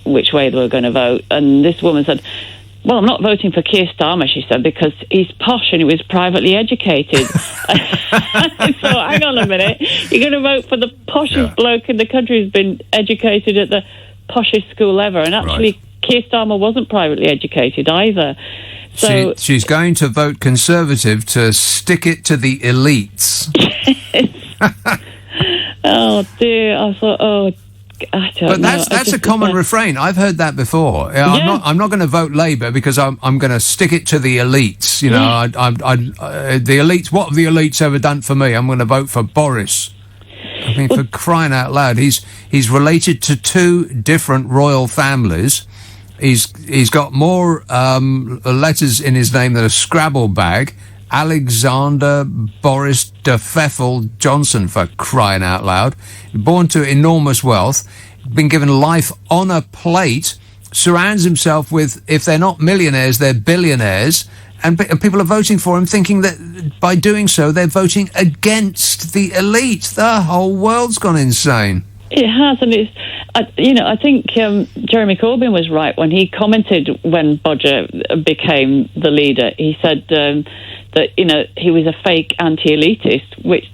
[SPEAKER 4] which way they were going to vote, and this woman said, "Well, I'm not voting for Keir Starmer," she said, "because he's posh and he was privately educated." I thought, hang on a minute, you're going to vote for the poshest bloke in the country who's been educated at the poshest school ever, and actually Keir Starmer wasn't privately educated either. So
[SPEAKER 1] she's going to vote Conservative to stick it to the elites.
[SPEAKER 4] Oh dear, I thought, I don't know.
[SPEAKER 1] That's a common refrain. I've heard that before. I'm not going to vote Labour because I'm going to stick it to the elites. The elites. What have the elites ever done for me? I'm going to vote for Boris. I mean, for crying out loud, he's related to two different royal families. He's got more letters in his name than a Scrabble bag. Alexander Boris de Pfeffel Johnson, for crying out loud. Born to enormous wealth, been given life on a plate, surrounds himself with, if they're not millionaires, they're billionaires, and people are voting for him thinking that by doing so they're voting against the elite. The whole world's gone insane.
[SPEAKER 4] It has, and I think Jeremy Corbyn was right when he commented when Bodger became the leader. He said that he was a fake anti-elitist, which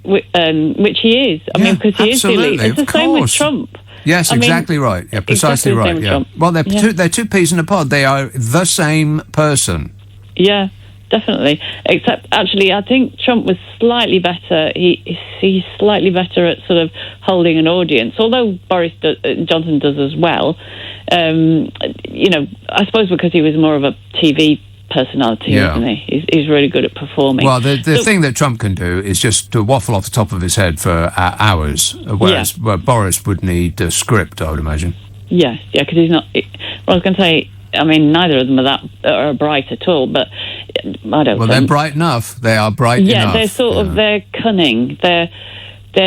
[SPEAKER 4] he is. I mean, because he is the elite. It's the same with Trump.
[SPEAKER 1] Yes, exactly right. Yeah, precisely right. Yeah. Well, they're two peas in a pod. They are the same person.
[SPEAKER 4] Yeah, definitely. Except, actually, I think Trump was slightly better. He's slightly better at sort of holding an audience, although Boris Johnson does as well. I suppose because he was more of a TV personality, isn't he? He's really good at performing.
[SPEAKER 1] Well, the thing that Trump can do is just to waffle off the top of his head for hours, whereas Boris would need a script, I would imagine.
[SPEAKER 4] Yes, because he's not. Well, I was going to say, I mean, neither of them are bright at all, but I don't.
[SPEAKER 1] Well, they're bright enough. They are bright enough.
[SPEAKER 4] Yeah, they're sort of. They're cunning. They're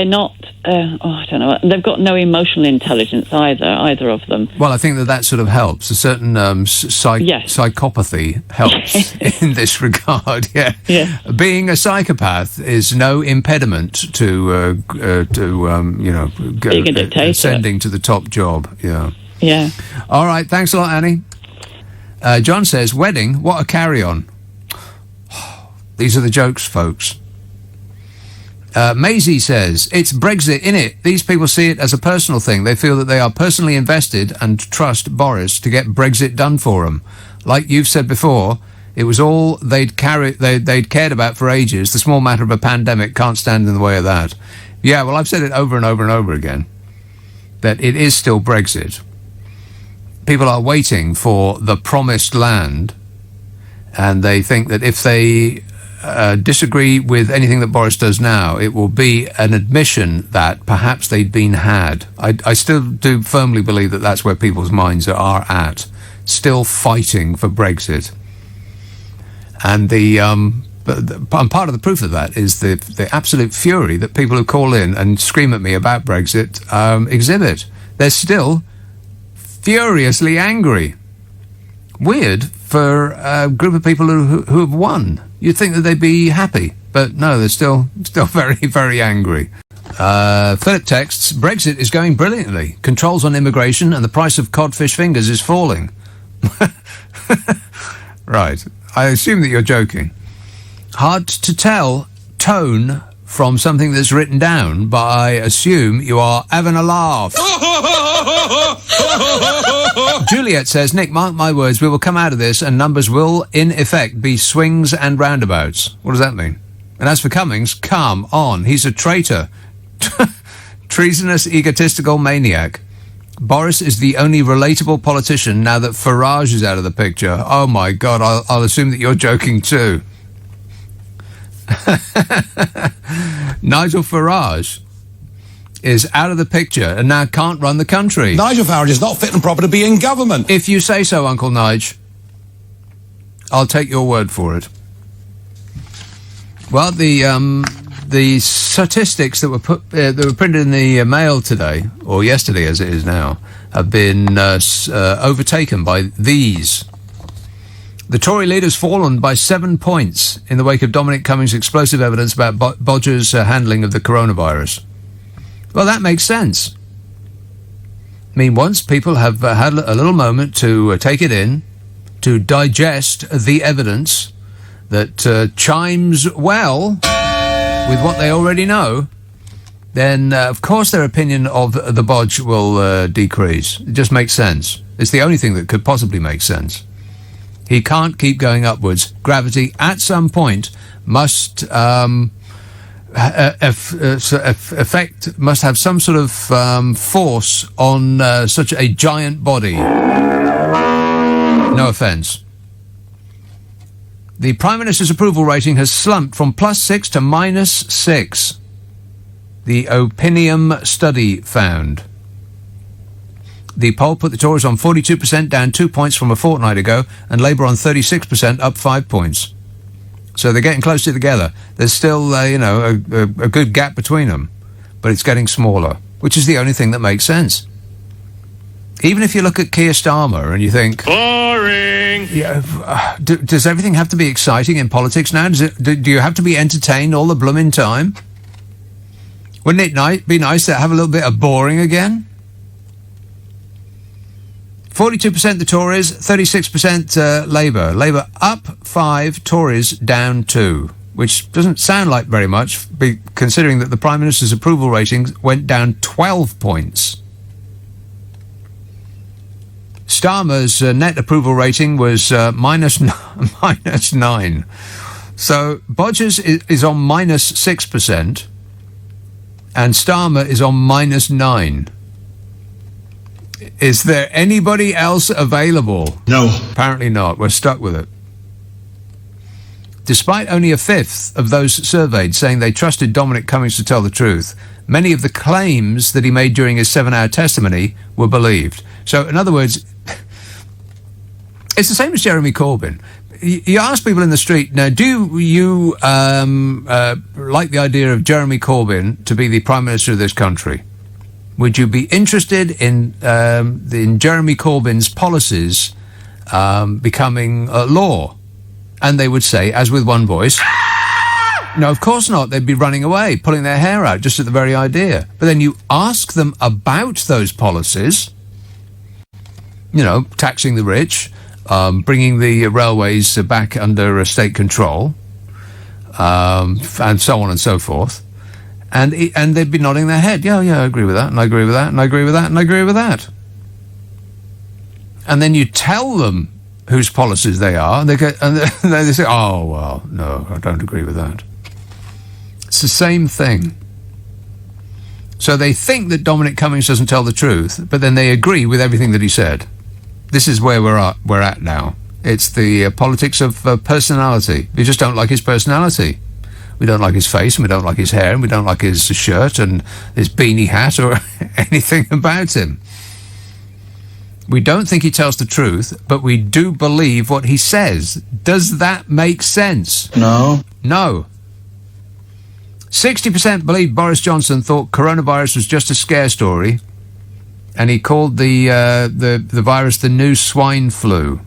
[SPEAKER 4] not. I don't know. They've got no emotional intelligence either of them.
[SPEAKER 1] Well, I think that sort of helps. A certain psychopathy helps in this regard. Yeah. Being a psychopath is no impediment to
[SPEAKER 4] being a dictator,
[SPEAKER 1] ascending to the top job. Yeah.
[SPEAKER 4] Yeah.
[SPEAKER 1] All right. Thanks a lot, Annie. John says, wedding, what a carry-on. These are the jokes, folks. Maisie says, it's Brexit, innit? These people see it as a personal thing. They feel that they are personally invested and trust Boris to get Brexit done for them. Like you've said before, it was all they'd cared about for ages. The small matter of a pandemic can't stand in the way of that. Yeah, well, I've said it over and over and over again, that it is still Brexit. People are waiting for the promised land, and they think that if they disagree with anything that Boris does now, it will be an admission that perhaps they'd been had. I still do firmly believe that that's where people's minds are at, still fighting for Brexit. And and part of the proof of that is the absolute fury that people who call in and scream at me about Brexit exhibit. They're still furiously angry. Weird for a group of people who have won. You'd think that they'd be happy, but no, they're still very, very angry. Philip texts, Brexit is going brilliantly. Controls on immigration and the price of codfish fingers is falling. Right. I assume that you're joking. Hard to tell tone from something that's written down, but I assume you are having a laugh. Juliet says, Nick, mark my words, we will come out of this and numbers will, in effect, be swings and roundabouts. What does that mean? And as for Cummings, come on, he's a traitor. Treasonous, egotistical maniac. Boris is the only relatable politician now that Farage is out of the picture. Oh, my God, I'll assume that you're joking too. Nigel Farage is out of the picture and now can't run the country.
[SPEAKER 7] Nigel Farage is not fit and proper to be in government.
[SPEAKER 1] If you say so, Uncle Nige, I'll take your word for it. Well, the statistics that were printed in the Mail today, or yesterday as it is now, have been overtaken by these. The Tory leader's fallen by 7 points in the wake of Dominic Cummings' explosive evidence about Bodger's handling of the coronavirus. Well, that makes sense. I mean, once people have had a little moment to take it in, to digest the evidence that chimes well with what they already know, then, of course, their opinion of the Bodge will decrease. It just makes sense. It's the only thing that could possibly make sense. He can't keep going upwards. Gravity, at some point, must must have some sort of force on such a giant body. No offence. The Prime Minister's approval rating has slumped from +6 to -6. The Opinium study found. The poll put the Tories on 42%, down 2 points from a fortnight ago, and Labour on 36%, up 5 points. So they're getting closer together. There's still, a good gap between them, but it's getting smaller, which is the only thing that makes sense. Even if you look at Keir Starmer and you think, boring. Yeah, does everything have to be exciting in politics now? Do you have to be entertained all the blooming time? Wouldn't it be nice to have a little bit of boring again? 42% the Tories, 36% Labour. Labour up 5, Tories down 2, which doesn't sound like very much, considering that the Prime Minister's approval ratings went down 12 points. Starmer's net approval rating was -9. So Bodgers is on -6%, and Starmer is on -9. Is there anybody else available?
[SPEAKER 7] No.
[SPEAKER 1] Apparently not. We're stuck with it. Despite only a fifth of those surveyed saying they trusted Dominic Cummings to tell the truth, many of the claims that he made during his 7-hour testimony were believed. So, in other words, it's the same as Jeremy Corbyn. You ask people in the street, now, do you like the idea of Jeremy Corbyn to be the Prime Minister of this country? Would you be interested in Jeremy Corbyn's policies becoming law? And they would say, as with one voice, no, of course not. They'd be running away, pulling their hair out just at the very idea. But then you ask them about those policies, taxing the rich, bringing the railways back under state control, and so on and so forth. And they'd be nodding their head. Yeah, I agree with that, and I agree with that, and I agree with that, and I agree with that. And then you tell them whose policies they are, and they say, oh, well, no, I don't agree with that. It's the same thing. So they think that Dominic Cummings doesn't tell the truth, but then they agree with everything that he said. This is where we're at now. It's the politics of personality. We just don't like his personality. We don't like his face, and we don't like his hair, and we don't like his shirt and his beanie hat or anything about him. We don't think he tells the truth, but we do believe what he says. Does that make sense?
[SPEAKER 6] No.
[SPEAKER 1] No. 60% believe Boris Johnson thought coronavirus was just a scare story, and he called the virus the new swine flu.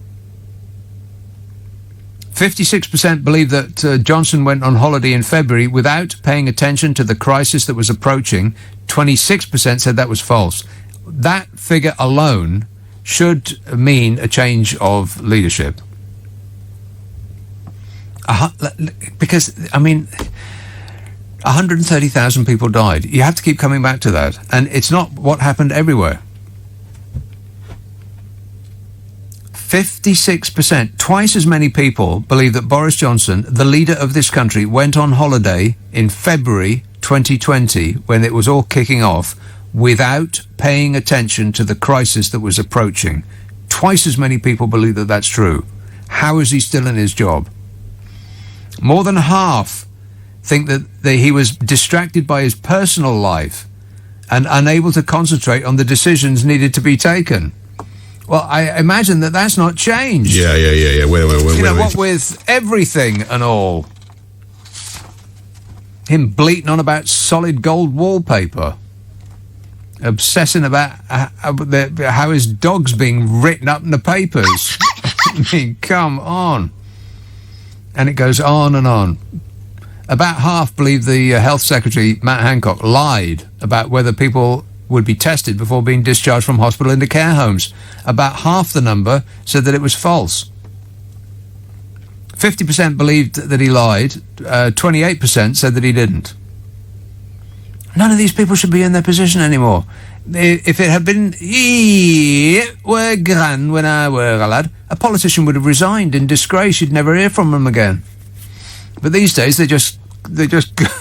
[SPEAKER 1] 56% believe that Johnson went on holiday in February without paying attention to the crisis that was approaching. 26% said that was false. That figure alone should mean a change of leadership. Because, I mean, 130,000 people died. You have to keep coming back to that. And it's not what happened everywhere. 56%, twice as many people believe that Boris Johnson, the leader of this country, went on holiday in February 2020 when it was all kicking off without paying attention to the crisis that was approaching. Twice as many people believe that that's true. How is he still in his job? More than half think that he was distracted by his personal life and unable to concentrate on the decisions needed to be taken. Well, I imagine that that's not changed.
[SPEAKER 13] Yeah. Wait.
[SPEAKER 1] What with everything and all. Him bleating on about solid gold wallpaper. Obsessing about how his dog's being written up in the papers. I mean, come on. And it goes on and on. About half believe the Health Secretary, Matt Hancock, lied about whether people would be tested before being discharged from hospital into care homes. About half the number said that it was false. 50% believed that he lied. 28% said that he didn't. None of these people should be in their position anymore. If it had been, were grand when I were a lad, a politician would have resigned in disgrace. You'd never hear from them again. But these days, they just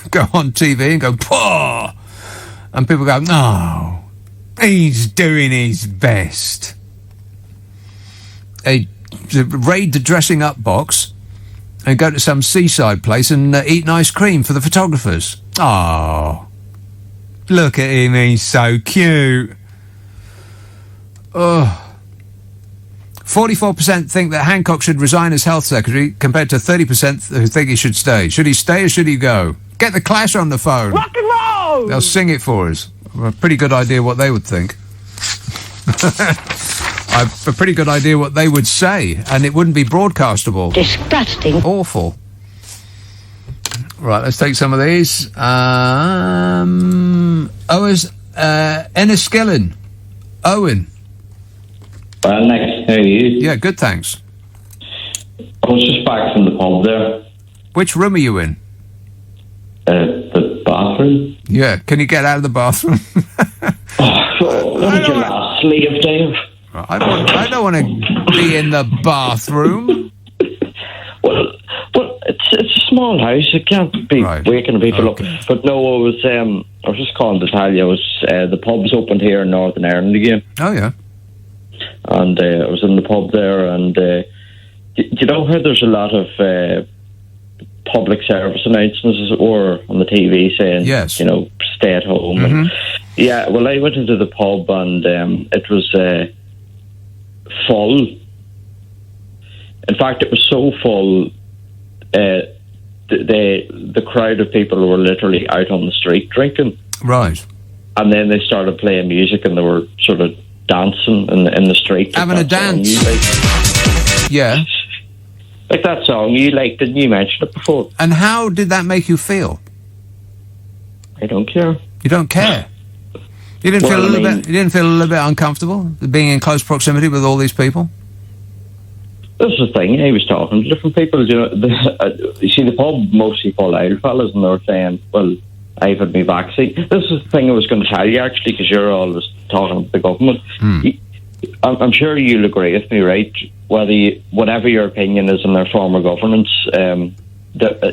[SPEAKER 1] go on TV and go, "Poor," and people go, "No, he's doing his best." They raid the dressing up box and go to some seaside place and eat an ice cream for the photographers. Oh, look at him, he's so cute. Oh. 44% think that Hancock should resign as health secretary, compared to 30% who think he should stay. Should he stay or should he go? Get the Clash on the phone.
[SPEAKER 2] Rock and roll!
[SPEAKER 1] They'll sing it for us. A pretty good idea what they would think. I've a pretty good idea what they would say, and it wouldn't be broadcastable.
[SPEAKER 2] Disgusting.
[SPEAKER 1] Awful. Right, let's take some of these. Enniskillen. Owen.
[SPEAKER 20] Well, next, how are you?
[SPEAKER 1] Yeah, good, thanks.
[SPEAKER 20] I was just back from the pub there.
[SPEAKER 1] Which room are you in?
[SPEAKER 20] The bathroom.
[SPEAKER 1] Yeah, can you get out of the bathroom?
[SPEAKER 20] What did your last sleeve, Dave?
[SPEAKER 1] I don't want to be in the bathroom.
[SPEAKER 20] Well, it's a small house. It can't be waking people up. But no, I was just calling to tell you, the pub's opened here in Northern Ireland again.
[SPEAKER 1] Oh yeah.
[SPEAKER 20] And I was in the pub there, and you know how there's a lot of public service announcements, as it were, on the TV saying,
[SPEAKER 1] yes,
[SPEAKER 20] you know, stay at home.
[SPEAKER 1] Mm-hmm.
[SPEAKER 20] And, yeah, well, I went into the pub, and it was full. In fact, it was so full, the crowd of people were literally out on the street drinking.
[SPEAKER 1] Right.
[SPEAKER 20] And then they started playing music, and they were sort of dancing in the street.
[SPEAKER 1] Having a dance. Yeah.
[SPEAKER 20] Like that song you liked, didn't you mention it before?
[SPEAKER 1] And how did that make you feel?
[SPEAKER 20] I don't care.
[SPEAKER 1] You don't care? You didn't feel You didn't feel a little bit uncomfortable being in close proximity with all these people?
[SPEAKER 20] this is the thing. He was talking to different people. You know, you see, the pub mostly full old fellas, and they're saying, "Well, I've had my vaccine." This is the thing I was going to tell you, actually, because you're always talking about the government. I'm sure you'll agree with me, right? Whatever your opinion is on their former governance,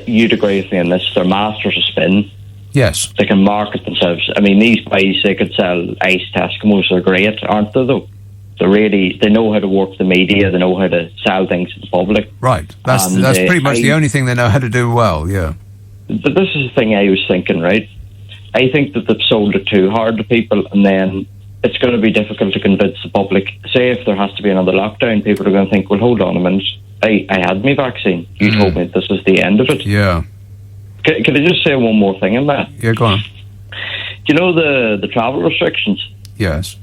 [SPEAKER 20] you'd agree with me on this. They're masters of spin.
[SPEAKER 1] Yes.
[SPEAKER 20] They can market themselves. I mean, these guys, they could sell iced Eskimos. They're great, aren't they, though? They know how to work the media. They know how to sell things to the public.
[SPEAKER 1] Right. That's pretty much the only thing they know how to do well, yeah.
[SPEAKER 20] But this is the thing I was thinking, right? I think that they've sold it too hard to people, and then it's going to be difficult to convince the public. Say if there has to be another lockdown, people are going to think, well, hold on a minute, I had my vaccine. You told me this is the end of it.
[SPEAKER 1] Yeah.
[SPEAKER 20] Can I just say one more thing on that?
[SPEAKER 1] Yeah, go on.
[SPEAKER 20] Do you know the travel restrictions?
[SPEAKER 1] Yes.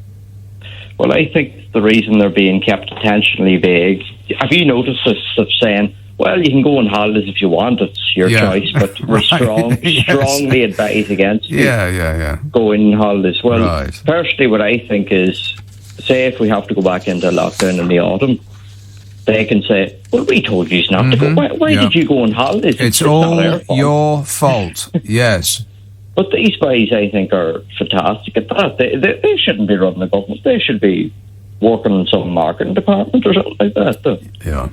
[SPEAKER 20] Well, I think the reason they're being kept intentionally vague, have you noticed this of saying, well, you can go on holidays if you want, it's your choice, but we're strongly advise against going on holidays. Well, personally, what I think is, say if we have to go back into lockdown in the autumn, they can say, well, we told you not to go. Why did you go on holidays?
[SPEAKER 1] It's all your fault. Yes.
[SPEAKER 20] But these guys, I think, are fantastic at that. They shouldn't be running the government. They should be working in some marketing department or something like that, though.
[SPEAKER 1] Yeah.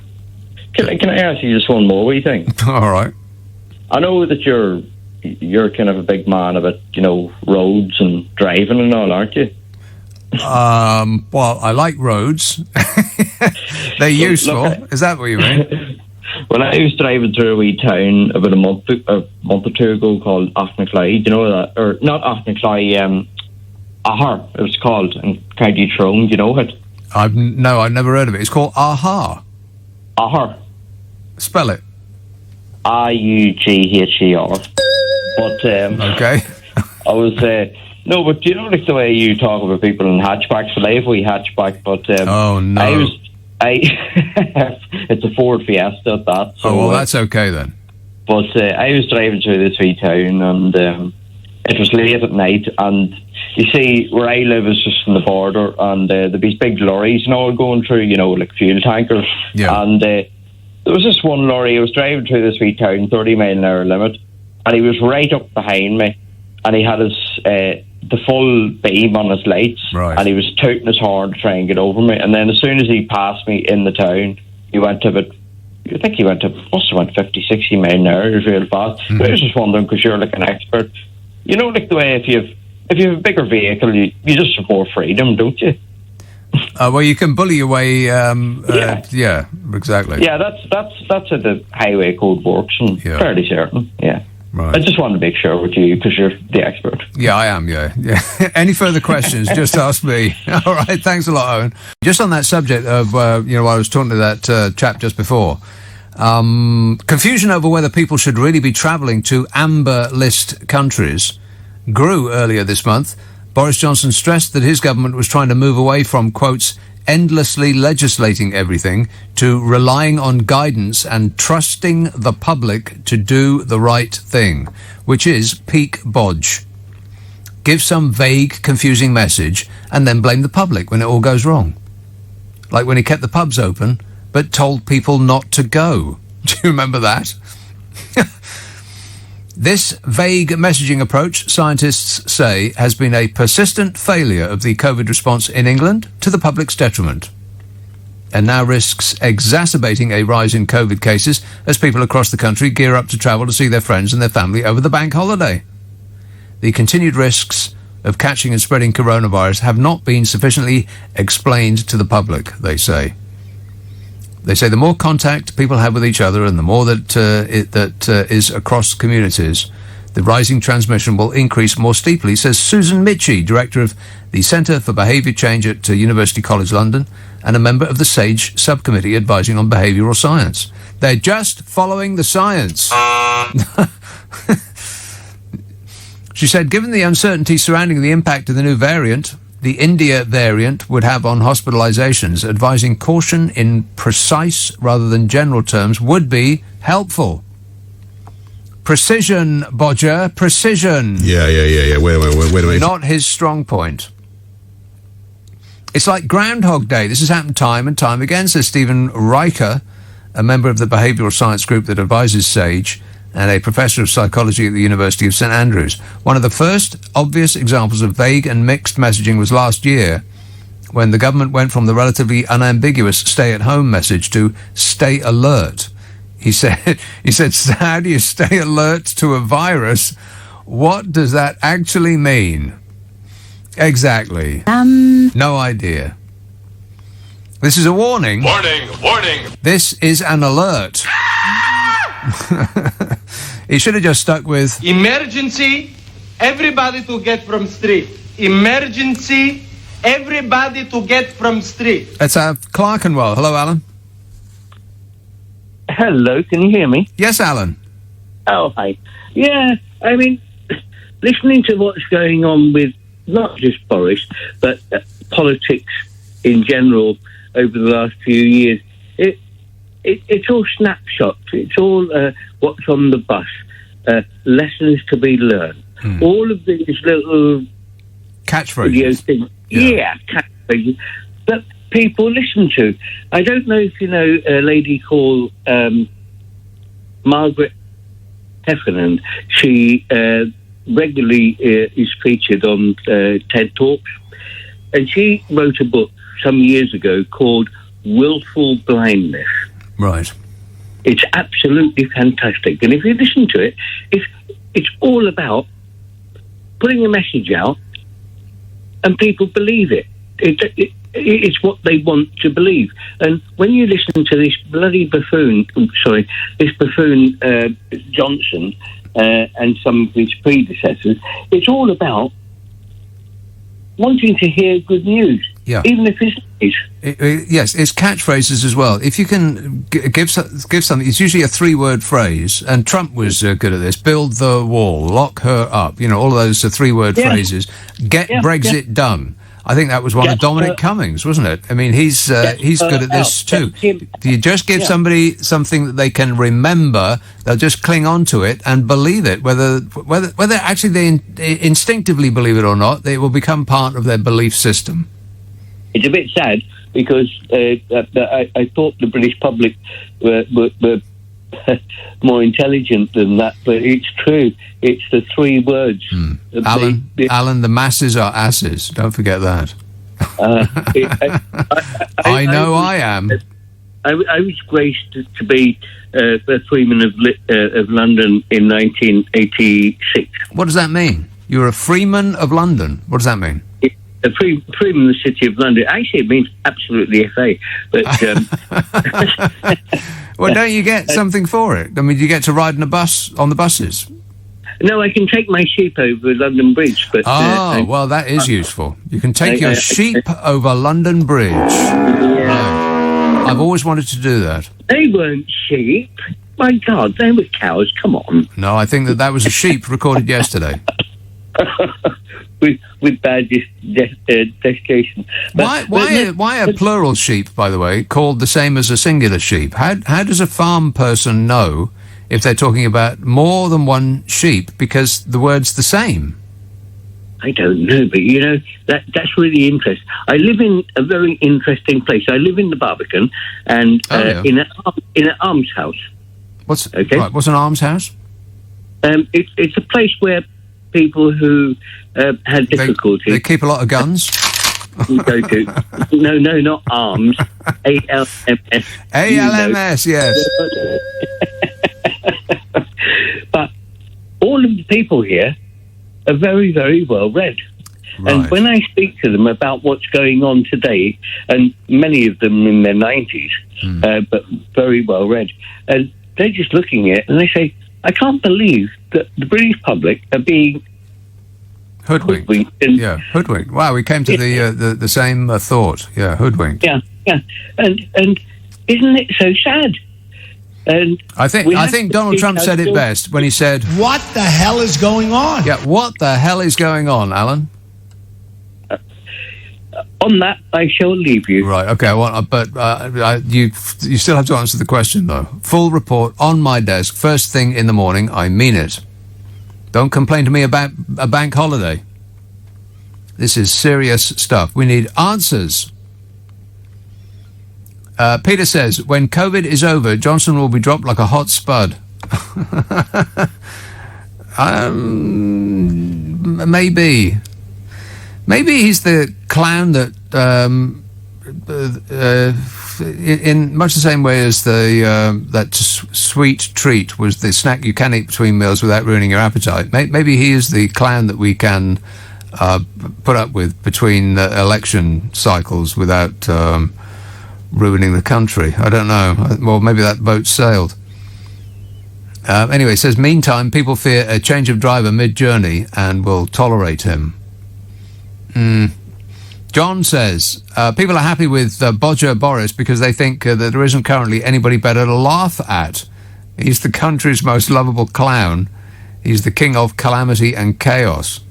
[SPEAKER 20] Can I ask you just one more wee thing?
[SPEAKER 1] All right.
[SPEAKER 20] I know that you're kind of a big man about, roads and driving and all, aren't you?
[SPEAKER 1] Well, I like roads. They're useful. Is that what you mean?
[SPEAKER 20] Well, I was driving through a wee town about a month or two ago called Auchnagley. Do you know that? Or not Auchnagley, Ahar, it was called, in County Tyrone. Do you know it?
[SPEAKER 1] I've never heard of it. It's called Ahar.
[SPEAKER 20] Ahar.
[SPEAKER 1] Spell it.
[SPEAKER 20] Iugher. But
[SPEAKER 1] okay.
[SPEAKER 20] I was no, but do you know the way you talk about people in hatchbacks? Well, I have a wee hatchback, but
[SPEAKER 1] oh no,
[SPEAKER 20] it's a Ford Fiesta at that. So,
[SPEAKER 1] well, that's okay then.
[SPEAKER 20] But I was driving through this wee town, and it was late at night, and you see where I live is just on the border, and there'd be big lorries and all going through, like fuel tankers.
[SPEAKER 1] Yeah.
[SPEAKER 20] And there was this one lorry. I was driving through this wee town, 30-mile-an-hour limit, and he was right up behind me, and he had his the full beam on his lights,
[SPEAKER 1] right,
[SPEAKER 20] and he was tooting his horn to try and get over me. And then as soon as he passed me in the town, he went to must have went 50, 60 miles an hour. It was real fast.
[SPEAKER 1] Mm-hmm.
[SPEAKER 20] But I was just wondering, because you're like an expert, like the way if you have a bigger vehicle, you just have more freedom, don't you?
[SPEAKER 1] Well, you can bully your way. Yeah, exactly.
[SPEAKER 20] Yeah, that's how the highway code works, and fairly certain. Yeah.
[SPEAKER 1] Right.
[SPEAKER 20] I just wanted to make sure with you, because you're the expert.
[SPEAKER 1] Yeah, I am, yeah. Any further questions, just ask me. All right, thanks a lot, Owen. Just on that subject of, I was talking to that chap just before, confusion over whether people should really be travelling to amber list countries grew earlier this month. Boris Johnson stressed that his government was trying to move away from, quotes, endlessly legislating everything to relying on guidance and trusting the public to do the right thing, which is peak bodge. Give some vague, confusing message and then blame the public when it all goes wrong. Like when he kept the pubs open but told people not to go. Do you remember that? This vague messaging approach, scientists say, has been a persistent failure of the COVID response in England to the public's detriment, and now risks exacerbating a rise in COVID cases as people across the country gear up to travel to see their friends and their family over the bank holiday. The continued risks of catching and spreading coronavirus have not been sufficiently explained to the public, they say. They say the more contact people have with each other and the more that is across communities, the rising transmission will increase more steeply, says Susan Mitchie, Director of the Centre for Behaviour Change at University College London and a member of the SAGE subcommittee advising on behavioural science. They're just following the science. She said, given the uncertainty surrounding the impact of the new variant, the India variant would have on hospitalizations, advising caution in precise rather than general terms would be helpful. Precision, Bodger, precision.
[SPEAKER 13] Yeah. Wait a minute.
[SPEAKER 1] Not his strong point. It's like Groundhog Day. This has happened time and time again, says Stephen Riker, a member of the behavioural science group that advises SAGE and a professor of psychology at the University of St Andrews. One of the first obvious examples of vague and mixed messaging was last year, when the government went from the relatively unambiguous stay-at-home message to stay alert. He said, so how do you stay alert to a virus? What does that actually mean? Exactly. No idea. This is a warning.
[SPEAKER 2] Warning, warning.
[SPEAKER 1] This is an alert. He should have just stuck with
[SPEAKER 9] Emergency, everybody to get from street. Emergency, everybody to get from street.
[SPEAKER 1] It's Clerkenwell. Hello, Alan.
[SPEAKER 22] Hello, can you hear me?
[SPEAKER 1] Yes, Alan.
[SPEAKER 22] Oh, hi. Yeah, I mean, listening to what's going on with not just Boris, but politics in general over the last few years, it's all snapshots. It's all what's on the bus, lessons to be learned. All of these little
[SPEAKER 1] catchphrases.
[SPEAKER 22] Things, yeah, catchphrases that people listen to. I don't know if you know a lady called Margaret Heffernan. She regularly is featured on TED Talks, and she wrote a book some years ago called Willful Blindness.
[SPEAKER 1] Right.
[SPEAKER 22] It's absolutely fantastic, and if you listen to it, it's all about putting a message out, and people believe it. It's what they want to believe. And when you listen to this bloody buffoon, Johnson and some of his predecessors, it's all about wanting to hear good news, even if it's
[SPEAKER 1] yes, it's catchphrases as well. If you can give something, it's usually a 3-word phrase, and Trump was good at this. Build the wall, lock her up. You know, all of those are 3-word phrases. Get Brexit done. I think that was one of Dominic Cummings, wasn't it? I mean, he's good at this too. If you just give somebody something that they can remember, they'll just cling on to it and believe it. Whether actually they instinctively believe it or not, it will become part of their belief system.
[SPEAKER 22] It's a bit sad because I thought the British public were more intelligent than that, but it's true. It's the 3 words.
[SPEAKER 1] Alan, the masses are asses. Don't forget that. I know I am.
[SPEAKER 22] I was graced to be a Freeman of London in 1986.
[SPEAKER 1] What does that mean? You're a Freeman of London. What does that mean?
[SPEAKER 22] A Freeman of the City of London. Actually, it means absolutely FA. But
[SPEAKER 1] well, don't you get something for it? I mean, you get to ride on the buses.
[SPEAKER 22] No, I can take my sheep over London Bridge. But
[SPEAKER 1] well, that is useful. You can take your sheep over London Bridge. Yeah. I've always wanted to do that.
[SPEAKER 22] They weren't sheep. My God, they were cows. Come on.
[SPEAKER 1] No, I think that was a sheep recorded yesterday.
[SPEAKER 22] With bad destination.
[SPEAKER 1] Why are plural sheep, by the way, called the same as a singular sheep? How does a farm person know if they're talking about more than one sheep because the word's the same?
[SPEAKER 22] I don't know, but you know that's really interesting. I live in a very interesting place. I live in the Barbican, and in an almshouse.
[SPEAKER 1] What's an almshouse?
[SPEAKER 22] It's a place where people who had difficulty.
[SPEAKER 1] They keep a lot of guns.
[SPEAKER 22] Go to no, not arms. ALMS.
[SPEAKER 1] ALMS, yes.
[SPEAKER 22] But all of the people here are very, very well read. Right. And when I speak to them about what's going on today, and many of them in their 90s, but very well read, and they're just looking at it and they say, I can't believe that the British public are being
[SPEAKER 1] hoodwinked. Hoodwinked. Wow, we came to the same thought. Yeah, hoodwinked.
[SPEAKER 22] Yeah. And isn't it so sad? And
[SPEAKER 1] I think Donald Trump said it best when he said,
[SPEAKER 7] "What the hell is going on?"
[SPEAKER 1] Yeah, what the hell is going on, Alan?
[SPEAKER 22] On that, I shall leave you.
[SPEAKER 1] Right. Okay. But you still have to answer the question, though. Full report on my desk, first thing in the morning. I mean it. Don't complain to me about a bank holiday. This is serious stuff. We need answers. Peter says, when COVID is over, Johnson will be dropped like a hot spud. Maybe. Maybe he's the clown that, in much the same way as that sweet treat was the snack you can eat between meals without ruining your appetite. Maybe he is the clown that we can put up with between election cycles without ruining the country. I don't know. Well, maybe that boat sailed. Anyway, it says, meantime, people fear a change of driver mid-journey and will tolerate him. John says, people are happy with Bodger Boris because they think that there isn't currently anybody better to laugh at. He's the country's most lovable clown. He's the king of calamity and chaos.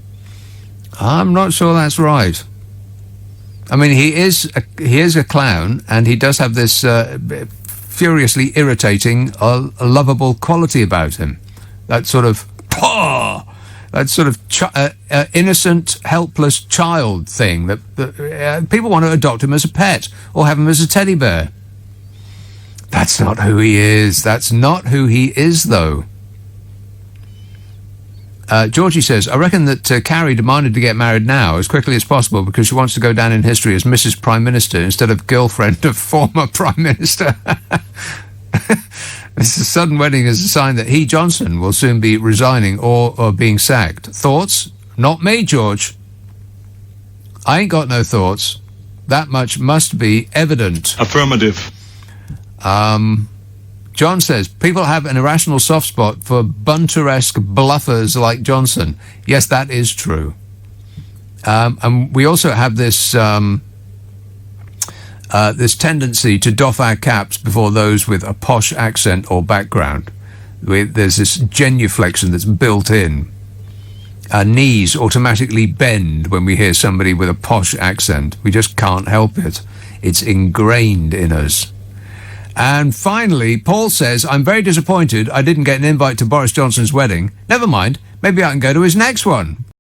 [SPEAKER 1] I'm not sure that's right. I mean, he is a clown, and he does have this furiously irritating, lovable quality about him. That sort of innocent, helpless child thing that people want to adopt him as a pet or have him as a teddy bear. That's not who he is. That's not who he is, though. Georgie says, I reckon that Carrie demanded to get married now as quickly as possible because she wants to go down in history as Mrs. Prime Minister instead of girlfriend of former Prime Minister. This sudden wedding is a sign that he, Johnson, will soon be resigning or being sacked. Thoughts? Not me, George. I ain't got no thoughts. That much must be evident.
[SPEAKER 2] Affirmative.
[SPEAKER 1] John says, people have an irrational soft spot for bunteresque bluffers like Johnson. Yes, that is true. And we also have this this tendency to doff our caps before those with a posh accent or background. There's this genuflection that's built in. Our knees automatically bend when we hear somebody with a posh accent. We just can't help it. It's ingrained in us. And finally, Paul says, I'm very disappointed I didn't get an invite to Boris Johnson's wedding. Never mind, maybe I can go to his next one.